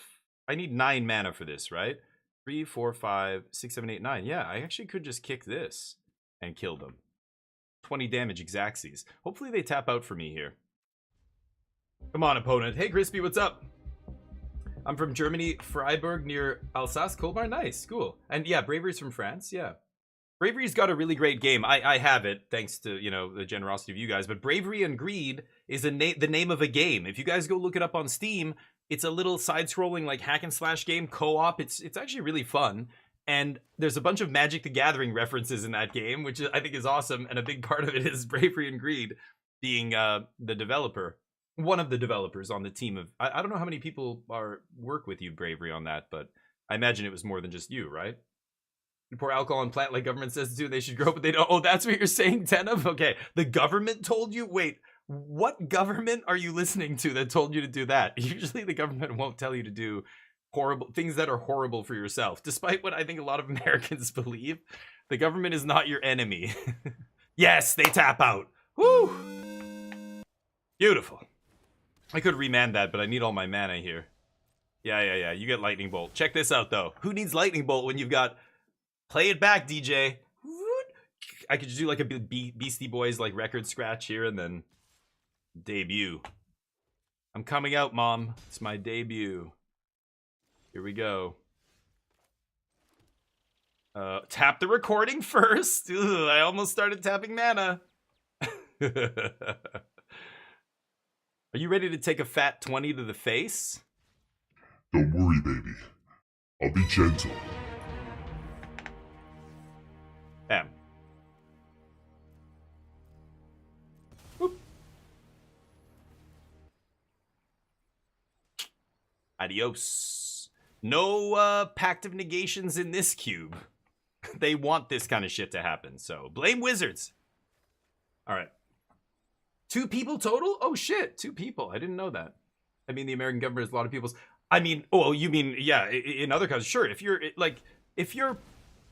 I need 9 mana for this, right? 3, 4, 5, 6, 7, 8, 9. Yeah, I actually could just kick this and kill them. 20 damage Xaxes. Hopefully they tap out for me here. Come on, opponent. Hey, Crispy, what's up? I'm from Germany, Freiburg, near Alsace. Colmar, nice, cool. And yeah, Bravery's from France, yeah. Bravery's got a really great game. I have it, thanks to, you know, the generosity of you guys. But Bravery and Greed is the name of a game. If you guys go look it up on Steam, it's a little side-scrolling, like, hack-and-slash game, co-op. It's actually really fun. And there's a bunch of Magic the Gathering references in that game, which I think is awesome. And a big part of it is Bravery and Greed being the developer. One of the developers on the team of... I don't know how many people work with you, Bravery, on that, but I imagine it was more than just you, right? You pour alcohol on plant like government says to do, they should grow, but they don't. Oh, that's what you're saying, Tenov? Okay, the government told you? Wait, what government are you listening to that told you to do that? Usually the government won't tell you to do horrible things that are horrible for yourself. Despite what I think a lot of Americans believe, the government is not your enemy. Yes, they tap out. Woo! Beautiful. I could remand that, but I need all my mana here. Yeah. You get Lightning Bolt. Check this out, though. Who needs Lightning Bolt when you've got... Play it back, DJ. I could just do like a Beastie Boys like record scratch here and then debut. I'm coming out, Mom. It's my debut. Here we go. Tap the recording first. Ugh, I almost started tapping mana. Are you ready to take a fat 20 to the face? Don't worry, baby. I'll be gentle. Bam. Boop. Adios. No Pact of Negations in this cube. They want this kind of shit to happen, so blame Wizards. Alright. 2 people total? Oh shit, 2 people. I didn't know that. I mean, the American government is a lot of people's... I mean, oh, you mean, yeah, in other countries, sure, if you're...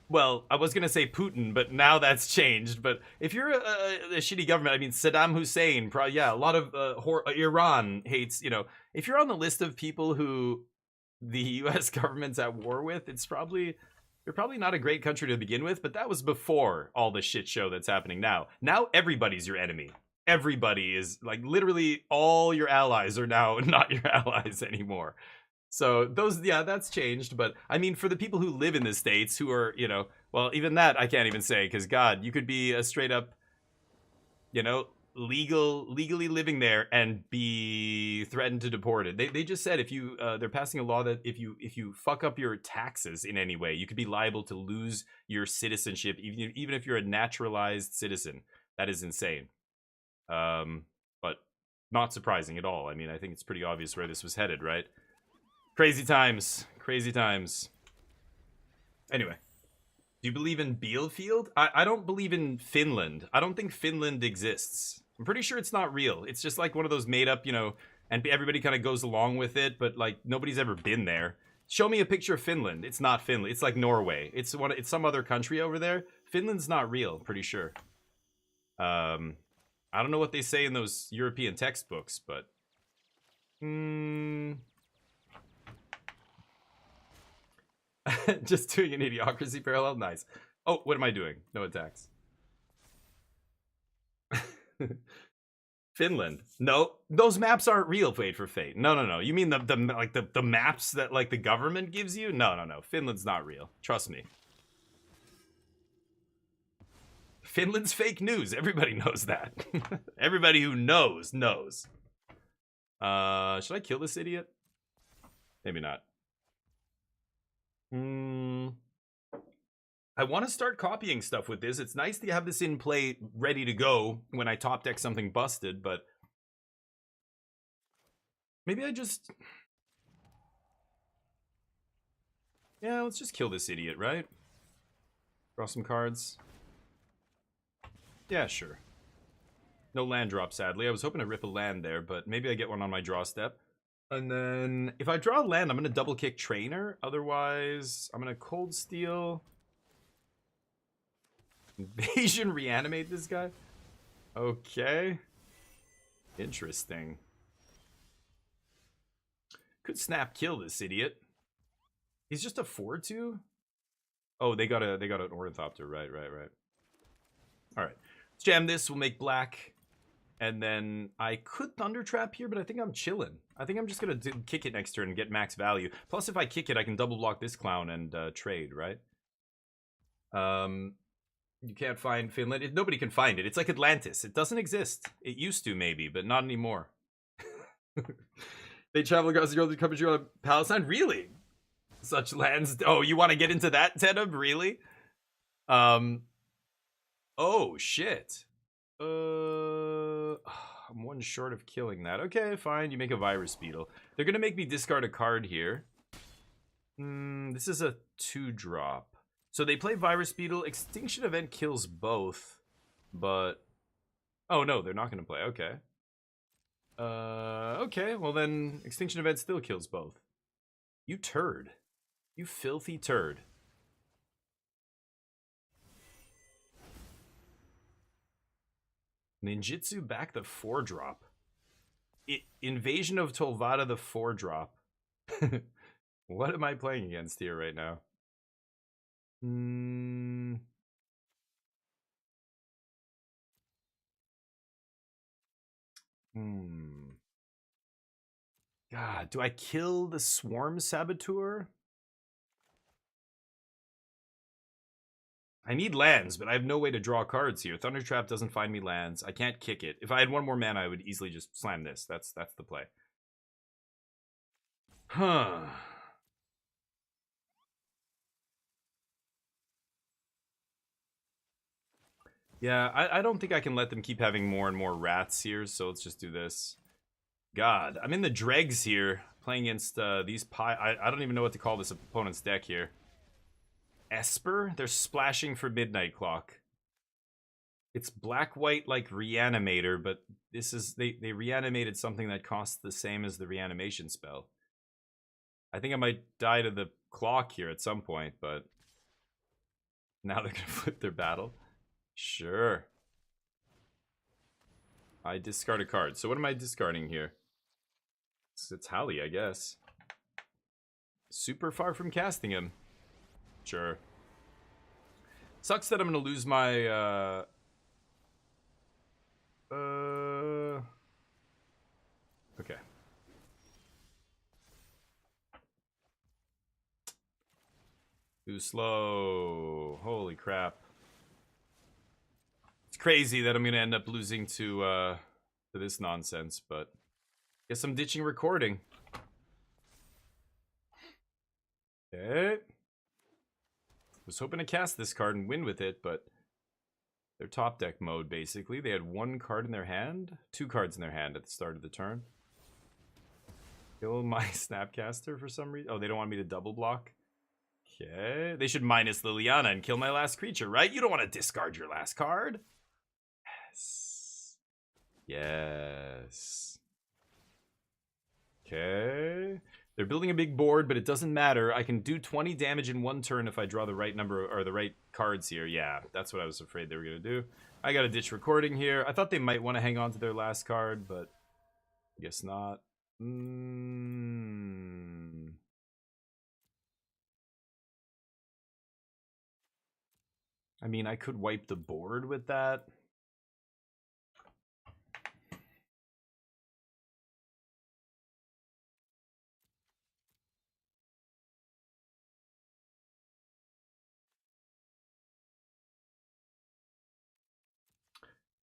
Well, I was going to say Putin, but now that's changed. But if you're a shitty government, I mean, Saddam Hussein, a lot of Iran hates, you know, if you're on the list of people who the U.S. government's at war with, you're probably not a great country to begin with, but that was before all the shit show that's happening now. Now everybody's your enemy. Everybody is, like, literally all your allies are now not your allies anymore. So that's changed. But I mean, for the people who live in the States who are, you know, well, even that I can't even say, because God, you could be a straight up, you know, legally living there and be threatened to deport it. They just said if you they're passing a law that if you fuck up your taxes in any way, you could be liable to lose your citizenship, even if you're a naturalized citizen. That is insane. But not surprising at all. I mean, I think it's pretty obvious where this was headed, right? Crazy times. Anyway, do you believe in Bielefeld? I don't believe in Finland. I don't think Finland exists. I'm pretty sure it's not real. It's just like one of those made up, you know, and everybody kind of goes along with it, but like nobody's ever been there. Show me a picture of Finland. It's not Finland. It's like Norway. It's some other country over there. Finland's not real, pretty sure. I don't know what they say in those European textbooks, but just doing an idiocracy parallel. Nice. Oh, what am I doing? No attacks. Finland. No, those maps aren't real. Fate for Fate. No. You mean the maps that like the government gives you? No. Finland's not real. Trust me. Finland's fake news. Everybody knows that. Everybody who knows. Should I kill this idiot? Maybe not. I want to start copying stuff with this. It's nice to have this in play ready to go when I top deck something busted, but maybe I just... Yeah, let's just kill this idiot, right? Draw some cards. Yeah, sure. No land drop, sadly. I was hoping to rip a land there, but maybe I get one on my draw step. And then if I draw a land, I'm going to double kick Trainer. Otherwise, I'm going to Cold Steel... Invasion, reanimate this guy? Okay. Interesting. Could snap kill this idiot. He's just a 4/2? Oh, they got an Ornithopter. Right. Alright. Let's jam this, we'll make black. And then I could Thunder Trap here, but I think I'm chilling. I think I'm just gonna kick it next turn and get max value. Plus, if I kick it, I can double block this clown and trade, right? You can't find Finland. Nobody can find it. It's like Atlantis. It doesn't exist. It used to, maybe, but not anymore. They travel across the world to cover on Palestine? Really? Such lands. Oh, you want to get into that, Tedub? Really? Oh, shit. I'm one short of killing that. Okay, fine. You make a Virus Beetle. They're going to make me discard a card here. This is a 2-drop. So they play Virus Beetle. Extinction Event kills both, but... Oh, no, they're not going to play. Okay. Okay, well then Extinction Event still kills both. You turd. You filthy turd. Ninjutsu back the 4-drop. Invasion of Tolvada the 4-drop. What am I playing against here right now? God, do I kill the Swarm Saboteur? I need lands, but I have no way to draw cards here. Thunder Trap doesn't find me lands. I can't kick it. If I had one more mana, I would easily just slam this. That's the play. Huh. Yeah, I don't think I can let them keep having more and more rats here, so let's just do this. God, I'm in the dregs here, playing against these I don't even know what to call this opponent's deck here. Esper? They're splashing for Midnight Clock. It's black-white like Reanimator, but this is... They reanimated something that costs the same as the reanimation spell. I think I might die to the clock here at some point, but... Now they're gonna flip their battle. Sure. I discard a card. So what am I discarding here? It's Halley, I guess. Super far from casting him. Sure. Sucks that I'm gonna lose my okay. Too slow. Holy crap. It's crazy that I'm gonna end up losing to this nonsense, but guess I'm ditching recording. Okay. Was hoping to cast this card and win with it, but their top deck mode, basically. They had 1 card in their hand, 2 cards in their hand at the start of the turn. Kill my Snapcaster for some reason. Oh, they don't want me to double block? Okay. They should minus Liliana and kill my last creature, right? You don't want to discard your last card. Yes. Yes. Okay. They're building a big board, but it doesn't matter. I can do 20 damage in one turn if I draw the right number or the right cards here. Yeah, that's what I was afraid they were going to do. I got to ditch recording here. I thought they might want to hang on to their last card, but I guess not. I mean, I could wipe the board with that.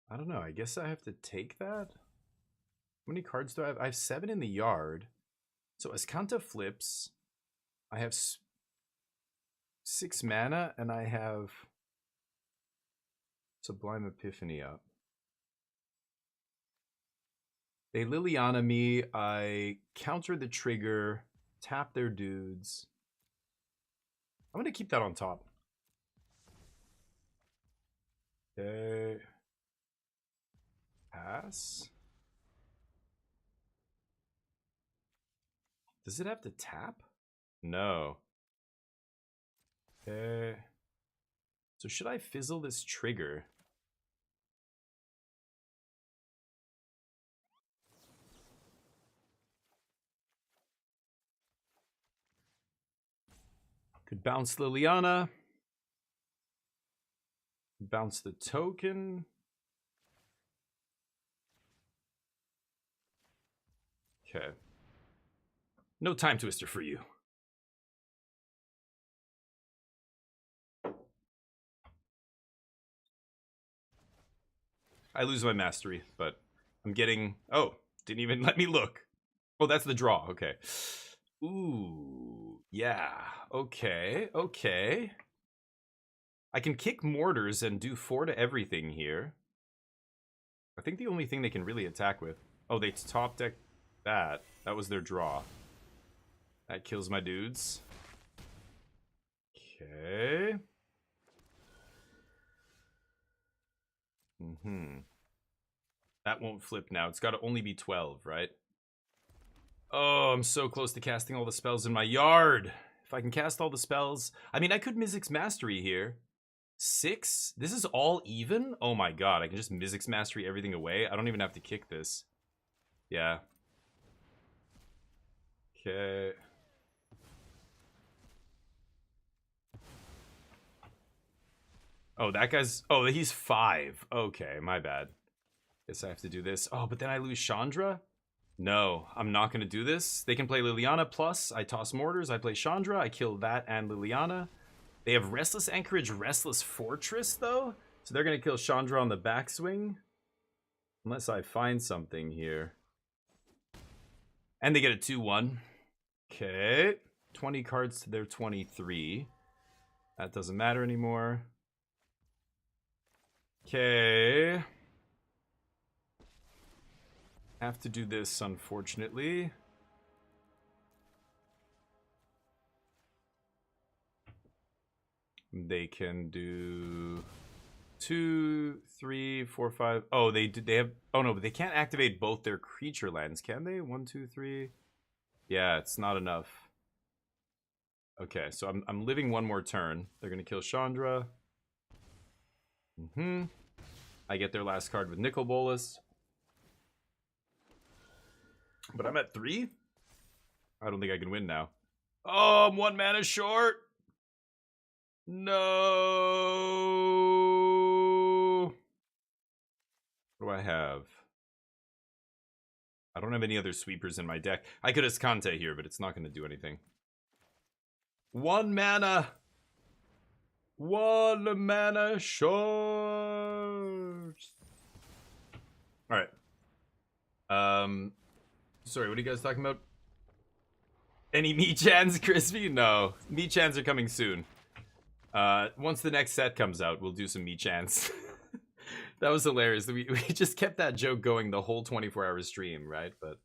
I don't know. I guess I have to take that. How many cards do I have? I have 7 in the yard. So as Kanta flips, I have 6 mana, and I have Sublime Epiphany up. They Liliana me. I counter the trigger, tap their dudes. I'm going to keep that on top. Okay. Pass. Does it have to tap? No. Okay. So should I fizzle this trigger? Could bounce Liliana. Bounce the token. Okay. No time twister for you. I lose my mastery, but I'm getting... Oh, didn't even let me look. Oh, that's the draw. Okay. Ooh, yeah. Okay, okay. I can kick mortars and do 4 to everything here. I think the only thing they can really attack with... Oh, they top deck that. That was their draw. That kills my dudes. Okay. That won't flip now. It's got to only be 12, right? Oh, I'm so close to casting all the spells in my yard. If I can cast all the spells... I mean, I could Mizzix Mastery here. 6? This is all even? Oh my god, I can just Mizzix Mastery everything away. I don't even have to kick this. Yeah. Okay. Oh, that guy's... Oh, he's 5. Okay, my bad. Guess I have to do this. Oh, but then I lose Chandra? No, I'm not going to do this. They can play Liliana plus. I toss mortars. I play Chandra. I kill that and Liliana. They have Restless Anchorage, Restless Fortress, though. So they're going to kill Chandra on the backswing. Unless I find something here. And they get a 2-1. Okay. 20 cards to their 23. That doesn't matter anymore. Okay. Have to do this, unfortunately. They can do 2, 3, 4, 5. Oh, they have... Oh, no, but they can't activate both their creature lands, can they? 1, 2, 3. Yeah, it's not enough. Okay, so I'm living one more turn. They're going to kill Chandra. I get their last card with Nicol Bolas. But I'm at 3? I don't think I can win now. Oh, I'm 1 mana short. No. What do I have? I don't have any other sweepers in my deck. I could Escante here, but it's not going to do anything. 1 mana. 1 mana short. All right. Sorry, what are you guys talking about? Any Meechans, Crispy? No. Meechans are coming soon. Once the next set comes out, we'll do some Meechans. That was hilarious. We just kept that joke going the whole 24-hour stream, right? But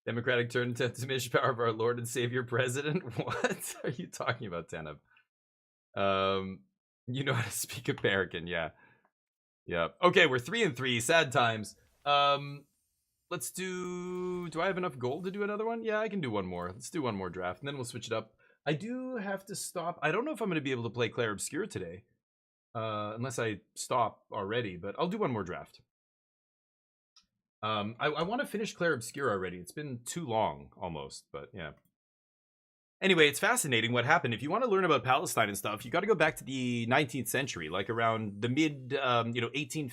Democratic turn to diminish power of our Lord and Savior President? What are you talking about, Tanab? You know how to speak American, yeah. Yeah. Okay, we're 3-3. Sad times. let's do I have enough gold to do another one? Yeah, I can do one more. Let's do one more draft, and then we'll switch it up. I do have to stop. I don't know if I'm going to be able to play Clair Obscur today. Unless I stop already, but I'll do one more draft. I want to finish Clair Obscur already. It's been too long, almost, but yeah. Anyway, it's fascinating what happened. If you want to learn about Palestine and stuff, you got to go back to the 19th century, like around the mid, 1850s,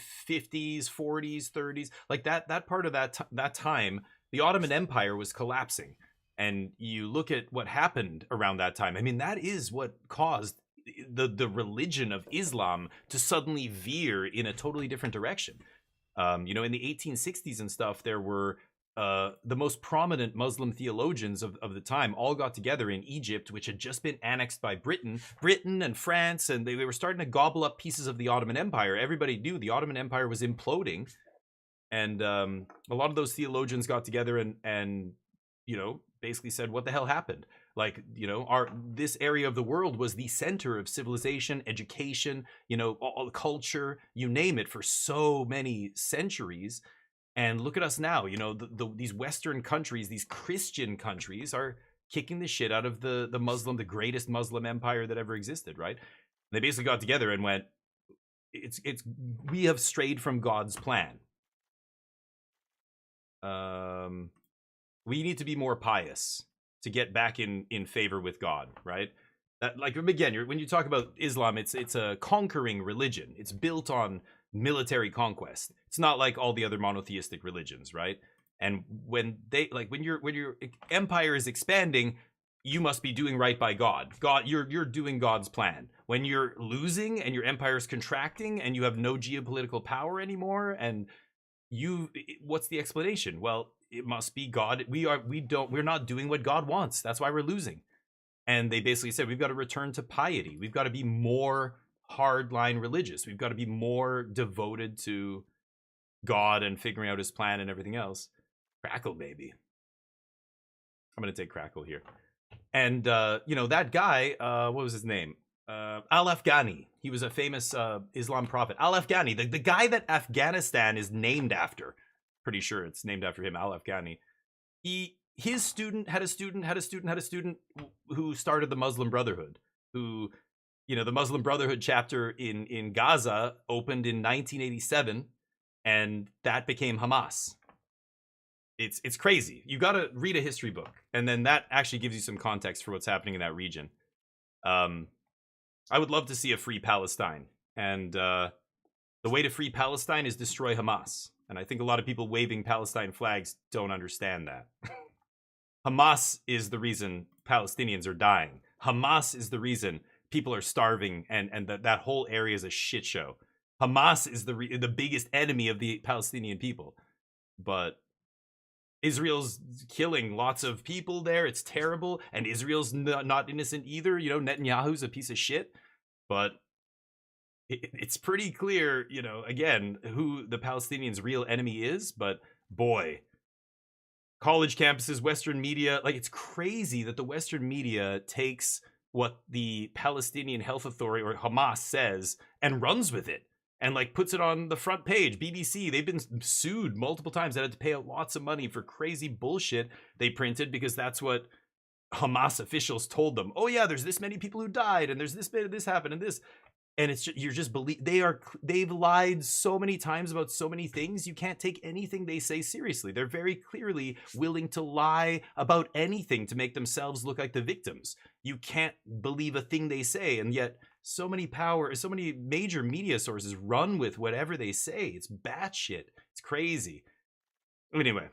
40s, 30s, like that part of that time. The Ottoman Empire was collapsing, and you look at what happened around that time. I mean, that is what caused the religion of Islam to suddenly veer in a totally different direction. In the 1860s and stuff, there were the most prominent Muslim theologians of the time all got together in Egypt, which had just been annexed by Britain and France, and they were starting to gobble up pieces of the Ottoman Empire. Everybody knew the Ottoman Empire was imploding, and a lot of those theologians got together and basically said, what the hell happened? Like, this area of the world was the center of civilization, education, all culture, you name it, for so many centuries. And look at us now. These Western countries, these Christian countries, are kicking the shit out of the greatest Muslim empire that ever existed, right? They basically got together and went, we have strayed from God's plan. We need to be more pious to get back in favor with God, right? That, like, again, when you talk about Islam, it's a conquering religion. It's built on military conquest. It's not like all the other monotheistic religions, right? And when your empire is expanding, you must be doing right by God. You're doing God's plan. When you're losing and your empire is contracting and you have no geopolitical power anymore, and what's the explanation? Well, it must be God. We're not doing what God wants. That's why we're losing. And they basically said, we've got to return to piety. We've got to be more hardline religious. We've got to be more devoted to God and figuring out his plan and everything else. Crackle, baby. I'm going to take Crackle here. And, that guy, what was his name? Al-Afghani. He was a famous Islam prophet. Al-Afghani, the guy that Afghanistan is named after. Pretty sure it's named after him, Al-Afghani. His student had a student who started the Muslim Brotherhood, who, the Muslim Brotherhood chapter in Gaza opened in 1987, and that became Hamas. It's crazy. You got to read a history book, and then that actually gives you some context for what's happening in that region. I would love to see a free Palestine, and the way to free Palestine is destroy Hamas. And I think a lot of people waving Palestine flags don't understand that. Hamas is the reason Palestinians are dying. Hamas is the reason people are starving, and that whole area is a shit show. Hamas is the biggest enemy of the Palestinian people. But Israel's killing lots of people there. It's terrible. And Israel's not innocent either. Netanyahu's a piece of shit. But it's pretty clear, again, who the Palestinians' real enemy is. But boy, college campuses, Western media, like, it's crazy that the Western media takes what the Palestinian Health Authority or Hamas says and runs with it and, like, puts it on the front page. BBC, they've been sued multiple times. They had to pay out lots of money for crazy bullshit they printed because that's what Hamas officials told them. Oh yeah, there's this many people who died, and there's this happened and this. And it's just they've lied so many times about so many things. You can't take anything they say seriously. They're very clearly willing to lie about anything to make themselves look like the victims. You can't believe a thing they say, and yet so many major media sources run with whatever they say. It's batshit. It's crazy. Anyway,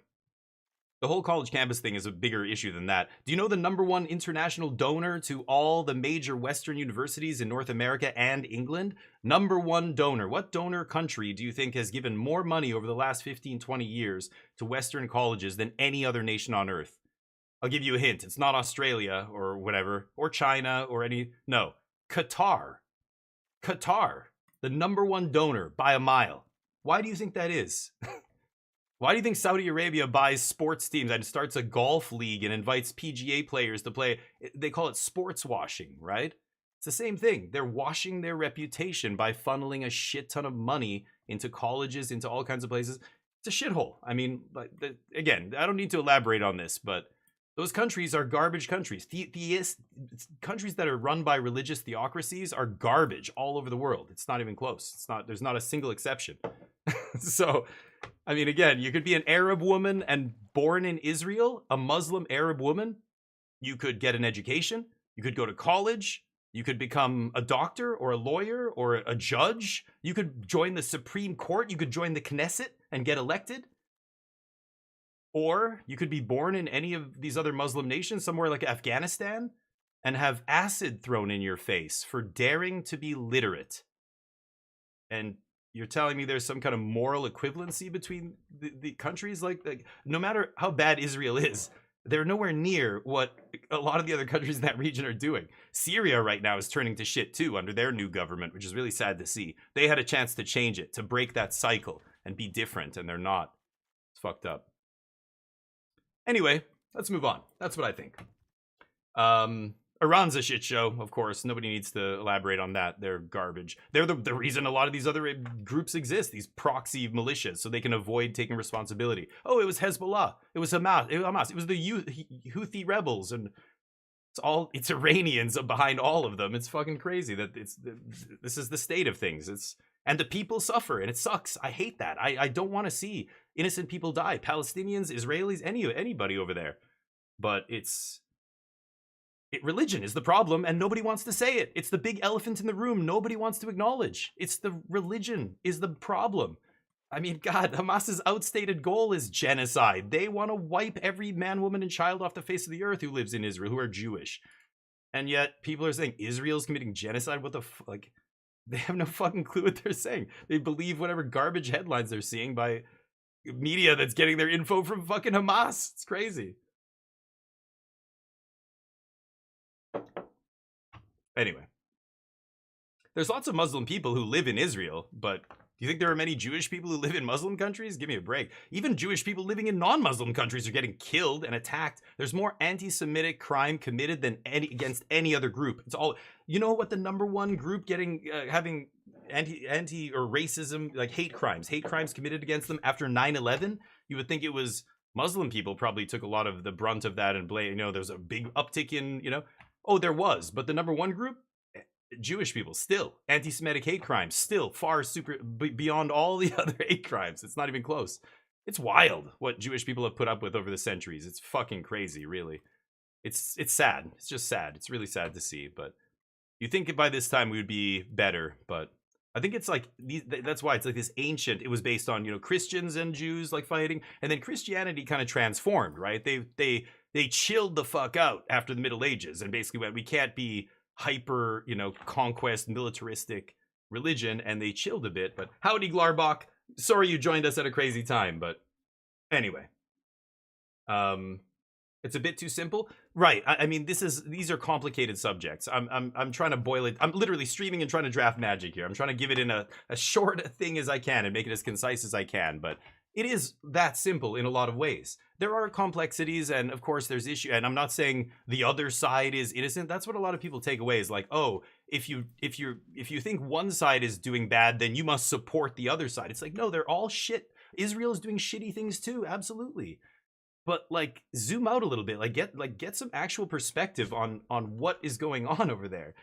the whole college campus thing is a bigger issue than that. Do you know the #1 international donor to all the major Western universities in North America and England? #1 donor. What donor country do you think has given more money over the last 15, 20 years to Western colleges than any other nation on earth? I'll give you a hint. It's not Australia or whatever, or China or no, Qatar. Qatar, the #1 donor by a mile. Why do you think that is? Why do you think Saudi Arabia buys sports teams and starts a golf league and invites PGA players to play? They call it sports washing, right? It's the same thing. They're washing their reputation by funneling a shit ton of money into colleges, into all kinds of places. It's a shithole. I mean, like, again, I don't need to elaborate on this, but those countries are garbage countries. Countries that are run by religious theocracies are garbage all over the world. It's not even close. It's not. There's not a single exception. So, I mean, again, you could be an Arab woman and born in Israel, a Muslim Arab woman. You could get an education. You could go to college. You could become a doctor or a lawyer or a judge. You could join the Supreme Court. You could join the Knesset and get elected. Or you could be born in any of these other Muslim nations, somewhere like Afghanistan, and have acid thrown in your face for daring to be literate. And you're telling me there's some kind of moral equivalency between the countries? Like, no matter how bad Israel is, they're nowhere near what a lot of the other countries in that region are doing. Syria right now is turning to shit too under their new government, which is really sad to see. They had a chance to change it, to break that cycle and be different, and they're not. It's fucked up. Anyway, let's move on. That's what I think. Iran's a shit show, of course. Nobody needs to elaborate on that. They're garbage. They're the reason a lot of these other groups exist, these proxy militias, so they can avoid taking responsibility. Oh, it was Hezbollah. It was Hamas. It was the Houthi rebels, and it's Iranians behind all of them. It's fucking crazy that this is the state of things. And the people suffer, and it sucks. I hate that. I don't want to see innocent people die. Palestinians, Israelis, anybody over there. But religion is the problem, and nobody wants to say it. It's the big elephant in the room nobody wants to acknowledge. It's the religion is the problem. I mean, God, Hamas's outstated goal is genocide. They want to wipe every man, woman, and child off the face of the earth who lives in Israel, who are Jewish. And yet, people are saying Israel's committing genocide? What the like? They have no fucking clue what they're saying. They believe whatever garbage headlines they're seeing by media that's getting their info from fucking Hamas. It's crazy. Anyway, there's lots of Muslim people who live in Israel, but do you think there are many Jewish people who live in Muslim countries? Give me a break. Even Jewish people living in non-Muslim countries are getting killed and attacked. There's more anti-Semitic crime committed than against any other group. It's all, you know what the number one group getting having anti or racism, like hate crimes committed against them after 9/11? You would think it was Muslim people probably took a lot of the brunt of that and blame, there's a big uptick in, oh, there was, but the number one group, Jewish people, still anti-Semitic hate crimes, still far beyond all the other hate crimes. It's not even close. It's wild what Jewish people have put up with over the centuries. It's fucking crazy, really. It's sad. It's just sad. It's really sad to see. But you think by this time we would be better, but I think it's like that's why it's like this ancient. It was based on Christians and Jews like fighting, and then Christianity kind of transformed, right? They chilled the fuck out after the Middle Ages and basically went, we can't be hyper, conquest, militaristic religion, and they chilled a bit. But howdy, Glarbach. Sorry you joined us at a crazy time, but anyway. It's a bit too simple. Right. I mean, these are complicated subjects. I'm trying to boil it. I'm literally streaming and trying to draft magic here. I'm trying to give it in a short thing as I can and make it as concise as I can, but it is that simple in a lot of ways. There are complexities, and of course there's issue. And I'm not saying the other side is innocent. That's what a lot of people take away is like, oh, if you think one side is doing bad, then you must support the other side. It's like, no, they're all shit. Israel is doing shitty things too, absolutely. But like, zoom out a little bit. Get some actual perspective on what is going on over there.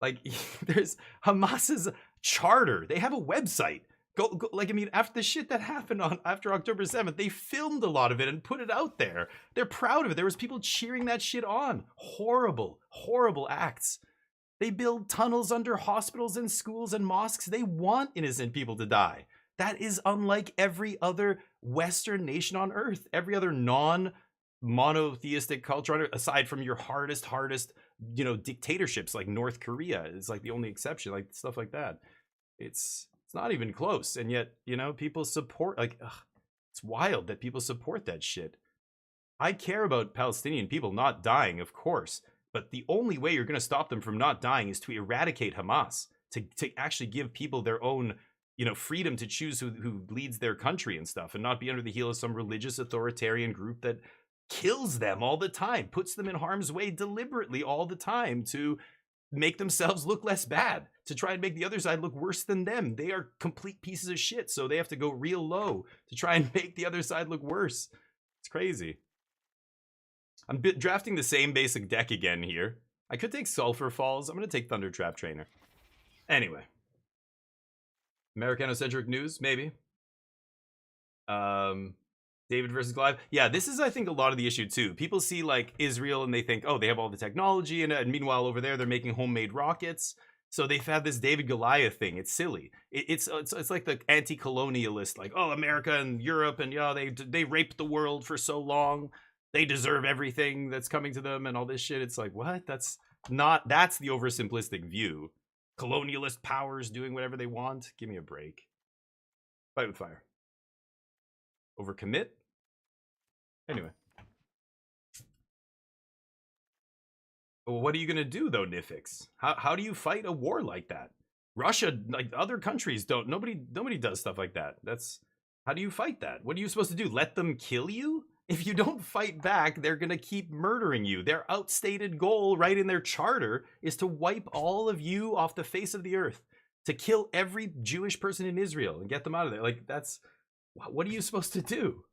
Like, there's Hamas's charter. They have a website. Go, like, I mean, after the shit that happened after October 7th, they filmed a lot of it and put it out there. They're proud of it. There was people cheering that shit on. Horrible, horrible acts. They build tunnels under hospitals and schools and mosques. They want innocent people to die. That is unlike every other Western nation on earth. Every other non-monotheistic culture, aside from your hardest, dictatorships like North Korea is like the only exception, like stuff like that. It's not even close. And yet, people support, it's wild that people support that shit. I care about Palestinian people not dying, of course, but the only way you're going to stop them from not dying is to eradicate Hamas, to actually give people their own, freedom to choose who leads their country and stuff, and not be under the heel of some religious authoritarian group that kills them all the time, puts them in harm's way deliberately all the time to make themselves look less bad, to try and make the other side look worse than them. They are complete pieces of shit, so they have to go real low to try and make the other side look worse. It's crazy. I'm drafting the same basic deck again here. I could take Sulfur Falls. I'm going to take Thunder Trap Trainer. Anyway. Americano-centric news, maybe. David versus Goliath. Yeah, this is, I think, a lot of the issue, too. People see, like, Israel, and they think, oh, they have all the technology, and meanwhile, over there, they're making homemade rockets. So they've had this David Goliath thing. It's silly. It's like the anti-colonialist, like, oh, America and Europe, and yeah, they raped the world for so long. They deserve everything that's coming to them and all this shit. It's like, what? That's the oversimplistic view. Colonialist powers doing whatever they want. Give me a break. Fight with fire. Overcommit? Anyway. Well, what are you gonna do though, Nifix? How do you fight a war like that? Russia, like other countries don't. Nobody does stuff like that. How do you fight that? What are you supposed to do? Let them kill you? If you don't fight back, they're gonna keep murdering you. Their outstated goal, right in their charter, is to wipe all of you off the face of the earth, to kill every Jewish person in Israel and get them out of there. Like, what are you supposed to do?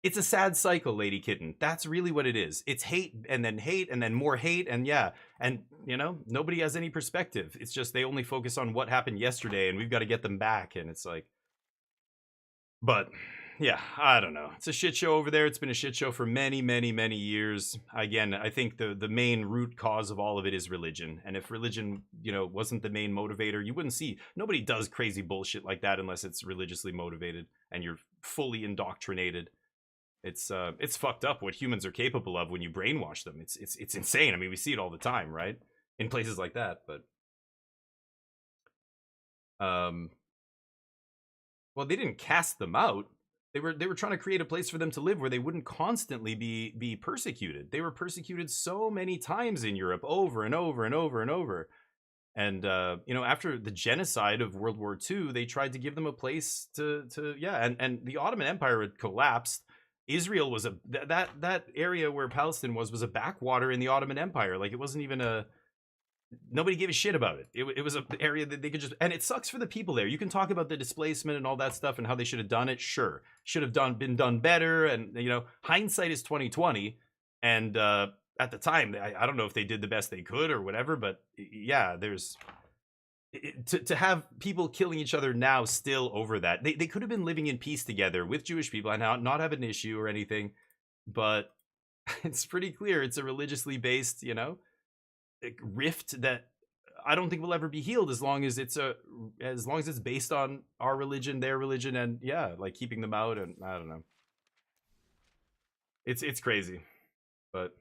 It's a sad cycle, Lady Kitten. That's really what it is. It's hate and then more hate, and yeah. And, you know, nobody has any perspective. It's just they only focus on what happened yesterday, and we've got to get them back, and it's like... But, yeah, I don't know. It's a shit show over there. It's been a shit show for many, many, many years. Again, I think the main root cause of all of it is religion. And if religion, you know, wasn't the main motivator, you wouldn't see... Nobody does crazy bullshit like that unless it's religiously motivated and you're fully indoctrinated. It's fucked up what humans are capable of when you brainwash them. It's insane. I mean, we see it all the time, right? In places like that, but well, they didn't cast them out. They were trying to create a place for them to live where they wouldn't constantly be persecuted. They were persecuted so many times in Europe, over and over and over and over. And you know, after the genocide of World War II, they tried to give them a place to and the Ottoman Empire had collapsed. Israel was that area where Palestine was a backwater in the Ottoman Empire. Like, it wasn't even nobody gave a shit about it. It was an area that they could just, and it sucks for the people there. You can talk about the displacement and all that stuff and how they should have done it. Sure, should have been done better. And, you know, hindsight is 2020. And at the time, I don't know if they did the best they could or whatever, but yeah, there's to have people killing each other now still over that. They could have been living in peace together with Jewish people and not have an issue or anything, but it's pretty clear it's a religiously based, you know, rift that I don't think will ever be healed as long as it's based on our religion, their religion, and yeah, like keeping them out. And I don't know. It's crazy, but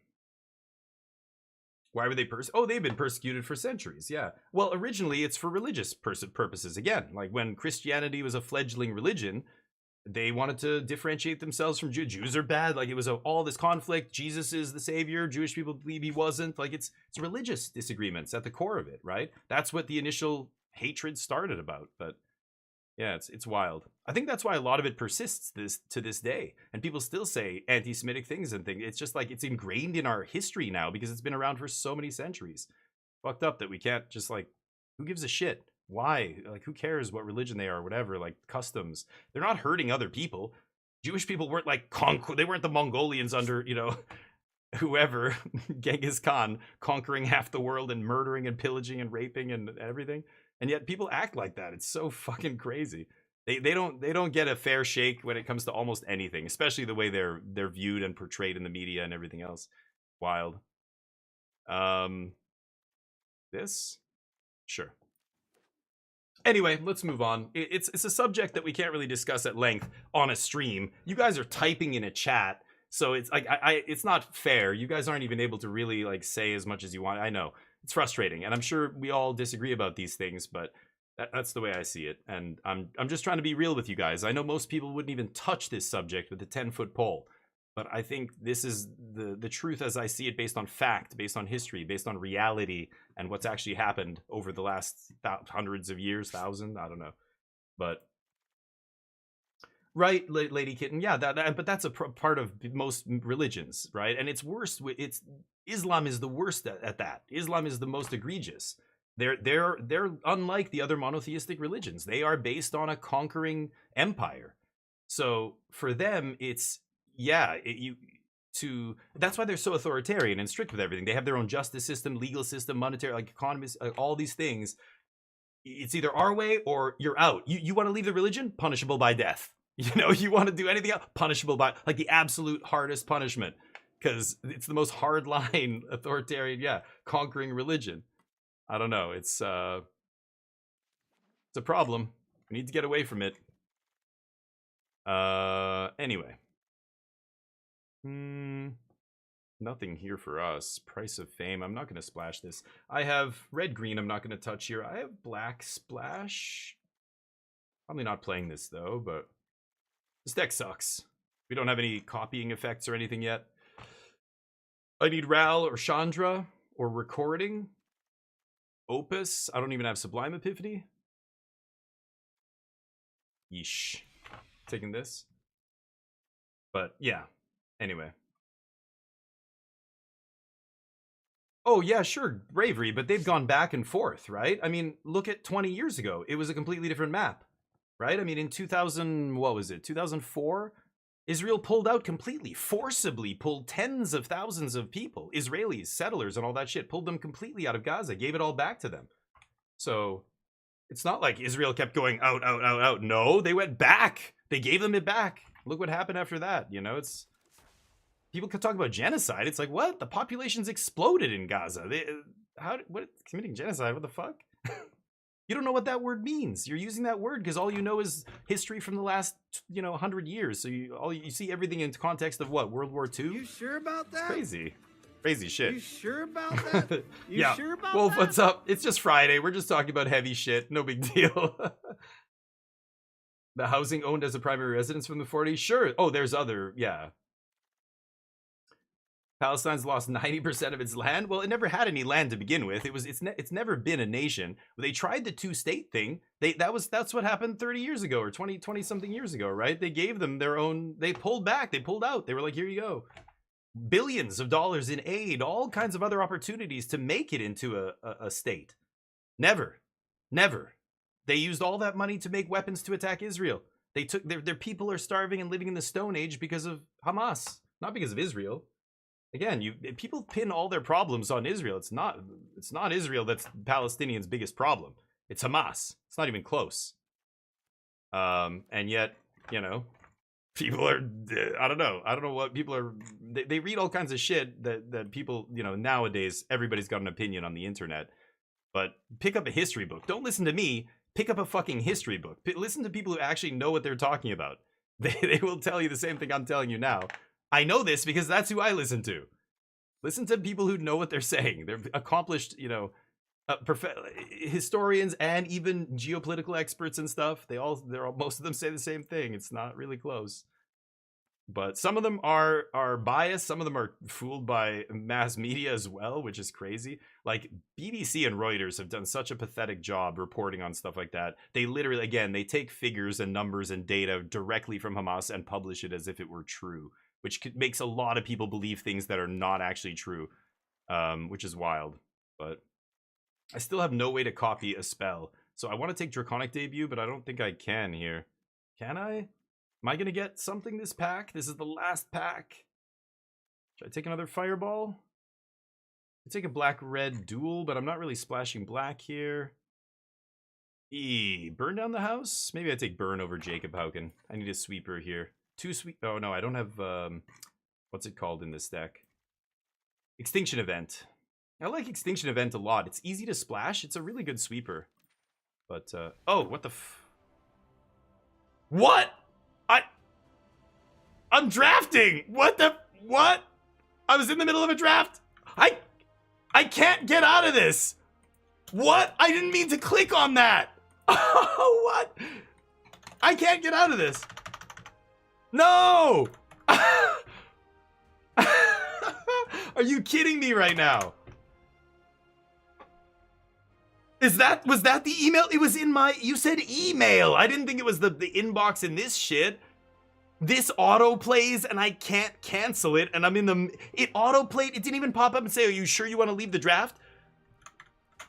why were they they've been persecuted for centuries. Yeah. Well, originally it's for religious purposes. Again, like when Christianity was a fledgling religion, they wanted to differentiate themselves from Jews. Jews are bad. Like, it was all this conflict. Jesus is the savior. Jewish people believe he wasn't. Like, it's religious disagreements at the core of it, right? That's what the initial hatred started about. But yeah, it's wild. I think that's why a lot of it persists to this day, and people still say anti-Semitic things and things. It's just like it's ingrained in our history now because it's been around for so many centuries. Fucked up that we can't just, like, who gives a shit? Why? Like, who cares what religion they are or whatever? Like, customs. They're not hurting other people. Jewish people weren't like they weren't the Mongolians under, you know, whoever, Genghis Khan, conquering half the world and murdering and pillaging and raping and everything. And yet people act like that. It's so fucking crazy. They don't get a fair shake when it comes to almost anything, especially the way they're viewed and portrayed in the media and everything else. Wild. This? Sure. Anyway, let's move on. It's a subject that we can't really discuss at length on a stream. You guys are typing in a chat, so it's like it's not fair. You guys aren't even able to really, like, say as much as you want. I know it's frustrating, and I'm sure we all disagree about these things, but that's the way I see it. And I'm just trying to be real with you guys. I know most people wouldn't even touch this subject with a 10-foot pole, but I think this is the truth as I see it, based on fact, based on history, based on reality, and what's actually happened over the last hundreds of years, thousand, I don't know. But Right, Lady Kitten. Yeah, but that's a part of most religions, right? And it's worse. It's Islam is the worst at that. Islam is the most egregious. They're unlike the other monotheistic religions. They are based on a conquering empire. So for them, it's that's why they're so authoritarian and strict with everything. They have their own justice system, legal system, monetary, like economists, all these things. It's either our way or you're out. You want to leave the religion? Punishable by death. You want to do anything else? Punishable by, like, the absolute hardest punishment. Because it's the most hardline, authoritarian, conquering religion. I don't know. It's a problem. We need to get away from it. Anyway. Nothing here for us. Price of fame. I'm not going to splash this. I have red, green. I'm not going to touch here. I have black splash. Probably not playing this, though, but this deck sucks. We don't have any copying effects or anything yet. I need Ral or Chandra or Recording. Opus. I don't even have Sublime Epiphany. Yeesh. Taking this. But, yeah. Anyway. Oh, yeah, sure, Bravery, but they've gone back and forth, right? I mean, look at 20 years ago. It was a completely different map, right? I mean, in 2004? Israel pulled out completely, forcibly pulled tens of thousands of people, Israelis, settlers, and all that shit, pulled them completely out of Gaza, gave it all back to them. So, it's not like Israel kept going out, out, out, out. No, they went back. They gave them it back. Look what happened after that, it's... People could talk about genocide. It's like, what? The population's exploded in Gaza. What? Committing genocide? What the fuck? You don't know what that word means. You're using that word because all you know is history from the last, 100 years. So you see everything in context of what? World War II? You sure about that? It's crazy shit. You sure about that? Sure about Well, that? what's up? It's just Friday. We're just talking about heavy shit. No big deal. The housing owned as a primary residence from the 40s? Sure. Oh, there's other, Palestine's lost 90% of its land. Well, it never had any land to begin with. It's never been a nation. They tried the two-state thing. That's what happened 30 years ago or 20 something years ago, right? They gave them their own. They pulled back. They pulled out. They were like, here you go. Billions of dollars in aid, all kinds of other opportunities to make it into a state. Never. They used all that money to make weapons to attack Israel. They took their people are starving and living in the Stone Age because of Hamas, not because of Israel. Again, people pin all their problems on Israel. It's not Israel that's Palestinians' biggest problem. It's Hamas. It's not even close. And yet, people are, I don't know what people are, they read all kinds of shit that people, nowadays, everybody's got an opinion on the internet. But pick up a history book. Don't listen to me. Pick up a fucking history book. Listen to people who actually know what they're talking about. They will tell you the same thing I'm telling you now. I know this because that's who I listen to. Listen to people who know what they're saying. They're accomplished, historians and even geopolitical experts and stuff. Most of them say the same thing. It's not really close. But some of them are biased. Some of them are fooled by mass media as well, which is crazy. Like BBC and Reuters have done such a pathetic job reporting on stuff like that. They literally, again, they take figures and numbers and data directly from Hamas and publish it as if it were true, which makes a lot of people believe things that are not actually true, which is wild. But I still have no way to copy a spell. So I want to take Draconic Debut, but I don't think I can here. Can I? Am I going to get something this pack? This is the last pack. Should I take another Fireball? I take a black-red duel, but I'm not really splashing black here. Burn down the house? Maybe I take Burn over Jacob Hauken. I need a sweeper here. Oh no, I don't have what's it called in this deck? Extinction Event. I like Extinction Event a lot. It's easy to splash. It's a really good sweeper. But oh, what the what? I'm drafting. What? I was in the middle of a draft. I can't get out of this. What? I didn't mean to click on that. What? I can't get out of this. No! Are you kidding me right now? Was that the email? It was in my, you said email. I didn't think it was the inbox in this shit. This auto plays and I can't cancel it, and I'm in the... It auto played. It didn't even pop up and say, are you sure you want to leave the draft?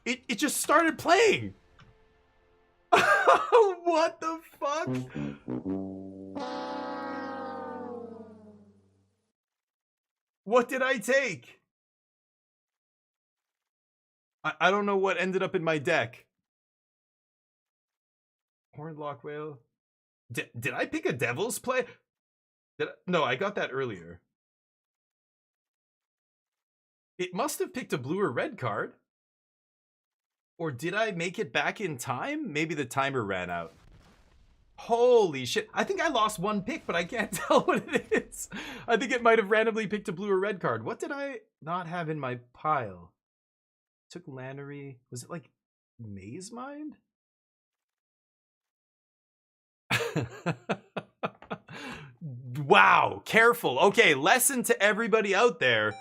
It just started playing. What the fuck? What did I take? I don't know what ended up in my deck. Horned Lock Whale. Did I pick a Devil's Play? No, I got that earlier. It must have picked a blue or red card. Or did I make it back in time? Maybe the timer ran out. Holy shit. I think I lost one pick, but I can't tell what it is. I think it might have randomly picked a blue or red card. What did I not have in my pile? Took Lannery. Was it like Maze Mind? Wow, careful. Okay, lesson to everybody out there.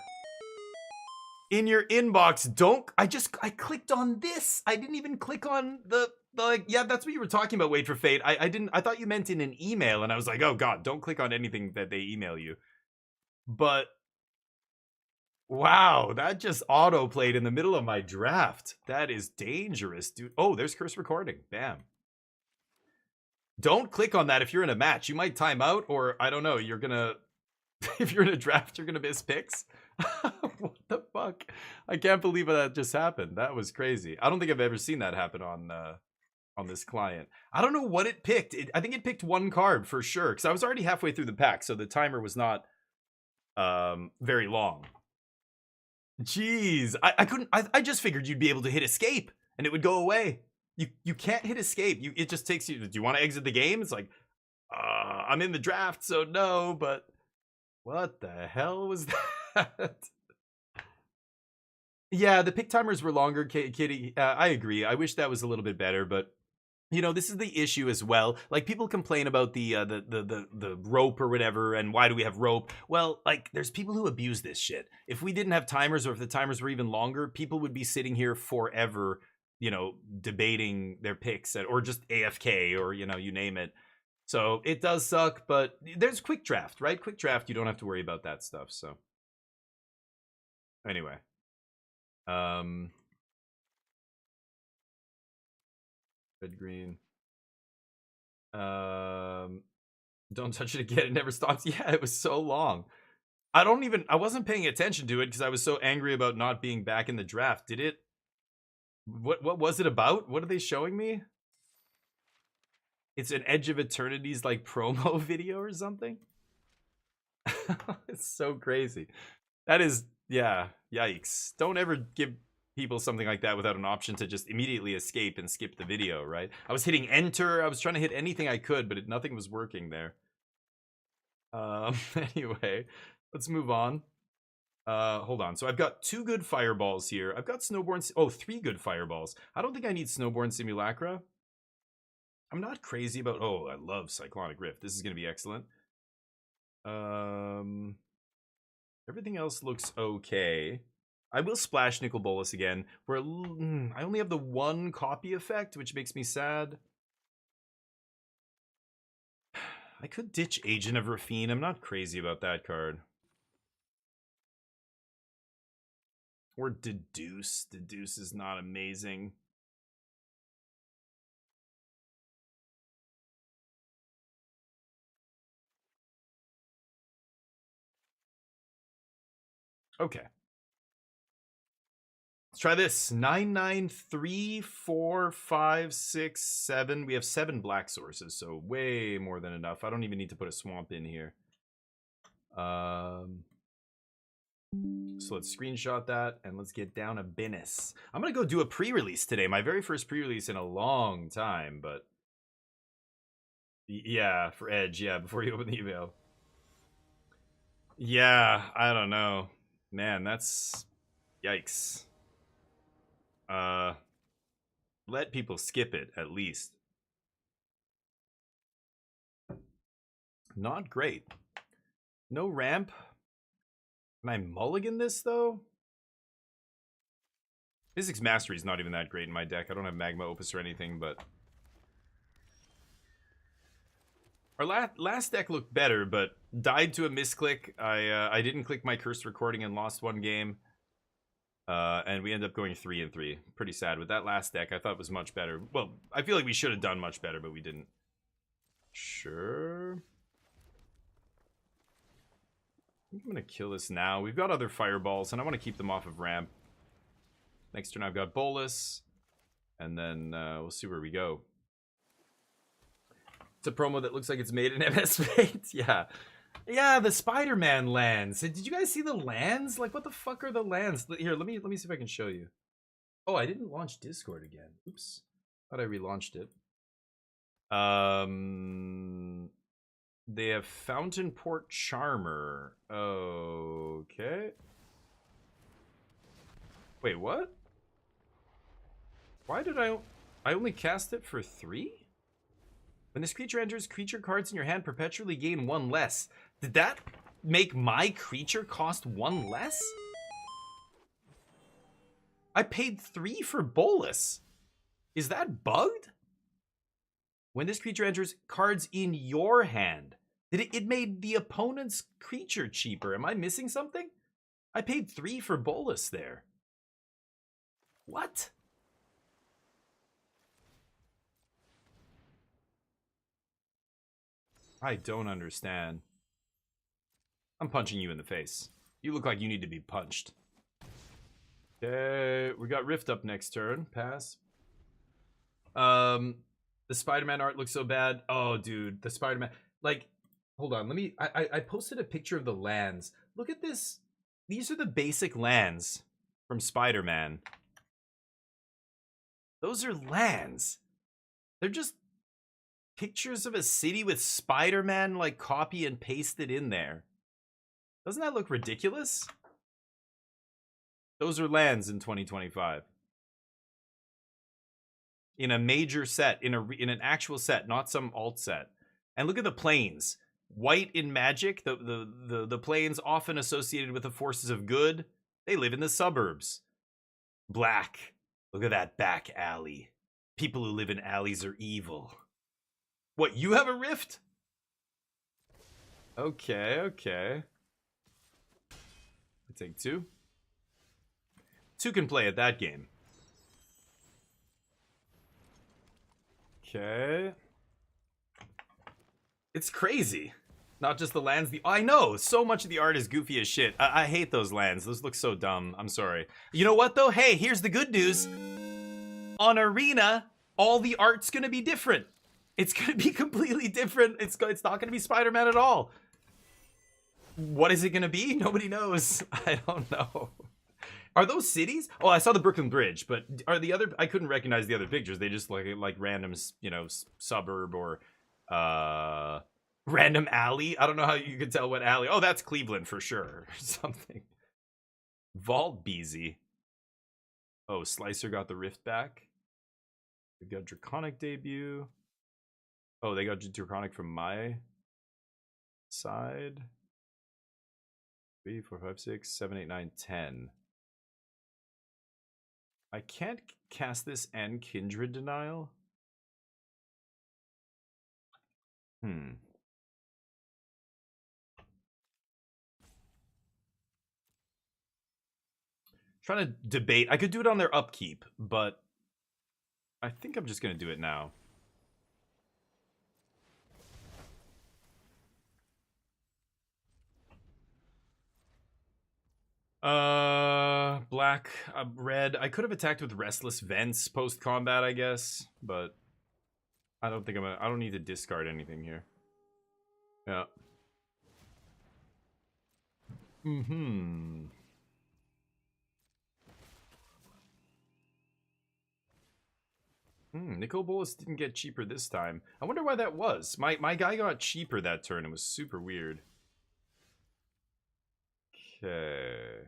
In your inbox, don't... I clicked on this. I didn't even click on the like, yeah, that's what you were talking about, Wait for Fate. I thought you meant in an email, and I was like, oh god, don't click on anything that they email you. But... wow, that just auto-played in the middle of my draft. That is dangerous, dude. Oh, there's Curse Recording. Bam. Don't click on that if you're in a match. You might time out, or I don't know, you're gonna... if you're in a draft, you're gonna miss picks. What the fuck? I can't believe that just happened. That was crazy. I don't think I've ever seen that happen on this client. I don't know what it picked. I think it picked one card for sure, because I was already halfway through the pack, so the timer was not very long. Jeez, I couldn't. I just figured you'd be able to hit escape and it would go away. You can't hit escape. It just takes you. Do you want to exit the game? It's like, I'm in the draft, so no. But what the hell was that? Yeah, the pick timers were longer, Kitty. I agree. I wish that was a little bit better, but you know, this is the issue as well. Like, people complain about the rope or whatever, and why do we have rope? Well, like, there's people who abuse this shit. If we didn't have timers, or if the timers were even longer, people would be sitting here forever, you know, debating their picks, or just AFK, or, you know, you name it. So it does suck, but there's quick draft, right? Quick draft, you don't have to worry about that stuff. So anyway, red, green. Don't touch it again. It never stops. Yeah, it was so long. I wasn't paying attention to it because I was so angry about not being back in the draft. Did it? What was it about? What are they showing me? It's an Edge of Eternity's like promo video or something. It's so crazy. That is, yeah, yikes. Don't ever give people something like that without an option to just immediately escape and skip the video, right? I was hitting enter. I was trying to hit anything I could, but nothing was working there. Anyway, let's move on. Hold on. So I've got 2 good fireballs here. I've got Snowborn. Oh, 3 good fireballs. I don't think I need Snowborn Simulacra. I'm not crazy about... oh, I love Cyclonic Rift. This is going to be excellent. Everything else looks okay. I will splash Nicol Bolas again. I only have the 1 copy effect, which makes me sad. I could ditch Agent of Rafine. I'm not crazy about that card. Or Deduce. Deduce is not amazing. Okay. Let's try this. 9, 9, 3, 4, 5, 6, 7. We have 7 black sources, so way more than enough. I don't even need to put a swamp in here. So let's screenshot that, and let's get down to business. I'm going to go do a pre-release today. My very first pre-release in a long time, but... yeah, for Edge, yeah, before you open the email. Yeah, I don't know. Man, that's... yikes. Let people skip it, at least. Not great. No ramp. Can I mulligan this, though? Physics Mastery is not even that great in my deck. I don't have Magma Opus or anything, but... Our last deck looked better, but died to a misclick. I didn't click my cursed recording and lost one game. And we ended up going 3-3. Pretty sad with that last deck. I thought it was much better. Well, I feel like we should have done much better, but we didn't. Sure. I think I'm gonna kill this now. We've got other fireballs, and I want to keep them off of ramp. Next turn I've got Bolus, and then we'll see where we go. It's a promo that looks like it's made in MS Paint. Yeah. Yeah, the Spider-Man lands. Did you guys see the lands? Like, what the fuck are the lands? Here, let me see if I can show you. Oh, I didn't launch Discord again. Oops. Thought I relaunched it. They have Fountain Port Charmer. Okay. Wait, what? Why did I only cast it for 3? When this creature enters, creature cards in your hand perpetually gain 1 less. Did that make my creature cost 1 less? I paid 3 for Bolus. Is that bugged? When this creature enters, cards in your hand. It made the opponent's creature cheaper. Am I missing something? I paid 3 for Bolus there. What? I don't understand. I'm punching you in the face. You look like you need to be punched. Okay, we got Rift up next turn. Pass. The Spider-Man art looks so bad. Oh, dude, the Spider-Man. Like, hold on. Let me. I posted a picture of the lands. Look at this. These are the basic lands from Spider-Man. Those are lands. They're just pictures of a city with Spider-Man like copy and pasted in there. Doesn't that look ridiculous? Those are lands in 2025. In a major set, in an actual set, not some alt set. And look at the planes. White in Magic, the planes often associated with the forces of good, they live in the suburbs. Black. Look at that back alley. People who live in alleys are evil. What, you have a rift? Okay, okay. I take 2. 2 can play at that game. Okay. It's crazy. Not just the lands. I know, so much of the art is goofy as shit. I hate those lands. Those look so dumb. I'm sorry. You know what, though? Hey, here's the good news. On Arena, all the art's gonna be different. It's gonna be completely different. It's not gonna be Spider-Man at all. What is it gonna be? Nobody knows. I don't know. Are those cities? Oh, I saw the Brooklyn Bridge, but are the other? I couldn't recognize the other pictures. They just like random, you know, suburb or random alley. I don't know how you could tell what alley. Oh, that's Cleveland for sure. Or something. Vault Beezy. Oh, Slicer got the Rift back. We've got Draconic debut. Oh, they got Draconic from my side. 3, 4, 5, 6, 7, 8, 9, 10. I can't cast this and Kindred Denial. Trying to debate. I could do it on their upkeep, but I think I'm just going to do it now. Black, red. I could have attacked with Restless Vents post-combat, I guess, but I don't think I don't need to discard anything here. Yeah. Nicol Bolas didn't get cheaper this time. I wonder why that was. My guy got cheaper that turn. It was super weird. Okay.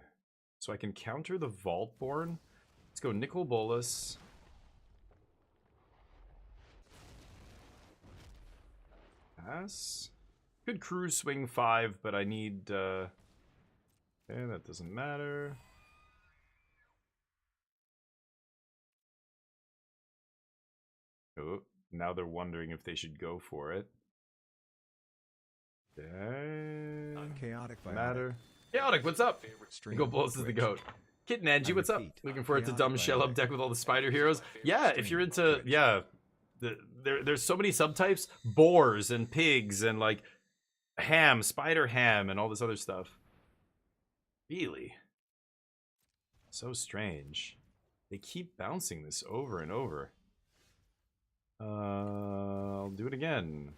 So I can counter the Vaultborn. Let's go Nicol Bolas. Pass. Could cruise swing 5, but I need okay, that doesn't matter. Oh, now they're wondering if they should go for it. Chaotic Matter. Chaotic, what's up? Go Bulls is the goat. Kitten Angie, what's up? Looking forward to dumb shell up deck with all the spider heroes. Yeah, if you're into there's so many subtypes, boars and pigs and like ham, spider ham, and all this other stuff. Really? So strange. They keep bouncing this over and over. I'll do it again.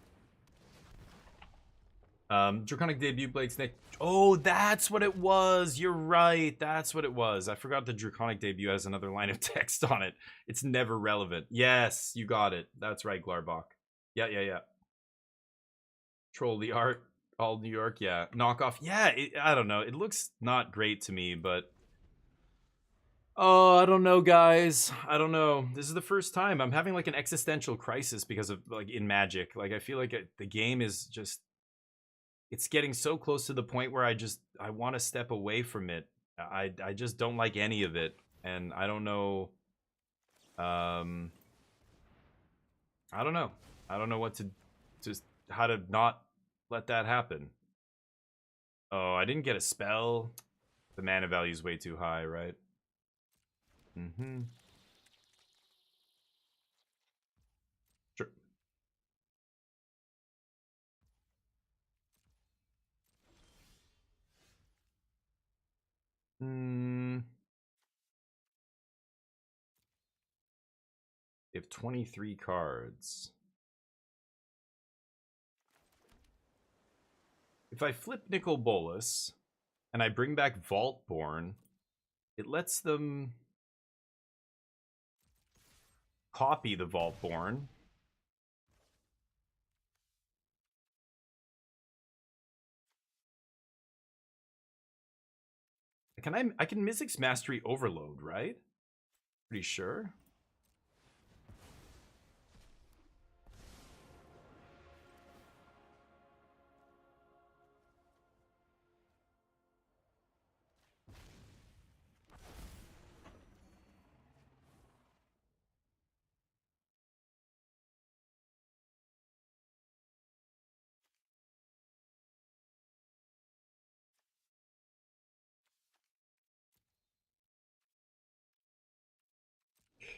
Draconic debut, Blade Snake. Oh, that's what it was. You're right. That's what it was. I forgot the Draconic debut has another line of text on it. It's never relevant. Yes, you got it. That's right, Glarbach. Yeah. Troll the art. All New York. Yeah. Knockoff. Yeah, I don't know. It looks not great to me, but... Oh, I don't know, guys. I don't know. This is the first time I'm having like an existential crisis because of like in Magic. Like I feel like the game is just... It's getting so close to the point where I want to step away from it. I just don't like any of it, and I don't know. I don't know. I don't know what to just how to not let that happen. Oh, I didn't get a spell. The mana value is way too high, right? Mm-hmm. Sure. They have 23 cards. If I flip Nicol Bolas and I bring back Vaultborn, it lets them copy the Vaultborn. I can Mizzix Mastery Overload, right? Pretty sure.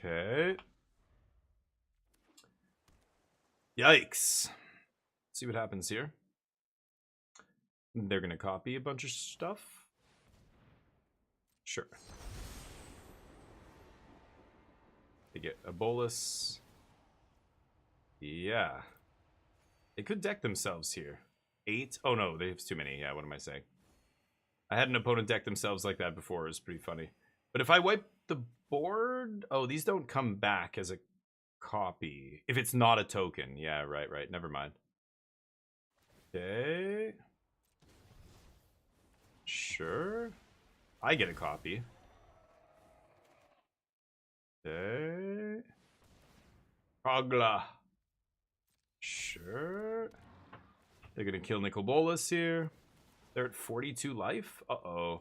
Okay. Yikes. Let's see what happens here. They're gonna copy a bunch of stuff. Sure. They get a Bolus. Yeah. They could deck themselves here. 8? Oh no, they have too many. Yeah, what am I saying? I had an opponent deck themselves like that before. It was pretty funny. But if I wipe the board... Oh, these don't come back as a copy. If it's not a token. Yeah, right. Never mind. Okay. Sure. I get a copy. Okay. Kogla. Sure. They're gonna kill Nicol Bolas here. They're at 42 life? Uh-oh.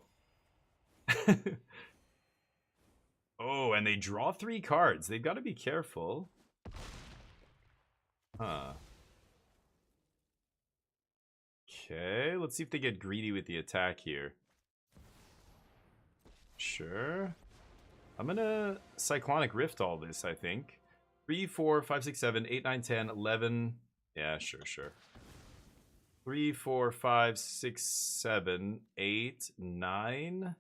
Oh, and they draw 3 cards. They've got to be careful. Huh. Okay, let's see if they get greedy with the attack here. Sure. I'm gonna Cyclonic Rift all this, I think. 3, 4, 5, 6, 7, 8, 9, 10, 11. Yeah, sure. 3, 4, 5, 6, 7, 8, 9.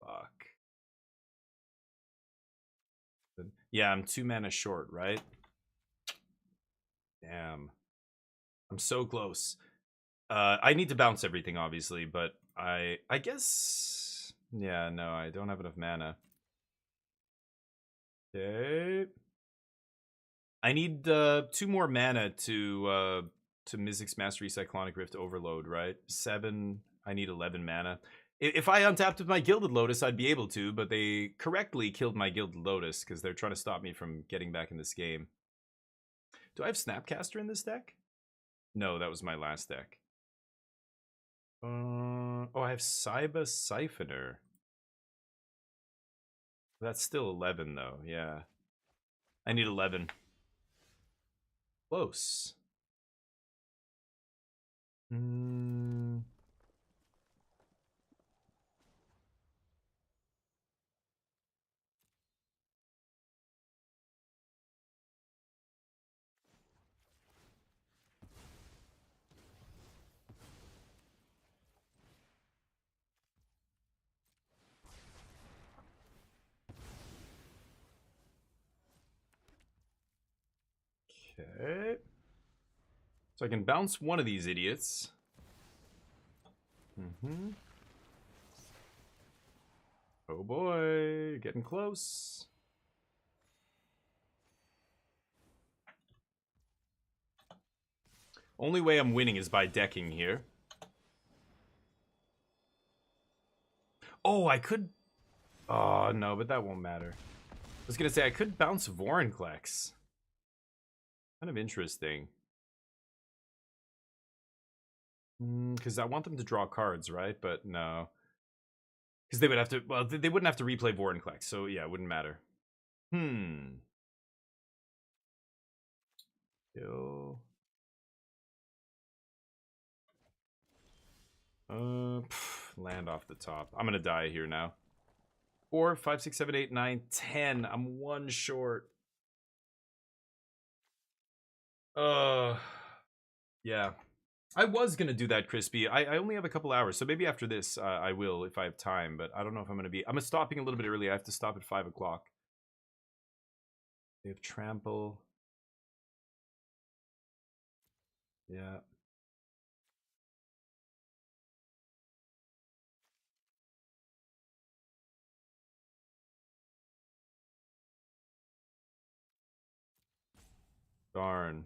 Fuck. Yeah, I'm 2 mana short, right? Damn. I'm so close. I need to bounce everything, obviously, but I guess... Yeah, no, I don't have enough mana. Okay. I need 2 more mana to Mizzix Mastery Cyclonic Rift Overload, right? 7. I need 11 mana. If I untapped with my Gilded Lotus, I'd be able to, but they correctly killed my Gilded Lotus because they're trying to stop me from getting back in this game. Do I have Snapcaster in this deck? No, that was my last deck. Oh, I have Saiba Siphoner. That's still 11, though. Yeah. I need 11. Close. Hmm. Okay. So I can bounce one of these idiots. Mm-hmm. Oh boy, getting close. Only way I'm winning is by decking here. Oh, I could... Oh, no, but that won't matter. I was gonna say, I could bounce Vorinclex. Kind of interesting. Because I want them to draw cards, right? But no. Because they would have to... Well, they wouldn't have to replay Vorinclex, so yeah, it wouldn't matter. Kill... land off the top. I'm gonna die here now. 4, 5, 6, 7, 8, 9, 10. I'm one short. Yeah. I was gonna do that, Crispy. I only have a couple hours, so maybe after this I will if I have time. But I don't know if I'm gonna be. I'm stopping a little bit early. I have to stop at 5 o'clock. They have trample. Yeah. Darn.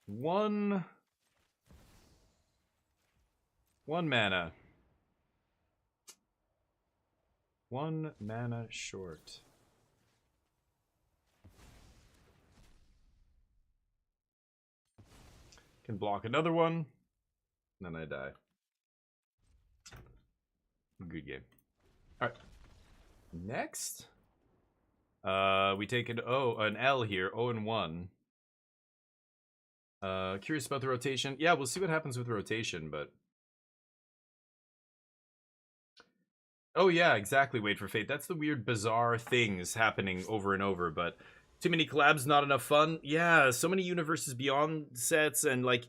One mana. 1 mana short. Can block another one. And then I die. Good game. Alright. Next. We take an L here. 0-1. Curious about the rotation. Yeah, we'll see what happens with rotation, but... Oh yeah, exactly, Wait for Fate. That's the weird, bizarre things happening over and over, but... Too many collabs, not enough fun? Yeah, so many Universes Beyond sets, and like...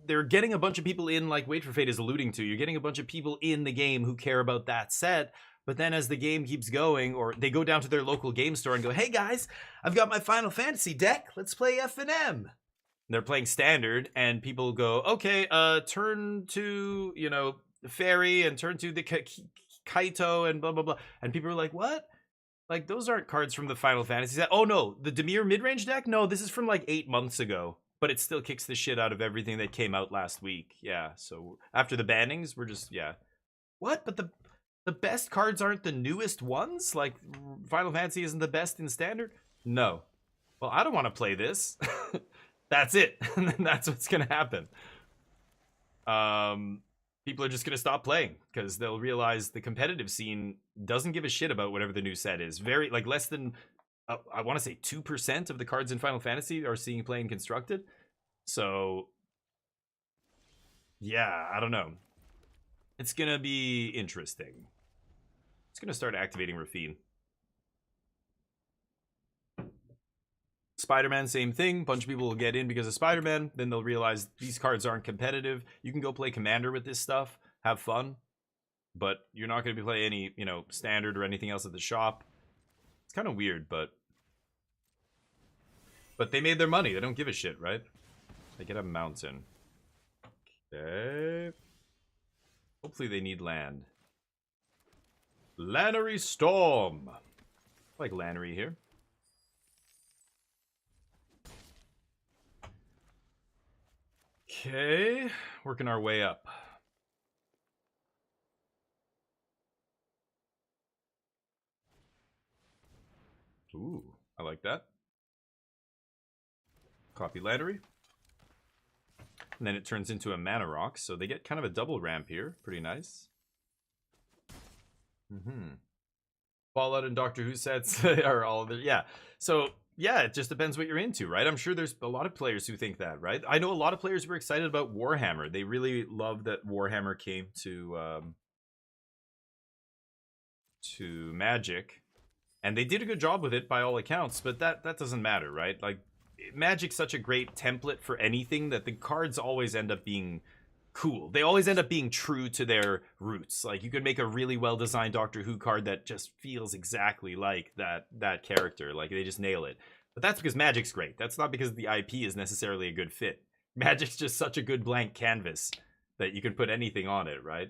They're getting a bunch of people in, like Wait for Fate is alluding to. You're getting a bunch of people in the game who care about that set, but then as the game keeps going, or they go down to their local game store and go, hey guys, I've got my Final Fantasy deck, let's play F&M. They're playing standard, and people go, okay, turn to, you know, Fairy, and turn to the Kaito, and blah, blah, blah. And people are like, what? Like, those aren't cards from the Final Fantasy set. Oh, no, the Dimir mid-range deck? No, this is from, like, 8 months ago. But it still kicks the shit out of everything that came out last week. Yeah, so after the bannings, we're just, yeah. What? But the best cards aren't the newest ones? Like, Final Fantasy isn't the best in Standard? No. Well, I don't want to play this. That's it. And then that's what's going to happen. People are just going to stop playing because they'll realize the competitive scene doesn't give a shit about whatever the new set is. Very, like, less than, I want to say 2% of the cards in Final Fantasy are seeing play and constructed. So, yeah, I don't know. It's going to be interesting. It's going to start activating Rafine. Spider-Man, same thing. Bunch of people will get in because of Spider-Man. Then they'll realize these cards aren't competitive. You can go play Commander with this stuff. Have fun. But you're not going to be playing any, you know, Standard or anything else at the shop. It's kind of weird, but they made their money. They don't give a shit, right? They get a mountain. Okay. Hopefully they need land. Lannery Storm. I like Lannery here. Okay, working our way up. Ooh, I like that. Copy Lannery. And then it turns into a mana rock, so they get kind of a double ramp here. Pretty nice. Fallout and Doctor Who sets are all there. Yeah, so yeah, it just depends what you're into, right? I'm sure there's a lot of players who think that, right? I know a lot of players who were excited about Warhammer. They really loved that Warhammer came to Magic, and they did a good job with it by all accounts. But that doesn't matter, right? Like, Magic's such a great template for anything that the cards always end up being cool. They always end up being true to their roots. Like, you could make a really well designed Doctor Who card that just feels exactly like that character. Like, they just nail it. But that's because Magic's great. That's not because the IP is necessarily a good fit. Magic's just such a good blank canvas that you can put anything on it, right?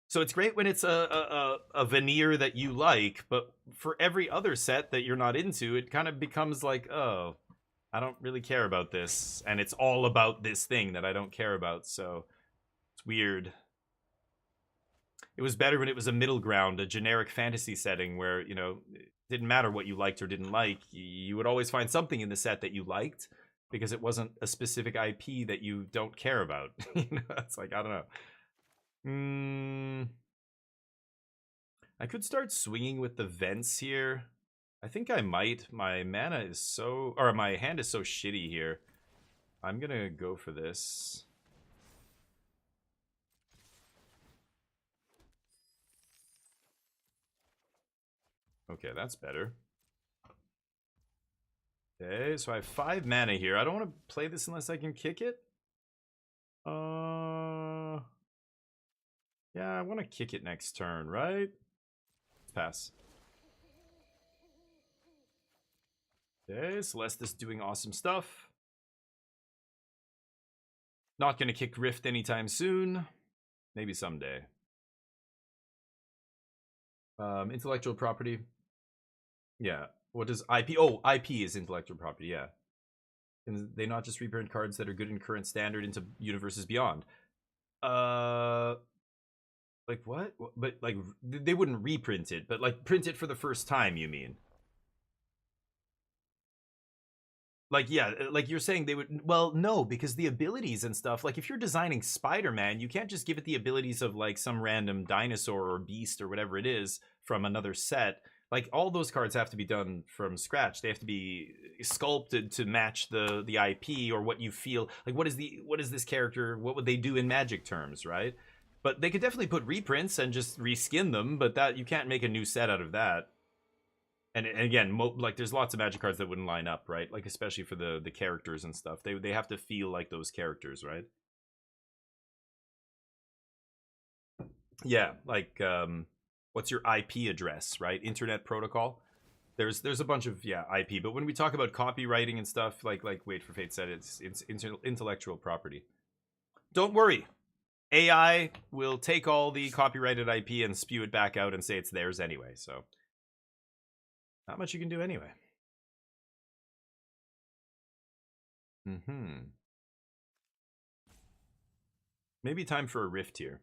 So it's great when it's a veneer that you like, but for every other set that you're not into, it kind of becomes like, oh, I don't really care about this, and it's all about this thing that I don't care about. So it's weird. It was better when it was a middle ground, a generic fantasy setting where, you know, it didn't matter what you liked or didn't like. You would always find something in the set that you liked because it wasn't a specific IP that you don't care about. You know, it's like, I don't know. I could start swinging with the vents here. I think I might. My mana is so... Or my hand is so shitty here. I'm gonna go for this. Okay, that's better. Okay, so I have 5 mana here. I don't want to play this unless I can kick it. Yeah, I want to kick it next turn, right? Let's pass. Okay, Celestis doing awesome stuff. Not gonna kick Rift anytime soon. Maybe someday. Intellectual property. Yeah. What does IP? Oh, IP is intellectual property, yeah. Can they not just reprint cards that are good in current standard into universes beyond? Like what? But like they wouldn't reprint it, but like print it for the first time, you mean? Like, yeah, like you're saying they would... Well, no, because the abilities and stuff, like if you're designing Spider-Man, you can't just give it the abilities of like some random dinosaur or beast or whatever it is from another set. Like all those cards have to be done from scratch. They have to be sculpted to match the IP or what you feel. Like what is this character? What would they do in Magic terms, right? But they could definitely put reprints and just reskin them, but that you can't make a new set out of that. And again, like there's lots of Magic cards that wouldn't line up, right? Like especially for the characters and stuff. They have to feel like those characters, right? Yeah, like what's your IP address, right? Internet protocol. There's a bunch of IP, but when we talk about copywriting and stuff, like Wait for Fate said, it's intellectual property. Don't worry, AI will take all the copyrighted IP and spew it back out and say it's theirs anyway. So not much you can do anyway. Maybe time for a rift here.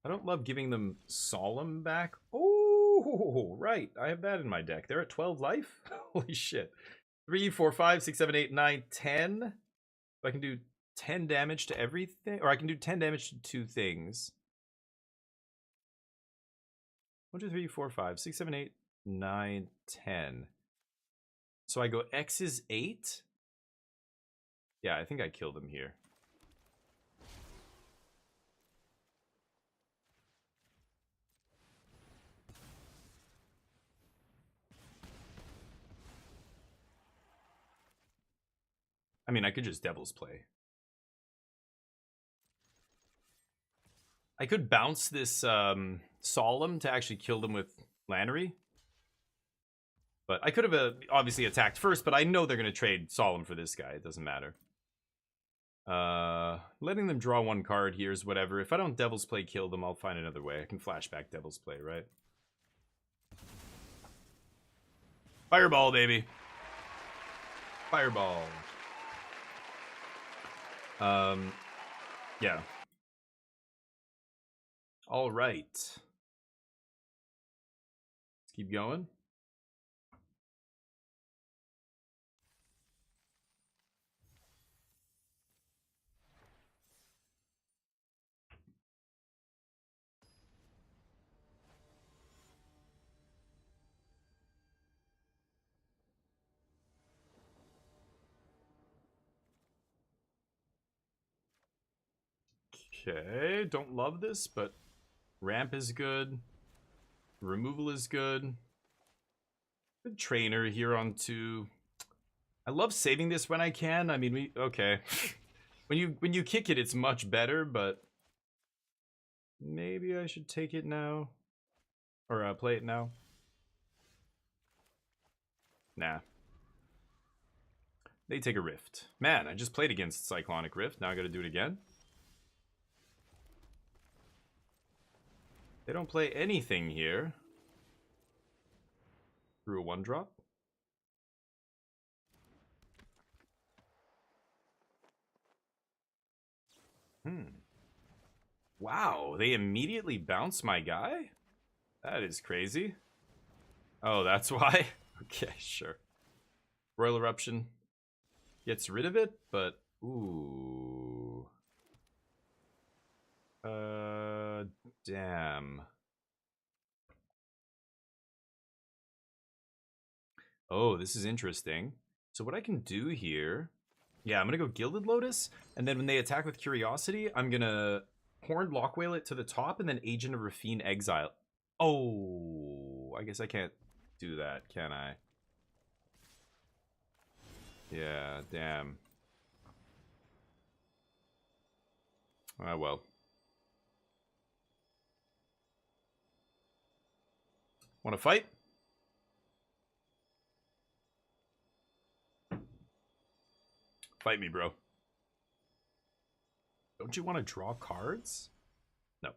I don't love giving them Solemn back. Oh, right. I have that in my deck. They're at 12 life? Holy shit. 3, 4, 5, 6, 7, 8, 9, 10. I can do 10 damage to everything. Or I can do 10 damage to 2 things. 1, 2, 3, 4, 5, 6, 7, 8, 9, 10. So I go X is 8. Yeah, I think I killed him here. I mean, I could just Devil's Play. I could bounce this Solemn to actually kill them with Lannery. But I could have obviously attacked first, but I know they're going to trade Solemn for this guy. It doesn't matter. Letting them draw 1 card here is whatever. If I don't Devil's Play kill them, I'll find another way. I can flashback Devil's Play, right? Fireball, baby. Fireball. Yeah. All right. Let's keep going. Okay, don't love this, but ramp is good. Removal is good. Good trainer here on 2. I love saving this when I can. I mean, okay. when you kick it, it's much better, but maybe I should take it now. Or play it now. Nah. They take a Rift. Man, I just played against Cyclonic Rift. Now I gotta do it again. They don't play anything here. Through a 1-drop. Wow, they immediately bounce my guy? That is crazy. Oh, that's why? Okay, sure. Royal Eruption gets rid of it, but... Ooh. Damn. Oh, this is interesting. So what I can do here... Yeah, I'm gonna go Gilded Lotus, and then when they attack with Curiosity, I'm gonna Horned Lockwhale it to the top, and then Agent of Rafine exile. Oh, I guess I can't do that, can I? Yeah, damn. Ah, well. Want to fight? Fight me, bro. Don't you want to draw cards? No.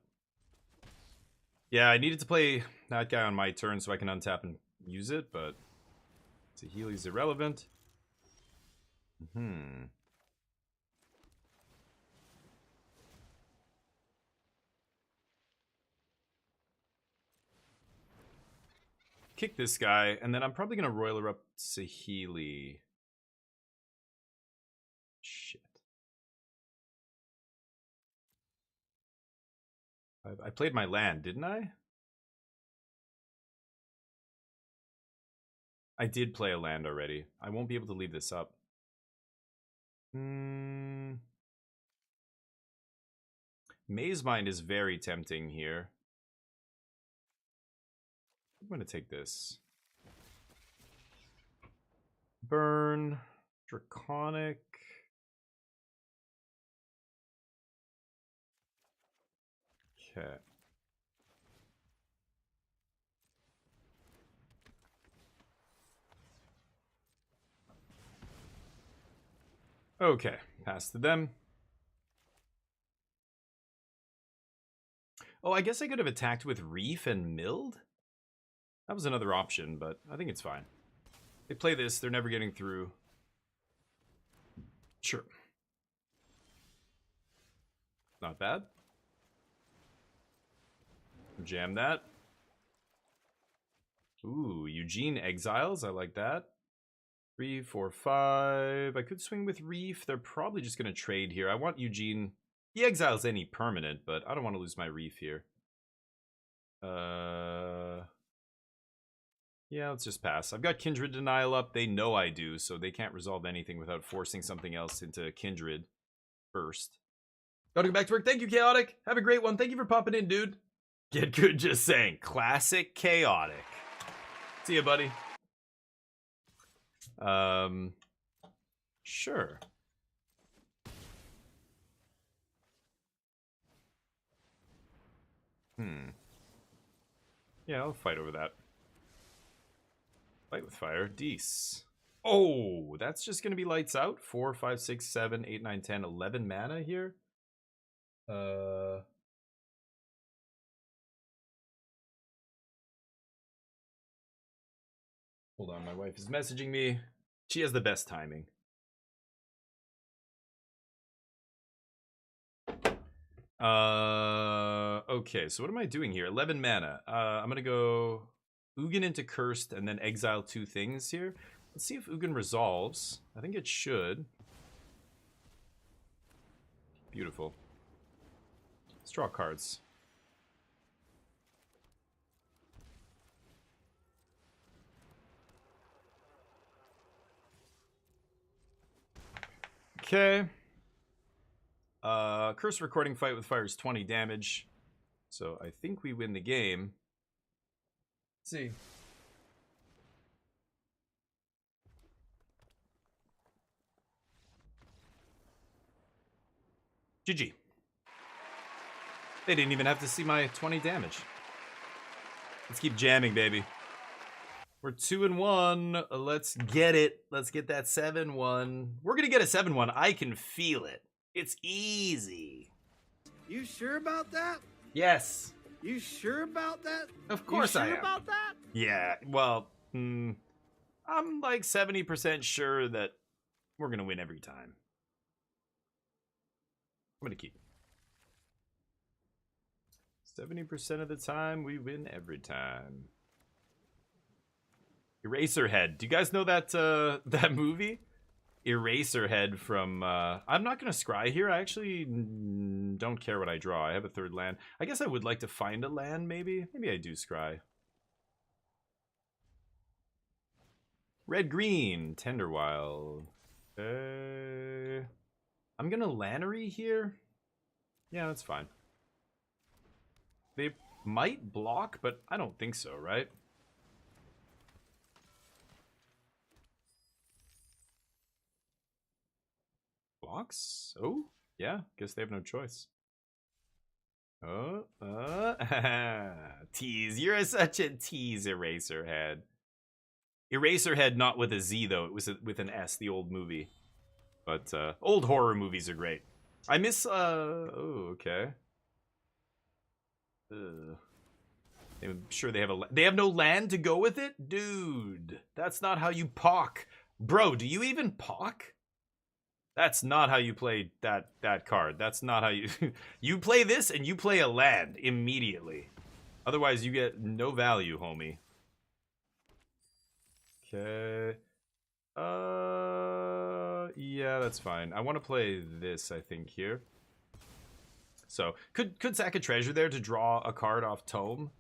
Yeah, I needed to play that guy on my turn so I can untap and use it, but Saheeli's irrelevant. Kick this guy, and then I'm probably going to Royal Erupt Saheeli. Shit. I played my land, didn't I? I did play a land already. I won't be able to leave this up. Maze Mind is very tempting here. I'm going to take this. Burn. Draconic. Okay. Okay, pass to them. Oh, I guess I could have attacked with Reef and Milled? That was another option, but I think it's fine. They play this, they're never getting through. Sure. Not bad. Jam that. Ooh, Eugene Exiles, I like that. 3, 4, 5. I could swing with Reef. They're probably just going to trade here. I want Eugene. He exiles any permanent, but I don't want to lose my Reef here. Yeah, let's just pass. I've got Kindred Denial up. They know I do, so they can't resolve anything without forcing something else into Kindred first. Gotta go back to work. Thank you, Chaotic. Have a great one. Thank you for popping in, dude. Get good, just saying. Classic Chaotic. See ya, buddy. Sure. Yeah, I'll fight over that. Fight with fire. Deece. Oh, that's just gonna be lights out. 4, 5, 6, 7, 8, 9, 10, 11 mana here. Hold on, my wife is messaging me. She has the best timing. Okay, so what am I doing here? 11 mana. I'm gonna go Ugin into Cursed and then exile 2 things here. Let's see if Ugin resolves. I think it should. Beautiful. Let's draw cards. Okay. Curse recording fight with fire is 20 damage. So I think we win the game. Let's see. GG. They didn't even have to see my 20 damage. Let's keep jamming, baby. We're 2-1. Let's get it. Let's get that 7-1. We're gonna get a 7-1. I can feel it. It's easy. You sure about that? Yes. You sure about that? Of course I am. You sure about that? Yeah, well, I'm like 70% sure that we're gonna win every time. I'm gonna keep 70% of the time, we win every time. Eraserhead. Do you guys know that that movie? Eraserhead from I'm not gonna scry here. I actually don't care what I draw. I have a third land. I guess I would like to find a land, maybe. Maybe I do scry. Red green, Tenderwild. I'm gonna Lannery here. Yeah, that's fine. They might block, but I don't think so, right? Blocks? Oh, yeah, guess they have no choice. Oh, tease. You're such a tease, Eraserhead. Eraserhead, not with a Z, though. It was with an S, the old movie. But old horror movies are great. I miss, oh, okay. I'm sure they have no land to go with it? Dude, that's not how you pock. Bro, do you even pock? That's not how you play that card. That's not how you... You play this and you play a land immediately. Otherwise, you get no value, homie. Okay. Yeah, that's fine. I want to play this, I think, here. So, could sack a treasure there to draw a card off Tome.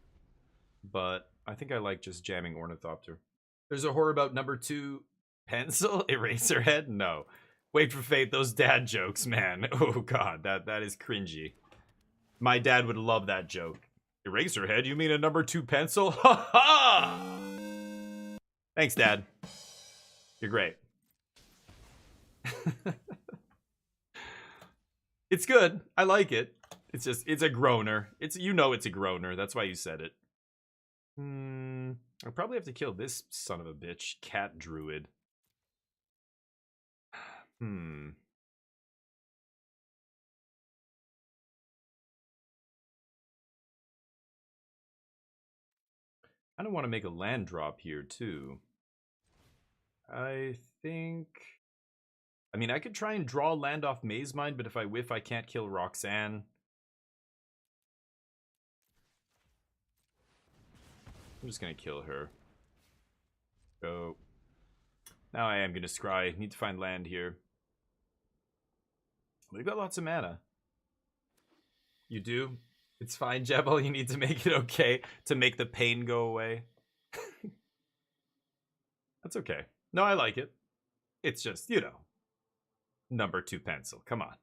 But I think I like just jamming Ornithopter. There's a horror about number 2 pencil? Eraserhead? No. Wait for fate, those dad jokes, man. Oh god, that is cringy. My dad would love that joke. Eraserhead? You mean a number 2 pencil? Ha ha! Thanks, Dad. You're great. It's good. I like it. It's just, it's a groaner. You know it's a groaner. That's why you said it. I'll probably have to kill this son of a bitch. Cat Druid. I don't want to make a land drop here, too. I think... I mean, I could try and draw land off Maze Mind, but if I whiff, I can't kill Roxanne. I'm just gonna kill her. Go. Now I am gonna scry. Need to find land here. We've got lots of mana. You do? It's fine, Jebel. You need to make it okay to make the pain go away. That's okay. No, I like it. It's just, you know, number 2 pencil. Come on.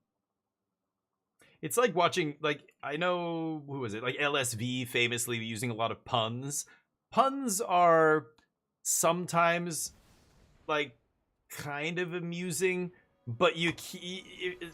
It's like watching, like, I know, who was it? Like LSV famously using a lot of puns. Puns are sometimes, like, kind of amusing, but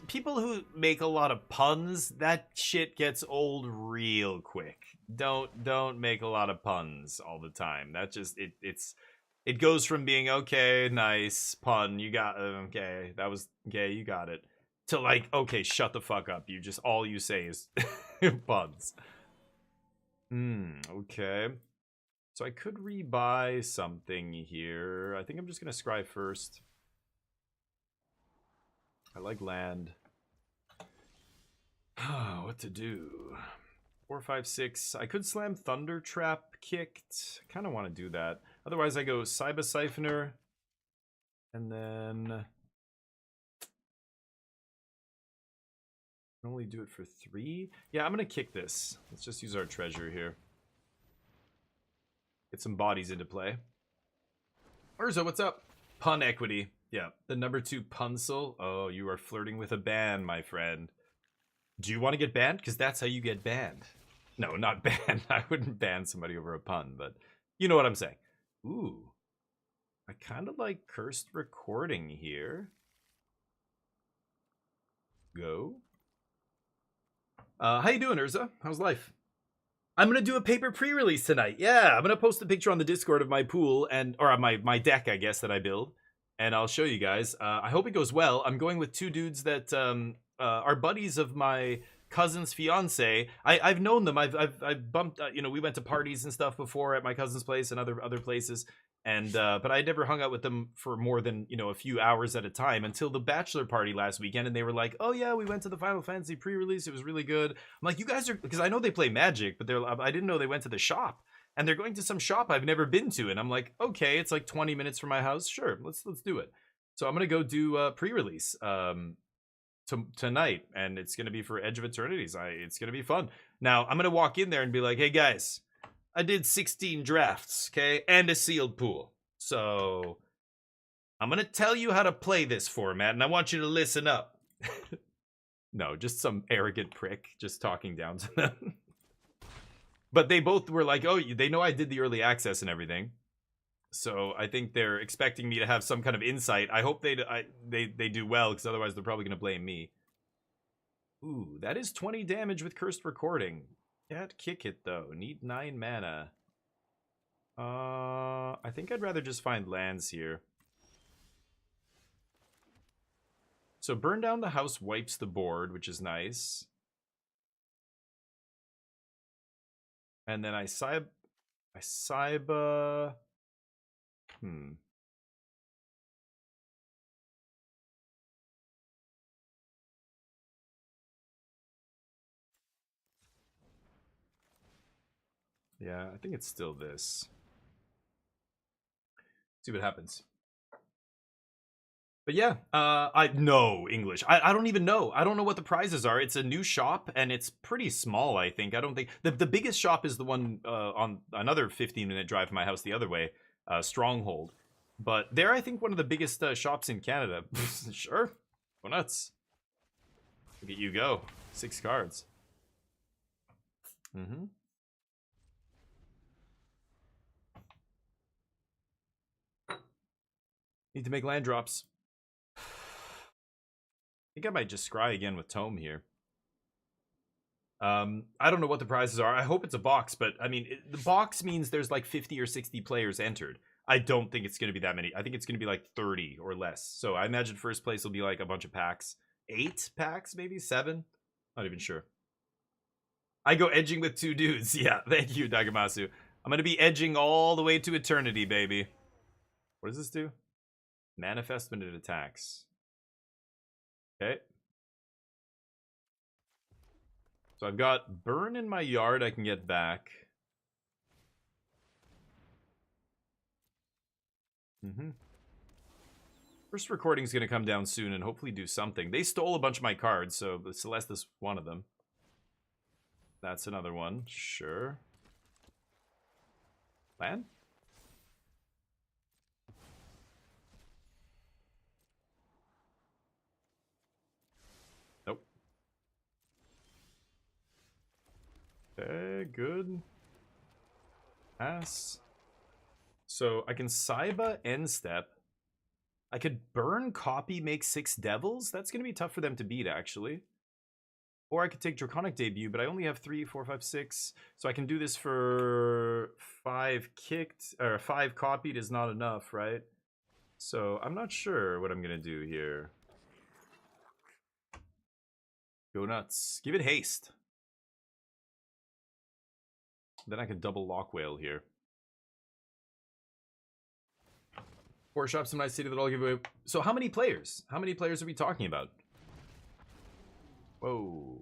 people who make a lot of puns, that shit gets old real quick. Don't make a lot of puns all the time. That just, it goes from being, okay, nice, pun, you got, okay, that was, okay, you got it, to like, okay, shut the fuck up. You just, all you say is puns. Okay. So I could rebuy something here. I think I'm just going to scry first. I like land. What to do? 4, 5, 6. I could slam Thunder Trap kicked. I kind of want to do that. Otherwise, I go Cyber Siphoner. And then... I can only do it for 3. Yeah, I'm going to kick this. Let's just use our treasure here. Get some bodies into play. Urza, what's up? Pun equity. Yeah, the number 2 Punsel. Oh, you are flirting with a ban, my friend. Do you want to get banned? Because that's how you get banned. No, not banned. I wouldn't ban somebody over a pun, but you know what I'm saying. Ooh. I kind of like cursed recording here. Go. How you doing, Urza? How's life? I'm gonna do a paper pre-release tonight. Yeah, I'm gonna post a picture on the Discord of my pool or my deck, I guess, that I build, and I'll show you guys. I hope it goes well. I'm going with two dudes that are buddies of my cousin's fiance. I've known them. I've bumped. We went to parties and stuff before at my cousin's place and other places. And but I never hung out with them for more than a few hours at a time until the bachelor party last weekend, and they were like, "Oh yeah, we went to the Final Fantasy pre-release. It was really good." I'm like, "You guys are," because I know they play Magic, but I didn't know they went to the shop, and they're going to some shop I've never been to, and I'm like, "Okay, it's like 20 minutes from my house. Sure, let's do it." So I'm gonna go do pre-release tonight, and it's gonna be for Edge of Eternities. It's gonna be fun. Now I'm gonna walk in there and be like, "Hey guys, I did 16 drafts, okay, and a sealed pool. So I'm gonna tell you how to play this format, and I want you to listen up." No, just some arrogant prick just talking down to them. But they both were like, "Oh, they know I did the early access and everything." So I think they're expecting me to have some kind of insight. I hope they do well, because otherwise they're probably gonna blame me. Ooh, that is 20 damage with cursed recording. Can't kick it though. Need 9 mana. I think I'd rather just find lands here. So burn down the house wipes the board, which is nice. And then I Saiba. Yeah, I think it's still this. See what happens. But yeah, I know English. I don't even know. I don't know what the prizes are. It's a new shop, and it's pretty small, I think. I don't think... The biggest shop is the one on another 15-minute drive from my house the other way, Stronghold. But they're, I think, one of the biggest shops in Canada. Sure. Go nuts. Look at you go. 6 cards. Mm-hmm. Need to make land drops. I think I might just scry again with Tome here. I don't know what the prizes are. I hope it's a box, but I mean, the box means there's like 50 or 60 players entered. I don't think it's going to be that many. I think it's going to be like 30 or less. So I imagine first place will be like a bunch of packs. 8 packs, maybe 7. Not even sure. I go edging with 2 dudes. Yeah, thank you, Dagamasu. I'm going to be edging all the way to eternity, baby. What does this do? Manifest when it attacks. Okay. So I've got burn in my yard I can get back. First recording is going to come down soon and hopefully do something. They stole a bunch of my cards, so Celeste is one of them. That's another one. Sure. Land? Nope. Okay, good. Pass. So I can Saiba end step. I could burn copy, make 6 devils. That's going to be tough for them to beat, actually. Or I could take Draconic Debut, but I only have 3, 4, 5, 6. So I can do this for 5 kicked, or 5 copied is not enough, right? So I'm not sure what I'm going to do here. Go nuts. Give it haste. Then I can double Lock Whale here. 4 shops in my city that I'll give away. So how many players? How many players are we talking about? Whoa.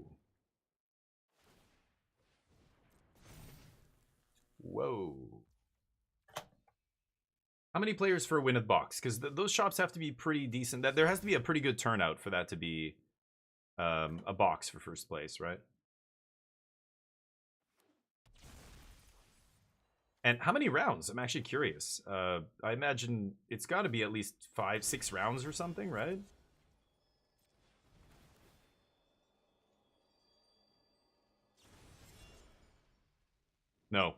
Whoa. How many players for a win of box? Because those shops have to be pretty decent. There has to be a pretty good turnout for that to be a box for first place, right? And how many rounds? I'm actually curious. I imagine it's got to be at least 5, 6 rounds or something, right? No.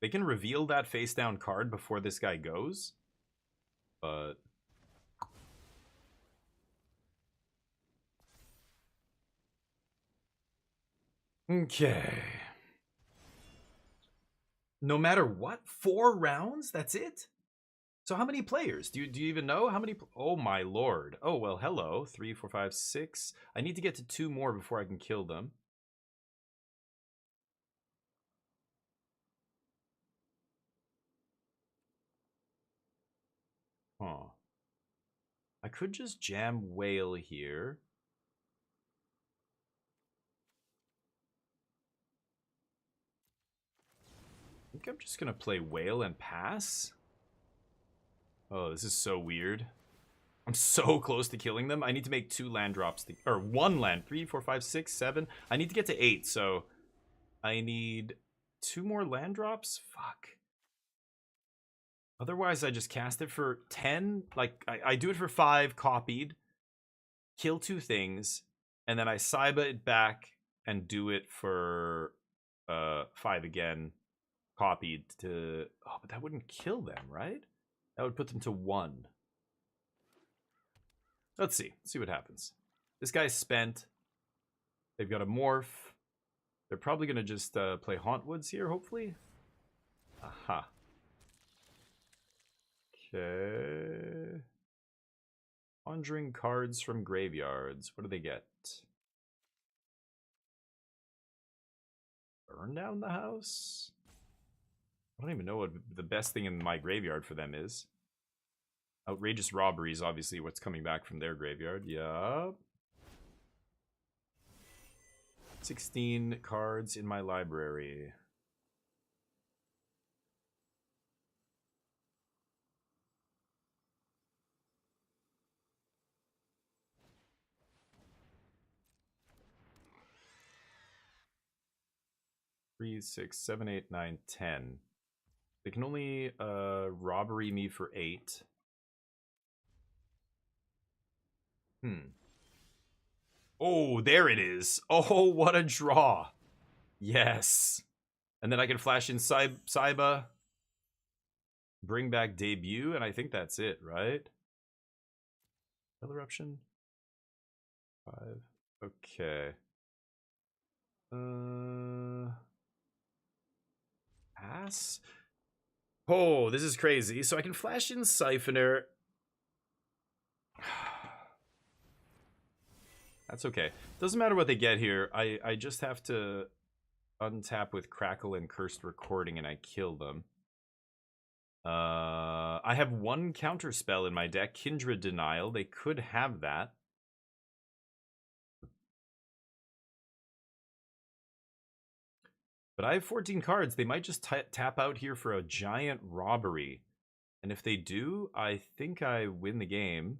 They can reveal that face down card before this guy goes. But okay. No matter what, 4 rounds? That's it? So how many players? Do you even know how many? Oh my lord. Oh, well, hello. 3, 4, 5, 6. I need to get to 2 more before I can kill them. Huh. I could just jam Whale here. I think I'm just going to play Whale and pass. Oh, this is so weird. I'm so close to killing them. I need to make 2 land drops. Or 1 land. 3, 4, 5, 6, 7. I need to get to 8, so I need 2 more land drops? Fuck. Otherwise, I just cast it for 10. Like, I do it for 5, copied, kill 2 things, and then I Saiba it back and do it for 5 again, copied to... Oh, but that wouldn't kill them, right? That would put them to 1. Let's see. Let's see what happens. This guy's spent. They've got a morph. They're probably going to just play Hauntwoods here, hopefully. Aha. Okay. Conjuring cards from graveyards. What do they get? Burn down the house? I don't even know what the best thing in my graveyard for them is. Outrageous robbery is obviously what's coming back from their graveyard. Yup. 16 cards in my library. Three, 6, 7, 8, 9, 10. They can only robbery me for 8. Oh, there it is. Oh, what a draw. Yes. And then I can flash in Saiba. Bring back debut, and I think that's it, right? Spell eruption. 5. Okay. Pass? Oh, this is crazy. So I can flash in Siphoner. That's okay. Doesn't matter what they get here. I just have to untap with Crackle and Cursed Recording and I kill them. I have 1 counter spell in my deck. Kindred Denial. They could have that. But I have 14 cards. They might just tap out here for a giant robbery. And if they do, I think I win the game.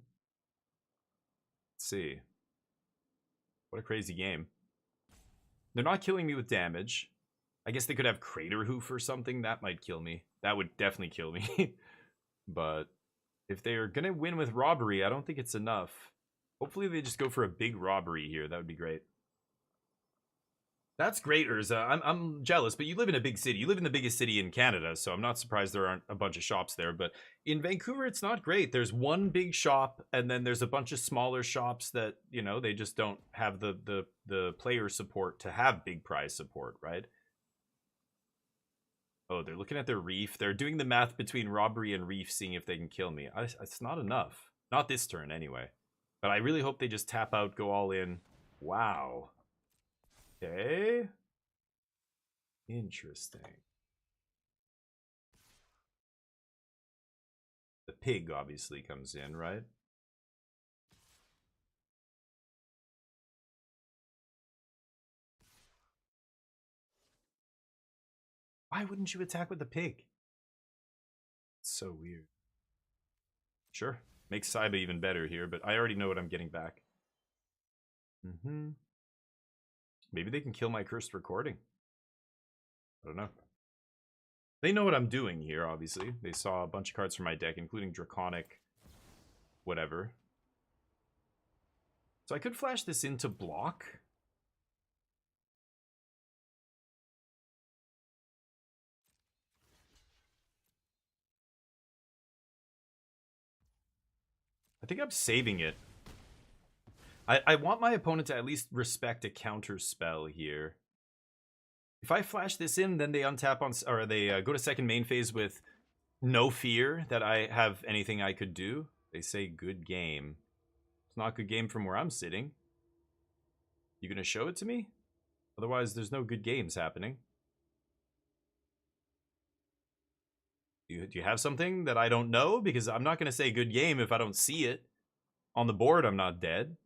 Let's see. What a crazy game. They're not killing me with damage. I guess they could have Crater Hoof or something. That might kill me. That would definitely kill me. But if they're going to win with robbery, I don't think it's enough. Hopefully they just go for a big robbery here. That would be great. That's great, Urza. I'm jealous, but you live in a big city. You live in the biggest city in Canada, so I'm not surprised there aren't a bunch of shops there. But in Vancouver, it's not great. There's 1 big shop, and then there's a bunch of smaller shops that, you know, they just don't have the player support to have big prize support, right? Oh, they're looking at their reef. They're doing the math between robbery and reef, seeing if they can kill me. It's not enough. Not this turn, anyway. But I really hope they just tap out, go all in. Wow. Okay. Interesting. The pig obviously comes in, right? Why wouldn't you attack with the pig? It's so weird. Sure. Makes Saiba even better here, but I already know what I'm getting back. Maybe they can kill my Cursed Recording. I don't know. They know what I'm doing here, obviously. They saw a bunch of cards from my deck, including Draconic, whatever. So I could flash this into block. I think I'm saving it. I want my opponent to at least respect a counter spell here. If I flash this in, then they untap on, or they go to second main phase with no fear that I have anything I could do. They say good game. It's not a good game from where I'm sitting. You gonna show it to me? Otherwise, there's no good games happening. Do you have something that I don't know? Because I'm not gonna say good game if I don't see it. On the board, I'm not dead.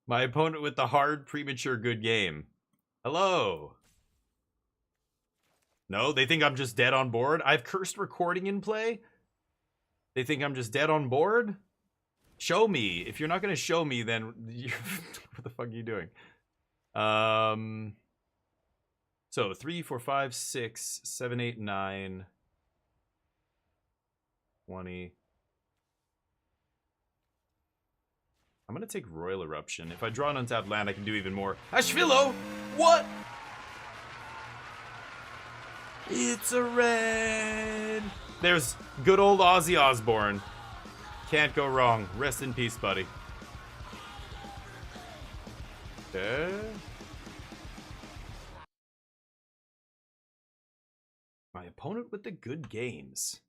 My opponent with the hard, premature good game. Hello. No, they think I'm just dead on board. I have cursed recording in play. They think I'm just dead on board. Show me. If you're not going to show me, then what the fuck are you doing? So 3, 4, 5, 6, 7, 8, 9, 20. I'm going to take Royal Eruption. If I draw an untapped land, I can do even more. Ashvilo! What? It's a red! There's good old Ozzy Osbourne. Can't go wrong. Rest in peace, buddy. Okay. My opponent with the good games.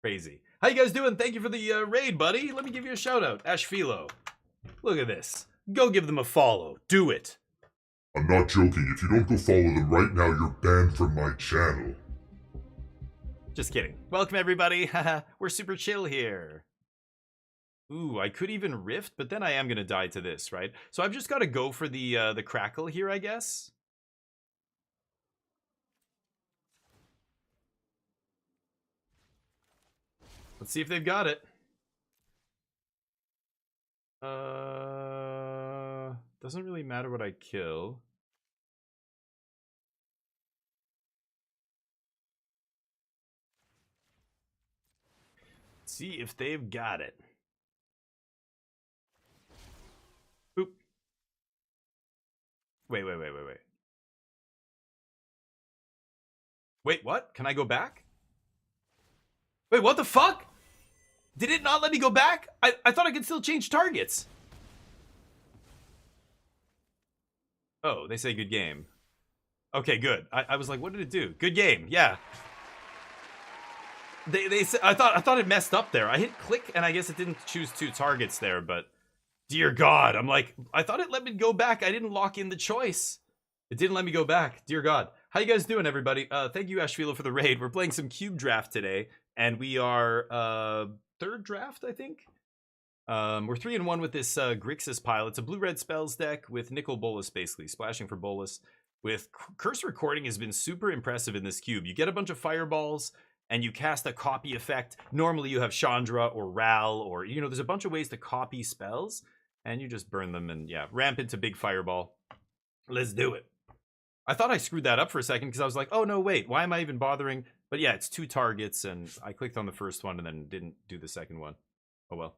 Crazy. How you guys doing? Thank you for the raid, buddy. Let me give you a shout out. Ashfilo. Look at this. Go give them a follow. Do it. I'm not joking. If you don't go follow them right now, you're banned from my channel. Just kidding. Welcome, everybody. We're super chill here. Ooh, I could even rift, but then I am going to die to this, right? So I've just got to go for the crackle here, I guess. Let's see if they've got it. Doesn't really matter what I kill. Let's see if they've got it. Oop. Wait. Wait, what? Can I go back? Wait, what the fuck? Did it not let me go back? I thought I could still change targets. Oh, they say good game. Okay, good. I was like, what did it do? Good game, yeah. They said I thought it messed up there. I hit click and I guess it didn't choose 2 targets there, but dear God, I'm like, I thought it let me go back. I didn't lock in the choice. It didn't let me go back. Dear God. How you guys doing, everybody? Thank you, Ashfilo, for the raid. We're playing some cube draft today, and we are 3rd draft, I think. We're 3-1 with this Grixis pile. It's a blue-red spells deck with Nickel Bolas, basically, splashing for Bolas. With Curse Recording has been super impressive in this cube. You get a bunch of fireballs, and you cast a copy effect. Normally you have Chandra or Ral, or, you know, there's a bunch of ways to copy spells, and you just burn them and, yeah, ramp into big fireball. Let's do it. I thought I screwed that up for a second because I was like, oh, no, wait, why am I even bothering? But yeah, it's 2 targets, and I clicked on the first one and then didn't do the second one. Oh, well.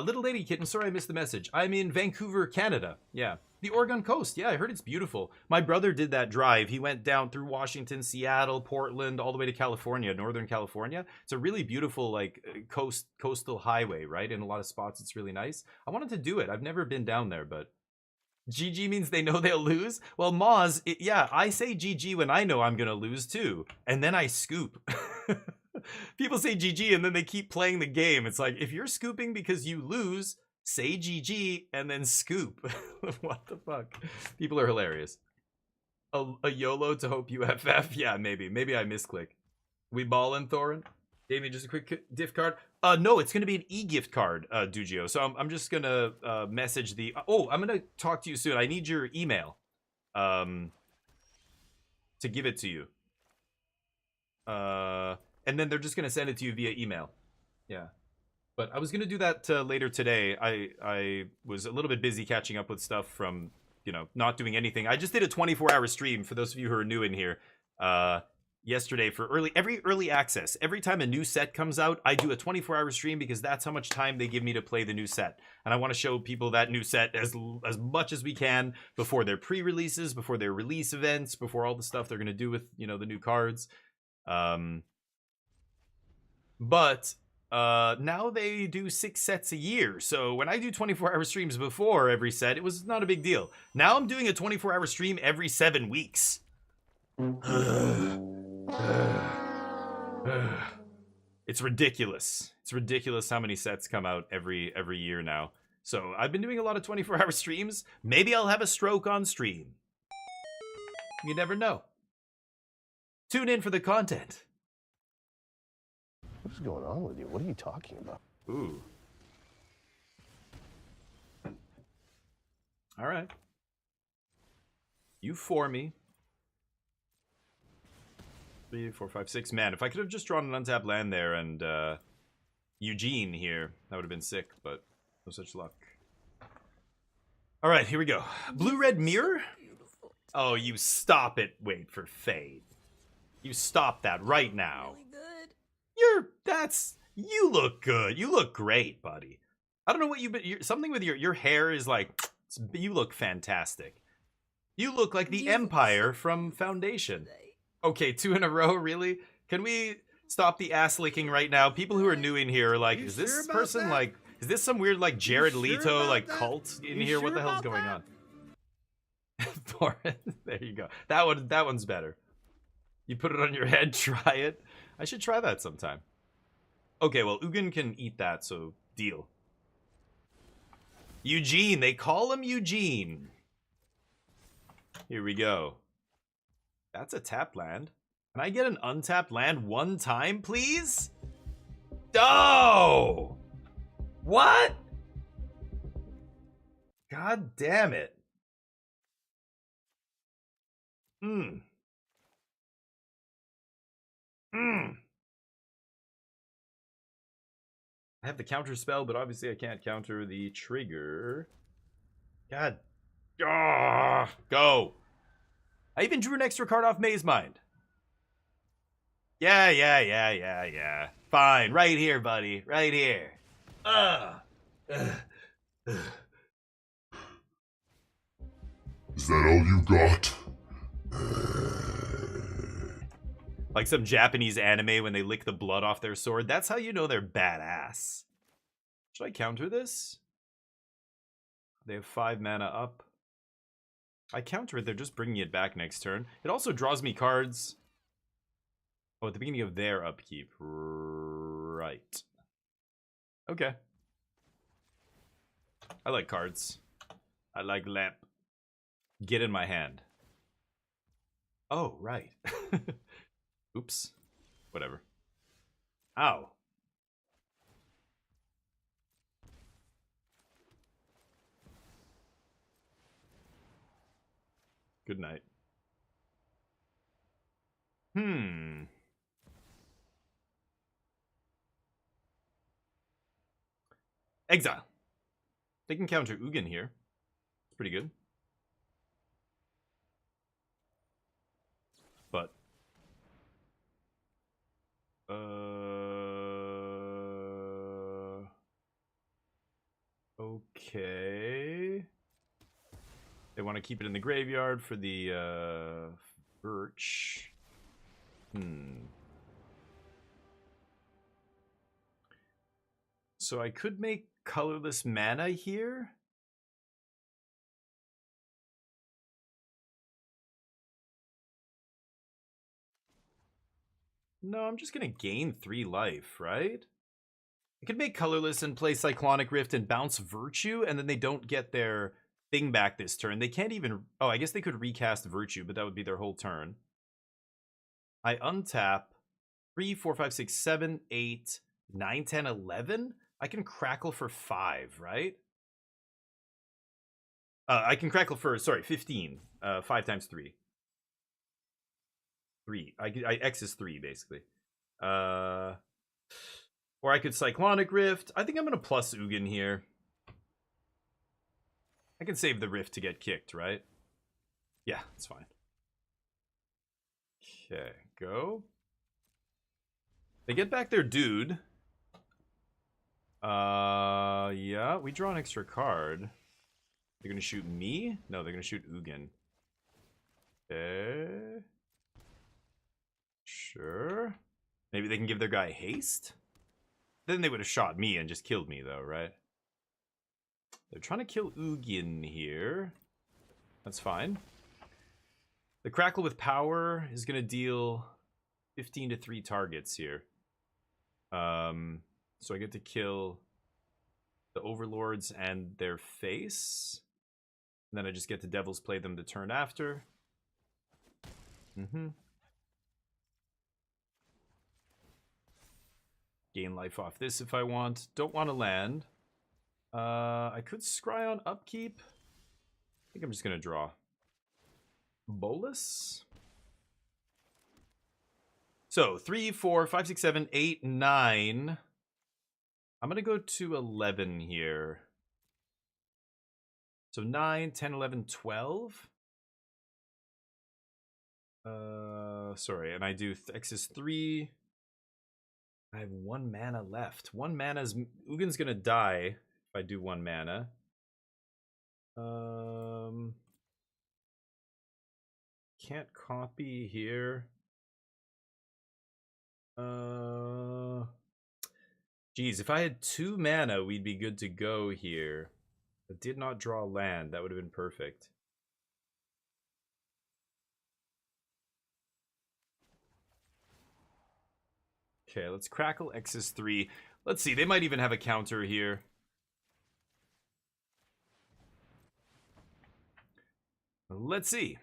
Little Lady Kitten, sorry I missed the message. I'm in Vancouver, Canada. Yeah. The Oregon coast. Yeah, I heard it's beautiful. My brother did that drive. He went down through Washington, Seattle, Portland, all the way to California, Northern California. It's a really beautiful, like, coastal highway, right? In a lot of spots, it's really nice. I wanted to do it. I've never been down there, but... GG means they know they'll lose? Well, Moz, yeah, I say GG when I know I'm gonna lose too. And then I scoop. People say GG and then they keep playing the game. It's like, if you're scooping because you lose, say GG and then scoop. What the fuck? People are hilarious. A YOLO to hope you FF? Yeah, maybe. Maybe I misclick. We ballin', Thorin? Gave me just a quick diff card. No, it's going to be an e-gift card, Dugio. So I'm just going to message the... Oh, I'm going to talk to you soon. I need your email to give it to you. And then they're just going to send it to you via email. Yeah. But I was going to do that later today. I was a little bit busy catching up with stuff from, you know, not doing anything. I just did a 24-hour stream for those of you who are new in here. Yesterday for every early access. Every time a new set comes out, I do a 24-hour stream because that's how much time they give me to play the new set. And I want to show people that new set as much as we can before their pre-releases, before their release events, before all the stuff they're going to do with, you know, the new cards. But But now they do 6 sets a year. So when I do 24-hour streams before every set, it was not a big deal. Now I'm doing a 24-hour stream every 7 weeks. It's ridiculous. It's ridiculous how many sets come out every year now. So I've been doing a lot of 24-hour streams. Maybe I'll have a stroke on stream. You never know. Tune in for the content. What is going on with you? What are you talking about? Ooh. All right. You for me. 3, 4, 5, 6. Man, if I could have just drawn an untapped land there and Eugene here, that would have been sick, but no such luck. All right, here we go. Blue-red mirror? Oh, you stop it. Wait for fade. You stop that right now. You look good. You look great, buddy. I don't know what something with your hair is like, you look fantastic. You look like the Empire from Foundation. Okay, 2 in a row, really? Can we stop the ass licking right now? People who are new in here are like, is this person like, is this some weird like Jared Leto like cult in here? What the hell's going on? Thorin, there you go. That one's better. You put it on your head, try it. I should try that sometime. Okay, well, Ugin can eat that, so deal. Eugene, they call him Eugene. Here we go. That's a tapped land. Can I get an untapped land one time, please? Oh! What? God damn it. I have the counter spell, but obviously I can't counter the trigger. God. Go. I even drew an extra card off Maze Mind. Yeah. Fine. Right here, buddy. Right here. Is that all you got? Like some Japanese anime when they lick the blood off their sword. That's how you know they're badass. Should I counter this? They have 5 mana up. I counter it, they're just bringing it back next turn. It also draws me cards. Oh, at the beginning of their upkeep. Right. Okay. I like cards. I like lamp. Get in my hand. Oh, right. Oops. Whatever. Ow. Good night. Exile. They can counter Ugin here. It's pretty good. But okay. They want to keep it in the graveyard for the birch. So I could make colorless mana here. No, I'm just gonna gain 3 life, right? I could make colorless and play Cyclonic Rift and bounce Virtue, and then they don't get their thing back this turn. They can't even... Oh, I guess they could recast Virtue, but that would be their whole turn. I untap 3, 4, 5, 6, 7, 8, 9, 10, 11. I can crackle for 5, right? I can crackle for, sorry, 15. 5 times 3. 3. X is 3, basically. Or I could Cyclonic Rift. I think I'm going to plus Ugin here. I can save the Rift to get kicked, right? Yeah, it's fine. Okay, go. They get back their dude. Yeah, we draw an extra card. They're going to shoot me? No, they're going to shoot Ugin. Okay. Sure. Maybe they can give their guy haste? Then they would have shot me and just killed me, though, right? They're trying to kill Ugin here. That's fine. The Crackle with Power is going to deal 15 to 3 targets here. So I get to kill the Overlords and their face. And then I just get to Devil's Play them the turn after. Gain life off this if I want. Don't want to land. I could scry on upkeep. I think I'm just going to draw. Bolus? So, 3, 4, 5, 6, 7, 8, 9. I'm going to go to 11 here. So, 9, 10, 11, 12. Sorry, and I do X is 3. I have 1 mana left. 1 mana is... Ugin's going to die if I do 1 mana. Can't copy here. Geez, if I had 2 mana, we'd be good to go here. I did not draw land. That would have been perfect. Okay, let's Crackle X's 3. Let's see, they might even have a counter here. Let's see.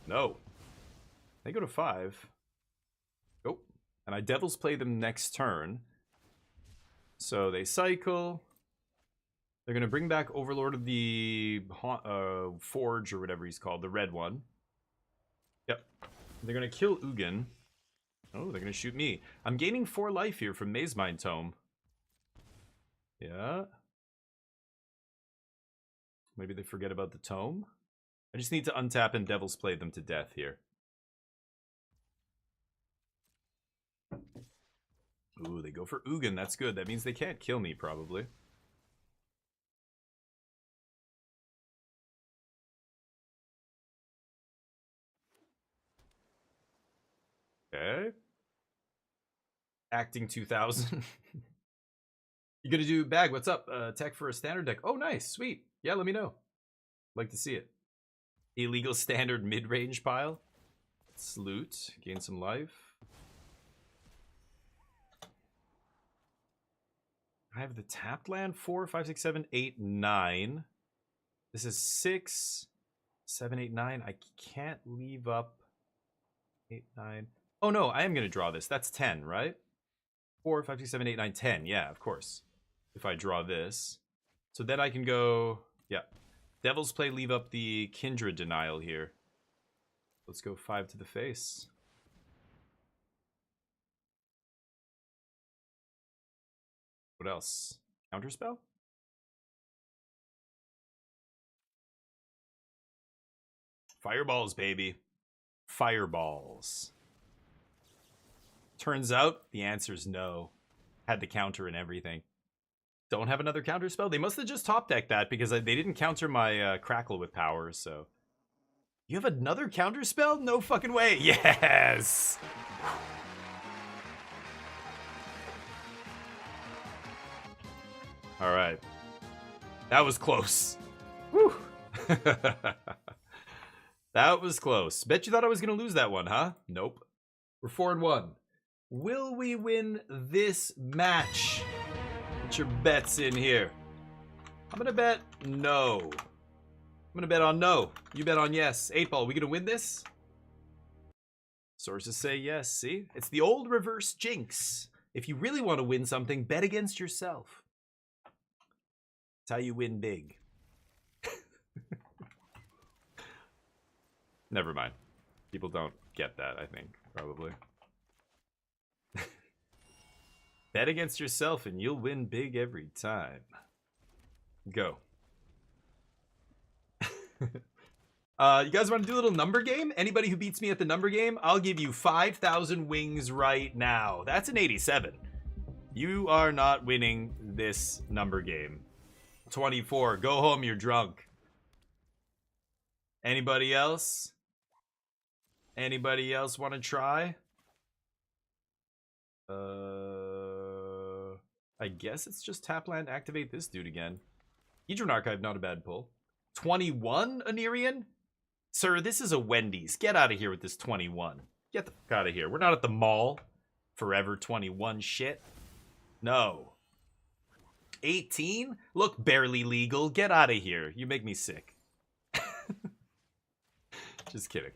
No. They go to 5. Oh. And I Devil's Play them next turn. So they cycle. They're going to bring back Overlord of the Forge or whatever he's called. The red one. Yep. They're going to kill Ugin. Oh, they're going to shoot me. I'm gaining 4 life here from Mazemind Tome. Yeah. Maybe they forget about the tome. I just need to untap and Devil's Play them to death here. Ooh, they go for Ugin. That's good. That means they can't kill me, probably. Okay. Acting 2000. You gonna do bag? What's up? Tech for a standard deck. Oh, nice. Sweet. Yeah, let me know. Like to see it. Illegal standard mid-range pile. Salute. Gain some life. I have the tapped land. 4, 5, 6, 7, 8, 9. This is 6, 7, 8, 9. I can't leave up 8, 9. Oh, no. I am going to draw this. That's 10, right? 4, 5, 6, 7, 8, 9, 10. Yeah, of course. If I draw this. So then I can go... Yeah. Devil's Play, leave up the Kindred Denial here. Let's go 5 to the face. What else? Counterspell? Fireballs, baby. Fireballs. Turns out the answer's no. Had the counter and everything. Don't have another counterspell? They must have just top decked that because they didn't counter my Crackle with Power, so... You have another counterspell? No fucking way. Yes! Alright. That was close. Woo! That was close. Bet you thought I was going to lose that one, huh? Nope. We're 4-1. Will we win this match? Put your bets in here. I'm going to bet no. I'm going to bet on no. You bet on yes. 8-Ball, we going to win this? Sources say yes, see? It's the old reverse jinx. If you really want to win something, bet against yourself. That's how you win big. Never mind. People don't get that, I think, probably. Bet against yourself and you'll win big every time. Go. You guys want to do a little number game? Anybody who beats me at the number game, I'll give you 5,000 wings right now. That's an 87. You are not winning this number game. 24. Go home, you're drunk. Anybody else? Anybody else want to try? I guess it's just tap land, activate this dude again. Hedron Archive, not a bad pull. 21 Anirian? Sir, this is a Wendy's. Get out of here with this 21. Get the fuck out of here. We're not at the mall. Forever 21 shit. No. 18? Look, barely legal. Get out of here. You make me sick. Just kidding.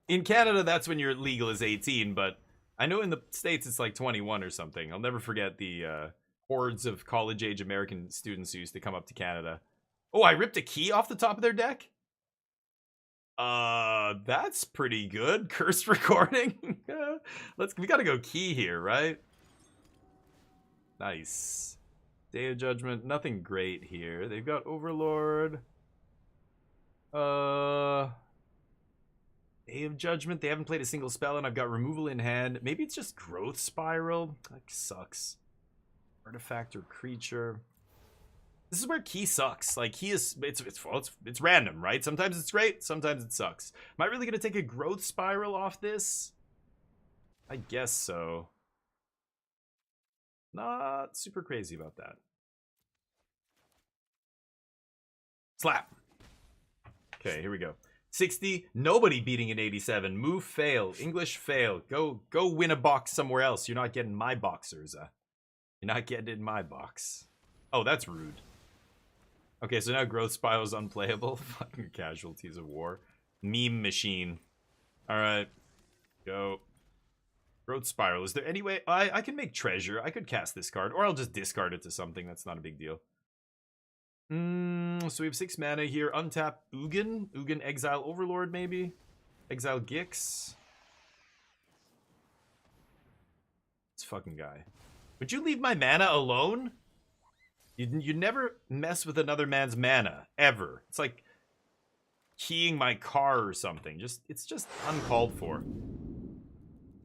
In Canada, that's when you're legal as 18, but I know in the States it's like 21 or something. I'll never forget the hordes of college-age American students who used to come up to Canada. Oh, I ripped a key off the top of their deck? That's pretty good. Cursed recording. We gotta go key here, right? Nice. Day of Judgment, nothing great here. They've got Overlord. Day of Judgment, they haven't played a single spell, and I've got removal in hand. Maybe it's just Growth Spiral. That sucks. Artifact or creature. This is where key sucks. Like, key is, it's random, right? Sometimes it's great, sometimes it sucks. Am I really gonna take a Growth Spiral off this? I guess so. Not super crazy about that. Slap. Okay, here we go. 60, nobody beating an 87. Move fail, English fail. Go win a box somewhere else. You're not getting my box, Urza. You're not getting in my box. Oh, that's rude. Okay, so now Growth Spiral is unplayable. Fucking Casualties of War. Meme machine. Alright. Go. Growth Spiral. Is there any way? I can make Treasure. I could cast this card. Or I'll just discard it to something. That's not a big deal. So we have 6 mana here. Untap Ugin. Ugin exile Overlord, maybe. Exile Gix. This fucking guy. Would you leave my mana alone? You never mess with another man's mana. Ever. It's like keying my car or something. It's just uncalled for.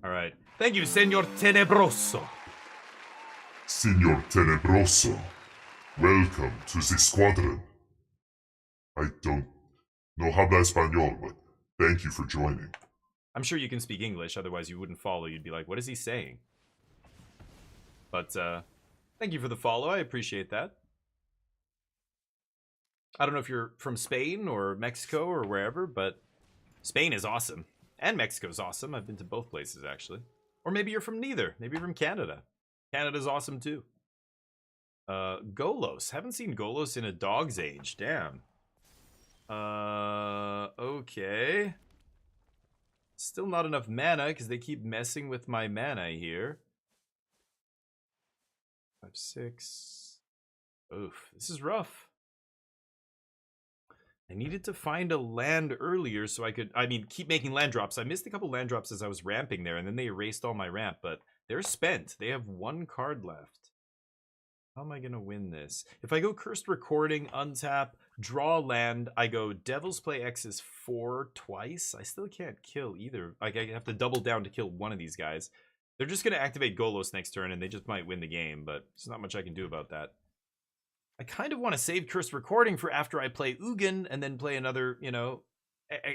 Alright. Thank you, Senor Tenebroso. Senor Tenebroso, welcome to the squadron. I don't know habla español, but thank you for joining. I'm sure you can speak English, otherwise you wouldn't follow. You'd be like, what is he saying? But, thank you for the follow. I appreciate that. I don't know if you're from Spain or Mexico or wherever, but Spain is awesome. And Mexico's awesome. I've been to both places, actually. Or maybe you're from neither. Maybe you're from Canada. Canada's awesome, too. Golos. Haven't seen Golos in a dog's age. Damn. Okay. Still not enough mana, because they keep messing with my mana here. 5, 6. Oof. This is rough. I needed to find a land earlier so I could, keep making land drops. I missed a couple land drops as I was ramping there, and then they erased all my ramp, but they're spent. They have 1 card left. How am I going to win this? If I go Cursed Recording, untap, draw land, I go Devil's Play X is 4 twice. I still can't kill either. Like, I have to double down to kill one of these guys. They're just going to activate Golos next turn, and they just might win the game, but there's not much I can do about that. I kind of want to save Cursed Recording for after I play Ugin and then play another, you know,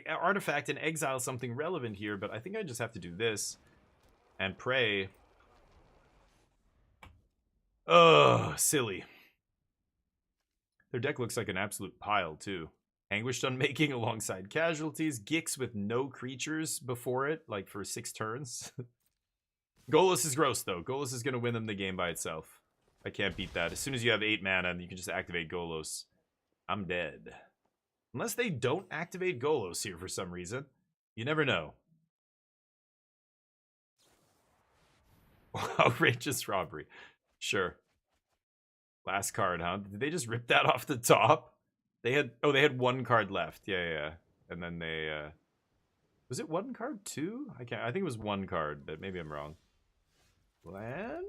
artifact and exile something relevant here, but I think I just have to do this and pray. Ugh, silly. Their deck looks like an absolute pile, too. Anguished Unmaking alongside Casualties. Gix with no creatures before it, like for 6 turns. Golos is gross, though. Golos is going to win them the game by itself. I can't beat that. As soon as you have 8 mana and you can just activate Golos, I'm dead. Unless they don't activate Golos here for some reason. You never know. Outrageous robbery. Sure. Last card, huh? Did they just rip that off the top? They had 1 card left. Yeah. And then they was it 1 card too? I think it was 1 card, but maybe I'm wrong. Land?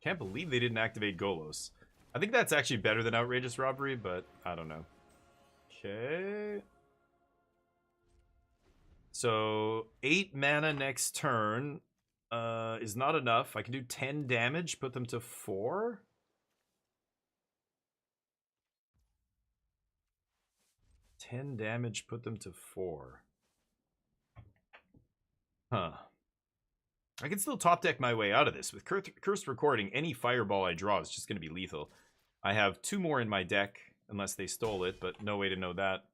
Can't believe they didn't activate Golos. I think that's actually better than Outrageous Robbery, but I don't know. Okay. So 8 mana next turn is not enough. I can do 10 damage, put them to 4. Put them to 4. Huh. I can still top deck my way out of this. With Cursed Recording, any fireball I draw is just going to be lethal. I have 2 more in my deck, unless they stole it, but no way to know that.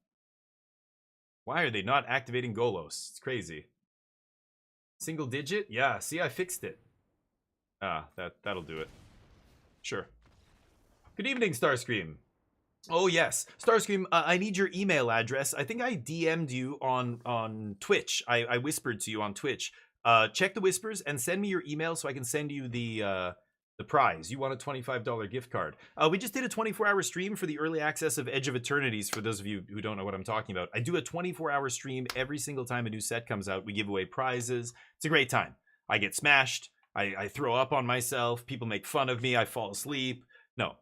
Why are they not activating Golos? It's crazy. Single digit? Yeah, see, I fixed it. Ah, that'll do it. Sure. Good evening, Starscream. Oh, yes. Starscream, I need your email address. I think I DM'd you on Twitch. I whispered to you on Twitch. Check the whispers and send me your email so I can send you the prize. You want a $25 gift card. We just did a 24-hour stream for the early access of Edge of Eternities, for those of you who don't know what I'm talking about. I do a 24-hour stream every single time a new set comes out. We give away prizes. It's a great time. I get smashed. I throw up on myself. People make fun of me. I fall asleep. No,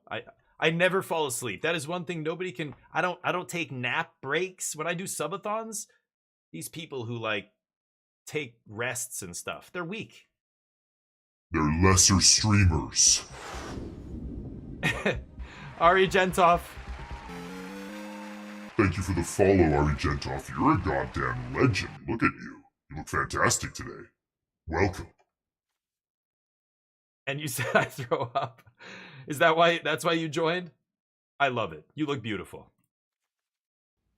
I never fall asleep. That is one thing nobody can... I don't take nap breaks when I do subathons. These people who, like, take rests and stuff, they're weak. They're lesser streamers. Ari Gentoff. Thank you for the follow, Ari Gentoff. You're a goddamn legend. Look at you. You look fantastic today. Welcome. And you said I throw up. Is that why? That's why you joined? I love it. You look beautiful.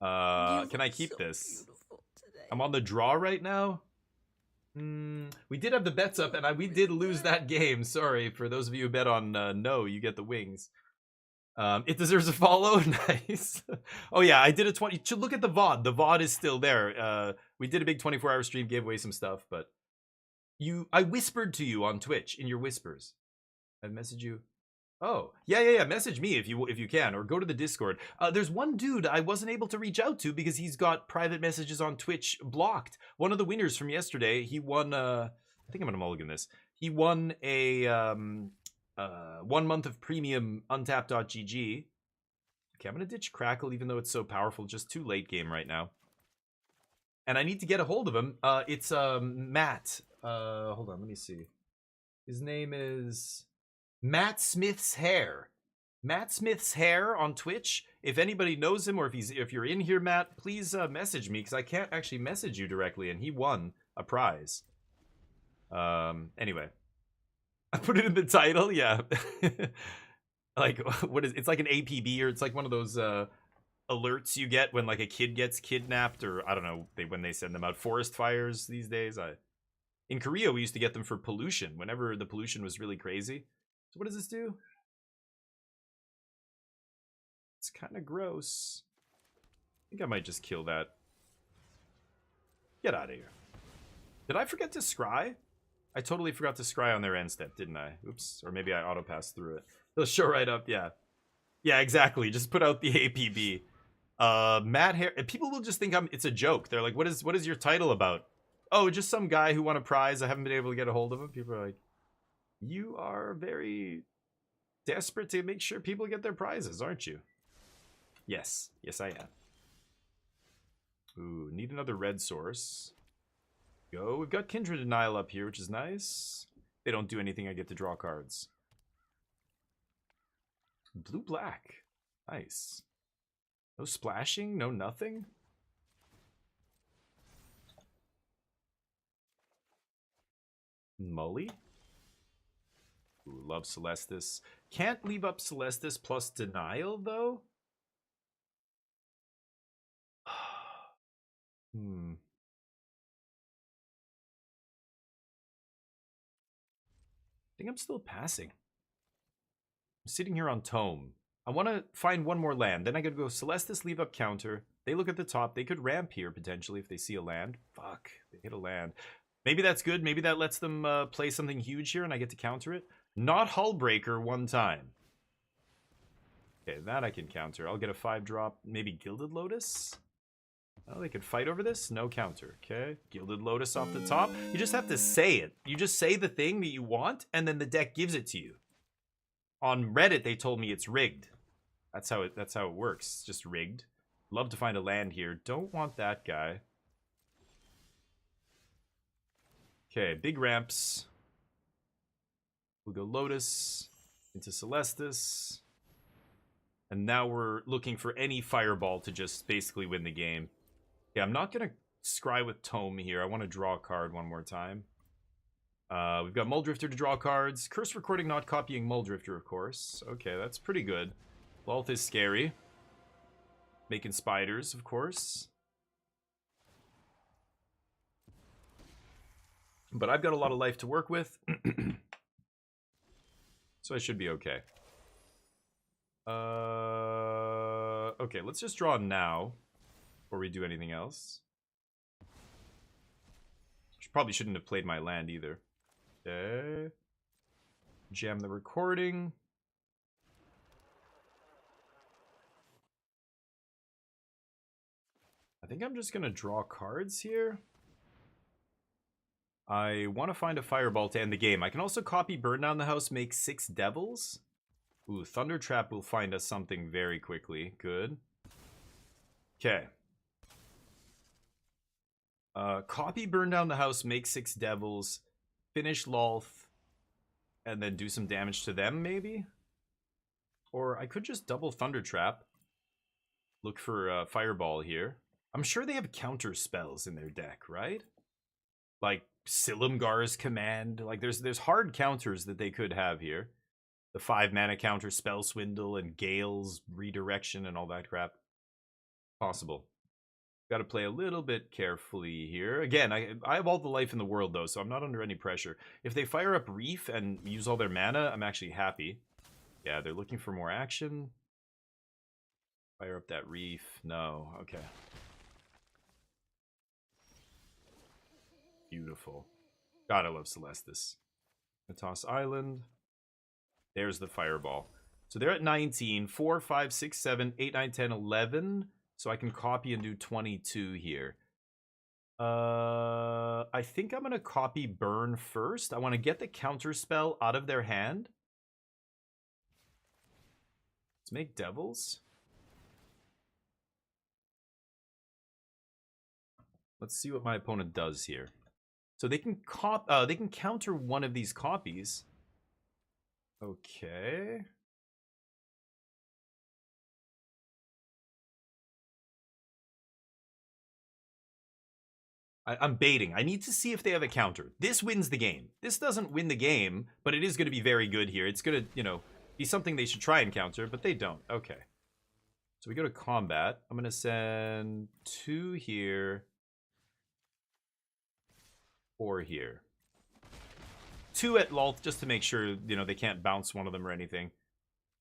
Can I keep this? I'm on the draw right now. We did have the bets up, and we did lose that game. Sorry for those of you who bet on no. You get the wings. It deserves a follow. Nice. Oh yeah, I did a 20. Look at the VOD. The VOD is still there. We did a big 24-hour stream, gave away some stuff, but I whispered to you on Twitch in your whispers. I messaged you. Oh, yeah. Message me if you can, or go to the Discord. There's one dude I wasn't able to reach out to because he's got private messages on Twitch blocked. One of the winners from yesterday, he won. I think I'm gonna mulligan this. He won a 1 month of premium untapped.gg. Okay, I'm gonna ditch Crackle even though it's so powerful. Just too late game right now. And I need to get a hold of him. It's Matt. Hold on, let me see. His name is Matt Smith's Hair. Matt Smith's Hair on Twitch. If anybody knows him, or if you're in here, Matt, please message me because I can't actually message you directly. And he won a prize. Anyway, I put it in the title. Yeah, like what is? It's like an APB, or it's like one of those alerts you get when like a kid gets kidnapped, or I don't know. When they send them out, forest fires these days. In Korea we used to get them for pollution. Whenever the pollution was really crazy. So what does this do? It's kind of gross. I think I might just kill that. Get out of here. Did I forget to scry? I totally forgot to scry on their end step, didn't I? Oops. Or maybe I auto-passed through it. They'll show right up, yeah. Yeah, exactly. Just put out the APB. Matt Hair. People will just think it's a joke. They're like, what is your title about? Oh, just some guy who won a prize. I haven't been able to get a hold of him. People are like, you are very desperate to make sure people get their prizes, aren't you? Yes. Yes, I am. Ooh, need another red source. Go. We've got Kindred Denial up here, which is nice. They don't do anything. I get to draw cards. Blue-black. Nice. No splashing? No nothing? Mully? Ooh, love Celestis. Can't leave up Celestis plus Denial, though? I think I'm still passing. I'm sitting here on Tome. I want to find one more land. Then I gotta go Celestis, leave up counter. They look at the top. They could ramp here, potentially, if they see a land. Fuck. They hit a land. Maybe that's good. Maybe that lets them play something huge here and I get to counter it. Not Hullbreaker one time. Okay, that I can counter. I'll get a 5-drop. Maybe Gilded Lotus? Oh, they could fight over this? No counter. Okay, Gilded Lotus off the top. You just have to say it. You just say the thing that you want, and then the deck gives it to you. On Reddit, they told me it's rigged. That's how it works. It's just rigged. Love to find a land here. Don't want that guy. Okay, big ramps. We'll go Lotus into Celestis. And now we're looking for any fireball to just basically win the game. Yeah, I'm not going to scry with Tome here. I want to draw a card one more time. We've got Muldrifter to draw cards. Curse Recording not copying Muldrifter, of course. Okay, that's pretty good. Lolth is scary. Making spiders, of course. But I've got a lot of life to work with. So I should be okay. Okay, let's just draw now before we do anything else. Probably shouldn't have played my land either. Okay. Jam the recording. I think I'm just going to draw cards here. I want to find a fireball to end the game. I can also copy Burn Down the House, make 6 devils. Ooh, Thunder Trap will find us something very quickly. Good. Okay. Copy Burn Down the House, make 6 devils, finish Lolth, and then do some damage to them, maybe? Or I could just double Thunder Trap. Look for Fireball here. I'm sure they have counter spells in their deck, right? Like Silumgar's Command. Like there's hard counters that they could have here. The 5 mana counter Spell Swindle and Gale's Redirection and all that crap. Possible. Got to play a little bit carefully here. Again, I have all the life in the world, though, so I'm not under any pressure. If they fire up Reef and use all their mana, I'm actually happy. Yeah, they're looking for more action. Fire up that Reef. No. Okay. Beautiful. God, I love Celestis. Natos Island. There's the Fireball. So they're at 19. 4, 5, 6, 7, 8, 9, 10, 11. So I can copy and do 22 here. I think I'm going to copy Burn first. I want to get the counter spell out of their hand. Let's make Devils. Let's see what my opponent does here. So they can counter one of these copies. Okay. I'm baiting. I need to see if they have a counter. This wins the game. This doesn't win the game, but it is going to be very good here. It's going to, you know, be something they should try and counter, but they don't. Okay. So we go to combat. I'm going to send 2 here. 4 here. 2 at Lolth just to make sure, you know, they can't bounce one of them or anything.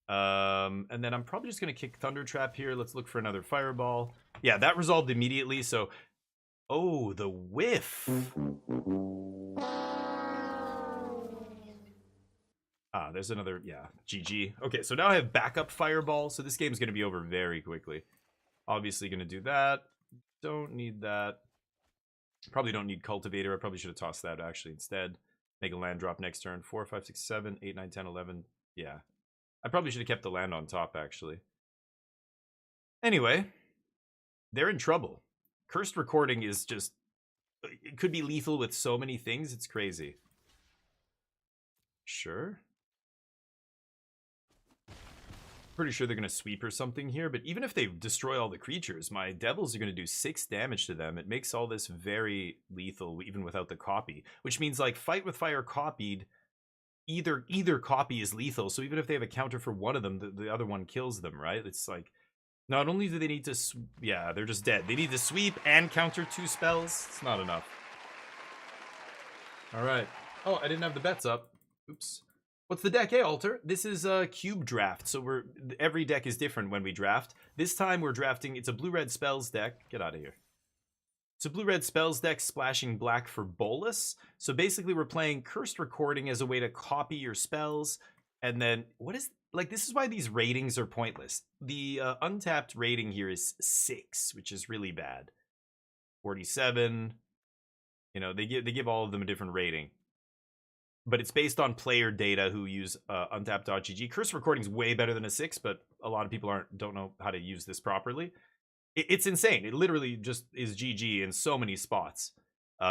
And then I'm probably just going to kick Thunder Trap here. Let's look for another Fireball. Yeah, that resolved immediately, so... Oh, the whiff. Ah, there's another, yeah, GG. Okay, so now I have backup Fireball, so this game's going to be over very quickly. Obviously going to do that. Don't need that. Probably don't need Cultivator. I probably should have tossed that actually instead. Make a land drop next turn. 4, 5, 6, 7, 8, 9, 10, 11. Yeah. I probably should have kept the land on top, actually. Anyway, they're in trouble. Cursed Recording is just... It could be lethal with so many things. It's crazy. Sure. Pretty sure they're going to sweep or something here. But even if they destroy all the creatures, my Devils are going to do 6 damage to them. It makes all this very lethal, even without the copy. Which means, like, Fight with Fire copied... Either copy is lethal. So even if they have a counter for one of them, the other one kills them, right? It's like... Not only do they need to... Yeah, they're just dead. They need to sweep and counter 2 spells. It's not enough. Alright. Oh, I didn't have the bets up. Oops. What's the deck, Alter? This is a cube draft, so every deck is different when we draft. This time we're drafting... It's a blue-red spells deck. Get out of here. It's a blue-red spells deck splashing black for Bolus. So basically we're playing Cursed Recording as a way to copy your spells. And then... What is... Like, this is why these ratings are pointless. The untapped rating here is 6, which is really bad. 47. You know, they give all of them a different rating. But it's based on player data who use untapped.gg. Curse Recording is way better than a 6, but a lot of people don't know how to use this properly. It's insane. It literally just is GG in so many spots.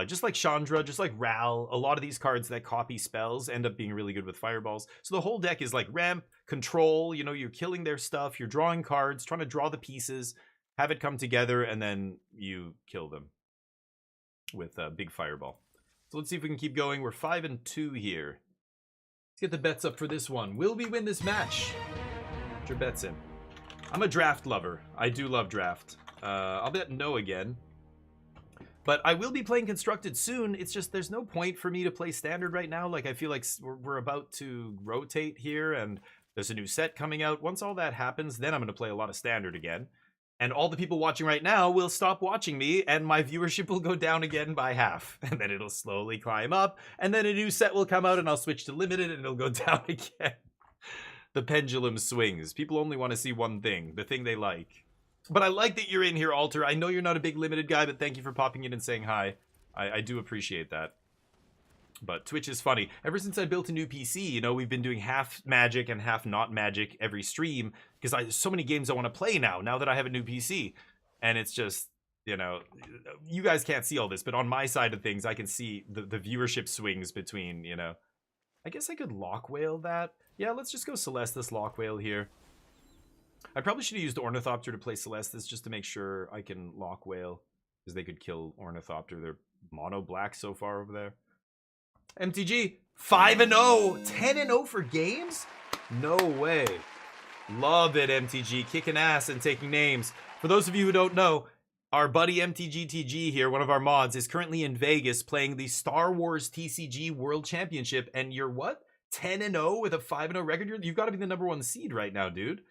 Just like Chandra, just like Ral, a lot of these cards that copy spells end up being really good with fireballs. So the whole deck is like ramp, control, you know, you're killing their stuff, you're drawing cards, trying to draw the pieces, have it come together, and then you kill them. with Big Fireball. So let's see if we can keep going. We're 5-2 here. Let's get the bets up for this one. Will we win this match? Put your bets in. I'm a draft lover. I do love draft. I'll bet no again. But I will be playing Constructed soon. It's just there's no point for me to play Standard right now. Like, I feel like we're about to rotate here, and there's a new set coming out. Once all that happens, then I'm going to play a lot of Standard again. And all the people watching right now will stop watching me, and my viewership will go down again by half. And then it'll slowly climb up, and then a new set will come out, and I'll switch to Limited, and it'll go down again. The pendulum swings. People only want to see one thing, the thing they like. But I like that you're in here, Alter. I know you're not a big Limited guy, but thank you for popping in and saying hi. I do appreciate that. But Twitch is funny. Ever since I built a new PC, you know, we've been doing half Magic and half not Magic every stream, because there's so many games I want to play now that I have a new PC. And it's just, you know, you guys can't see all this, but on my side of things, I can see the viewership swings between, you know. I guess I could Lock Whale that. Yeah, let's just go Celestis Lock Whale here. I probably should have used Ornithopter to play Celestis just to make sure I can Lock Whale, because they could kill Ornithopter. They're mono black so far over there. MTG 5-0, 10-0 for games? No way. Love it, MTG, kicking ass and taking names. For those of you who don't know, our buddy MTGTG here, one of our mods, is currently in Vegas playing the Star Wars TCG World Championship, and you're what? 10-0 with a 5-0 record? You've got to be the #1 seed right now, dude.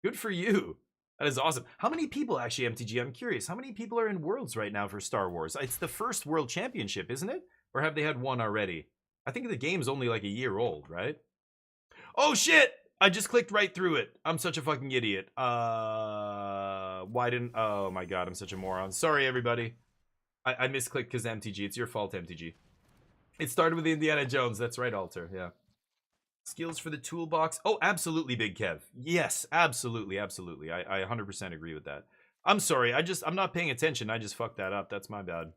Good for you. That is awesome. How many people, actually, MTG, I'm curious, how many people are in Worlds right now for Star Wars? It's the first World Championship, isn't it? Or have they had one already? I think the game's only like a year old, right? Oh, shit! I just clicked right through it. I'm such a fucking idiot. Why didn't... Oh, my God, I'm such a moron. Sorry, everybody. I misclicked because MTG. It's your fault, MTG. It started with Indiana Jones. That's right, Alter. Yeah. Skills for the toolbox. Oh, absolutely, Big Kev. Yes, absolutely, absolutely. I 100% agree with that. I'm sorry. I'm not paying attention. I just fucked that up. That's my bad.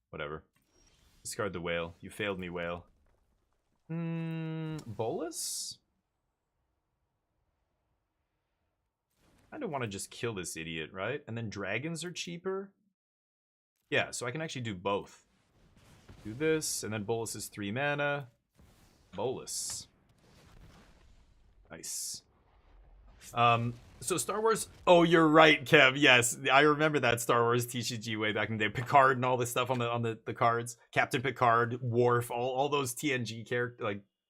Whatever. Discard the whale. You failed me, whale. Bolus? I don't want to just kill this idiot, right? And then dragons are cheaper. Yeah, so I can actually do both. Do this, and then Bolus is 3 mana. Bolus. Nice. So Star Wars... Oh, you're right, Kev. Yes, I remember that Star Wars TCG way back in the day. Picard and all this stuff on the cards. Captain Picard, Worf, all those TNG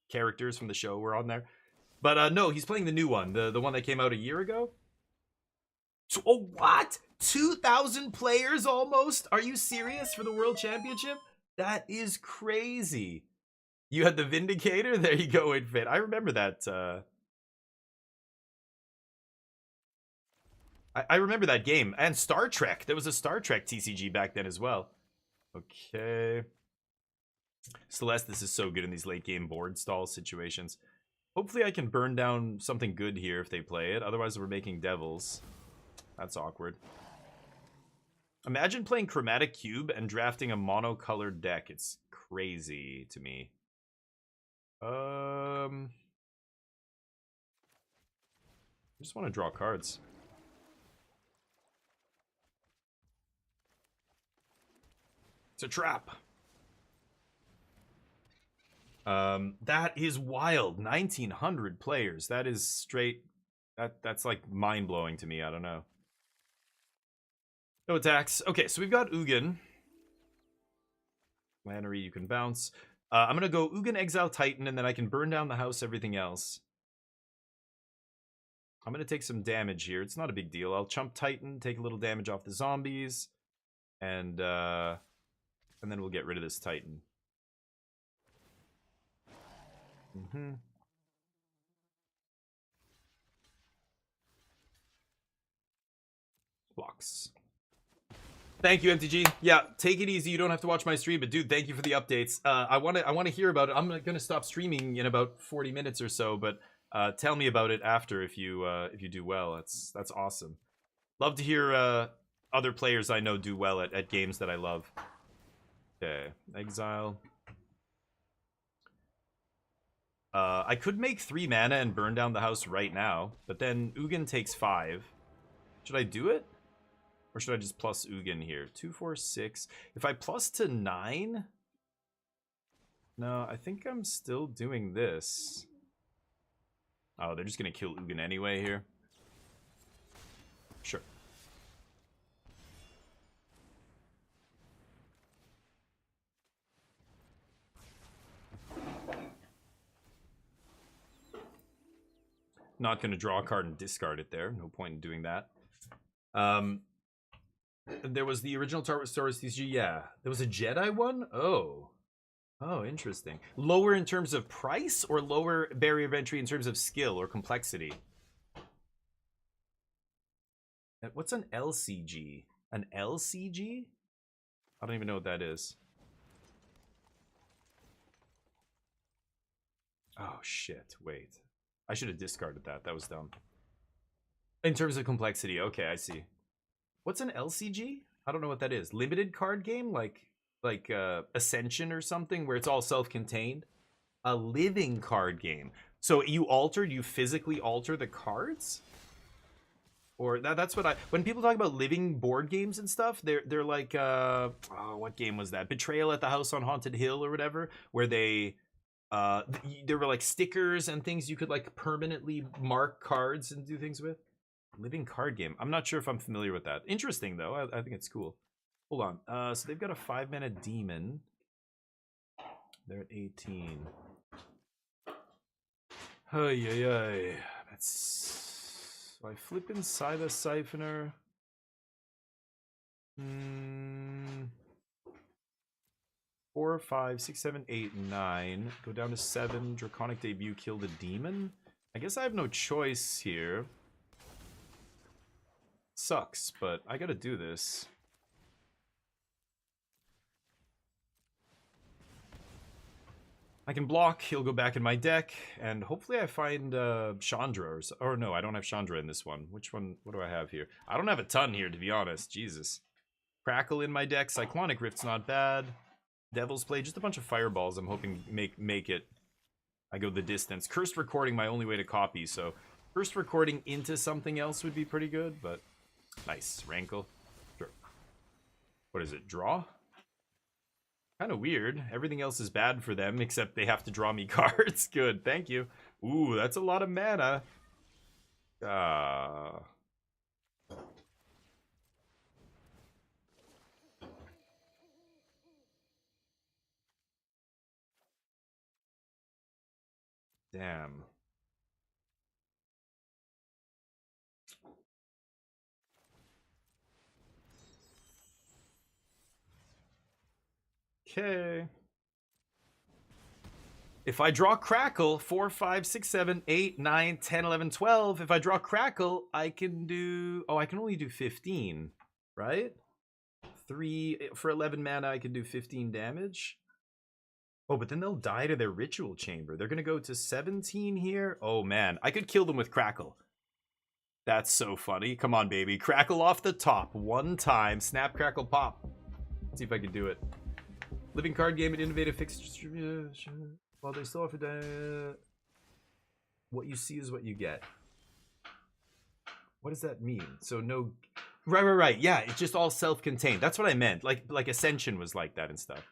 characters from the show were on there. But no, he's playing the new one, the one that came out a year ago. So, oh, what? 2,000 players almost? Are you serious for the World Championship? That is crazy. You had the Vindicator? There you go, Infit. I remember that. I remember that game. And Star Trek. There was a Star Trek TCG back then as well. Okay. Celestis is so good in these late game board stall situations. Hopefully I can burn down something good here if they play it. Otherwise we're making devils. That's awkward. Imagine playing Chromatic Cube and drafting a monocolored deck. It's crazy to me. I just want to draw cards. It's a trap. That is wild. 1,900 players. That is straight. That's like mind-blowing to me. I don't know. No attacks. Okay, so we've got Ugin. Lannery, you can bounce. I'm going to go Ugin, Exile, Titan, and then I can burn down the house, everything else. I'm going to take some damage here. It's not a big deal. I'll chump Titan, take a little damage off the zombies, and then we'll get rid of this Titan. Blocks. Thank you, MTG. Yeah, take it easy. You don't have to watch my stream, but dude, thank you for the updates. I want to hear about it. I'm gonna stop streaming in about 40 minutes or so, but tell me about it after if you do well. That's awesome. Love to hear other players I know do well at games that I love. Okay, exile. I could make 3 mana and burn down the house right now, but then Ugin takes 5. Should I do it? Or should I just plus Ugin here? 2, 4, 6. If I plus to 9... No, I think I'm still doing this. Oh, they're just going to kill Ugin anyway here. Sure. Not going to draw a card and discard it there. No point in doing that. There was the original Star Wars TCG. Yeah. There was a Jedi one? Oh. Oh, interesting. Lower in terms of price or lower barrier of entry in terms of skill or complexity? What's an LCG? An LCG? I don't even know what that is. Oh, shit. Wait. I should have discarded that. That was dumb. In terms of complexity. Okay, I see. What's an LCG? I don't know what that is. Limited card game? Like Ascension or something where it's all self-contained? A living card game. So you physically alter the cards? Or that's what when people talk about living board games and stuff, they're like oh, what game was that? Betrayal at the House on Haunted Hill or whatever, where there were like stickers and things you could like permanently mark cards and do things with. Living card game. I'm not sure if I'm familiar with that. Interesting though. I think it's cool. Hold on. So they've got a 5-mana demon. They're at 18. Ay. That's... So I flip inside the Siphoner. 4, 5, 6, 7, 8, 9. Go down to 7. Draconic Debut, kill the demon. I guess I have no choice here. Sucks, but I gotta do this. I can block, he'll go back in my deck, and hopefully I find Chandra, or no, I don't have Chandra in this one. Which one, what do I have here? I don't have a ton here, to be honest, Jesus. Crackle in my deck, Cyclonic Rift's not bad. Devil's Play, just a bunch of fireballs I'm hoping make it. I go the distance. Cursed Recording, my only way to copy, so Cursed Recording into something else would be pretty good, but nice. Rankle. Sure. What is it, draw? Kind of weird. Everything else is bad for them, except they have to draw me cards. Good, thank you. Ooh, that's a lot of mana. Damn. Okay. If I draw Crackle, 4, 5, 6, 7, 8, 9, 10, 11, 12. If I draw Crackle, I can do... Oh, I can only do 15, right? 3 for 11 mana, I can do 15 damage. Oh, but then they'll die to their Ritual Chamber. They're going to go to 17 here. Oh, man. I could kill them with Crackle. That's so funny. Come on, baby. Crackle off the top. One time. Snap, crackle, pop. Let's see if I can do it. Living card game and innovative fixed distribution. While they still offer the... What you see is what you get. What does that mean? So no... Right. Yeah, it's just all self-contained. That's what I meant. Like Ascension was like that and stuff.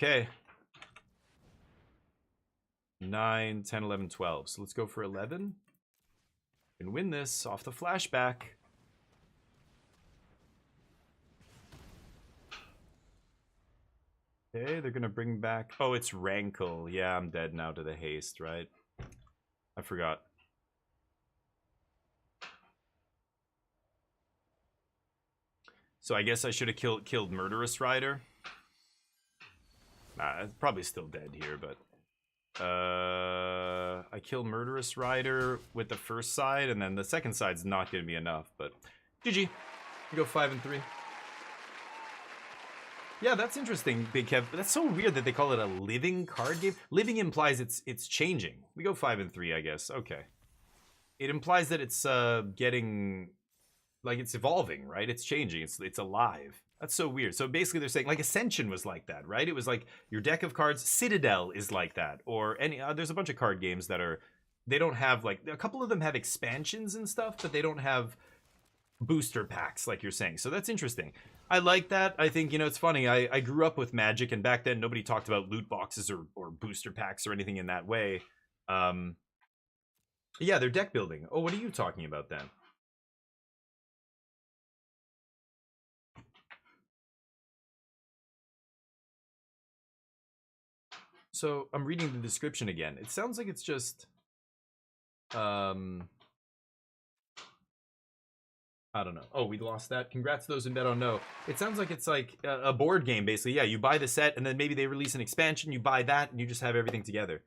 Okay. 9, 10, 11, 12. So let's go for 11. And win this off the flashback. Okay, they're gonna bring back... Oh, it's Rankle. Yeah, I'm dead now to the haste, right? I forgot. So I guess I should have killed Murderous Rider. Nah, it's probably still dead here, but... I kill Murderous Rider with the first side, and then the second side's not gonna be enough, but... GG. We go 5 and 3. Yeah, that's interesting, Big Kev. That's so weird that they call it a living card game. Living implies it's changing. We go 5 and 3, I guess. Okay. It implies that it's getting... Like, it's evolving, right? It's changing. It's alive. That's so weird. So basically they're saying, like, Ascension was like that, right? It was like your deck of cards. Citadel is like that. Or any... there's a bunch of card games that are they don't have like a couple of them have expansions and stuff, but they don't have booster packs like you're saying. So that's interesting. I like that. I think, you know, it's funny. I grew up with Magic, and back then nobody talked about loot boxes or booster packs or anything in that way. Yeah, they're deck building. Oh, what are you talking about then? So I'm reading the description again. It sounds like it's just I don't know. Oh, we lost that. Congrats to those in bed on no. It sounds like it's like a board game, basically. Yeah, you buy the set, and then maybe they release an expansion. You buy that, and you just have everything together.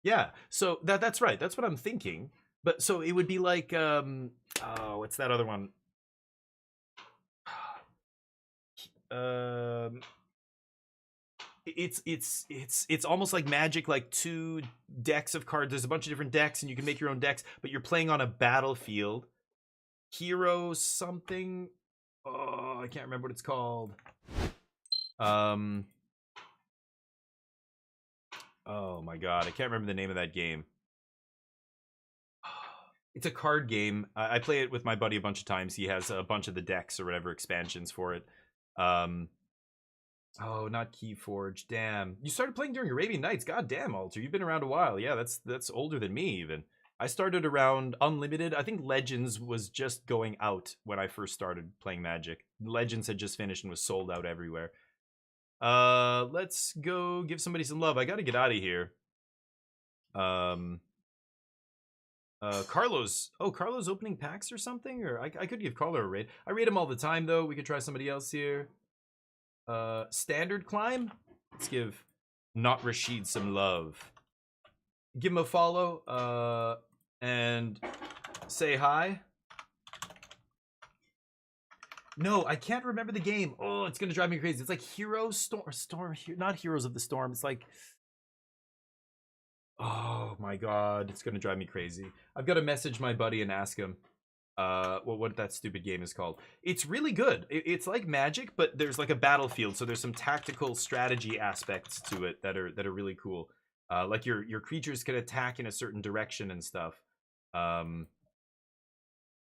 Yeah, so that's right. That's what I'm thinking. But so it would be like, oh, what's that other one? It's almost like Magic, like 2 decks of cards. There's a bunch of different decks, and you can make your own decks, but you're playing on a battlefield. Hero something. Oh, I can't remember what it's called. Oh my god, I can't remember the name of that game. It's a card game. I play it with my buddy a bunch of times. He has a bunch of the decks or whatever expansions for it. Oh, not Keyforge. Damn. You started playing during Arabian Nights. God damn, Alter. You've been around a while. Yeah, that's older than me even. I started around Unlimited. I think Legends was just going out when I first started playing Magic. Legends had just finished and was sold out everywhere. Let's go give somebody some love. I gotta get out of here. Carlos. Oh, Carlos opening packs or something? Or I could give Carlo a raid. I read him all the time, though. We could try somebody else here. Standard climb. Let's give Not Rashid some love. Give him a follow. And say hi. No, I can't remember the game. Oh, it's gonna drive me crazy. It's like Storm, not Heroes of the Storm. It's like, oh my god, it's gonna drive me crazy. I've got to message my buddy and ask him what that stupid game is called. It's really good. It's like Magic, but there's like a battlefield, so there's some tactical strategy aspects to it that are really cool. Like your creatures can attack in a certain direction and stuff.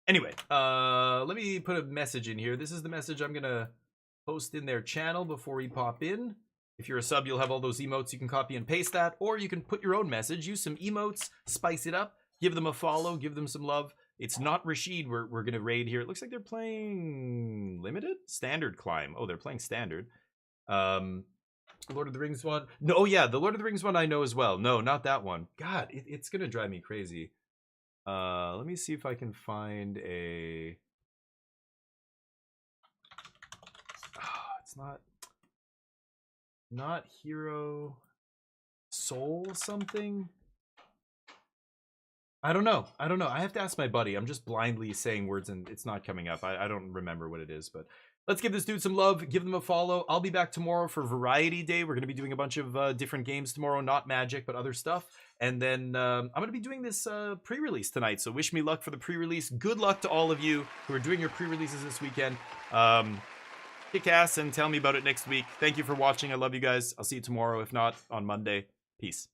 Anyway, let me put a message in here. This is the message I'm gonna post in their channel before we pop in. If you're a sub, you'll have all those emotes. You can copy and paste that, or you can put your own message. Use some emotes, spice it up, give them a follow, give them some love. It's Not Rashid we're gonna raid here. It looks like they're playing Limited? Standard Climb. Oh, they're playing Standard. Lord of the Rings one. No, oh yeah, the Lord of the Rings one I know as well. No, not that one. God, it's gonna drive me crazy. Let me see if I can find a... it's not Hero Soul something. I don't know. I have to ask my buddy. I'm just blindly saying words and it's not coming up. I don't remember what it is, but let's give this dude some love. Give them a follow. I'll be back tomorrow for Variety Day. We're going to be doing a bunch of different games tomorrow. Not Magic, but other stuff. And then I'm going to be doing this pre-release tonight. So wish me luck for the pre-release. Good luck to all of you who are doing your pre-releases this weekend. Kick ass and tell me about it next week. Thank you for watching. I love you guys. I'll see you tomorrow. If not, on Monday. Peace.